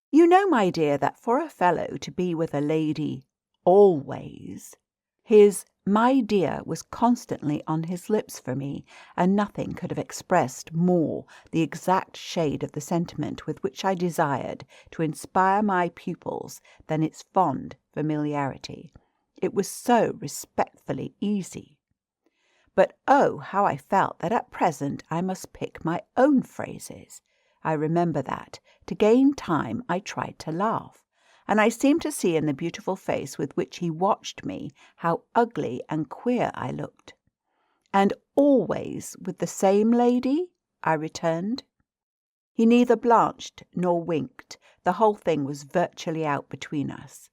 "You know, my dear, that for a fellow to be with a lady always—" His "my dear" was constantly on his lips for me, and nothing could have expressed more the exact shade of the sentiment with which I desired to inspire my pupils than its fond familiarity. It was so respectfully easy. But oh, how I felt that at present I must pick my own phrases. I remember that, to gain time, I tried to laugh, and I seemed to see in the beautiful face with which he watched me how ugly and queer I looked. "And always with the same lady?" I returned. He neither blanched nor winked. The whole thing was virtually out between us.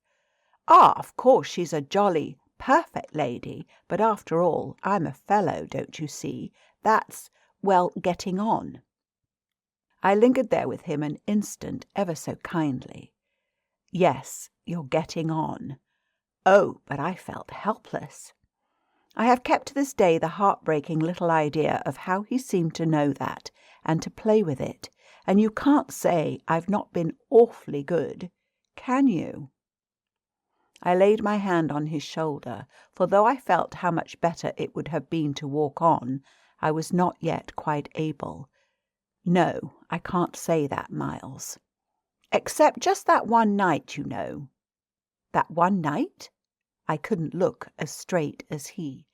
"Ah, of course she's a jolly, perfect lady, but after all, I'm a fellow, don't you see? That's, well, getting on." I lingered there with him an instant, ever so kindly. "Yes, you're getting on." Oh, but I felt helpless. I have kept to this day the heartbreaking little idea of how he seemed to know that, and to play with it, and you can't say I've not been awfully good, can you? I laid my hand on his shoulder, for though I felt how much better it would have been to walk on, I was not yet quite able. "No, I can't say that, Miles. Except just that one night, you know." "That one night?" I couldn't look as straight as he.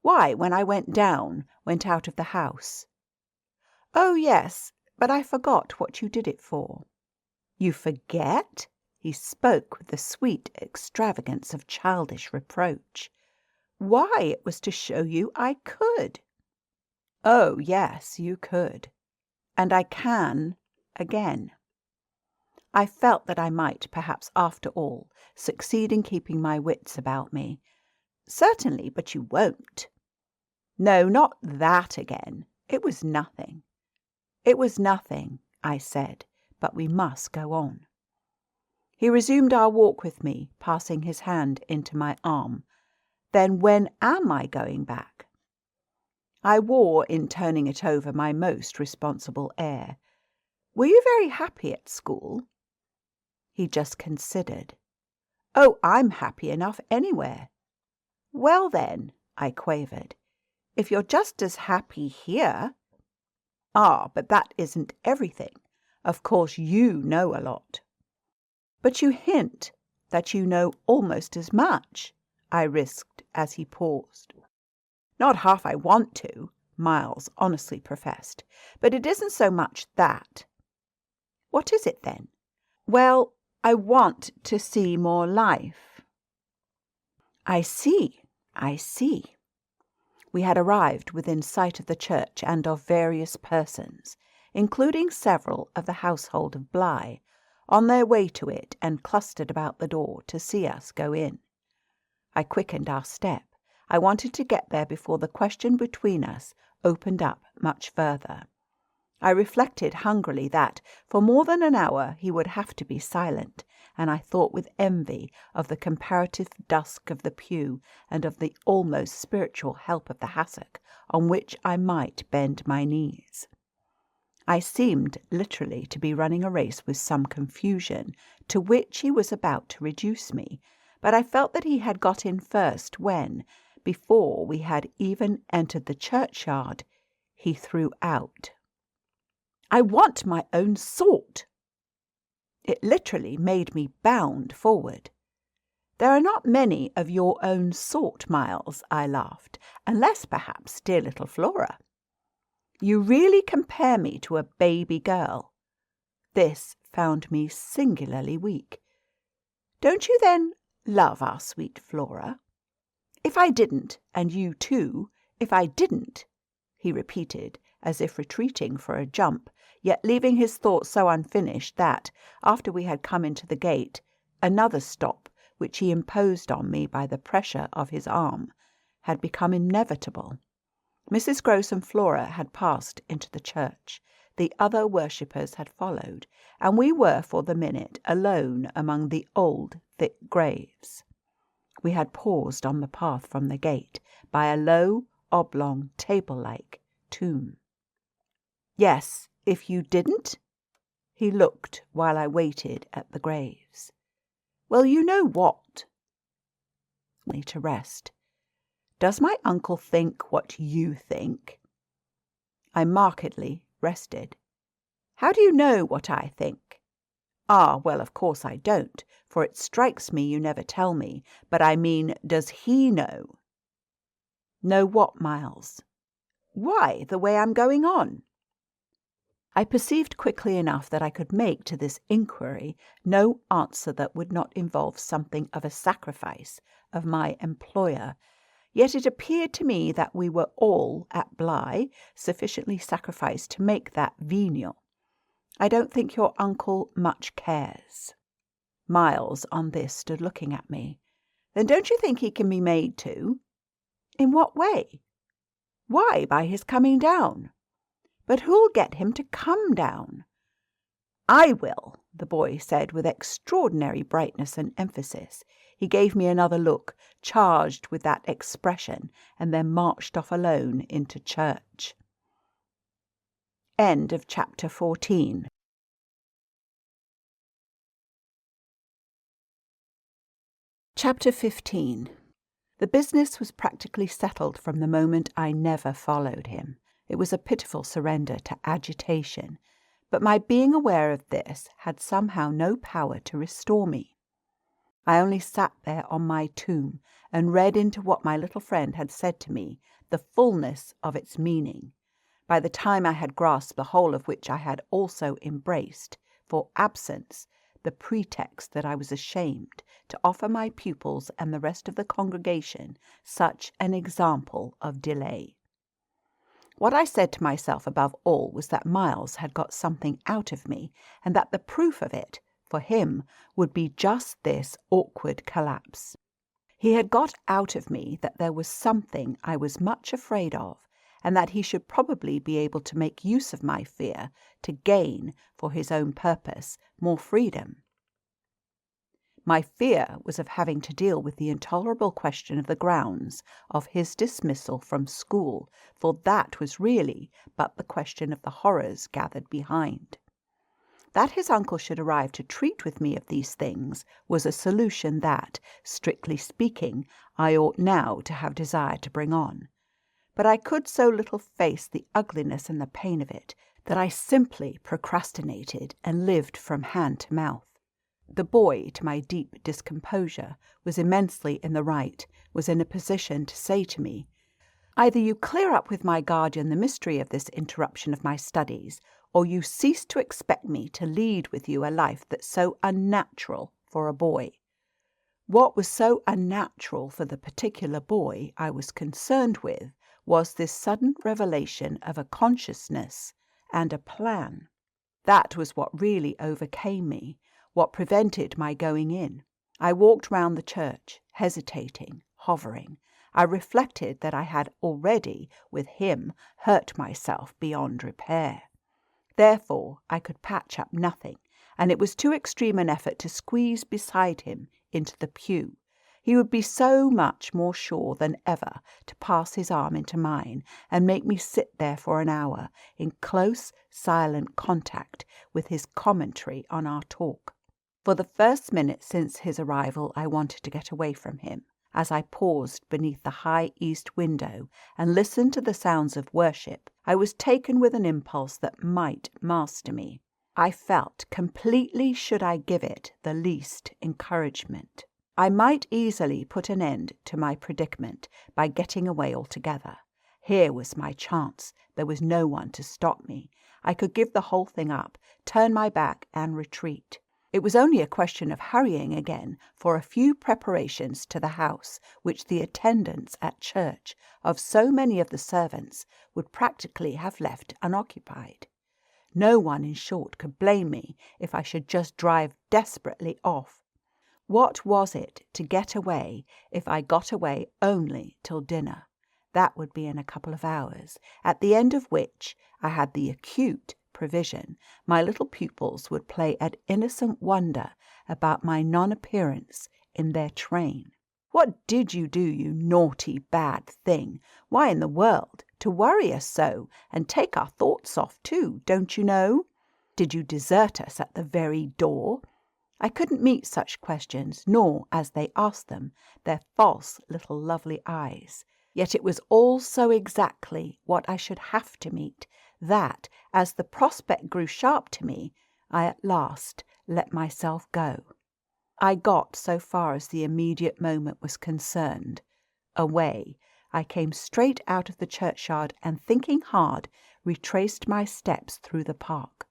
"Why, when I went out of the house." "Oh, yes, but I forgot what you did it for." "You forget?" He spoke with the sweet extravagance of childish reproach. "Why, it was to show you I could." "Oh, yes, you could. And I can again." I felt that I might, perhaps after all, succeed in keeping my wits about me. "Certainly, but you won't." "No, not that again. It was nothing." "It was nothing," I said, "but we must go on." He resumed our walk with me, passing his hand into my arm. "Then when am I going back?" I wore, in turning it over, my most responsible air. "Were you very happy at school?" He just considered. "Oh, I'm happy enough anywhere." "Well, then," I quavered, "if you're just as happy here—" "Ah, but that isn't everything. Of course you know a lot." "But you hint that you know almost as much," I risked as he paused. "Not half I want to," Miles honestly professed. "But it isn't so much that." "What is it, then?" "Well, I want to see more life." I see. We had arrived within sight of the church and of various persons, including several of the household of Bligh, on their way to it and clustered about the door to see us go in. I quickened our step. I wanted to get there before the question between us opened up much further. I reflected hungrily that for more than an hour he would have to be silent, and I thought with envy of the comparative dusk of the pew and of the almost spiritual help of the hassock on which I might bend my knees. I seemed literally to be running a race with some confusion, to which he was about to reduce me, but I felt that he had got in first when, before we had even entered the churchyard, he threw out, "I want my own sort." It literally made me bound forward. "There are not many of your own sort, Miles," I laughed, "unless, perhaps, dear little Flora." "You really compare me to a baby girl." This found me singularly weak. "Don't you, then, love our sweet Flora?" "If I didn't, and you too, if I didn't," he repeated, as if retreating for a jump, yet leaving his thought so unfinished that, after we had come into the gate, another stop, which he imposed on me by the pressure of his arm, had become inevitable. Mrs. Grose and Flora had passed into the church. The other worshippers had followed, and we were for the minute alone among the old thick graves. We had paused on the path from the gate by a low, oblong, table-like tomb. "Yes, if you didn't?" He looked while I waited at the graves. "Well, you know what?" Me to rest. "Does my uncle think what you think?" I markedly rested. "How do you know what I think?" "Ah, well, of course I don't, for it strikes me you never tell me. But I mean, does he know?" "Know what, Miles?" "Why, the way I'm going on." I perceived quickly enough that I could make to this inquiry no answer that would not involve something of a sacrifice of my employer. Yet it appeared to me that we were all, at Bly, sufficiently sacrificed to make that venial. "I don't think your uncle much cares." Miles, on this, stood looking at me. "Then don't you think he can be made to?" "In what way?" "Why, by his coming down." "But who'll get him to come down?" "I will," the boy said with extraordinary brightness and emphasis. He gave me another look, charged with that expression, and then marched off alone into church. End of chapter 14. Chapter 15. The business was practically settled from the moment I never followed him. It was a pitiful surrender to agitation, but my being aware of this had somehow no power to restore me. I only sat there on my tomb and read into what my little friend had said to me the fullness of its meaning. By the time I had grasped the whole of which I had also embraced, for absence, the pretext that I was ashamed to offer my pupils and the rest of the congregation such an example of delay. What I said to myself above all was that Miles had got something out of me, and that the proof of it, for him, would be just this awkward collapse. He had got out of me that there was something I was much afraid of, and that he should probably be able to make use of my fear to gain, for his own purpose, more freedom. My fear was of having to deal with the intolerable question of the grounds of his dismissal from school, for that was really but the question of the horrors gathered behind. That his uncle should arrive to treat with me of these things was a solution that, strictly speaking, I ought now to have desired to bring on. But I could so little face the ugliness and the pain of it that I simply procrastinated and lived from hand to mouth. The boy, to my deep discomposure, was immensely in the right, was in a position to say to me, "Either you clear up with my guardian the mystery of this interruption of my studies, or you cease to expect me to lead with you a life that's so unnatural for a boy." What was so unnatural for the particular boy I was concerned with was this sudden revelation of a consciousness and a plan. That was what really overcame me, what prevented my going in. I walked round the church, hesitating, hovering. I reflected that I had already, with him, hurt myself beyond repair. Therefore I could patch up nothing, and it was too extreme an effort to squeeze beside him into the pew. He would be so much more sure than ever to pass his arm into mine and make me sit there for an hour in close, silent contact with his commentary on our talk. For the first minute since his arrival I wanted to get away from him. As I paused beneath the high east window and listened to the sounds of worship, I was taken with an impulse that might master me. I felt, completely should I give it the least encouragement, I might easily put an end to my predicament by getting away altogether. Here was my chance. There was no one to stop me. I could give the whole thing up, turn my back and retreat. It was only a question of hurrying again for a few preparations to the house which the attendants at church of so many of the servants would practically have left unoccupied. No one, in short, could blame me if I should just drive desperately off. What was it to get away if I got away only till dinner? That would be in a couple of hours, at the end of which I had the acute provision my little pupils would play at innocent wonder about my non-appearance in their train. "What did you do, you naughty, bad thing? Why in the world? To worry us so, and take our thoughts off too, don't you know? Did you desert us at the very door?" I couldn't meet such questions, nor, as they asked them, their false little lovely eyes. Yet it was all so exactly what I should have to meet, that, as the prospect grew sharp to me, I at last let myself go. I got so far as the immediate moment was concerned. Away, I came straight out of the churchyard and, thinking hard, retraced my steps through the park.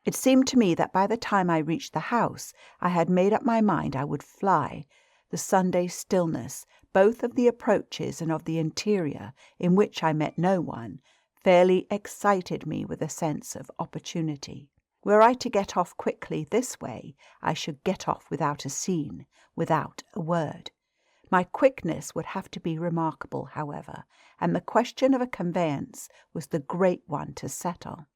It seemed to me that by the time I reached the house I had made up my mind I would fly. The Sunday stillness, both of the approaches and of the interior, in which I met no one, fairly excited me with a sense of opportunity. Were I to get off quickly this way, I should get off without a scene, without a word. My quickness would have to be remarkable, however, and the question of a conveyance was the great one to settle.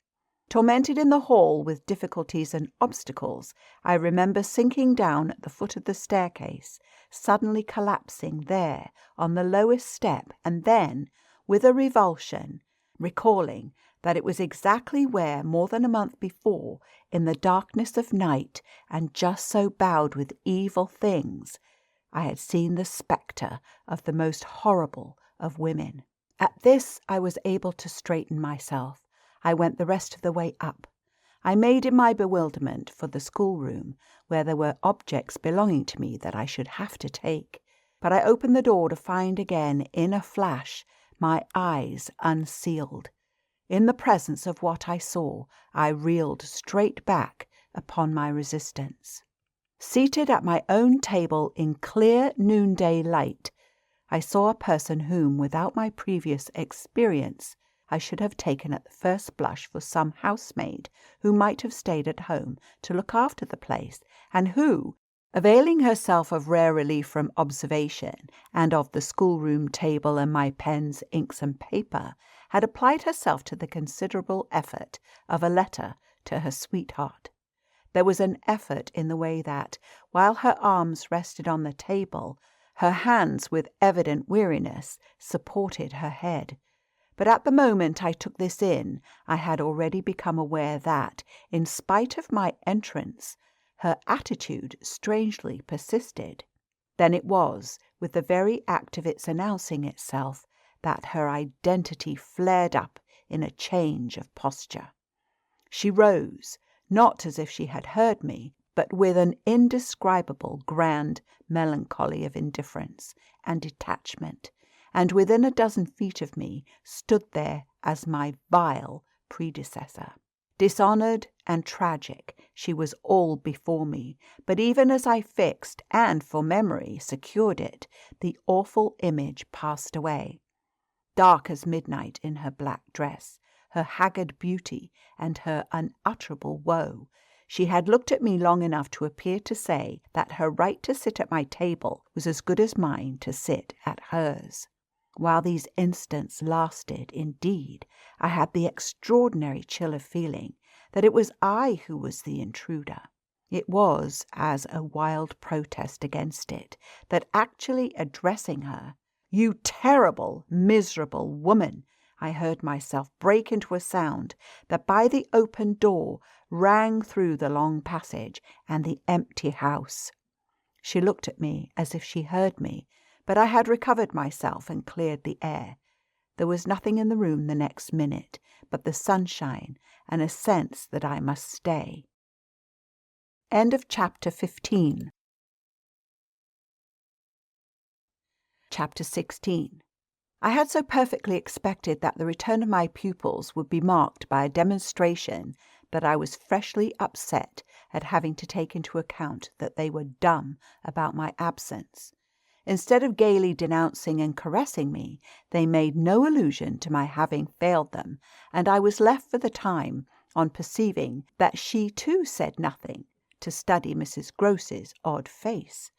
Tormented in the hall with difficulties and obstacles, I remember sinking down at the foot of the staircase, suddenly collapsing there on the lowest step, and then, with a revulsion, recalling that it was exactly where, more than a month before, in the darkness of night, and just so bowed with evil things, I had seen the spectre of the most horrible of women. At this I was able to straighten myself. I went the rest of the way up. I made in my bewilderment for the schoolroom, where there were objects belonging to me that I should have to take. But I opened the door to find again, in a flash, my eyes unsealed. In the presence of what I saw, I reeled straight back upon my resistance. Seated at my own table in clear noonday light, I saw a person whom, without my previous experience, I should have taken at the first blush for some housemaid who might have stayed at home to look after the place, and who, availing herself of rare relief from observation, and of the schoolroom table and my pens, inks, and paper, had applied herself to the considerable effort of a letter to her sweetheart. There was an effort in the way that, while her arms rested on the table, her hands, with evident weariness, supported her head. But at the moment I took this in, I had already become aware that, in spite of my entrance, her attitude strangely persisted. Then it was, with the very act of its announcing itself, that her identity flared up in a change of posture. She rose, not as if she had heard me, but with an indescribable grand melancholy of indifference and detachment, and within a dozen feet of me stood there as my vile predecessor. Dishonoured and tragic, she was all before me, but even as I fixed and, for memory, secured it, the awful image passed away. Dark as midnight in her black dress, her haggard beauty, and her unutterable woe, she had looked at me long enough to appear to say that her right to sit at my table was as good as mine to sit at hers. While these instants lasted, indeed, I had the extraordinary chill of feeling that it was I who was the intruder. It was as a wild protest against it that, actually addressing her, "You terrible, miserable woman," I heard myself break into a sound that by the open door rang through the long passage and the empty house. She looked at me as if she heard me, but I had recovered myself and cleared the air. There was nothing in the room the next minute but the sunshine and a sense that I must stay. End of chapter 15. Chapter 16. I had so perfectly expected that the return of my pupils would be marked by a demonstration that I was freshly upset at having to take into account that they were dumb about my absence. Instead of gaily denouncing and caressing me, they made no allusion to my having failed them, and I was left for the time, on perceiving that she too said nothing, to study Mrs. Groce's odd face.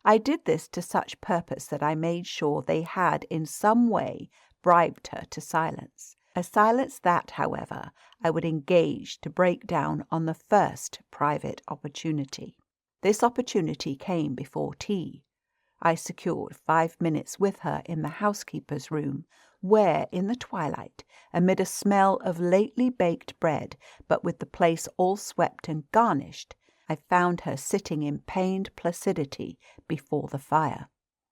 I did this to such purpose that I made sure they had in some way bribed her to silence, a silence that, however, I would engage to break down on the first private opportunity. This opportunity came before tea. I secured 5 minutes with her in the housekeeper's room, where, in the twilight, amid a smell of lately baked bread, but with the place all swept and garnished, I found her sitting in pained placidity before the fire.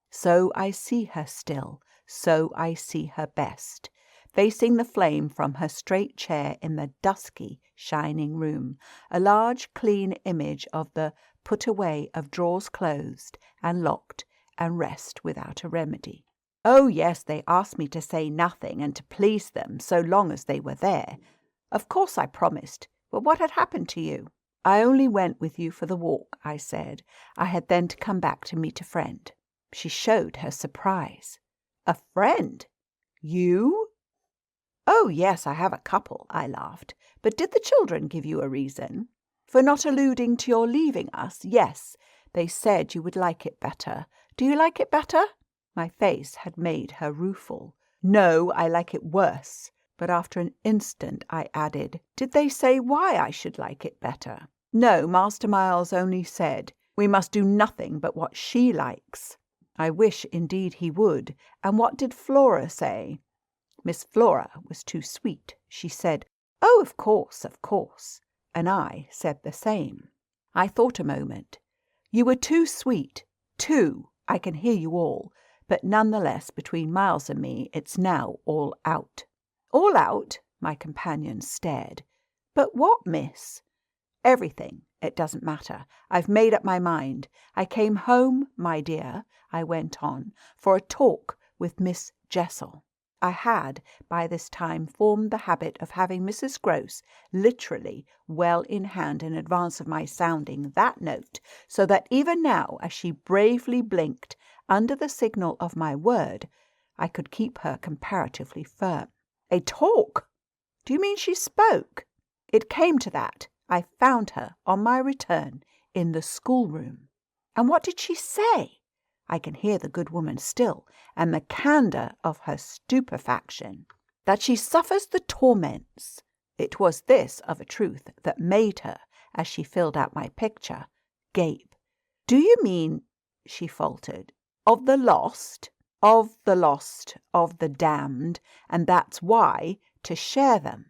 So I see her still, so I see her best, facing the flame from her straight chair in the dusky, shining room, a large, clean image of the put away of drawers closed and locked and rest without a remedy. Oh, yes, they asked me to say nothing and to please them so long as they were there. Of course I promised, but what had happened to you? I only went with you for the walk, I said. I had then to come back to meet a friend. She showed her surprise. A friend? You? Oh, yes, I have a couple, I laughed. But did the children give you a reason? For not alluding to your leaving us? Yes, they said you would like it better. Do you like it better? My face had made her rueful. No, I like it worse. But after an instant I added, did they say why I should like it better? No, Master Miles only said, we must do nothing but what she likes. I wish indeed he would. And what did Flora say? Miss Flora was too sweet. She said, oh, of course, and I said the same. I thought a moment. You were too sweet, too. I can hear you all, but none the less between Miles and me it's now all out. All out? My companion stared. But what, miss? Everything. It doesn't matter. I've made up my mind. I came home, my dear, I went on, for a talk with Miss Jessel. I had, by this time, formed the habit of having Mrs. Grose literally well in hand in advance of my sounding that note, so that even now, as she bravely blinked under the signal of my word, I could keep her comparatively firm. A talk? Do you mean she spoke? It came to that. I found her, on my return, in the schoolroom. And what did she say? I can hear the good woman still, and the candour of her stupefaction. That she suffers the torments. It was this, of a truth, that made her, as she filled out my picture, gape. Do you mean, she faltered, of the lost? Of the lost, of the damned, and that's why, to share them.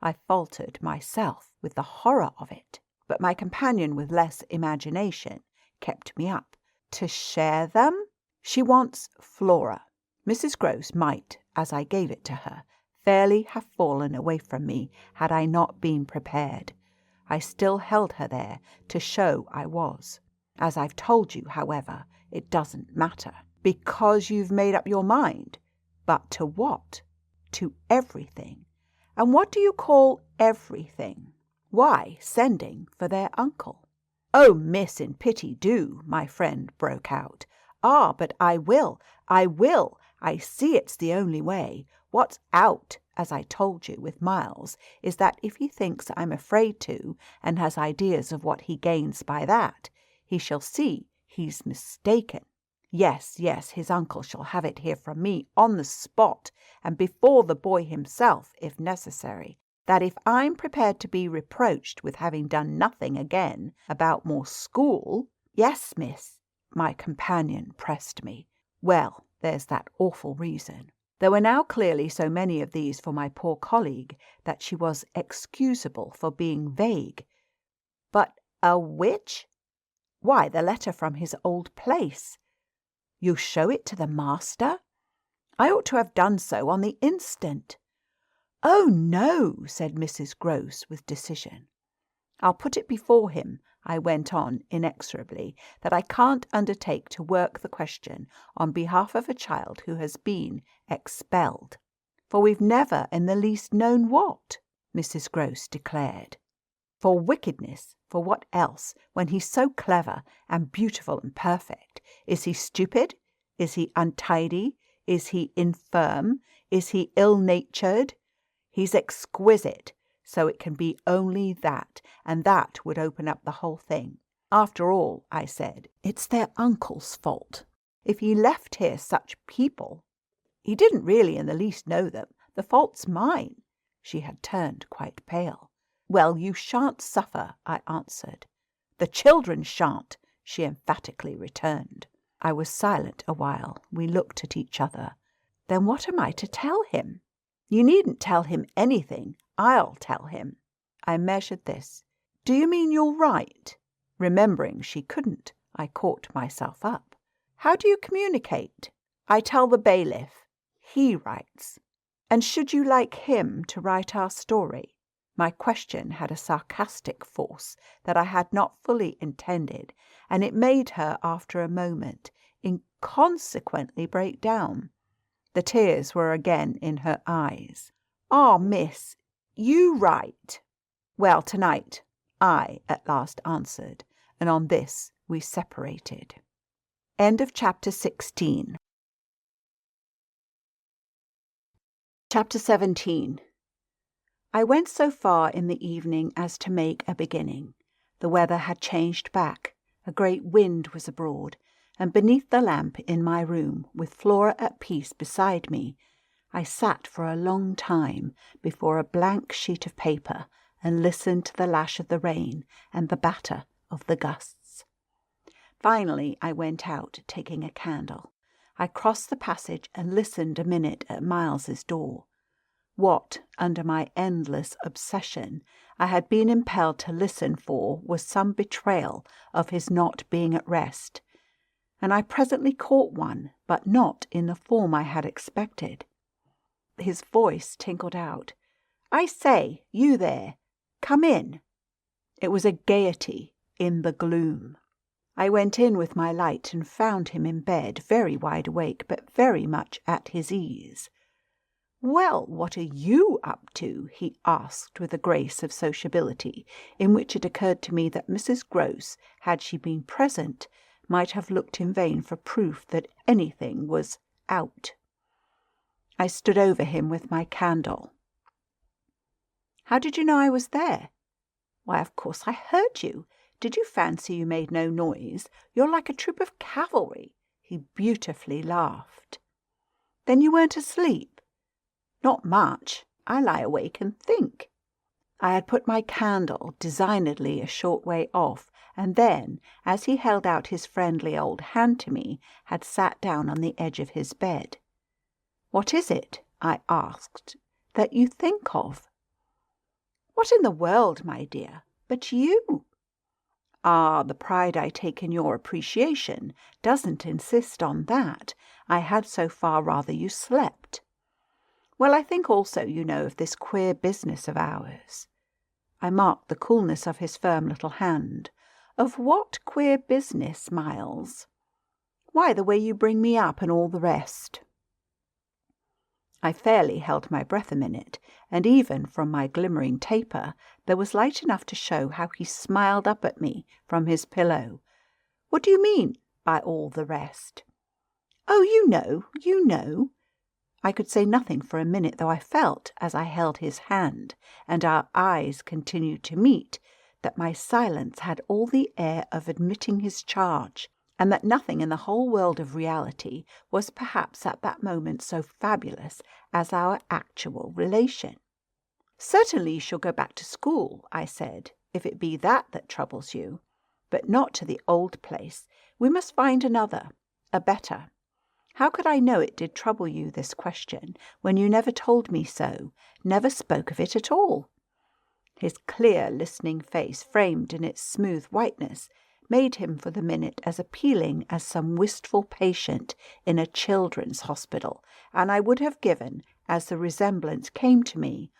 I faltered myself with the horror of it, but my companion with less imagination kept me up. To share them? She wants Flora. Mrs. Grose might, as I gave it to her, fairly have fallen away from me had I not been prepared. I still held her there to show I was. As I've told you, however, it doesn't matter. Because you've made up your mind. But to what? To everything. And what do you call everything? Why, sending for their uncle. Oh, miss, in pity do, my friend broke out. Ah, but I will. I see it's the only way. What's out, as I told you, with Miles, is that if he thinks I'm afraid to, and has ideas of what he gains by that, he shall see he's mistaken. Yes, his uncle shall have it here from me on the spot, and before the boy himself, if necessary, that if I'm prepared to be reproached with having done nothing again about more school— Yes, miss, my companion pressed me. Well, there's that awful reason. There were now clearly so many of these for my poor colleague that she was excusable for being vague. But a which? Why, the letter from his old place. You'll show it to the master? I ought to have done so on the instant. Oh, no, said Mrs. Grose with decision. I'll put it before him, I went on inexorably, that I can't undertake to work the question on behalf of a child who has been expelled. For we've never in the least known what, Mrs. Grose declared. For wickedness, for what else, when he's so clever and beautiful and perfect? Is he stupid? Is he untidy? Is he infirm? Is he ill-natured? He's exquisite, so it can be only that, and that would open up the whole thing. After all, I said, it's their uncle's fault. If he left here such people— He didn't really in the least know them. The fault's mine. She had turned quite pale. Well, you shan't suffer, I answered. The children shan't, she emphatically returned. I was silent a while. We looked at each other. Then what am I to tell him? You needn't tell him anything. I'll tell him. I measured this. Do you mean you'll write? Remembering she couldn't, I caught myself up. How do you communicate? I tell the bailiff. He writes. And should you like him to write our story? My question had a sarcastic force that I had not fully intended, and it made her, after a moment, inconsequently break down. The tears were again in her eyes. "Ah, miss, you write." "Well, tonight," I at last answered, and on this we separated. End of chapter 16. Chapter 17. I went so far in the evening as to make a beginning. The weather had changed back. A great wind was abroad, and beneath the lamp in my room, with Flora at peace beside me, I sat for a long time before a blank sheet of paper and listened to the lash of the rain and the batter of the gusts. Finally I went out, taking a candle. I crossed the passage and listened a minute at Miles's door. What, under my endless obsession, I had been impelled to listen for was some betrayal of his not being at rest, and I presently caught one, but not in the form I had expected. His voice tinkled out, "I say, you there, come in." It was a gaiety in the gloom. I went in with my light and found him in bed, very wide awake, but very much at his ease. "Well, what are you up to?" he asked with a grace of sociability, in which it occurred to me that Mrs. Grose, had she been present, might have looked in vain for proof that anything was out. I stood over him with my candle. "How did you know I was there?" "Why, of course I heard you. Did you fancy you made no noise? You're like a troop of cavalry." He beautifully laughed. "Then you weren't asleep?" "Not much. I lie awake and think." I had put my candle designedly a short way off, and then, as he held out his friendly old hand to me, had sat down on the edge of his bed. "What is it," I asked, "that you think of?" "What in the world, my dear, but you?" "Ah, the pride I take in your appreciation doesn't insist on that. I had so far rather you slept." "Well, I think also, you know, of this queer business of ours." I marked the coolness of his firm little hand. "Of what queer business, Miles?" "Why, the way you bring me up and all the rest." I fairly held my breath a minute, and even from my glimmering taper there was light enough to show how he smiled up at me from his pillow. "What do you mean by all the rest?" "Oh, you know, you know." I could say nothing for a minute, though I felt, as I held his hand, and our eyes continued to meet, that my silence had all the air of admitting his charge, and that nothing in the whole world of reality was perhaps at that moment so fabulous as our actual relation. "Certainly you shall go back to school," I said, "if it be that troubles you. But not to the old place. We must find another, a better. How could I know it did trouble you, this question, when you never told me so, never spoke of it at all?" His clear, listening face, framed in its smooth whiteness, made him for the minute as appealing as some wistful patient in a children's hospital, and I would have given, as the resemblance came to me,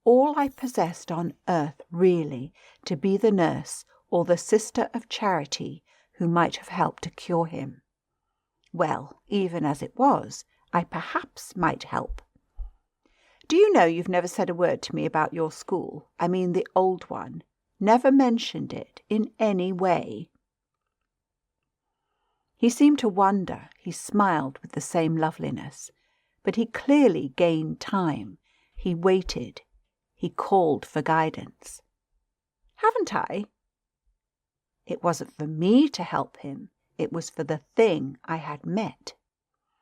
all I possessed on earth really to be the nurse or the sister of charity who might have helped to cure him. Well, even as it was, I perhaps might help. "Do you know you've never said a word to me about your school? I mean the old one. Never mentioned it in any way." He seemed to wonder. He smiled with the same loveliness. But he clearly gained time. He waited. He called for guidance. "Haven't I?" It wasn't for me to help him. It was for the thing I had met.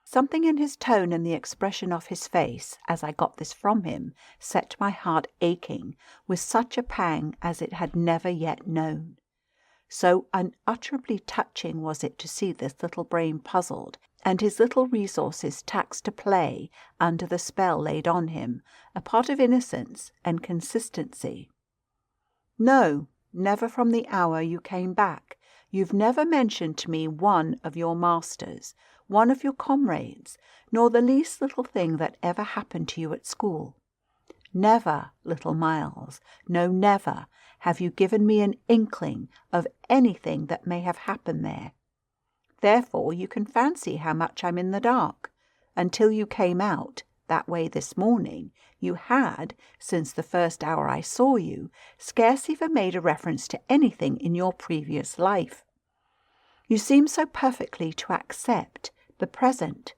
Something in his tone and the expression of his face, as I got this from him, set my heart aching with such a pang as it had never yet known. So unutterably touching was it to see this little brain puzzled, and his little resources taxed to play under the spell laid on him, a part of innocence and consistency. "No, never from the hour you came back. You've never mentioned to me one of your masters, one of your comrades, nor the least little thing that ever happened to you at school. Never, little Miles, no, never, have you given me an inkling of anything that may have happened there. Therefore you can fancy how much I'm in the dark. Until you came out that way this morning, you had, since the first hour I saw you, scarce even made a reference to anything in your previous life. You seem so perfectly to accept the present."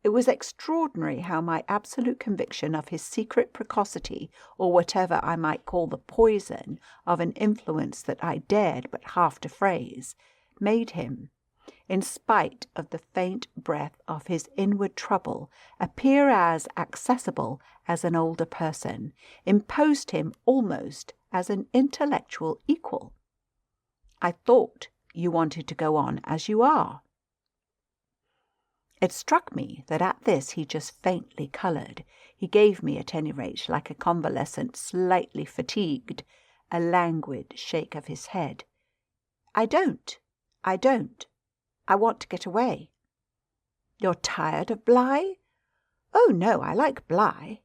It was extraordinary how my absolute conviction of his secret precocity, or whatever I might call the poison of an influence that I dared but half to phrase, made him, in spite of the faint breath of his inward trouble, appear as accessible as an older person, imposed him almost as an intellectual equal. "I thought you wanted to go on as you are." It struck me that at this he just faintly coloured. He gave me, at any rate, like a convalescent slightly fatigued, a languid shake of his head. I don't. I want to get away." "You're tired of Bly?" "Oh, no, I like Bly."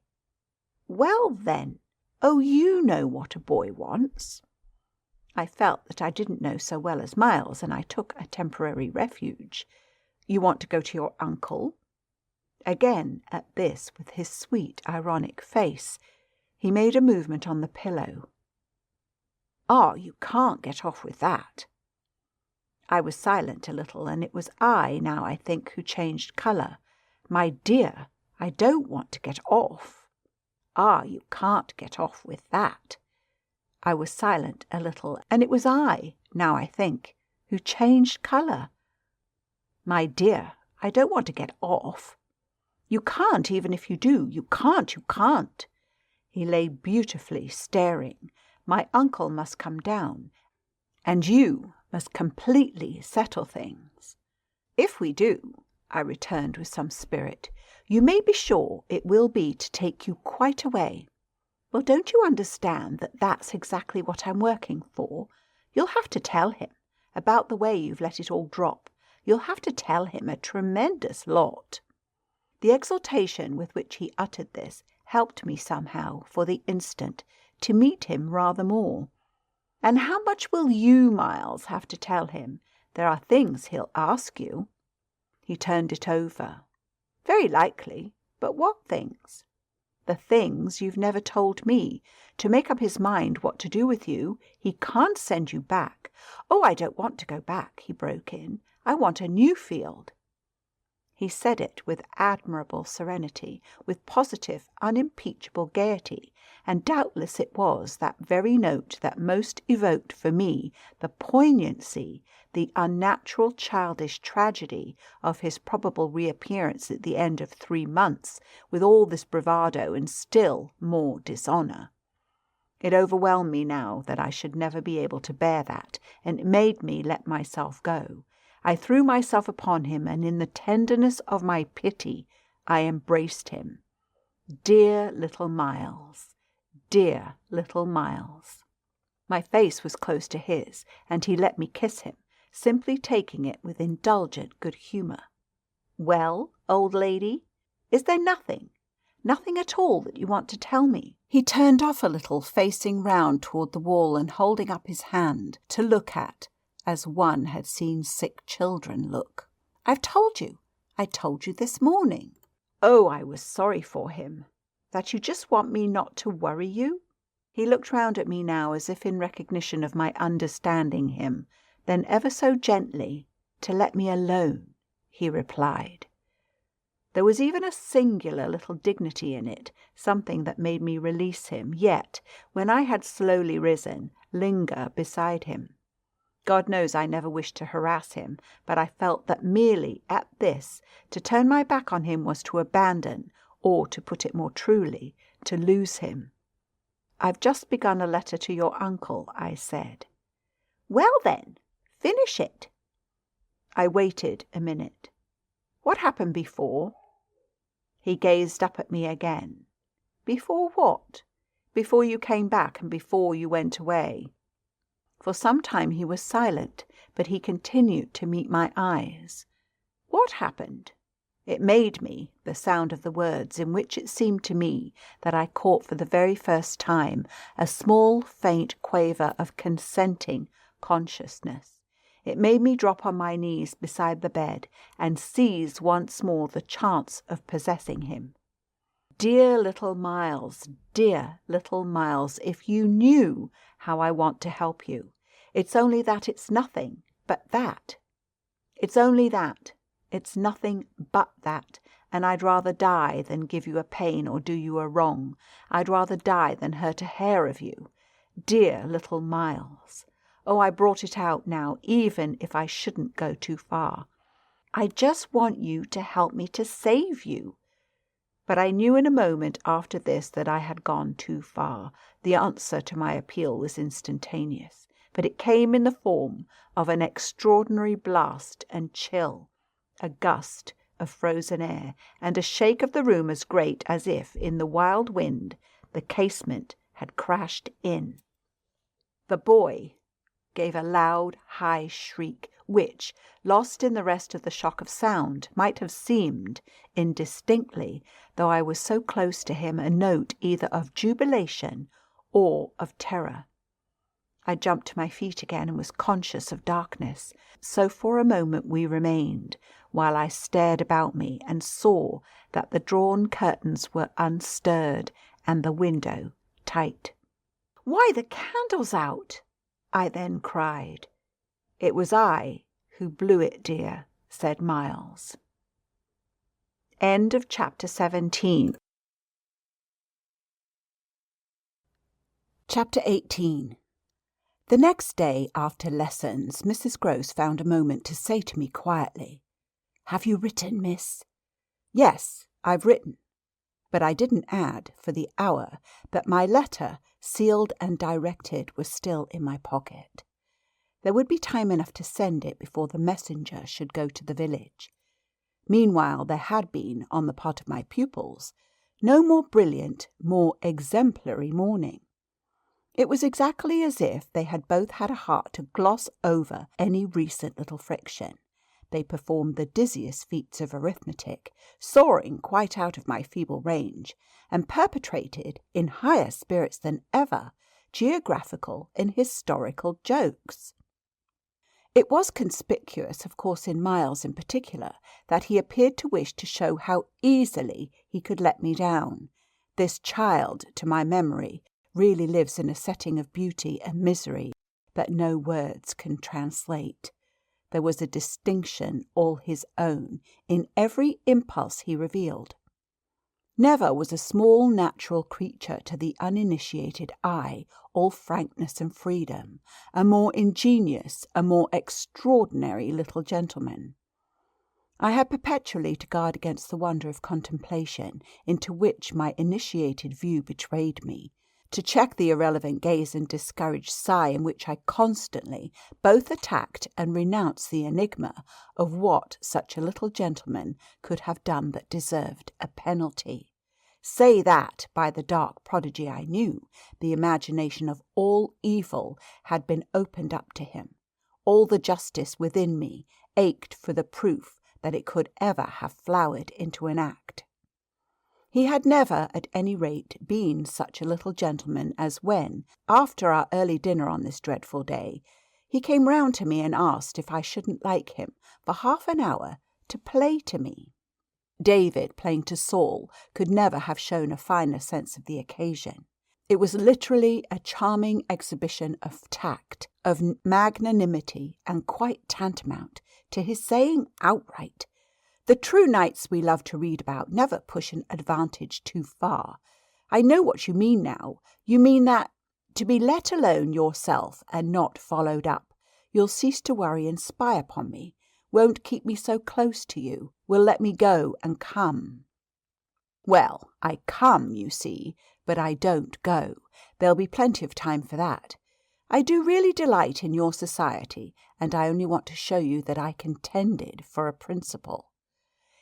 "Well, then, you know what a boy wants." I felt that I didn't know so well as Miles, and I took a temporary refuge. "You want to go to your uncle?" Again, at this, with his sweet, ironic face, he made a movement on the pillow. You can't get off with that." I was silent a little, and it was I, now I think, who changed colour. "My dear, I don't want to get off." You can't get off with that." I was silent a little, and it was I, now I think, who changed colour. "My dear, I don't want to get off." "You can't, even if you do. You can't." He lay beautifully staring. "My uncle must come down, and you must completely settle things." "If we do," I returned with some spirit, "you may be sure it will be to take you quite away." "Well, don't you understand that that's exactly what I'm working for? You'll have to tell him about the way you've let it all drop. You'll have to tell him a tremendous lot." The exultation with which he uttered this helped me somehow, for the instant, to meet him rather more. "And how much will you, Miles, have to tell him? There are things he'll ask you." He turned it over. "Very likely. But what things?" "The things you've never told me. To make up his mind what to do with you. He can't send you back." "Oh, I don't want to go back," he broke in. "I want a new field." He said it with admirable serenity, with positive, unimpeachable gaiety, and doubtless it was that very note that most evoked for me the poignancy, the unnatural childish tragedy of his probable reappearance at the end of 3 months, with all this bravado and still more dishonour. It overwhelmed me now that I should never be able to bear that, and it made me let myself go. I threw myself upon him, and in the tenderness of my pity I embraced him. Dear little Miles, dear little Miles. My face was close to his, and he let me kiss him, simply taking it with indulgent good humour. "Well, old lady, is there nothing at all that you want to tell me?" He turned off a little, facing round toward the wall and holding up his hand to look at, as one had seen sick children look. I told you this morning." "Oh, I was sorry for him. That you just want me not to worry you?" He looked round at me now as if in recognition of my understanding him, then ever so gently, "To let me alone," he replied. There was even a singular little dignity in it, something that made me release him, yet, when I had slowly risen, linger beside him. God knows I never wished to harass him, but I felt that merely at this, to turn my back on him was to abandon, or, to put it more truly, to lose him. "I've just begun a letter to your uncle," I said. Well then, finish it. I waited a minute. What happened before? He gazed up at me again. Before what? Before you came back and before you went away. For some time he was silent, but he continued to meet my eyes. What happened? It made me, the sound of the words, in which it seemed to me that I caught for the very first time a small, faint quaver of consenting consciousness. It made me drop on my knees beside the bed and seize once more the chance of possessing him. Dear little Miles, if you knew how I want to help you. It's only that it's nothing but that. It's only that. It's nothing but that, and I'd rather die than give you a pain or do you a wrong. I'd rather die than hurt a hair of you. Dear little Miles. Oh, I brought it out now, even if I shouldn't go too far. I just want you to help me to save you. But I knew in a moment after this that I had gone too far. The answer to my appeal was instantaneous, but it came in the form of an extraordinary blast and chill, a gust of frozen air, and a shake of the room as great as if, in the wild wind, the casement had crashed in. The boy gave a loud, high shriek, which, lost in the rest of the shock of sound, might have seemed, indistinctly, though I was so close to him, a note either of jubilation or of terror. I jumped to my feet again and was conscious of darkness. So for a moment we remained, while I stared about me and saw that the drawn curtains were unstirred and the window tight. "Why, the candle's out!" I then cried. "It was I who blew it, dear," said Miles. End of chapter 17. Chapter 18. The next day after lessons, Mrs. Grose found a moment to say to me quietly, "Have you written, miss?" "Yes, I've written." But I didn't add, for the hour, that my letter, sealed and directed, was still in my pocket. There would be time enough to send it before the messenger should go to the village. Meanwhile there had been, on the part of my pupils, no more brilliant, more exemplary morning. It was exactly as if they had both had a heart to gloss over any recent little friction. They performed the dizziest feats of arithmetic, soaring quite out of my feeble range, and perpetrated, in higher spirits than ever, geographical and historical jokes. It was conspicuous, of course, in Miles in particular, that he appeared to wish to show how easily he could let me down. This child, to my memory, really lives in a setting of beauty and misery that no words can translate. There was a distinction all his own in every impulse he revealed. Never was a small natural creature to the uninitiated eye all frankness and freedom, a more ingenious, a more extraordinary little gentleman. I had perpetually to guard against the wonder of contemplation into which my initiated view betrayed me, to check the irrelevant gaze and discouraged sigh in which I constantly both attacked and renounced the enigma of what such a little gentleman could have done that deserved a penalty. Say that, by the dark prodigy I knew, the imagination of all evil had been opened up to him. All the justice within me ached for the proof that it could ever have flowered into an act. He had never, at any rate, been such a little gentleman as when, after our early dinner on this dreadful day, he came round to me and asked if I shouldn't like him, for half an hour, to play to me. David, playing to Saul, could never have shown a finer sense of the occasion. It was literally a charming exhibition of tact, of magnanimity, and quite tantamount to his saying outright, "The true knights we love to read about never push an advantage too far. I know what you mean now. You mean that, to be let alone yourself and not followed up, you'll cease to worry and spy upon me, won't keep me so close to you, will let me go and come." Well, I come, you see, but I don't go. There'll be plenty of time for that. I do really delight in your society, and I only want to show you that I contended for a principle.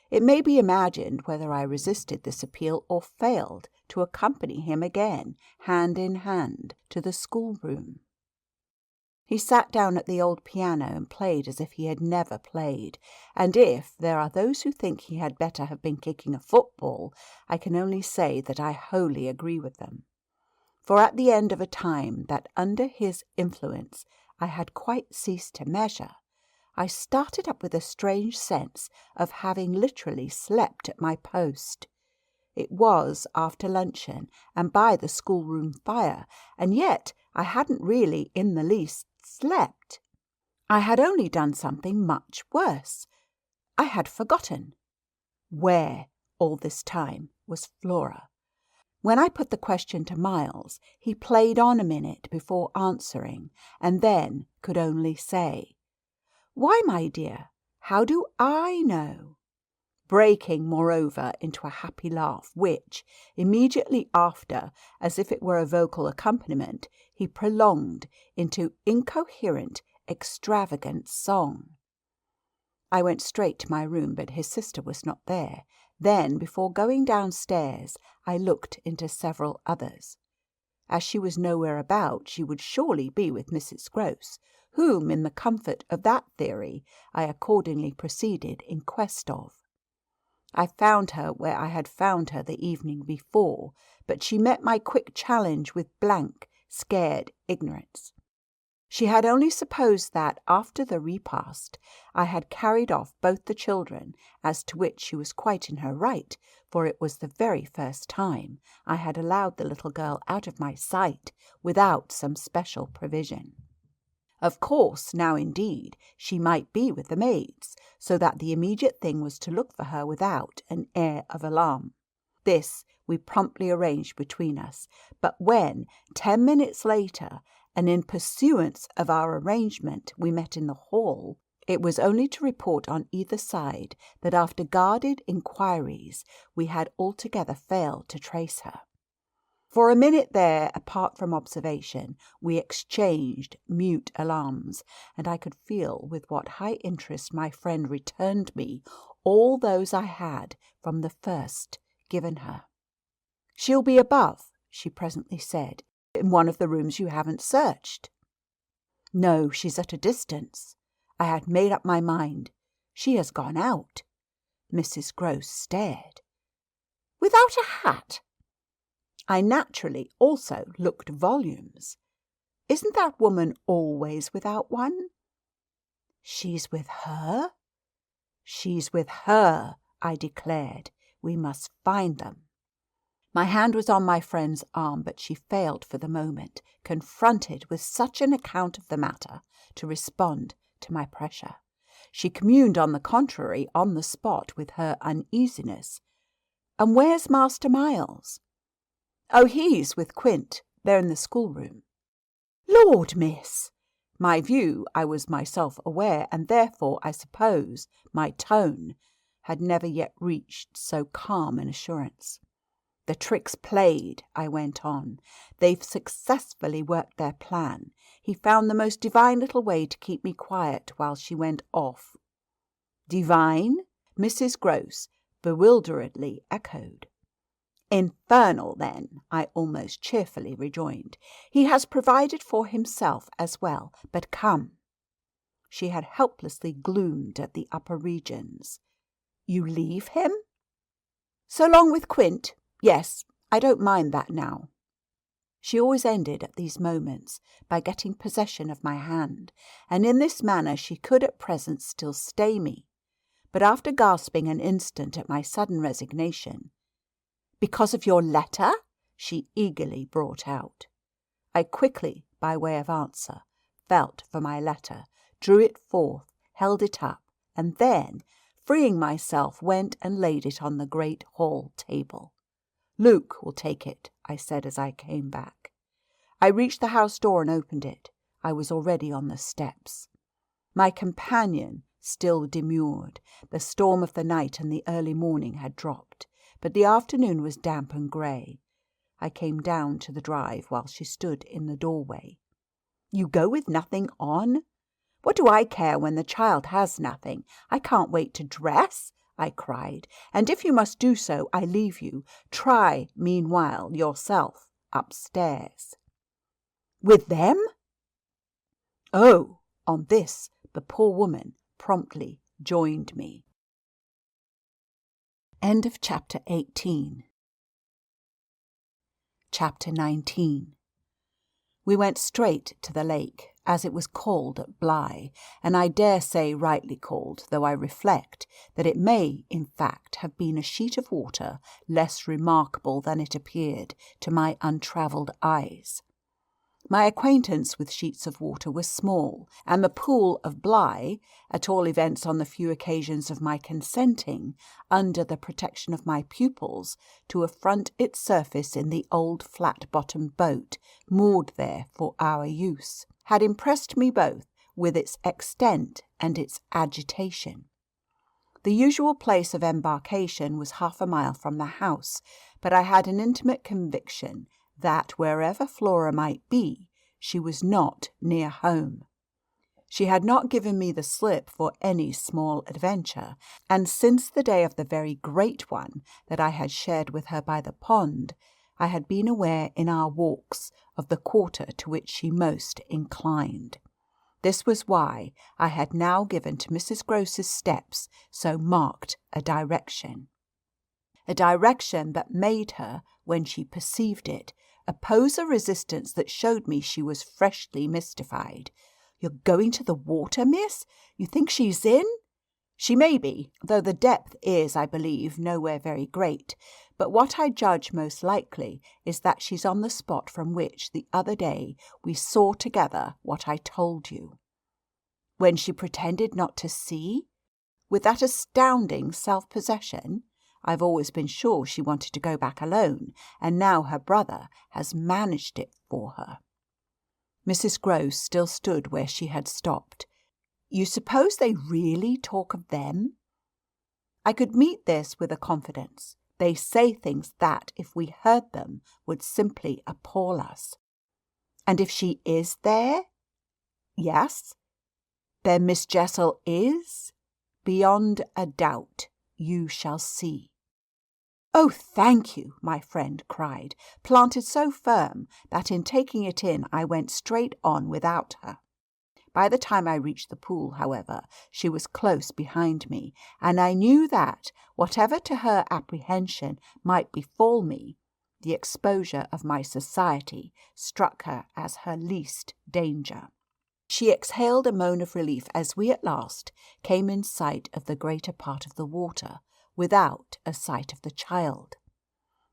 It may be imagined whether I resisted this appeal or failed to accompany him again, hand in hand, to the schoolroom. He sat down at the old piano and played as if he had never played, and if there are those who think he had better have been kicking a football, I can only say that I wholly agree with them. For at the end of a time that under his influence I had quite ceased to measure, I started up with a strange sense of having literally slept at my post. It was after luncheon and by the schoolroom fire, and yet I hadn't really in the least slept. I had only done something much worse. I had forgotten. Where, all this time, was Flora? When I put the question to Miles, he played on a minute before answering, and then could only say, "Why, my dear, how do I know?" breaking, moreover, into a happy laugh, which, immediately after, as if it were a vocal accompaniment, he prolonged into incoherent, extravagant song. I went straight to my room, but his sister was not there. Then, before going downstairs, I looked into several others. As she was nowhere about, she would surely be with Mrs. Grose, whom, in the comfort of that theory, I accordingly proceeded in quest of. I found her where I had found her the evening before, but she met my quick challenge with blank, scared ignorance. She had only supposed that, after the repast, I had carried off both the children, as to which she was quite in her right, for it was the very first time I had allowed the little girl out of my sight without some special provision. Of course, now indeed, she might be with the maids, so that the immediate thing was to look for her without an air of alarm. This we promptly arranged between us, but when, 10 minutes later, and in pursuance of our arrangement, we met in the hall, it was only to report on either side that after guarded inquiries we had altogether failed to trace her. For a minute there, apart from observation, we exchanged mute alarms, and I could feel with what high interest my friend returned me all those I had, from the first, given her. "She'll be above," she presently said, "in one of the rooms you haven't searched." "No, she's at a distance. I had made up my mind. She has gone out." Mrs. Grose stared. "Without a hat?" I naturally also looked volumes. "Isn't that woman always without one?" "She's with her?" "She's with her," I declared. "We must find them." My hand was on my friend's arm, but she failed for the moment, confronted with such an account of the matter, to respond to my pressure. She communed, on the contrary, on the spot with her uneasiness. "And where's Master Miles?" "Oh, he's with Quint. They're in the schoolroom." "Lord, miss!" My view, I was myself aware, and therefore, I suppose, my tone, had never yet reached so calm an assurance. "The trick's played," I went on. "They've successfully worked their plan. He found the most divine little way to keep me quiet while she went off." "Divine?" Mrs. Grose bewilderedly echoed. "Infernal, then," I almost cheerfully rejoined. "He has provided for himself as well. But come." She had helplessly gloomed at the upper regions. "You leave him?" "So long with Quint. Yes, I don't mind that now." She always ended at these moments by getting possession of my hand, and in this manner she could at present still stay me. But after gasping an instant at my sudden resignation, "Because of your letter?" she eagerly brought out. I quickly, by way of answer, felt for my letter, drew it forth, held it up, and then, freeing myself, went and laid it on the great hall table. "Luke will take it," I said as I came back. I reached the house door and opened it. I was already on the steps. My companion still demurred. The storm of the night and the early morning had dropped, but the afternoon was damp and grey. I came down to the drive while she stood in the doorway. You go with nothing on? What do I care when the child has nothing? I can't wait to dress, I cried, and if you must do so, I leave you. Try, meanwhile, yourself upstairs. With them? Oh, on this, the poor woman promptly joined me. End of chapter 18. Chapter 19. We went straight to the lake, as it was called at Bly, and I dare say rightly called, though I reflect that it may, in fact, have been a sheet of water less remarkable than it appeared to my untravelled eyes. My acquaintance with sheets of water was small, and the pool of Bly, at all events on the few occasions of my consenting, under the protection of my pupils, to affront its surface in the old flat-bottomed boat moored there for our use, had impressed me both with its extent and its agitation. The usual place of embarkation was 1/2 mile from the house, but I had an intimate conviction that wherever Flora might be, she was not near home. She had not given me the slip for any small adventure, and since the day of the very great one that I had shared with her by the pond, I had been aware in our walks of the quarter to which she most inclined. This was why I had now given to Mrs. Groce's steps so marked a direction that made her, when she perceived it, oppose a resistance that showed me she was freshly mystified. "You're going to the water, miss? You think she's in?" "She may be, though the depth is, I believe, nowhere very great. But what I judge most likely is that she's on the spot from which the other day we saw together what I told you." "When she pretended not to see? With that astounding self-possession? I've always been sure she wanted to go back alone, and now her brother has managed it for her." Mrs. Groce still stood where she had stopped. "You suppose they really talk of them?" I could meet this with a confidence. They say things that, if we heard them, would simply appall us. "And if she is there?" "Yes." "Then Miss Jessel is?" "Beyond a doubt. You shall see." "Oh, thank you," my friend cried, planted so firm that in taking it in I went straight on without her. By the time I reached the pool, however, she was close behind me, and I knew that, whatever to her apprehension might befall me, the exposure of my society struck her as her least danger. She exhaled a moan of relief as we at last came in sight of the greater part of the water, without a sight of the child.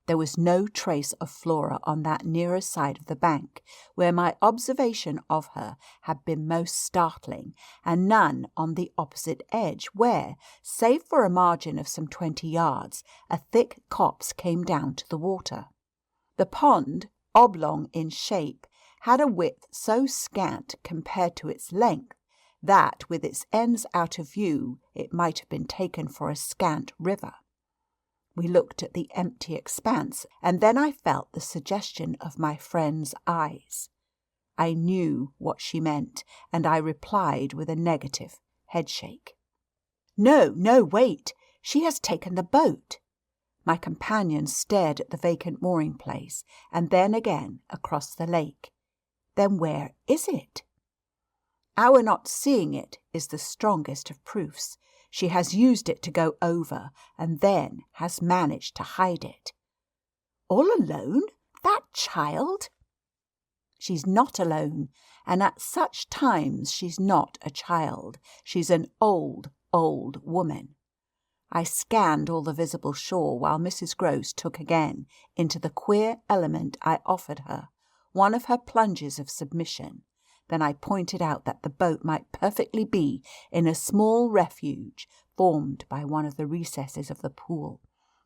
There was no trace of Flora on that nearer side of the bank, where my observation of her had been most startling, and none on the opposite edge, where, save for a margin of some 20 yards, a thick copse came down to the water. The pond, oblong in shape, had a width so scant compared to its length that, with its ends out of view, it might have been taken for a scant river. We looked at the empty expanse, and then I felt the suggestion of my friend's eyes. I knew what she meant, and I replied with a negative headshake. "No, no, wait! She has taken the boat." My companion stared at the vacant mooring place, and then again across the lake. "Then where is it?" "Our not seeing it is the strongest of proofs. She has used it to go over, and then has managed to hide it." "All alone? That child?" "She's not alone, and at such times she's not a child. She's an old, old woman." I scanned all the visible shore while Mrs. Groce took again, into the queer element I offered her, one of her plunges of submission. Then I pointed out that the boat might perfectly be in a small refuge formed by one of the recesses of the pool,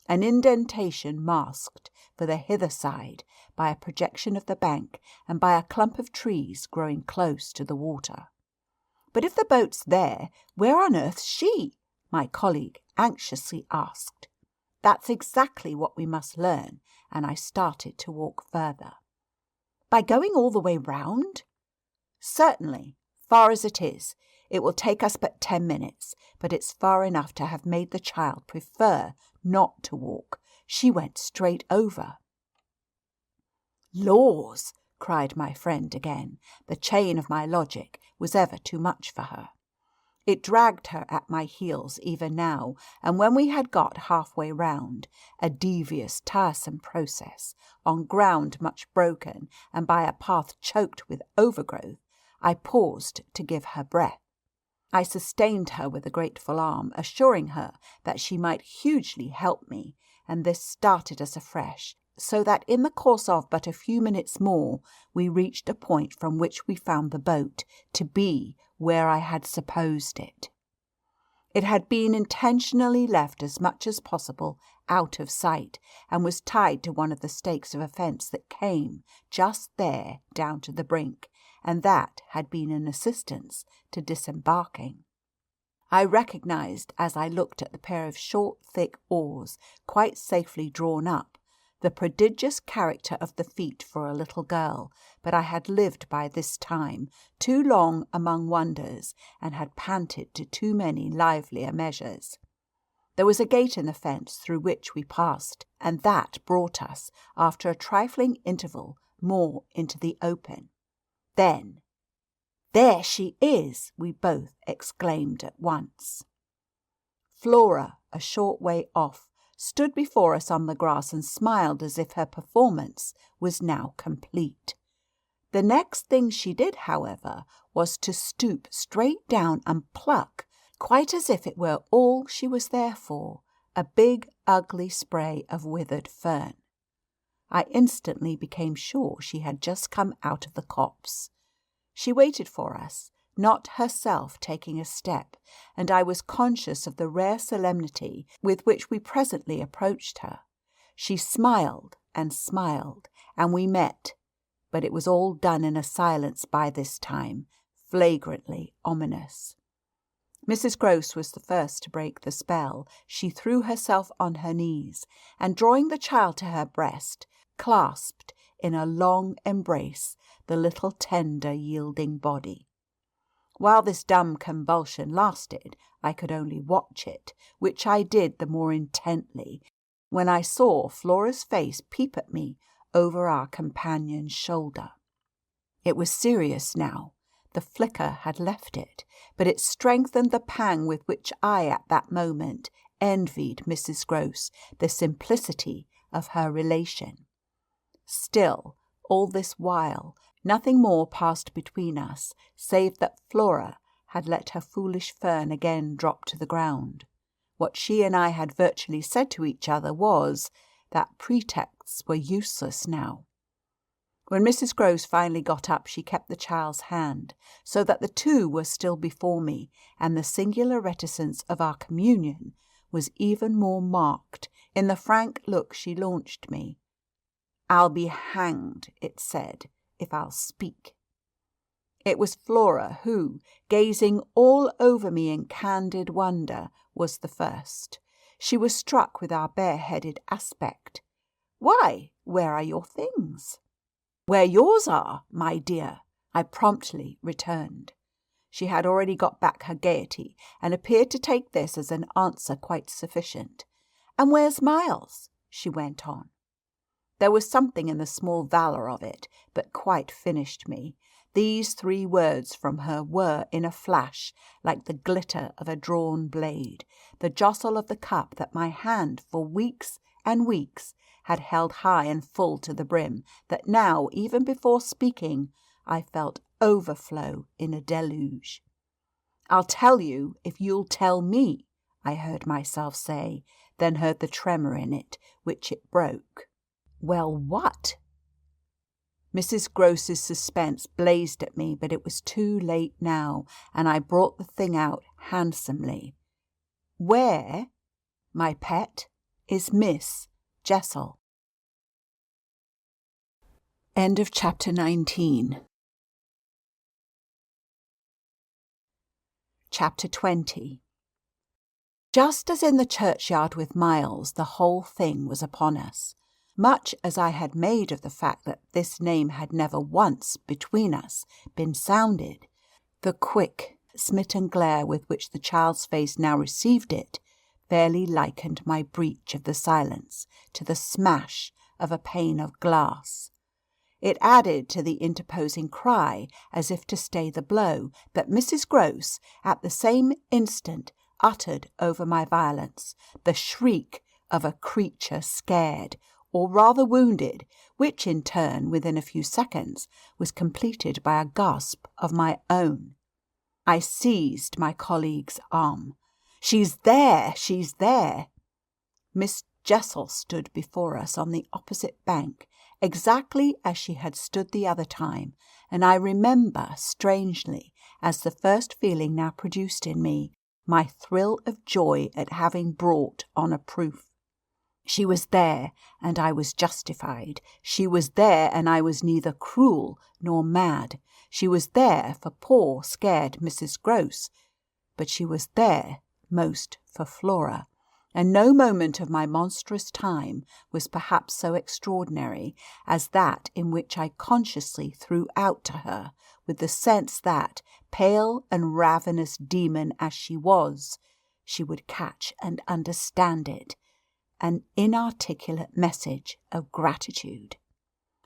an indentation masked for the hither side by a projection of the bank and by a clump of trees growing close to the water. "But if the boat's there, where on earth's she?" my colleague anxiously asked. "That's exactly what we must learn," and I started to walk further. "By going all the way round?" Certainly, far as it is. It will take us but 10 minutes, but it's far enough to have made the child prefer not to walk. She went straight over. Laws, cried my friend again. The chain of my logic was ever too much for her. It dragged her at my heels even now, and when we had got halfway round, a devious, tiresome process, on ground much broken, and by a path choked with overgrowth, I paused to give her breath. I sustained her with a grateful arm, assuring her that she might hugely help me, and this started us afresh, so that in the course of but a few minutes more we reached a point from which we found the boat to be where I had supposed it. It had been intentionally left as much as possible out of sight, and was tied to one of the stakes of a fence that came just there down to the brink, and that had been an assistance to disembarking. I recognised, as I looked at the pair of short, thick oars quite safely drawn up, the prodigious character of the feat for a little girl, but I had lived by this time too long among wonders, and had panted to too many livelier measures. There was a gate in the fence through which we passed, and that brought us, after a trifling interval, more into the open. Then, "There she is!" we both exclaimed at once. Flora, a short way off, stood before us on the grass and smiled as if her performance was now complete. The next thing she did, however, was to stoop straight down and pluck, quite as if it were all she was there for, a big, ugly spray of withered fern. I instantly became sure she had just come out of the copse. She waited for us, not herself taking a step, and I was conscious of the rare solemnity with which we presently approached her. She smiled, and we met, but it was all done in a silence by this time, flagrantly ominous. Mrs. Grose was the first to break the spell. She threw herself on her knees, and drawing the child to her breast, clasped in a long embrace the little tender yielding body. While this dumb convulsion lasted, I could only watch it, which I did the more intently when I saw Flora's face peep at me over our companion's shoulder. It was serious now. The flicker had left it, but it strengthened the pang with which I at that moment envied Mrs. Grose the simplicity of her relation. Still, all this while, nothing more passed between us, save that Flora had let her foolish fern again drop to the ground. What she and I had virtually said to each other was that pretexts were useless now. When Mrs. Grose finally got up, she kept the child's hand, so that the two were still before me, and the singular reticence of our communion was even more marked in the frank look she launched me. "I'll be hanged," it said, "if I'll speak." It was Flora who, gazing all over me in candid wonder, was the first. She was struck with our bareheaded aspect. "Why, where are your things?" "Where yours are, my dear," I promptly returned. She had already got back her gaiety, and appeared to take this as an answer quite sufficient. "And where's Miles?" she went on. There was something in the small valour of it that quite finished me. These 3 words from her were, in a flash, like the glitter of a drawn blade, the jostle of the cup that my hand for weeks and weeks had held high and full to the brim, that now, even before speaking, I felt overflow in a deluge. "I'll tell you if you'll tell me," I heard myself say, then heard the tremor in it, which it broke. "Well, what?" Mrs. Grose's suspense blazed at me, but it was too late now, and I brought the thing out handsomely. "Where, my pet, is Miss Jessel?" End of chapter 19. Chapter 20. Just as in the churchyard with Miles, the whole thing was upon us. Much as I had made of the fact that this name had never once, between us, been sounded, the quick, smitten glare with which the child's face now received it fairly likened my breach of the silence to the smash of a pane of glass. It added to the interposing cry, as if to stay the blow, that Mrs. Grose at the same instant uttered over my violence, the shriek of a creature scared, or rather wounded, which in turn, within a few seconds, was completed by a gasp of my own. I seized my colleague's arm. "She's there! She's there!" Miss Jessel stood before us on the opposite bank, exactly as she had stood the other time, and I remember, strangely, as the first feeling now produced in me, my thrill of joy at having brought on a proof. She was there, and I was justified. She was there, and I was neither cruel nor mad. She was there for poor, scared Mrs. Grose, but she was there most for Flora. And no moment of my monstrous time was perhaps so extraordinary as that in which I consciously threw out to her, with the sense that, pale and ravenous demon as she was, she would catch and understand it, an inarticulate message of gratitude.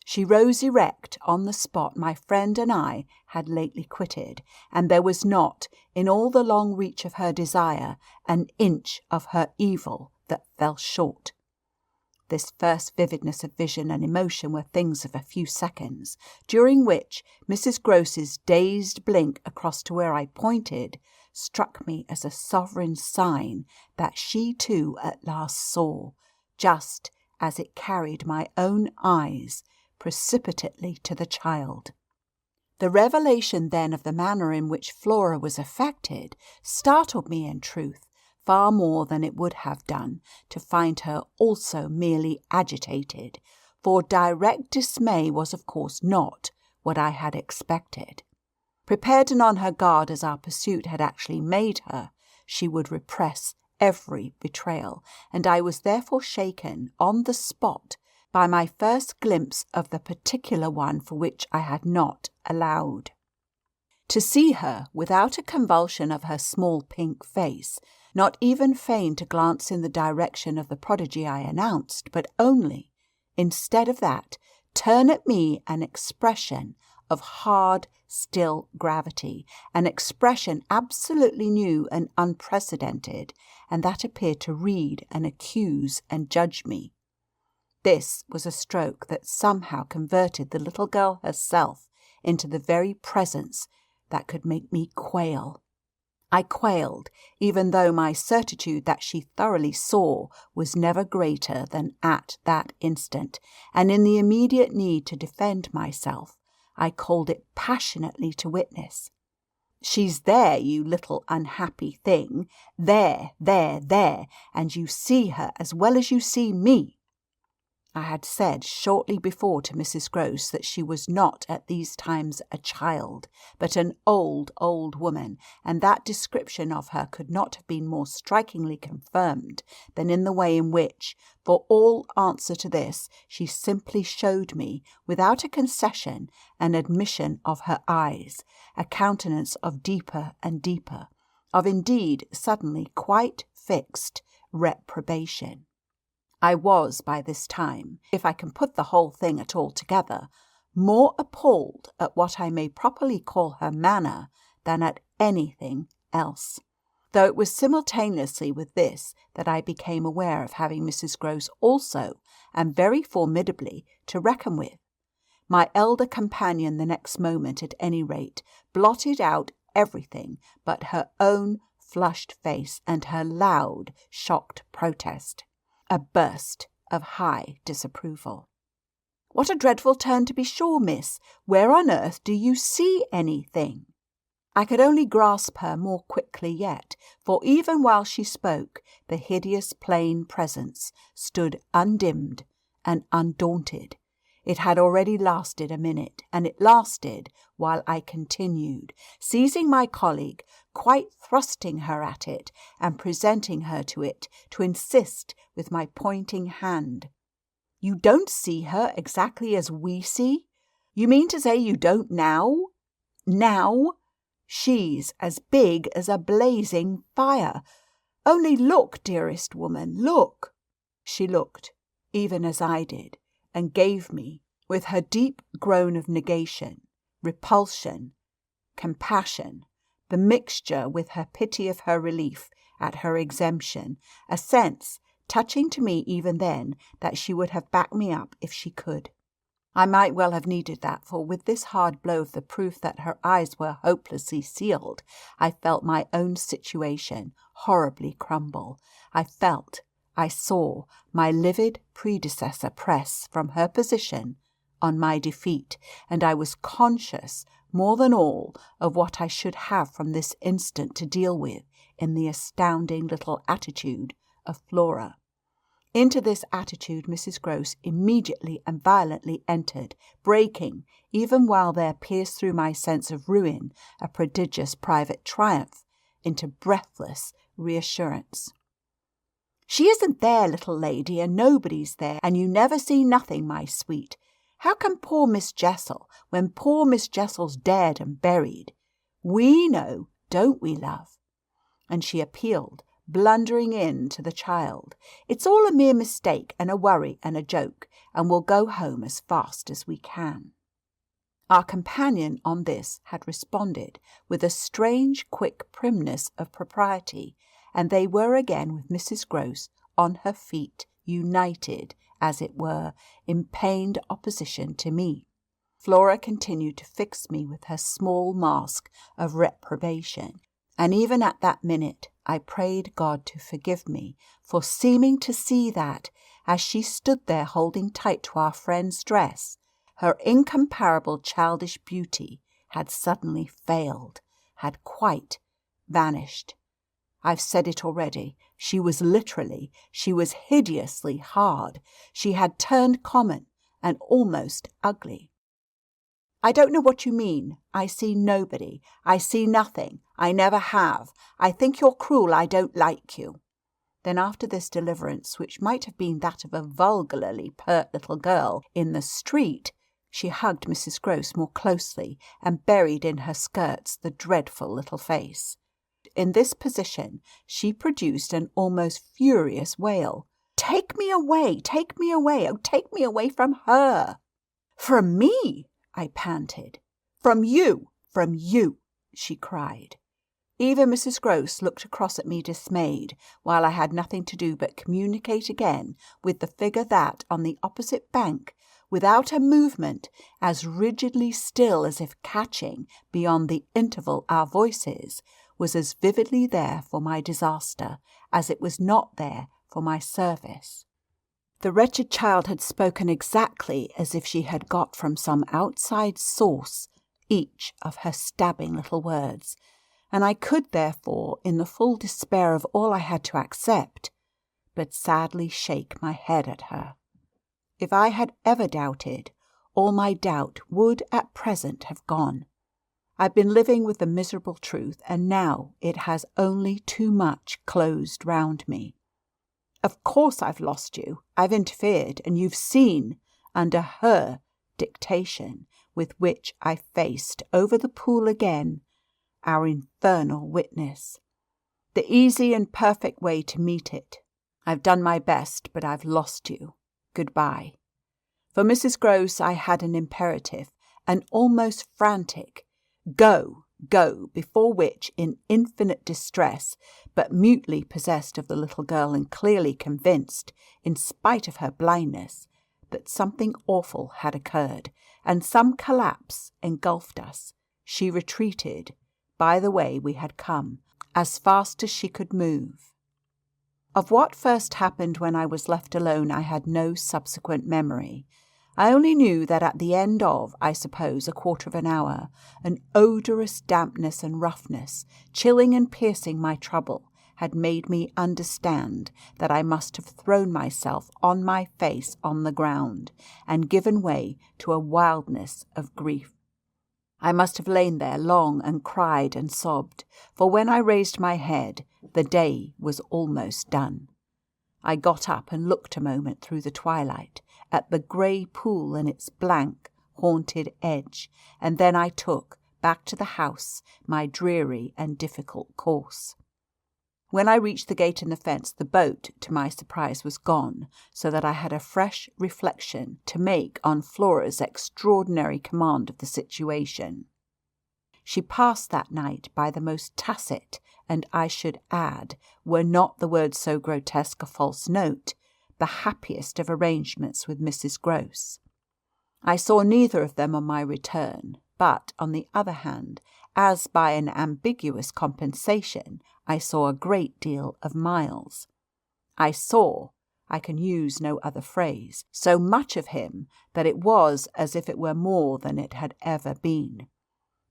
She rose erect on the spot my friend and I had lately quitted, and there was not, in all the long reach of her desire, an inch of her evil that fell short. This first vividness of vision and emotion were things of a few seconds, during which Mrs. Grose's dazed blink across to where I pointed struck me as a sovereign sign that she too at last saw, just as it carried my own eyes precipitately to the child. The revelation then of the manner in which Flora was affected startled me in truth far more than it would have done to find her also merely agitated, for direct dismay was of course not what I had expected. Prepared and on her guard as our pursuit had actually made her, she would repress every betrayal, and I was therefore shaken on the spot by my first glimpse of the particular one for which I had not allowed. To see her, without a convulsion of her small pink face, not even feign to glance in the direction of the prodigy I announced, but only, instead of that, turn at me an expression of hard, still gravity, an expression absolutely new and unprecedented, and that appeared to read and accuse and judge me. This was a stroke that somehow converted the little girl herself into the very presence that could make me quail. I quailed, even though my certitude that she thoroughly saw was never greater than at that instant, and in the immediate need to defend myself, I called it passionately to witness. "She's there, you little unhappy thing. There, and you see her as well as you see me." I had said shortly before to Mrs. Grose that she was not at these times a child, but an old woman, and that description of her could not have been more strikingly confirmed than in the way in which, for all answer to this, she simply showed me, without a concession, an admission of her eyes, a countenance of deeper and deeper, of indeed suddenly quite fixed reprobation. I was by this time, if I can put the whole thing at all together, more appalled at what I may properly call her manner than at anything else, though it was simultaneously with this that I became aware of having Mrs. Grose also, and very formidably, to reckon with. My elder companion the next moment, at any rate, blotted out everything but her own flushed face and her loud, shocked protest. A burst of high disapproval. "What a dreadful turn, to be sure, miss! Where on earth do you see anything?" I could only grasp her more quickly yet, for even while she spoke, the hideous plain presence stood undimmed and undaunted. It had already lasted a minute, and it lasted while I continued, seizing my colleague, quite thrusting her at it, and presenting her to it, to insist with my pointing hand. You don't see her exactly as we see? You mean to say you don't now? Now? She's as big as a blazing fire. Only look, dearest woman, look." She looked, even as I did, and gave me, with her deep groan of negation, repulsion, compassion, the mixture with her pity of her relief at her exemption, a sense, touching to me even then, that she would have backed me up if she could. I might well have needed that, for with this hard blow of the proof that her eyes were hopelessly sealed, I felt my own situation horribly crumble. I saw my livid predecessor press from her position on my defeat, and I was conscious more than all of what I should have from this instant to deal with in the astounding little attitude of Flora. Into this attitude Mrs. Grose immediately and violently entered, breaking, even while there pierced through my sense of ruin a prodigious private triumph, into breathless reassurance. "She isn't there, little lady, and nobody's there, and you never see nothing, my sweet. How can poor Miss Jessel, when poor Miss Jessel's dead and buried? We know, don't we, love?" And she appealed, blundering in to the child. "It's all a mere mistake and a worry and a joke, and we'll go home as fast as we can." Our companion on this had responded with a strange quick primness of propriety, and they were again with Mrs. Grose on her feet, united, as it were, in pained opposition to me. Flora continued to fix me with her small mask of reprobation, and even at that minute I prayed God to forgive me for seeming to see that, as she stood there holding tight to our friend's dress, her incomparable childish beauty had suddenly failed, had quite vanished. I've said it already. She was hideously hard. She had turned common and almost ugly. "I don't know what you mean. I see nobody. I see nothing. I never have. I think you're cruel. I don't like you." Then after this deliverance, which might have been that of a vulgarly pert little girl in the street, she hugged Mrs. Grose more closely and buried in her skirts the dreadful little face. In this position she produced an almost furious wail. "Take me away! Take me away! Oh, take me away from her!" "From me?" I panted. From you!" she cried. Even Mrs. Grose looked across at me dismayed, while I had nothing to do but communicate again with the figure that, on the opposite bank, without a movement, as rigidly still as if catching, beyond the interval our voices, was as vividly there for my disaster as it was not there for my service. The wretched child had spoken exactly as if she had got from some outside source each of her stabbing little words, and I could therefore, in the full despair of all I had to accept, but sadly shake my head at her. If I had ever doubted, all my doubt would at present have gone. I've been living with the miserable truth, and now it has only too much closed round me. Of course I've lost you. I've interfered, and you've seen, under her dictation, with which I faced over the pool again, our infernal witness. The easy and perfect way to meet it. I've done my best, but I've lost you. Goodbye. For Mrs. Grose I had an imperative, an almost frantic, "Go, go," before which, in infinite distress, but mutely possessed of the little girl and clearly convinced, in spite of her blindness, that something awful had occurred, and some collapse engulfed us, she retreated, by the way we had come, as fast as she could move. Of what first happened when I was left alone I had no subsequent memory. I only knew that at the end of, I suppose, a quarter of an hour, an odorous dampness and roughness, chilling and piercing my trouble, had made me understand that I must have thrown myself on my face on the ground and given way to a wildness of grief. I must have lain there long and cried and sobbed, for when I raised my head, the day was almost done. I got up and looked a moment through the twilight at the grey pool and its blank, haunted edge, and then I took, back to the house, my dreary and difficult course. When I reached the gate in the fence, the boat, to my surprise, was gone, so that I had a fresh reflection to make on Flora's extraordinary command of the situation. She passed that night by the most tacit, and I should add, were not the word so grotesque a false note, the happiest of arrangements with Mrs. Grose. I saw neither of them on my return, but, on the other hand, as by an ambiguous compensation, I saw a great deal of Miles. I saw, I can use no other phrase, so much of him that it was as if it were more than it had ever been.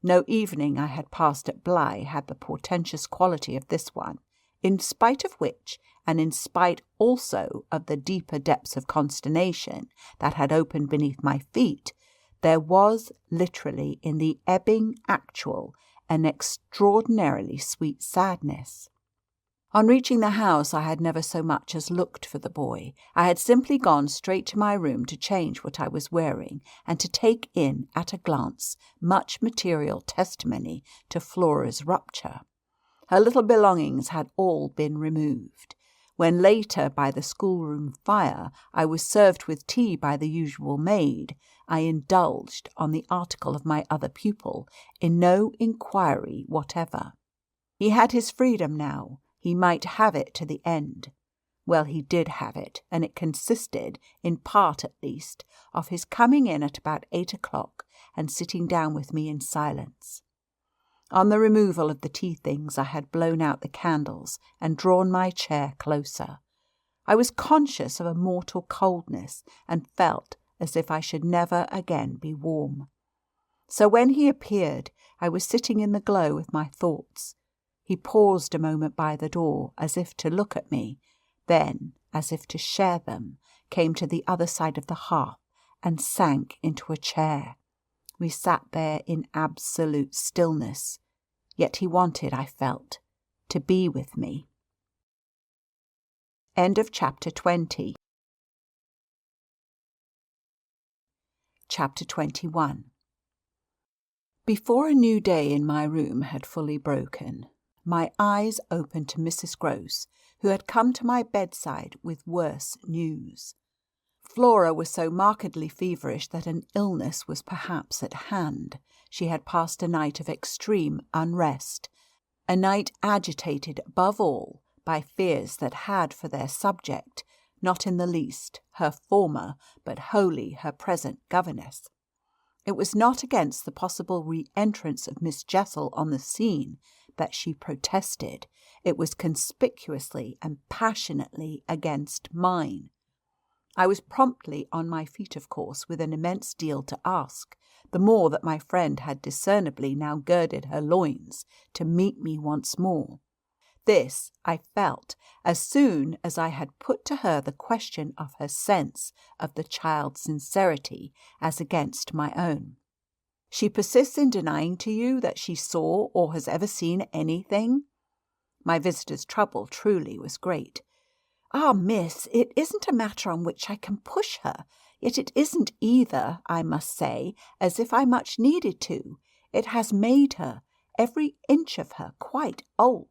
No evening I had passed at Bly had the portentous quality of this one, in spite of which, and in spite also of the deeper depths of consternation that had opened beneath my feet, there was literally in the ebbing actual an extraordinarily sweet sadness. On reaching the house I had never so much as looked for the boy. I had simply gone straight to my room to change what I was wearing and to take in at a glance much material testimony to Flora's rupture. Her little belongings had all been removed. When later, by the schoolroom fire, I was served with tea by the usual maid, I indulged, on the article of my other pupil, in no inquiry whatever. He had his freedom now. He might have it to the end. Well, he did have it, and it consisted, in part at least, of his coming in at about 8 o'clock and sitting down with me in silence. On the removal of the tea things I had blown out the candles and drawn my chair closer. I was conscious of a mortal coldness and felt as if I should never again be warm. So when he appeared, I was sitting in the glow with my thoughts. He paused a moment by the door, as if to look at me, then, as if to share them, came to the other side of the hearth and sank into a chair. We sat there in absolute stillness, yet he wanted, I felt, to be with me. End of chapter 20. Chapter 21. Before a new day in my room had fully broken, my eyes opened to Mrs. Grose, who had come to my bedside with worse news. Flora was so markedly feverish that an illness was perhaps at hand. She had passed a night of extreme unrest, a night agitated above all by fears that had for their subject, not in the least, her former, but wholly her present governess. It was not against the possible re-entrance of Miss Jessel on the scene that she protested. It was conspicuously and passionately against mine. I was promptly on my feet, of course, with an immense deal to ask, the more that my friend had discernibly now girded her loins to meet me once more. This, I felt, as soon as I had put to her the question of her sense of the child's sincerity as against my own. She persists in denying to you that she saw or has ever seen anything? My visitor's trouble truly was great. Ah, miss, it isn't a matter on which I can push her, yet it isn't either, I must say, as if I much needed to. It has made her, every inch of her, quite old.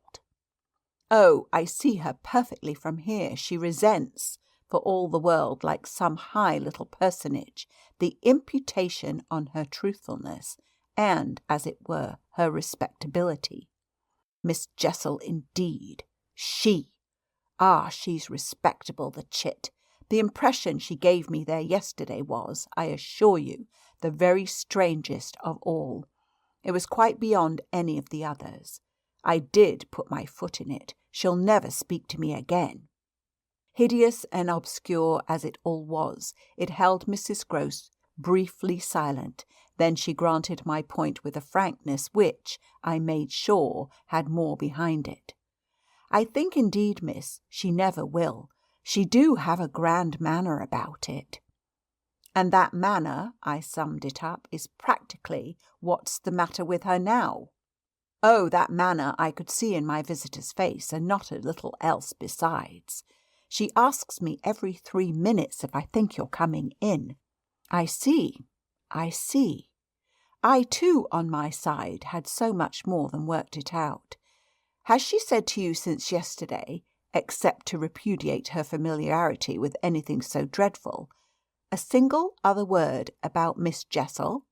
Oh, I see her perfectly from here. She resents, for all the world like some high little personage, the imputation on her truthfulness, and, as it were, her respectability. Miss Jessel, indeed. She! Ah, she's respectable, the chit. The impression she gave me there yesterday was, I assure you, the very strangest of all. It was quite beyond any of the others. I did put my foot in it. She'll never speak to me again. Hideous and obscure as it all was, it held Mrs. Grose briefly silent. Then she granted my point with a frankness which, I made sure, had more behind it. I think indeed, miss, she never will. She do have a grand manner about it. And that manner, I summed it up, is practically what's the matter with her now. Oh, that manner I could see in my visitor's face, and not a little else besides. She asks me every 3 minutes if I think you're coming in. I see. I too, on my side, had so much more than worked it out. Has she said to you since yesterday, except to repudiate her familiarity with anything so dreadful, a single other word about Miss Jessel?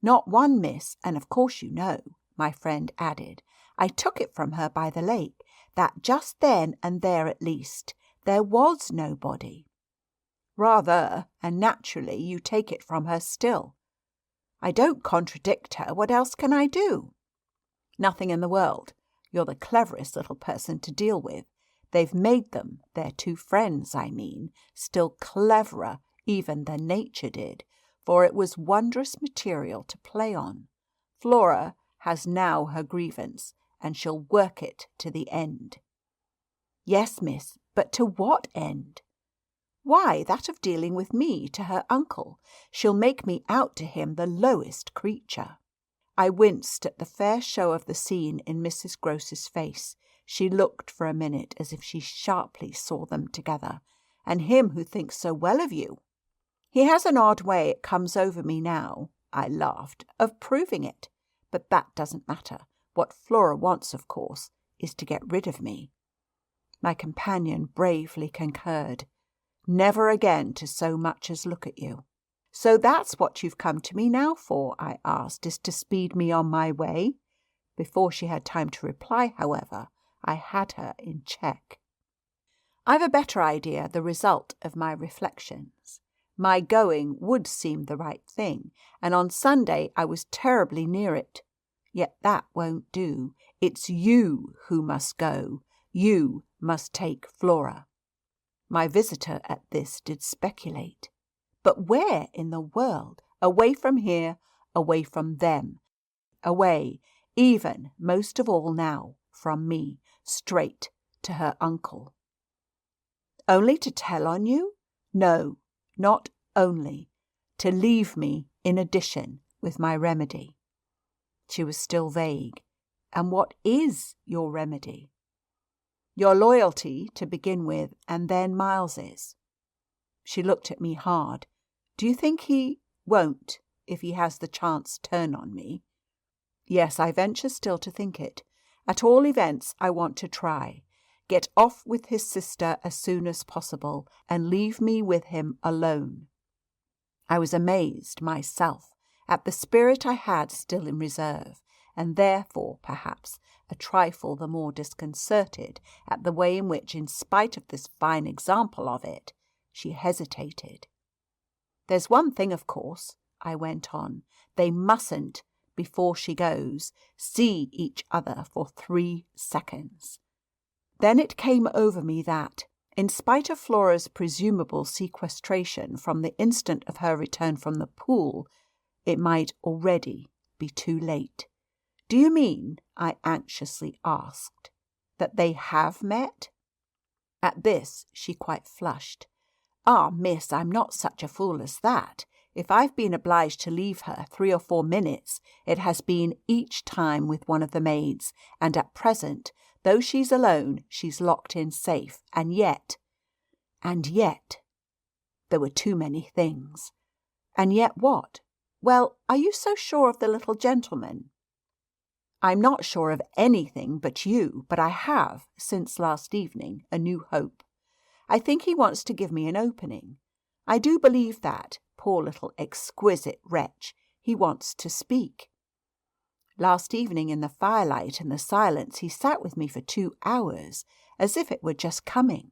Not one, miss, and of course you know, my friend added, I took it from her by the lake, that just then and there at least, there was nobody. Rather, and naturally you take it from her still. I don't contradict her. What else can I do? Nothing in the world. You're the cleverest little person to deal with. They've made them, their two friends, I mean, still cleverer even than nature did, for it was wondrous material to play on. Flora has now her grievance, and she'll work it to the end. Yes, miss, but to what end? Why, that of dealing with me to her uncle. She'll make me out to him the lowest creature. I winced at the fair show of the scene in Mrs. Groce's face. She looked for a minute as if she sharply saw them together. And him who thinks so well of you. He has an odd way, it comes over me now, I laughed, of proving it. But that doesn't matter. What Flora wants, of course, is to get rid of me. My companion bravely concurred. Never again to so much as look at you. So that's what you've come to me now for, I asked, is to speed me on my way? Before she had time to reply, however, I had her in check. I've a better idea, the result of my reflections. My going would seem the right thing, and on Sunday I was terribly near it. Yet that won't do. It's you who must go. You must take Flora. My visitor at this did speculate. But where in the world? Away from here, away from them. Away, even, most of all now, from me, straight to her uncle. Only to tell on you? No, not only. To leave me, in addition, with my remedy. She was still vague. And what is your remedy? Your loyalty, to begin with, and then Miles's. She looked at me hard. Do you think he won't, if he has the chance, turn on me? Yes, I venture still to think it. At all events, I want to try. Get off with his sister as soon as possible, and leave me with him alone. I was amazed, myself, at the spirit I had still in reserve, and therefore, perhaps, a trifle the more disconcerted at the way in which, in spite of this fine example of it, she hesitated. There's one thing, of course, I went on, they mustn't, before she goes, see each other for 3 seconds. Then it came over me that, in spite of Flora's presumable sequestration from the instant of her return from the pool, it might already be too late. Do you mean, I anxiously asked, that they have met? At this she quite flushed. Ah, miss, I'm not such a fool as that. If I've been obliged to leave her 3 or 4 minutes, it has been each time with one of the maids, and at present, though she's alone, she's locked in safe, and yet, there were too many things. And yet what? Well, are you so sure of the little gentleman? I'm not sure of anything but you, but I have, since last evening, a new hope. I think he wants to give me an opening. I do believe that, poor little exquisite wretch, he wants to speak. Last evening in the firelight and the silence he sat with me for 2 hours, as if it were just coming.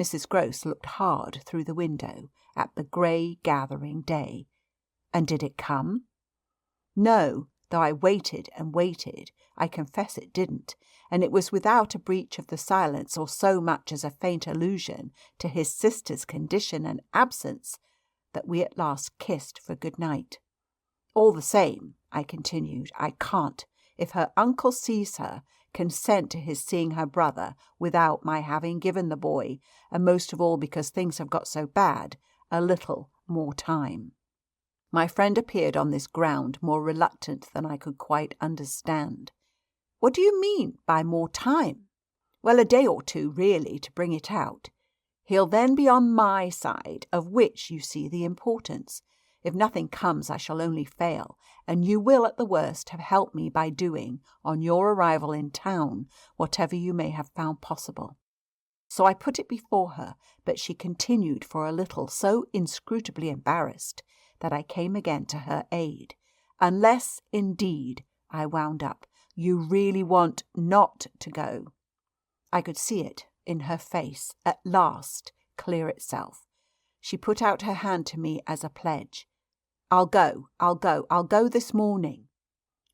Mrs. Groce looked hard through the window at the grey gathering day. And did it come? No, though I waited and waited, I confess it didn't, and it was without a breach of the silence or so much as a faint allusion to his sister's condition and absence that we at last kissed for good night. All the same, I continued, I can't, if her uncle sees her, consent to his seeing her brother without my having given the boy, and most of all because things have got so bad, a little more time. My friend appeared on this ground more reluctant than I could quite understand. What do you mean by more time? Well, a day or two, really, to bring it out. He'll then be on my side, of which you see the importance. If nothing comes, I shall only fail, and you will at the worst have helped me by doing, on your arrival in town, whatever you may have found possible. So I put it before her, but she continued for a little so inscrutably embarrassed that I came again to her aid. Unless, indeed, I wound up, you really want not to go. I could see it in her face at last clear itself. She put out her hand to me as a pledge. I'll go this morning.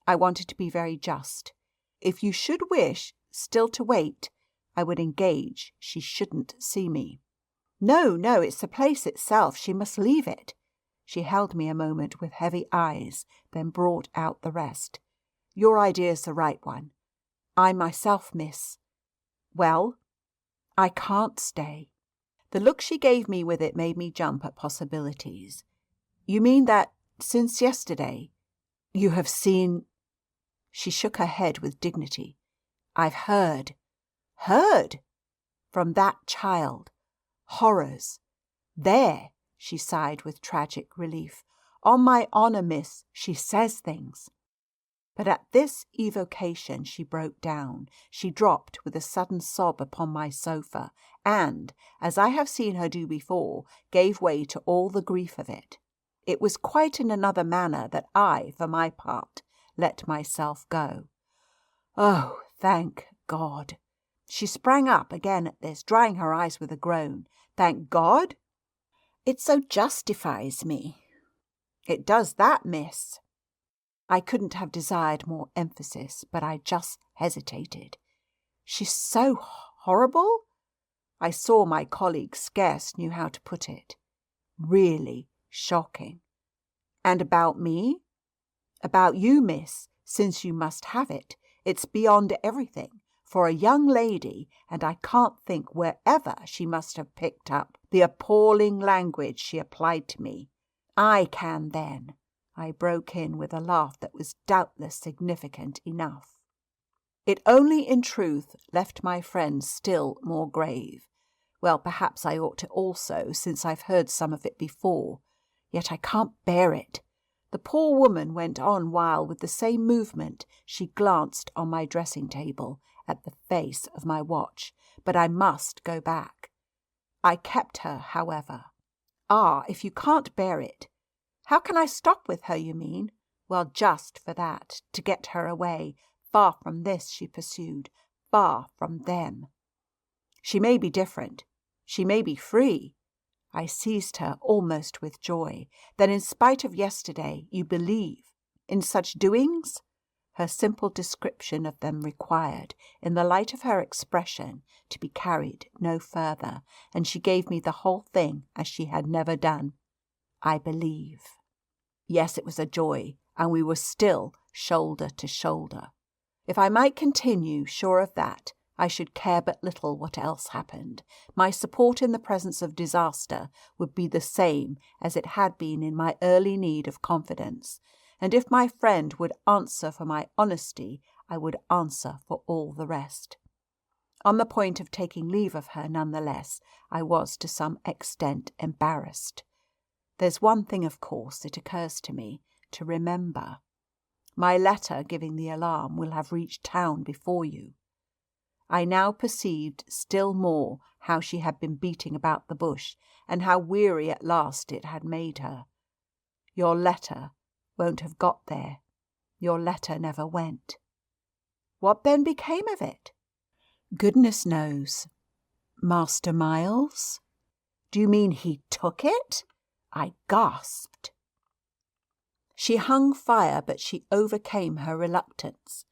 I wanted to be very just. If you should wish still to wait, I would engage she shouldn't see me. No, it's the place itself. She must leave it. She held me a moment with heavy eyes, then brought out the rest. Your idea's the right one. I myself, miss. Well, I can't stay. The look she gave me with it made me jump at possibilities. You mean that, since yesterday, you have seen... She shook her head with dignity. I've heard. Heard? From that child. Horrors. There, she sighed with tragic relief. On my honour, miss, she says things. But at this evocation she broke down. She dropped with a sudden sob upon my sofa, and, as I have seen her do before, gave way to all the grief of it. It was quite in another manner that I, for my part, let myself go. Oh, thank God! She sprang up again at this, drying her eyes with a groan. Thank God? It so justifies me. It does that, miss. I couldn't have desired more emphasis, but I just hesitated. She's so horrible? I saw my colleague scarce knew how to put it. Really shocking. And about me? About you, miss, since you must have it. It's beyond everything. For a young lady, and I can't think wherever she must have picked up the appalling language she applied to me. I can then. I broke in with a laugh that was doubtless significant enough. It only, in truth, left my friend still more grave. Well, perhaps I ought to also, since I've heard some of it before. Yet I can't bear it. The poor woman went on while, with the same movement, she glanced on my dressing-table at the face of my watch. But I must go back. I kept her, however. Ah, if you can't bear it. How can I stop with her, you mean? Well, just for that, to get her away, far from this, she pursued, far from them. She may be different. She may be free. I seized her almost with joy. Then, in spite of yesterday, you believe in such doings? Her simple description of them required, in the light of her expression, to be carried no further, and she gave me the whole thing as she had never done. I believe. Yes, it was a joy, and we were still shoulder to shoulder. If I might continue, sure of that, I should care but little what else happened. My support in the presence of disaster would be the same as it had been in my early need of confidence, and if my friend would answer for my honesty, I would answer for all the rest. On the point of taking leave of her, nonetheless, I was to some extent embarrassed. There's one thing, of course, it occurs to me, to remember. My letter giving the alarm will have reached town before you. I now perceived still more how she had been beating about the bush, and how weary at last it had made her. Your letter won't have got there. Your letter never went. What then became of it? Goodness knows. Master Miles? Do you mean he took it? I gasped. She hung fire, but she overcame her reluctance.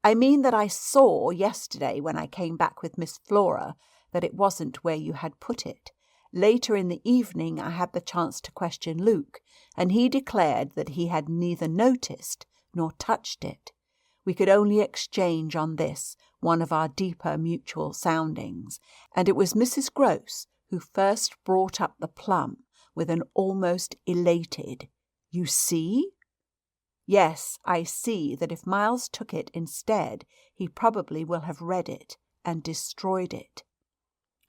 I mean that I saw yesterday when I came back with Miss Flora that it wasn't where you had put it. Later in the evening I had the chance to question Luke, and he declared that he had neither noticed nor touched it. We could only exchange on this one of our deeper mutual soundings, and it was Mrs. Grose who first brought up the plum with an almost elated, "You see?" Yes, I see that if Miles took it instead, he probably will have read it and destroyed it.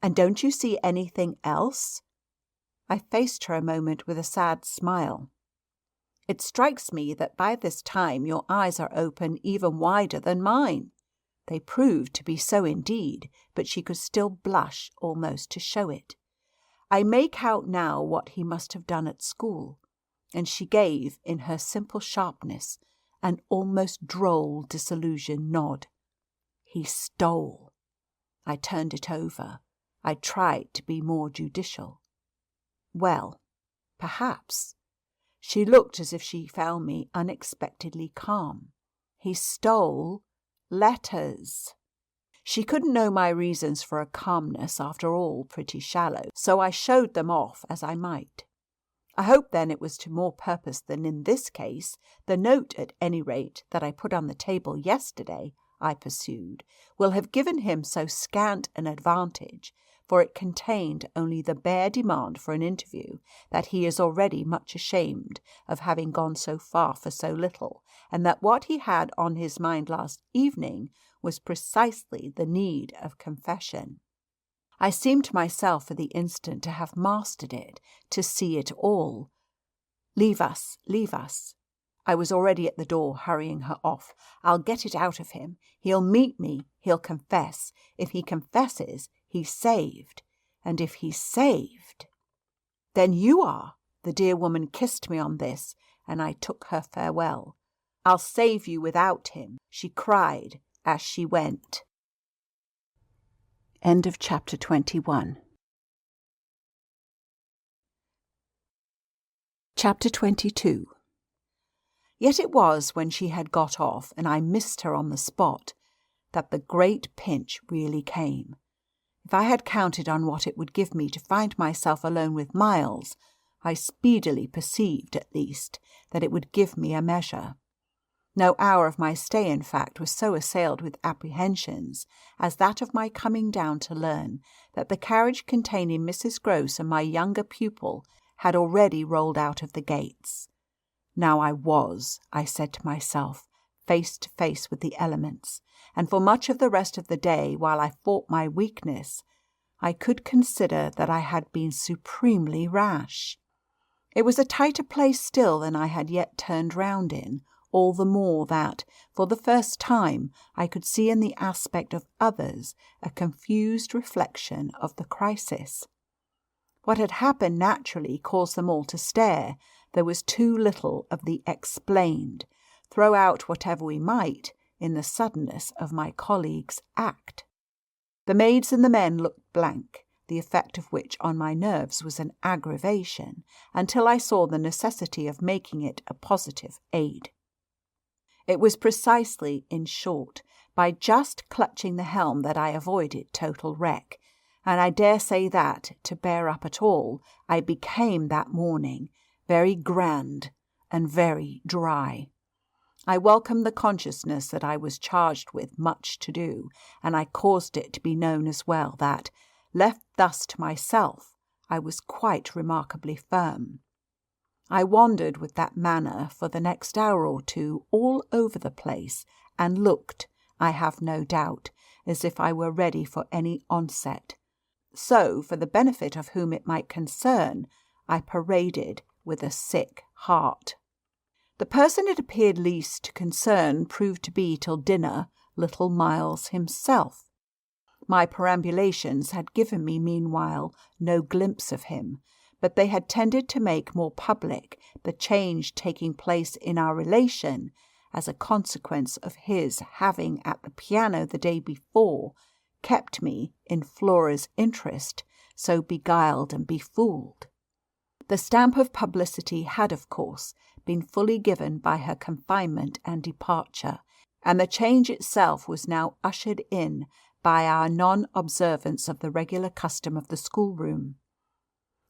And don't you see anything else? I faced her a moment with a sad smile. It strikes me that by this time your eyes are open even wider than mine. They proved to be so indeed, but she could still blush almost to show it. I make out now what he must have done at school, and she gave, in her simple sharpness, an almost droll disillusioned nod. He stole. I turned it over. I tried to be more judicial. Well, perhaps. She looked as if she found me unexpectedly calm. He stole letters. She couldn't know my reasons for a calmness, after all, pretty shallow, so I showed them off as I might. I hope then it was to more purpose than in this case. The note, at any rate, that I put on the table yesterday, I pursued, will have given him so scant an advantage, for it contained only the bare demand for an interview, that he is already much ashamed of having gone so far for so little, and that what he had on his mind last evening was precisely the need of confession. I seemed to myself for the instant to have mastered it, to see it all. Leave us, leave us. I was already at the door, hurrying her off. I'll get it out of him. He'll meet me. He'll confess. If he confesses, he's saved. And if he's saved, then you are. The dear woman kissed me on this, and I took her farewell. I'll save you without him, she cried as she went. End of chapter 21. Chapter 22. Yet it was when she had got off, and I missed her on the spot, that the great pinch really came. If I had counted on what it would give me to find myself alone with Miles, I speedily perceived, at least, that it would give me a measure. No hour of my stay, in fact, was so assailed with apprehensions as that of my coming down to learn that the carriage containing Mrs. Grose and my younger pupil had already rolled out of the gates. Now I said to myself, face to face with the elements, and for much of the rest of the day, while I fought my weakness, I could consider that I had been supremely rash. It was a tighter place still than I had yet turned round in, all the more that, for the first time, I could see in the aspect of others a confused reflection of the crisis. What had happened naturally caused them all to stare. There was too little of the explained, throw out whatever we might, in the suddenness of my colleague's act. The maids and the men looked blank, the effect of which on my nerves was an aggravation, until I saw the necessity of making it a positive aid. It was precisely, in short, by just clutching the helm that I avoided total wreck, and I dare say that, to bear up at all, I became that morning very grand and very dry. I welcomed the consciousness that I was charged with much to do, and I caused it to be known as well that, left thus to myself, I was quite remarkably firm. I wandered with that manner for the next hour or two all over the place, and looked, I have no doubt, as if I were ready for any onset. So, for the benefit of whom it might concern, I paraded with a sick heart. The person it appeared least to concern proved to be, till dinner, little Miles himself. My perambulations had given me meanwhile no glimpse of him, but they had tended to make more public the change taking place in our relation as a consequence of his having at the piano the day before kept me, in Flora's interest, so beguiled and befooled. The stamp of publicity had, of course, been fully given by her confinement and departure, and the change itself was now ushered in by our non-observance of the regular custom of the schoolroom.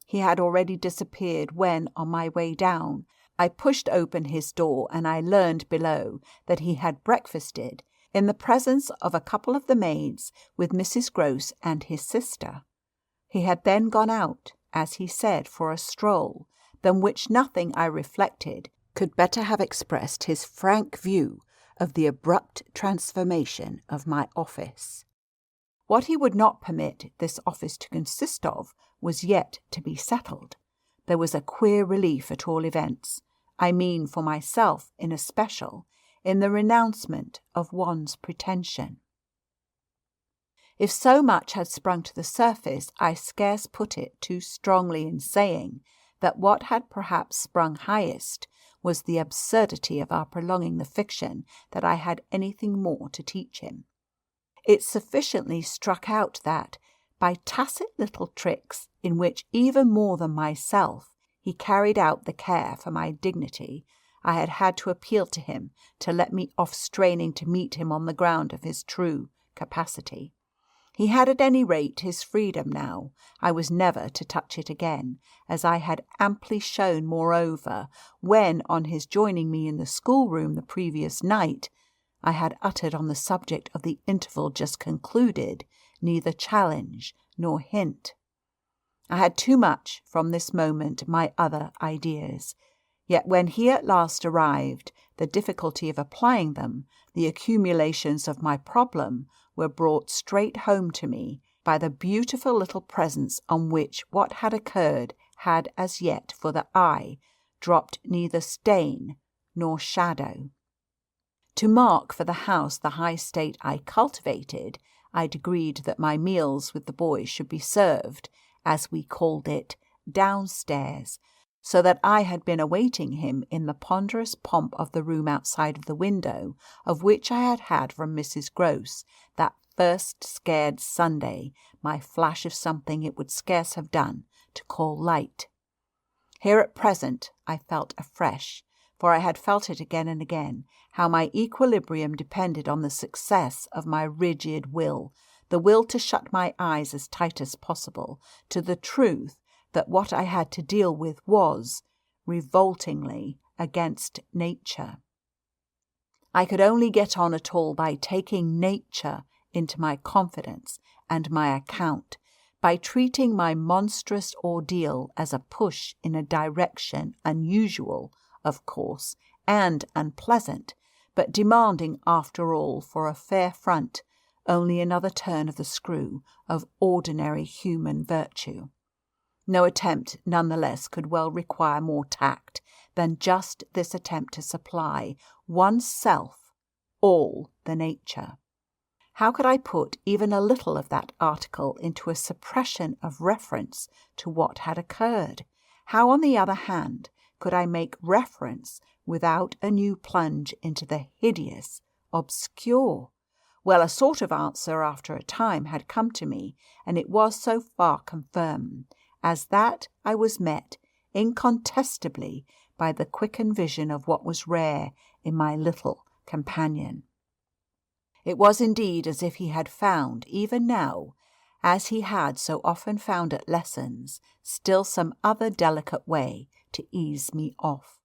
He had already disappeared when, on my way down, I pushed open his door, and I learned below that he had breakfasted in the presence of a couple of the maids with Mrs. Grose and his sister. He had then gone out, as he said, for a stroll, than which nothing, I reflected, could better have expressed his frank view of the abrupt transformation of my office. What he would not permit this office to consist of was yet to be settled. There was a queer relief at all events, I mean for myself in especial, in the renouncement of one's pretension. If so much had sprung to the surface, I scarce put it too strongly in saying that what had perhaps sprung highest was the absurdity of our prolonging the fiction that I had anything more to teach him. It sufficiently struck out that, by tacit little tricks in which even more than myself he carried out the care for my dignity, I had had to appeal to him to let me off straining to meet him on the ground of his true capacity. He had at any rate his freedom now. I was never to touch it again, as I had amply shown moreover, when, on his joining me in the schoolroom the previous night, I had uttered on the subject of the interval just concluded neither challenge nor hint. I had too much, from this moment, my other ideas. Yet when he at last arrived, the difficulty of applying them, the accumulations of my problem, were brought straight home to me by the beautiful little presence on which what had occurred had as yet, for the eye, dropped neither stain nor shadow. To mark for the house the high state I cultivated, I decreed that my meals with the boys should be served, as we called it, downstairs, so that I had been awaiting him in the ponderous pomp of the room outside of the window, of which I had had from Mrs. Gross that first scared Sunday my flash of something it would scarce have done to call light. Here at present I felt afresh, for I had felt it again and again, how my equilibrium depended on the success of my rigid will, the will to shut my eyes as tight as possible to the truth that what I had to deal with was, revoltingly, against nature. I could only get on at all by taking nature into my confidence and my account, by treating my monstrous ordeal as a push in a direction unusual, of course, and unpleasant, but demanding, after all, for a fair front, only another turn of the screw of ordinary human virtue. No attempt, none the less, could well require more tact than just this attempt to supply oneself all the nature. How could I put even a little of that article into a suppression of reference to what had occurred? How, on the other hand, could I make reference without a new plunge into the hideous, obscure? Well, a sort of answer after a time had come to me, and it was so far confirmed as that I was met incontestably by the quickened vision of what was rare in my little companion. It was indeed as if he had found, even now, as he had so often found at lessons, still some other delicate way to ease me off.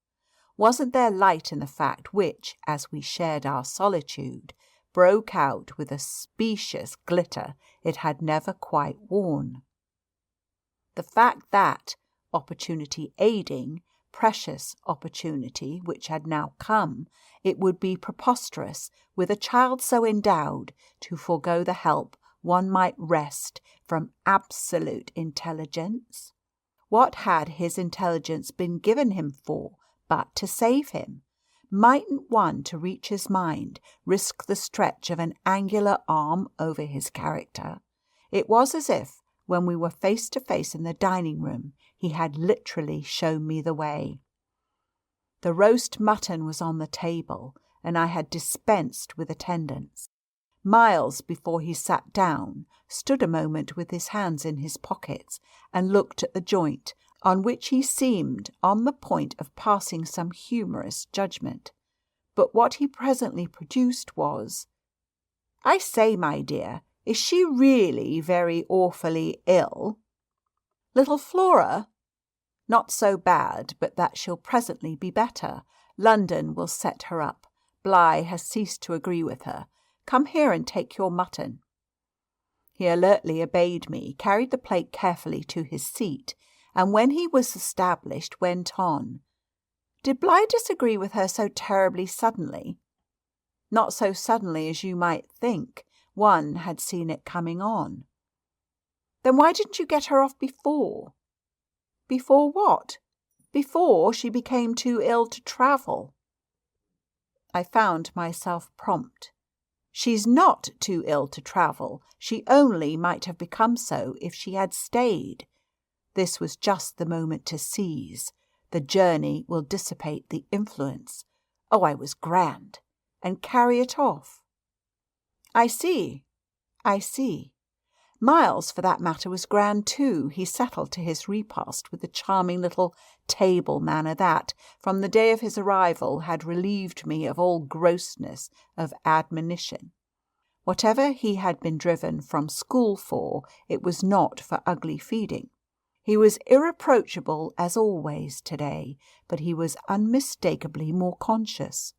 Wasn't there light in the fact which, as we shared our solitude, broke out with a specious glitter it had never quite worn? The fact that, opportunity aiding, precious opportunity which had now come, it would be preposterous, with a child so endowed, to forego the help one might wrest from absolute intelligence? What had his intelligence been given him for but to save him? Mightn't one, to reach his mind, risk the stretch of an angular arm over his character? It was as if, when we were face to face in the dining-room, he had literally shown me the way. The roast mutton was on the table, and I had dispensed with attendance. Miles, before he sat down, stood a moment with his hands in his pockets and looked at the joint, on which he seemed on the point of passing some humorous judgment. But what he presently produced was, "I say, my dear, is she really very awfully ill?" "Little Flora? Not so bad, but that she'll presently be better. London will set her up. Bligh has ceased to agree with her. Come here and take your mutton." He alertly obeyed me, carried the plate carefully to his seat, and when he was established, went on. "Did Bligh disagree with her so terribly suddenly?" "Not so suddenly as you might think. One had seen it coming on. Then why didn't you get her off before? Before what? Before she became too ill to travel. I found myself prompt. She's not too ill to travel. She only might have become so if she had stayed. This was just the moment to seize. The journey will dissipate the influence. Oh, I was grand. And carry it off. I see. Miles, for that matter, was grand too. He settled to his repast with the charming little table manner that, from the day of his arrival, had relieved me of all grossness of admonition. Whatever he had been driven from school for, it was not for ugly feeding. He was irreproachable as always today, but he was unmistakably more conscious.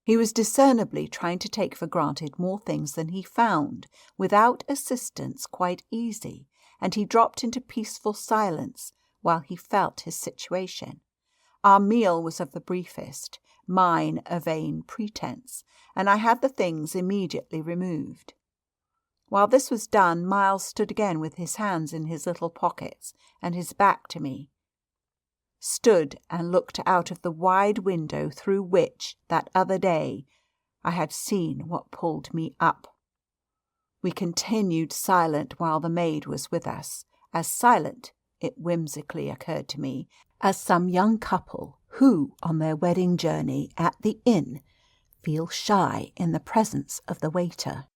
He was discernibly trying to take for granted more things than he found, without assistance quite easy, and he dropped into peaceful silence while he felt his situation. Our meal was of the briefest, mine a vain pretence, and I had the things immediately removed. While this was done, Miles stood again with his hands in his little pockets and his back to me. Stood and looked out of the wide window through which, that other day, I had seen what pulled me up. We continued silent while the maid was with us, as silent, it whimsically occurred to me, as some young couple who, on their wedding journey at the inn, feel shy in the presence of the waiter.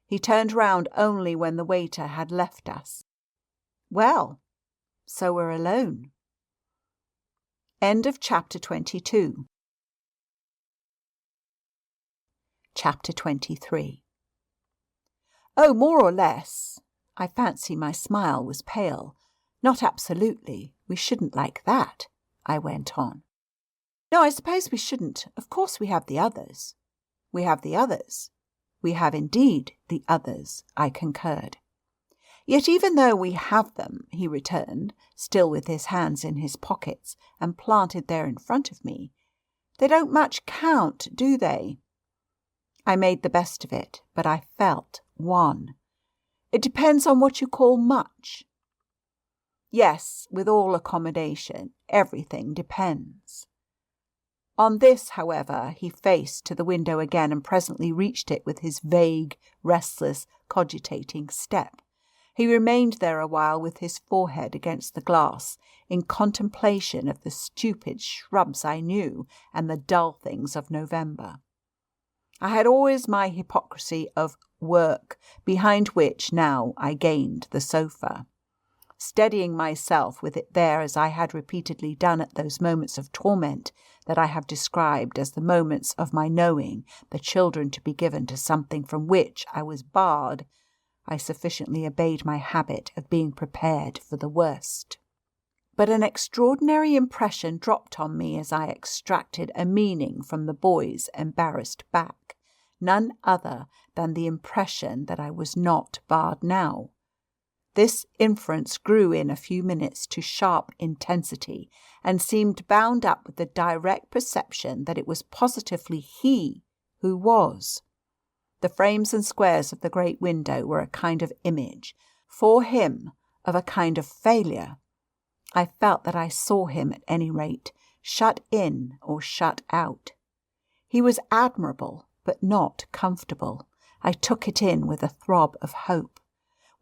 He turned round only when the waiter had left us. Well, so we're alone. End of chapter 22. Chapter 23. Oh, more or less. I fancy my smile was pale. Not absolutely. We shouldn't like that, I went on. No, I suppose we shouldn't. Of course we have the others. We have the others. We have indeed the others, I concurred. Yet even though we have them, he returned, still with his hands in his pockets and planted there in front of me, they don't much count, do they? I made the best of it, but I felt one. It depends on what you call much. Yes, with all accommodation, everything depends. On this, however, he faced to the window again and presently reached it with his vague, restless, cogitating step. He remained there a while with his forehead against the glass, in contemplation of the stupid shrubs I knew and the dull things of November. I had always my hypocrisy of work, behind which now I gained the sofa. Steadying myself with it there as I had repeatedly done at those moments of torment that I have described as the moments of my knowing the children to be given to something from which I was barred, I sufficiently obeyed my habit of being prepared for the worst. But an extraordinary impression dropped on me as I extracted a meaning from the boy's embarrassed back, none other than the impression that I was not barred now. This inference grew in a few minutes to sharp intensity, and seemed bound up with the direct perception that it was positively he who was. The frames and squares of the great window were a kind of image, for him, of a kind of failure. I felt that I saw him, at any rate, shut in or shut out. He was admirable, but not comfortable. I took it in with a throb of hope.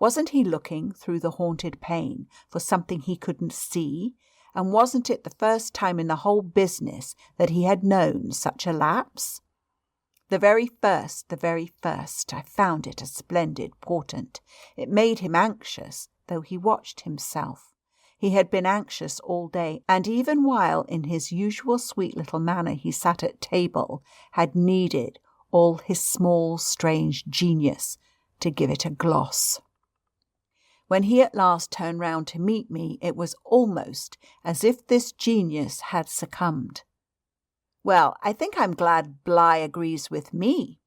Wasn't he looking through the haunted pane for something he couldn't see? And wasn't it the first time in the whole business that he had known such a lapse? The very first. I found it a splendid portent. It made him anxious, though he watched himself. He had been anxious all day, and even while in his usual sweet little manner he sat at table, had needed all his small, strange genius to give it a gloss. When he at last turned round to meet me, it was almost as if this genius had succumbed. Well, I think I'm glad Bligh agrees with me.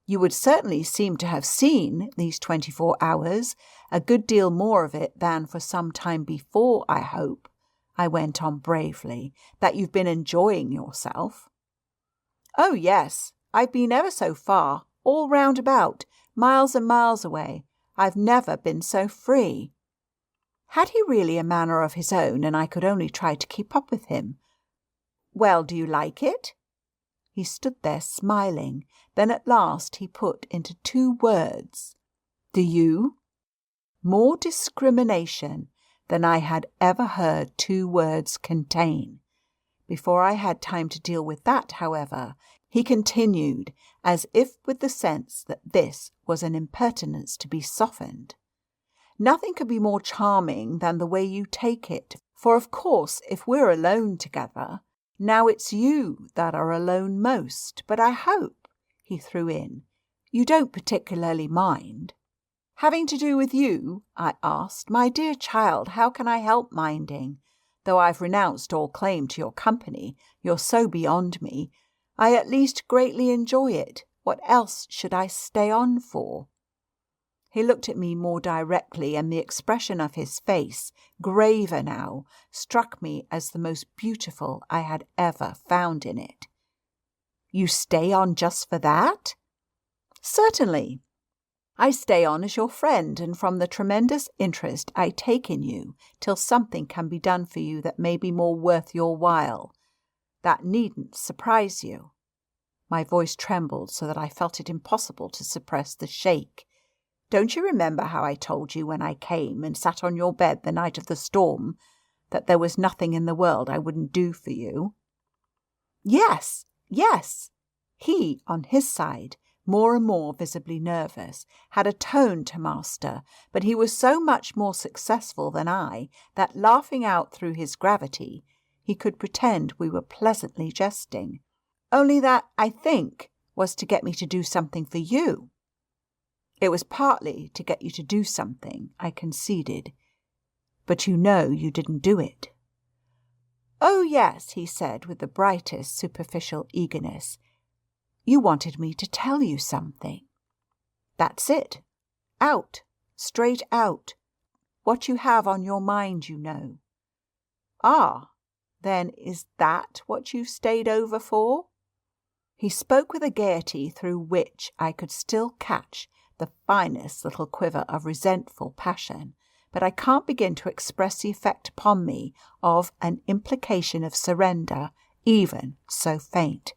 You would certainly seem to have seen, these 24 hours, a good deal more of it than for some time before, I hope, I went on bravely, that you've been enjoying yourself. Oh, yes, I've been ever so far, all round about, miles and miles away. I've never been so free." Had he really a manner of his own, and I could only try to keep up with him? "Well, do you like it?" He stood there smiling. Then at last he put into 2 words, "Do you?" More discrimination than I had ever heard 2 words contain. Before I had time to deal with that, however, he continued, as if with the sense that this was an impertinence to be softened. "Nothing could be more charming than the way you take it, for of course if we're alone together, now it's you that are alone most, but I hope," he threw in, "you don't particularly mind." "Having to do with you?" I asked. "My dear child, how can I help minding? Though I've renounced all claim to your company, you're so beyond me, I at least greatly enjoy it. What else should I stay on for?" He looked at me more directly, and the expression of his face, graver now, struck me as the most beautiful I had ever found in it. "You stay on just for that?" "Certainly. I stay on as your friend, and from the tremendous interest I take in you, till something can be done for you that may be more worth your while. That needn't surprise you." My voice trembled so that I felt it impossible to suppress the shake. "Don't you remember how I told you when I came and sat on your bed the night of the storm that there was nothing in the world I wouldn't do for you?" "Yes, yes." He, on his side, more and more visibly nervous, had a tone to master, but he was so much more successful than I that, laughing out through his gravity, he could pretend we were pleasantly jesting. "Only that, I think, was to get me to do something for you." "It was partly to get you to do something," I conceded. "But you know you didn't do it." "Oh, yes," he said with the brightest superficial eagerness. "You wanted me to tell you something." "That's it. Out. Straight out. What you have on your mind, you know." "Ah, then is that what you've stayed over for?" He spoke with a gaiety through which I could still catch the finest little quiver of resentful passion, but I can't begin to express the effect upon me of an implication of surrender, even so faint.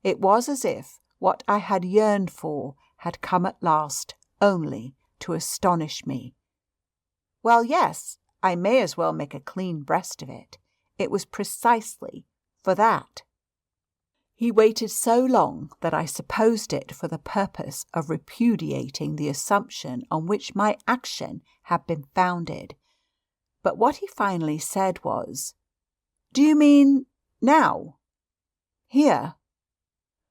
It was as if what I had yearned for had come at last only to astonish me. "Well, yes, I may as well make a clean breast of it. It was precisely for that." He waited so long that I supposed it for the purpose of repudiating the assumption on which my action had been founded. But what he finally said was, "Do you mean now? Here?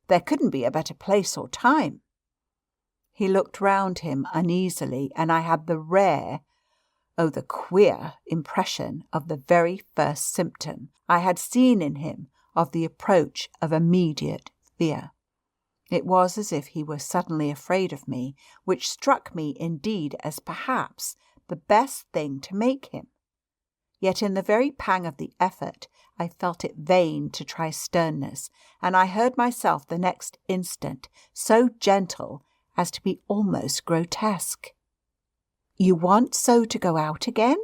There couldn't be a better place or time." He looked round him uneasily, and I had the rare, the queer impression of the very first symptom I had seen in him of the approach of immediate fear. It was as if he were suddenly afraid of me, which struck me indeed as perhaps the best thing to make him. Yet in the very pang of the effort I felt it vain to try sternness, and I heard myself the next instant so gentle as to be almost grotesque. "You want so to go out again?"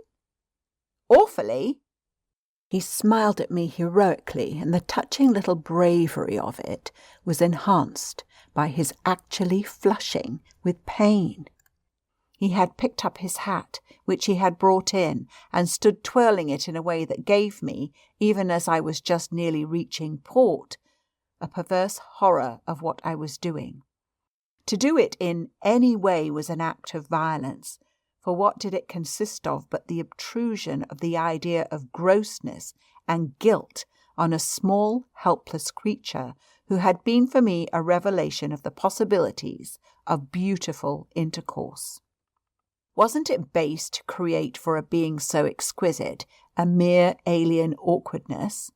"Awfully." He smiled at me heroically, and the touching little bravery of it was enhanced by his actually flushing with pain. He had picked up his hat, which he had brought in, and stood twirling it in a way that gave me, even as I was just nearly reaching port, a perverse horror of what I was doing. To do it in any way was an act of violence, for what did it consist of but the obtrusion of the idea of grossness and guilt on a small, helpless creature who had been for me a revelation of the possibilities of beautiful intercourse. Wasn't it base to create for a being so exquisite a mere alien awkwardness?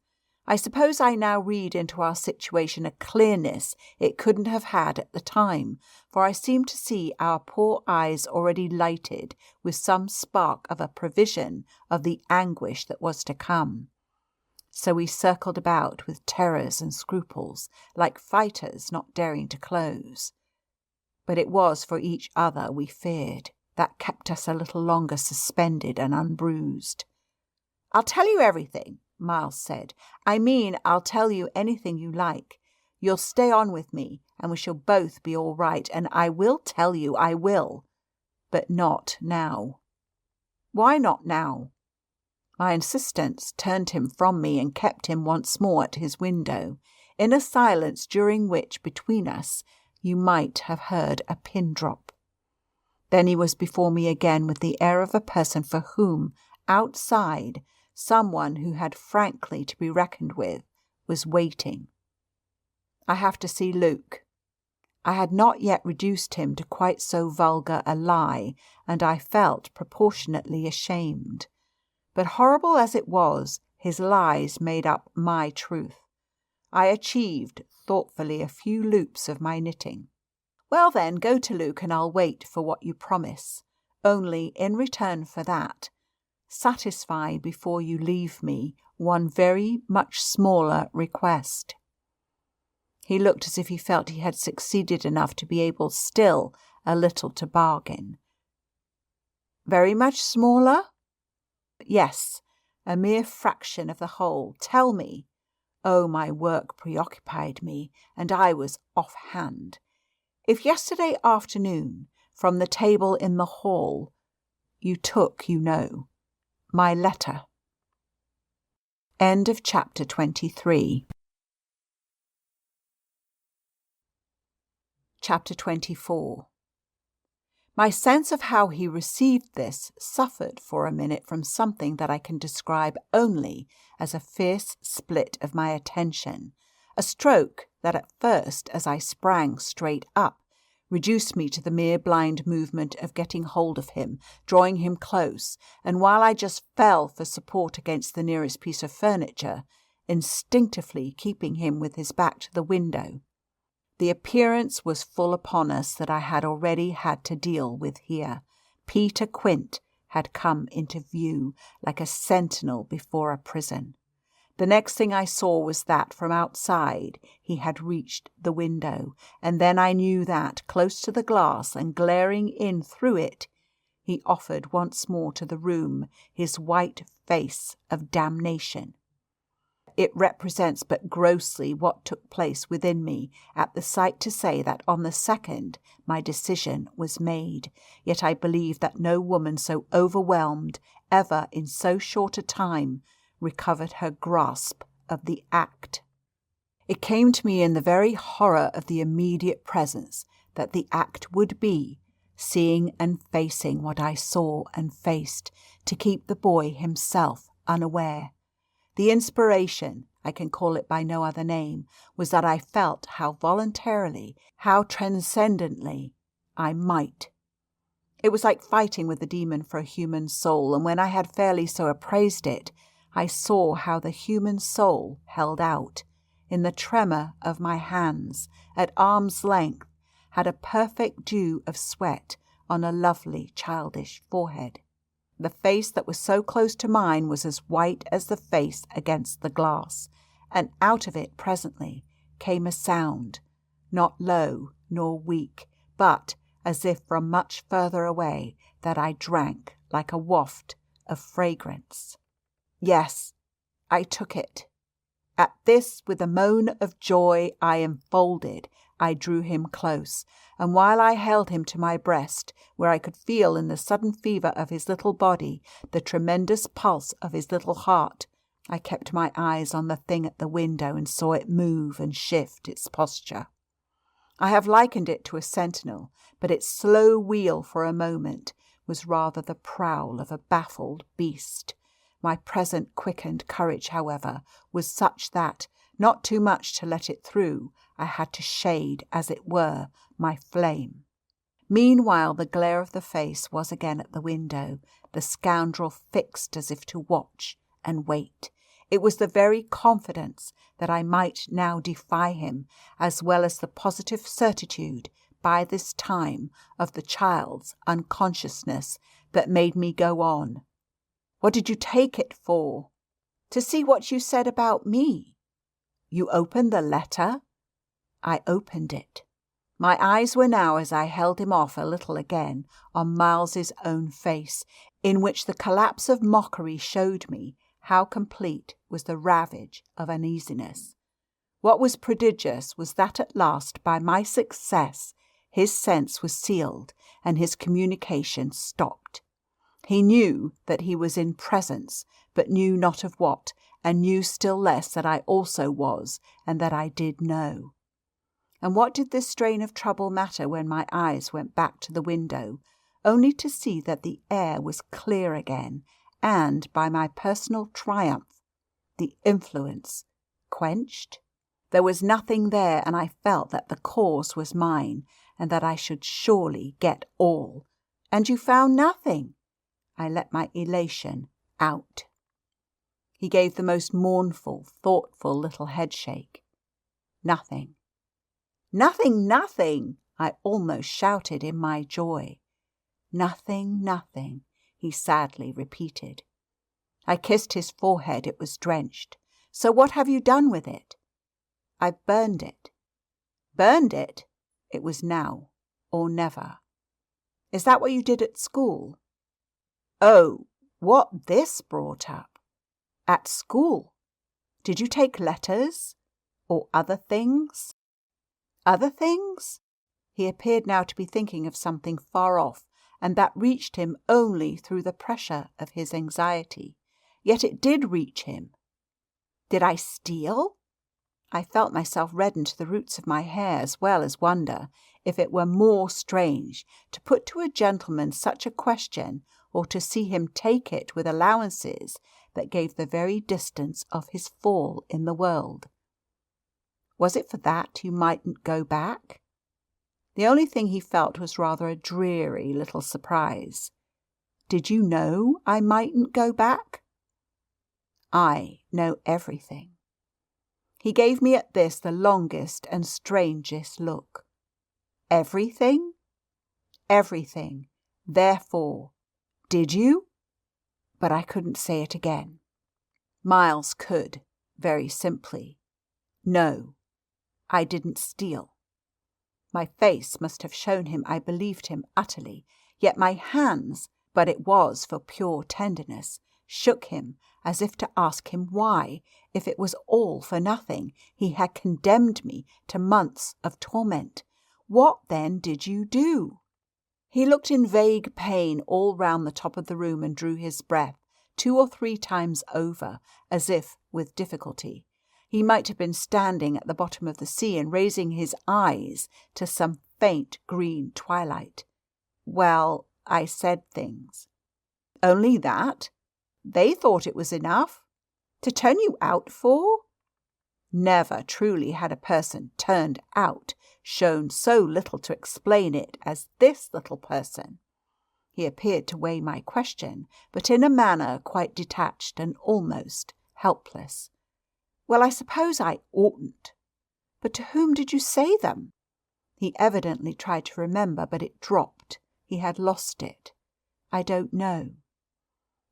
I suppose I now read into our situation a clearness it couldn't have had at the time, for I seemed to see our poor eyes already lighted with some spark of a prevision of the anguish that was to come. So we circled about with terrors and scruples, like fighters not daring to close. but it was for each other we feared that kept us a little longer suspended and unbruised. "I'll tell you everything," Miles said. "I mean, I'll tell you anything you like. You'll stay on with me, and we shall both be all right, and I will tell you, I will. But not now." "Why not now?" My insistence turned him from me and kept him once more at his window, in a silence during which, between us, you might have heard a pin drop. Then he was before me again with the air of a person for whom, outside, someone who had frankly to be reckoned with was waiting. "I have to see Luke." I had not yet reduced him to quite so vulgar a lie, and I felt proportionately ashamed. But horrible as it was, his lies made up my truth. I achieved, thoughtfully, a few loops of my knitting. "Well then, go to Luke and I'll wait for what you promise. Only, in return for that, satisfy before you leave me one very much smaller request." He looked as if he felt he had succeeded enough to be able still a little to bargain. "Very much smaller?" "Yes, a mere fraction of the whole. Tell me." Oh, my work preoccupied me, and I was off-hand. "If yesterday afternoon, from the table in the hall, you took, my letter." End of chapter 23. Chapter 24. My sense of how he received this suffered for a minute from something that I can describe only as a fierce split of my attention, a stroke that at first, as I sprang straight up, reduced me to the mere blind movement of getting hold of him, drawing him close, and while I just fell for support against the nearest piece of furniture, instinctively keeping him with his back to the window. The appearance was full upon us that I had already had to deal with here. Peter Quint had come into view like a sentinel before a prison. The next thing I saw was that, from outside, he had reached the window, and then I knew that, close to the glass and glaring in through it, he offered once more to the room his white face of damnation. It represents but grossly what took place within me at the sight to say that on the second my decision was made, yet I believe that no woman so overwhelmed ever in so short a time recovered her grasp of the act. It came to me in the very horror of the immediate presence that the act would be, seeing and facing what I saw and faced, to keep the boy himself unaware. The inspiration, I can call it by no other name, was that I felt how voluntarily, how transcendently I might. It was like fighting with the demon for a human soul, and when I had fairly so appraised it, I saw how the human soul held out, in the tremor of my hands, at arm's length, had a perfect dew of sweat on a lovely childish forehead. The face that was so close to mine was as white as the face against the glass, and out of it presently came a sound, not low nor weak, but as if from much further away, that I drank like a waft of fragrance. Yes, I took it. At this, with a moan of joy, I enfolded, I drew him close, and while I held him to my breast, where I could feel in the sudden fever of his little body the tremendous pulse of his little heart, I kept my eyes on the thing at the window and saw it move and shift its posture. I have likened it to a sentinel, but its slow wheel for a moment was rather the prowl of a baffled beast. My present quickened courage, however, was such that, not too much to let it through, I had to shade, as it were, my flame. Meanwhile the glare of the face was again at the window, the scoundrel fixed as if to watch and wait. It was the very confidence that I might now defy him, as well as the positive certitude, by this time, of the child's unconsciousness, that made me go on. "What did you take it for?" "To see what you said about me." "You opened the letter?" I opened it. My eyes were now, as I held him off a little again, on Miles's own face, in which the collapse of mockery showed me how complete was the ravage of uneasiness. What was prodigious was that at last, by my success, his sense was sealed and his communication stopped. He knew that he was in presence, but knew not of what, and knew still less that I also was, and that I did know. And what did this strain of trouble matter when my eyes went back to the window, only to see that the air was clear again, and, by my personal triumph, the influence quenched? There was nothing there, and I felt that the cause was mine, and that I should surely get all. And you found nothing? I let my elation out. He gave the most mournful, thoughtful little headshake. Nothing. Nothing, nothing, I almost shouted in my joy. Nothing, nothing, he sadly repeated. I kissed his forehead. It was drenched. So what have you done with it? I've burned it. Burned it? It was now or never. Is that what you did at school? Oh, what this brought up. At school? Did you take letters? Or other things? Other things? He appeared now to be thinking of something far off, and that reached him only through the pressure of his anxiety. Yet it did reach him. Did I steal? I felt myself redden to the roots of my hair, as well as wonder if it were more strange to put to a gentleman such a question, or to see him take it with allowances that gave the very distance of his fall in the world. Was it for that you mightn't go back? The only thing he felt was rather a dreary little surprise. Did you know I mightn't go back? I know everything. He gave me at this the longest and strangest look. Everything? Everything. Therefore, did you? But I couldn't say it again. Miles could, very simply. No, I didn't steal. My face must have shown him I believed him utterly, yet my hands, but it was for pure tenderness, shook him as if to ask him why, if it was all for nothing, he had condemned me to months of torment. What then did you do? He looked in vague pain all round the top of the room and drew his breath 2 or 3 times over, as if with difficulty. He might have been standing at the bottom of the sea and raising his eyes to some faint green twilight. Well, I said things. Only that? They thought it was enough? To turn you out for? Never truly had a person turned out shown so little to explain it as this little person. He appeared to weigh my question, but in a manner quite detached and almost helpless. Well, I suppose I oughtn't. But to whom did you say them? He evidently tried to remember, but it dropped. He had lost it. I don't know.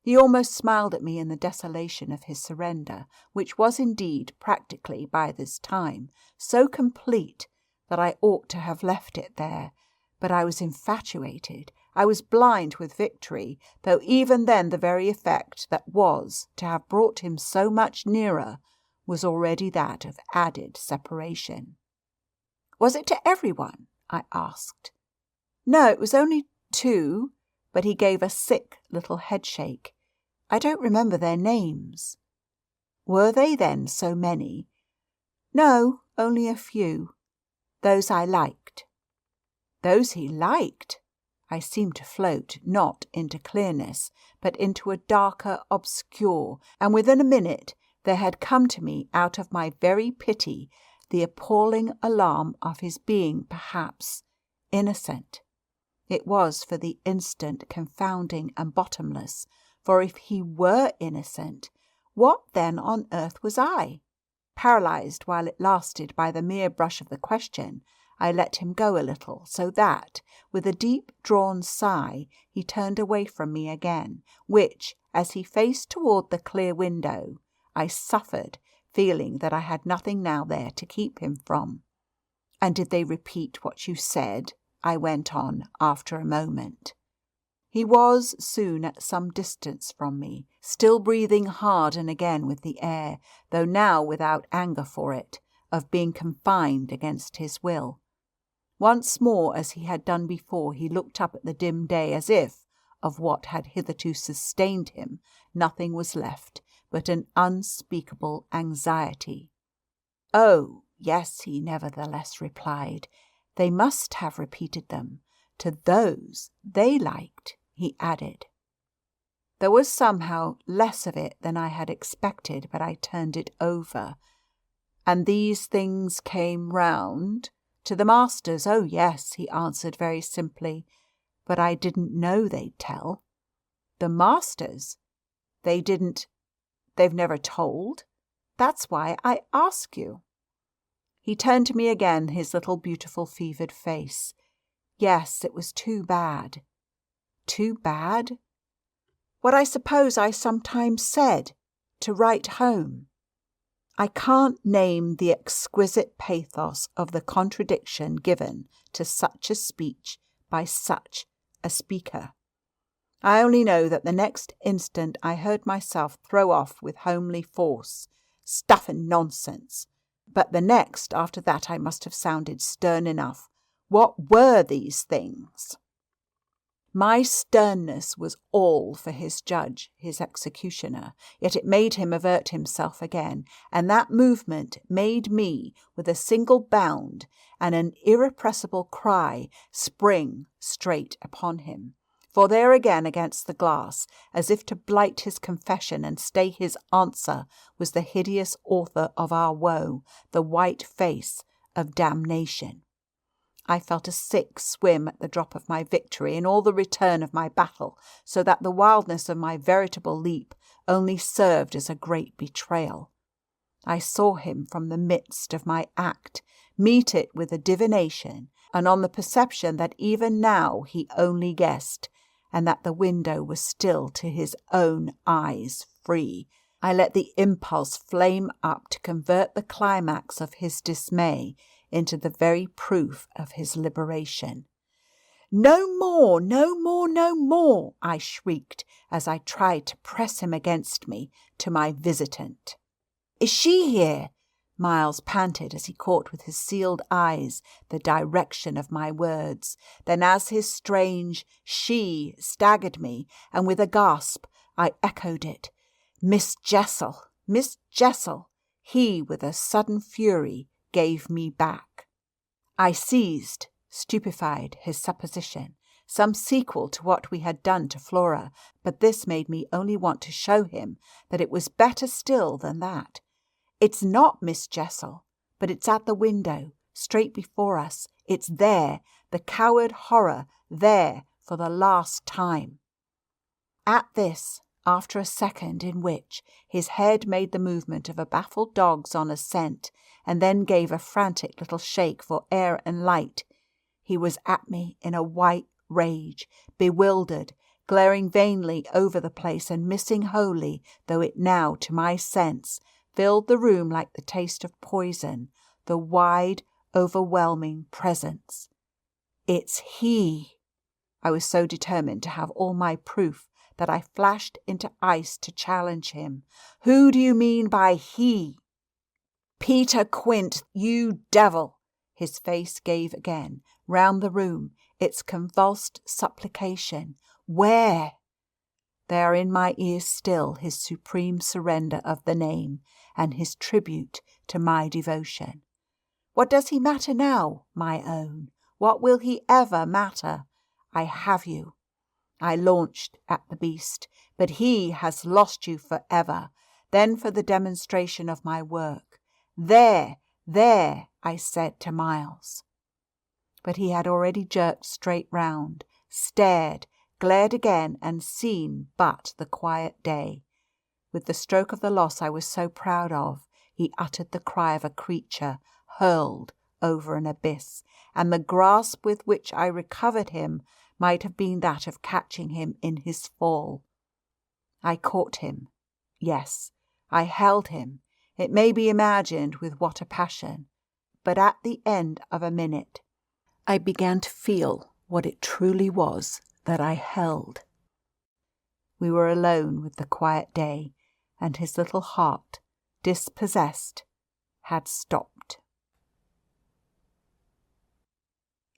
He almost smiled at me in the desolation of his surrender, which was indeed practically, by this time, so complete that I ought to have left it there. But I was infatuated. I was blind with victory, though even then the very effect that was to have brought him so much nearer was already that of added separation. Was it to everyone? I asked. No, it was only 2, but he gave a sick little headshake. I don't remember their names. Were they then so many? No, only a few. Those I liked. Those he liked? I seemed to float, not into clearness, but into a darker obscure, and within a minute there had come to me out of my very pity the appalling alarm of his being, perhaps, innocent. It was for the instant confounding and bottomless, for if he were innocent, what then on earth was I? Paralysed while it lasted by the mere brush of the question, I let him go a little, so that, with a deep-drawn sigh, he turned away from me again, which, as he faced toward the clear window, I suffered, feeling that I had nothing now there to keep him from. And did they repeat what you said? I went on after a moment. He was soon at some distance from me, still breathing hard and again with the air, though now without anger for it, of being confined against his will. Once more, as he had done before, he looked up at the dim day as if, of what had hitherto sustained him, nothing was left but an unspeakable anxiety. "Oh, yes," he nevertheless replied. "They must have repeated them to those they liked," he added. There was somehow less of it than I had expected, but I turned it over. "And these things came round to the masters?" "Oh, yes," he answered very simply. "But I didn't know they'd tell." "The masters? They've never told? That's why I ask you." He turned to me again, his little beautiful fevered face. "Yes, it was too bad." "Too bad?" "What I suppose I sometimes said, to write home." I can't name the exquisite pathos of the contradiction given to such a speech by such a speaker. I only know that the next instant I heard myself throw off with homely force, "Stuff and nonsense!" But the next after that I must have sounded stern enough. What were these things? My sternness was all for his judge, his executioner, yet it made him avert himself again, and that movement made me, with a single bound and an irrepressible cry, spring straight upon him. For there again against the glass, as if to blight his confession and stay his answer, was the hideous author of our woe, the white face of damnation. I felt a sick swim at the drop of my victory and all the return of my battle, so that the wildness of my veritable leap only served as a great betrayal. I saw him from the midst of my act, meet it with a divination, and on the perception that even now he only guessed, and that the window was still to his own eyes free, I let the impulse flame up to convert the climax of his dismay into the very proof of his liberation. "No more, no more, no more!" I shrieked as I tried to press him against me to my visitant. "Is she here?" Miles panted as he caught with his sealed eyes the direction of my words. Then as his strange "she" staggered me, and with a gasp I echoed it, "Miss Jessel, Miss Jessel," he, with a sudden fury, gave me back. I seized, stupefied, his supposition, some sequel to what we had done to Flora, but this made me only want to show him that it was better still than that. "It's not Miss Jessel, but it's at the window, straight before us. It's there, the coward horror, there for the last time." At this, after a second in which his head made the movement of a baffled dog's on a scent, and then gave a frantic little shake for air and light, he was at me in a white rage, bewildered, glaring vainly over the place and missing wholly, though it now, to my sense, filled the room like the taste of poison, the wide, overwhelming presence. "It's he!" I was so determined to have all my proof that I flashed into ice to challenge him. "Who do you mean by he?" "Peter Quint, you devil!" His face gave again, round the room, its convulsed supplication. "Where?" There in my ears still his supreme surrender of the name, and his tribute to my devotion. What does he matter now, my own? What will he ever matter? I have you. I launched at the beast, but he has lost you for ever. Then for the demonstration of my work. "There, there," I said to Miles. But he had already jerked straight round, stared, glared again, and seen but the quiet day. With the stroke of the loss I was so proud of, he uttered the cry of a creature hurled over an abyss, and the grasp with which I recovered him might have been that of catching him in his fall. I caught him. Yes, I held him. It may be imagined with what a passion. but at the end of a minute, I began to feel what it truly was that I held. We were alone with the quiet day, and his little heart, dispossessed, had stopped.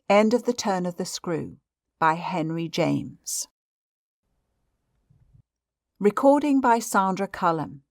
End of The Turn of the Screw by Henry James. Recording by Sandra Cullum.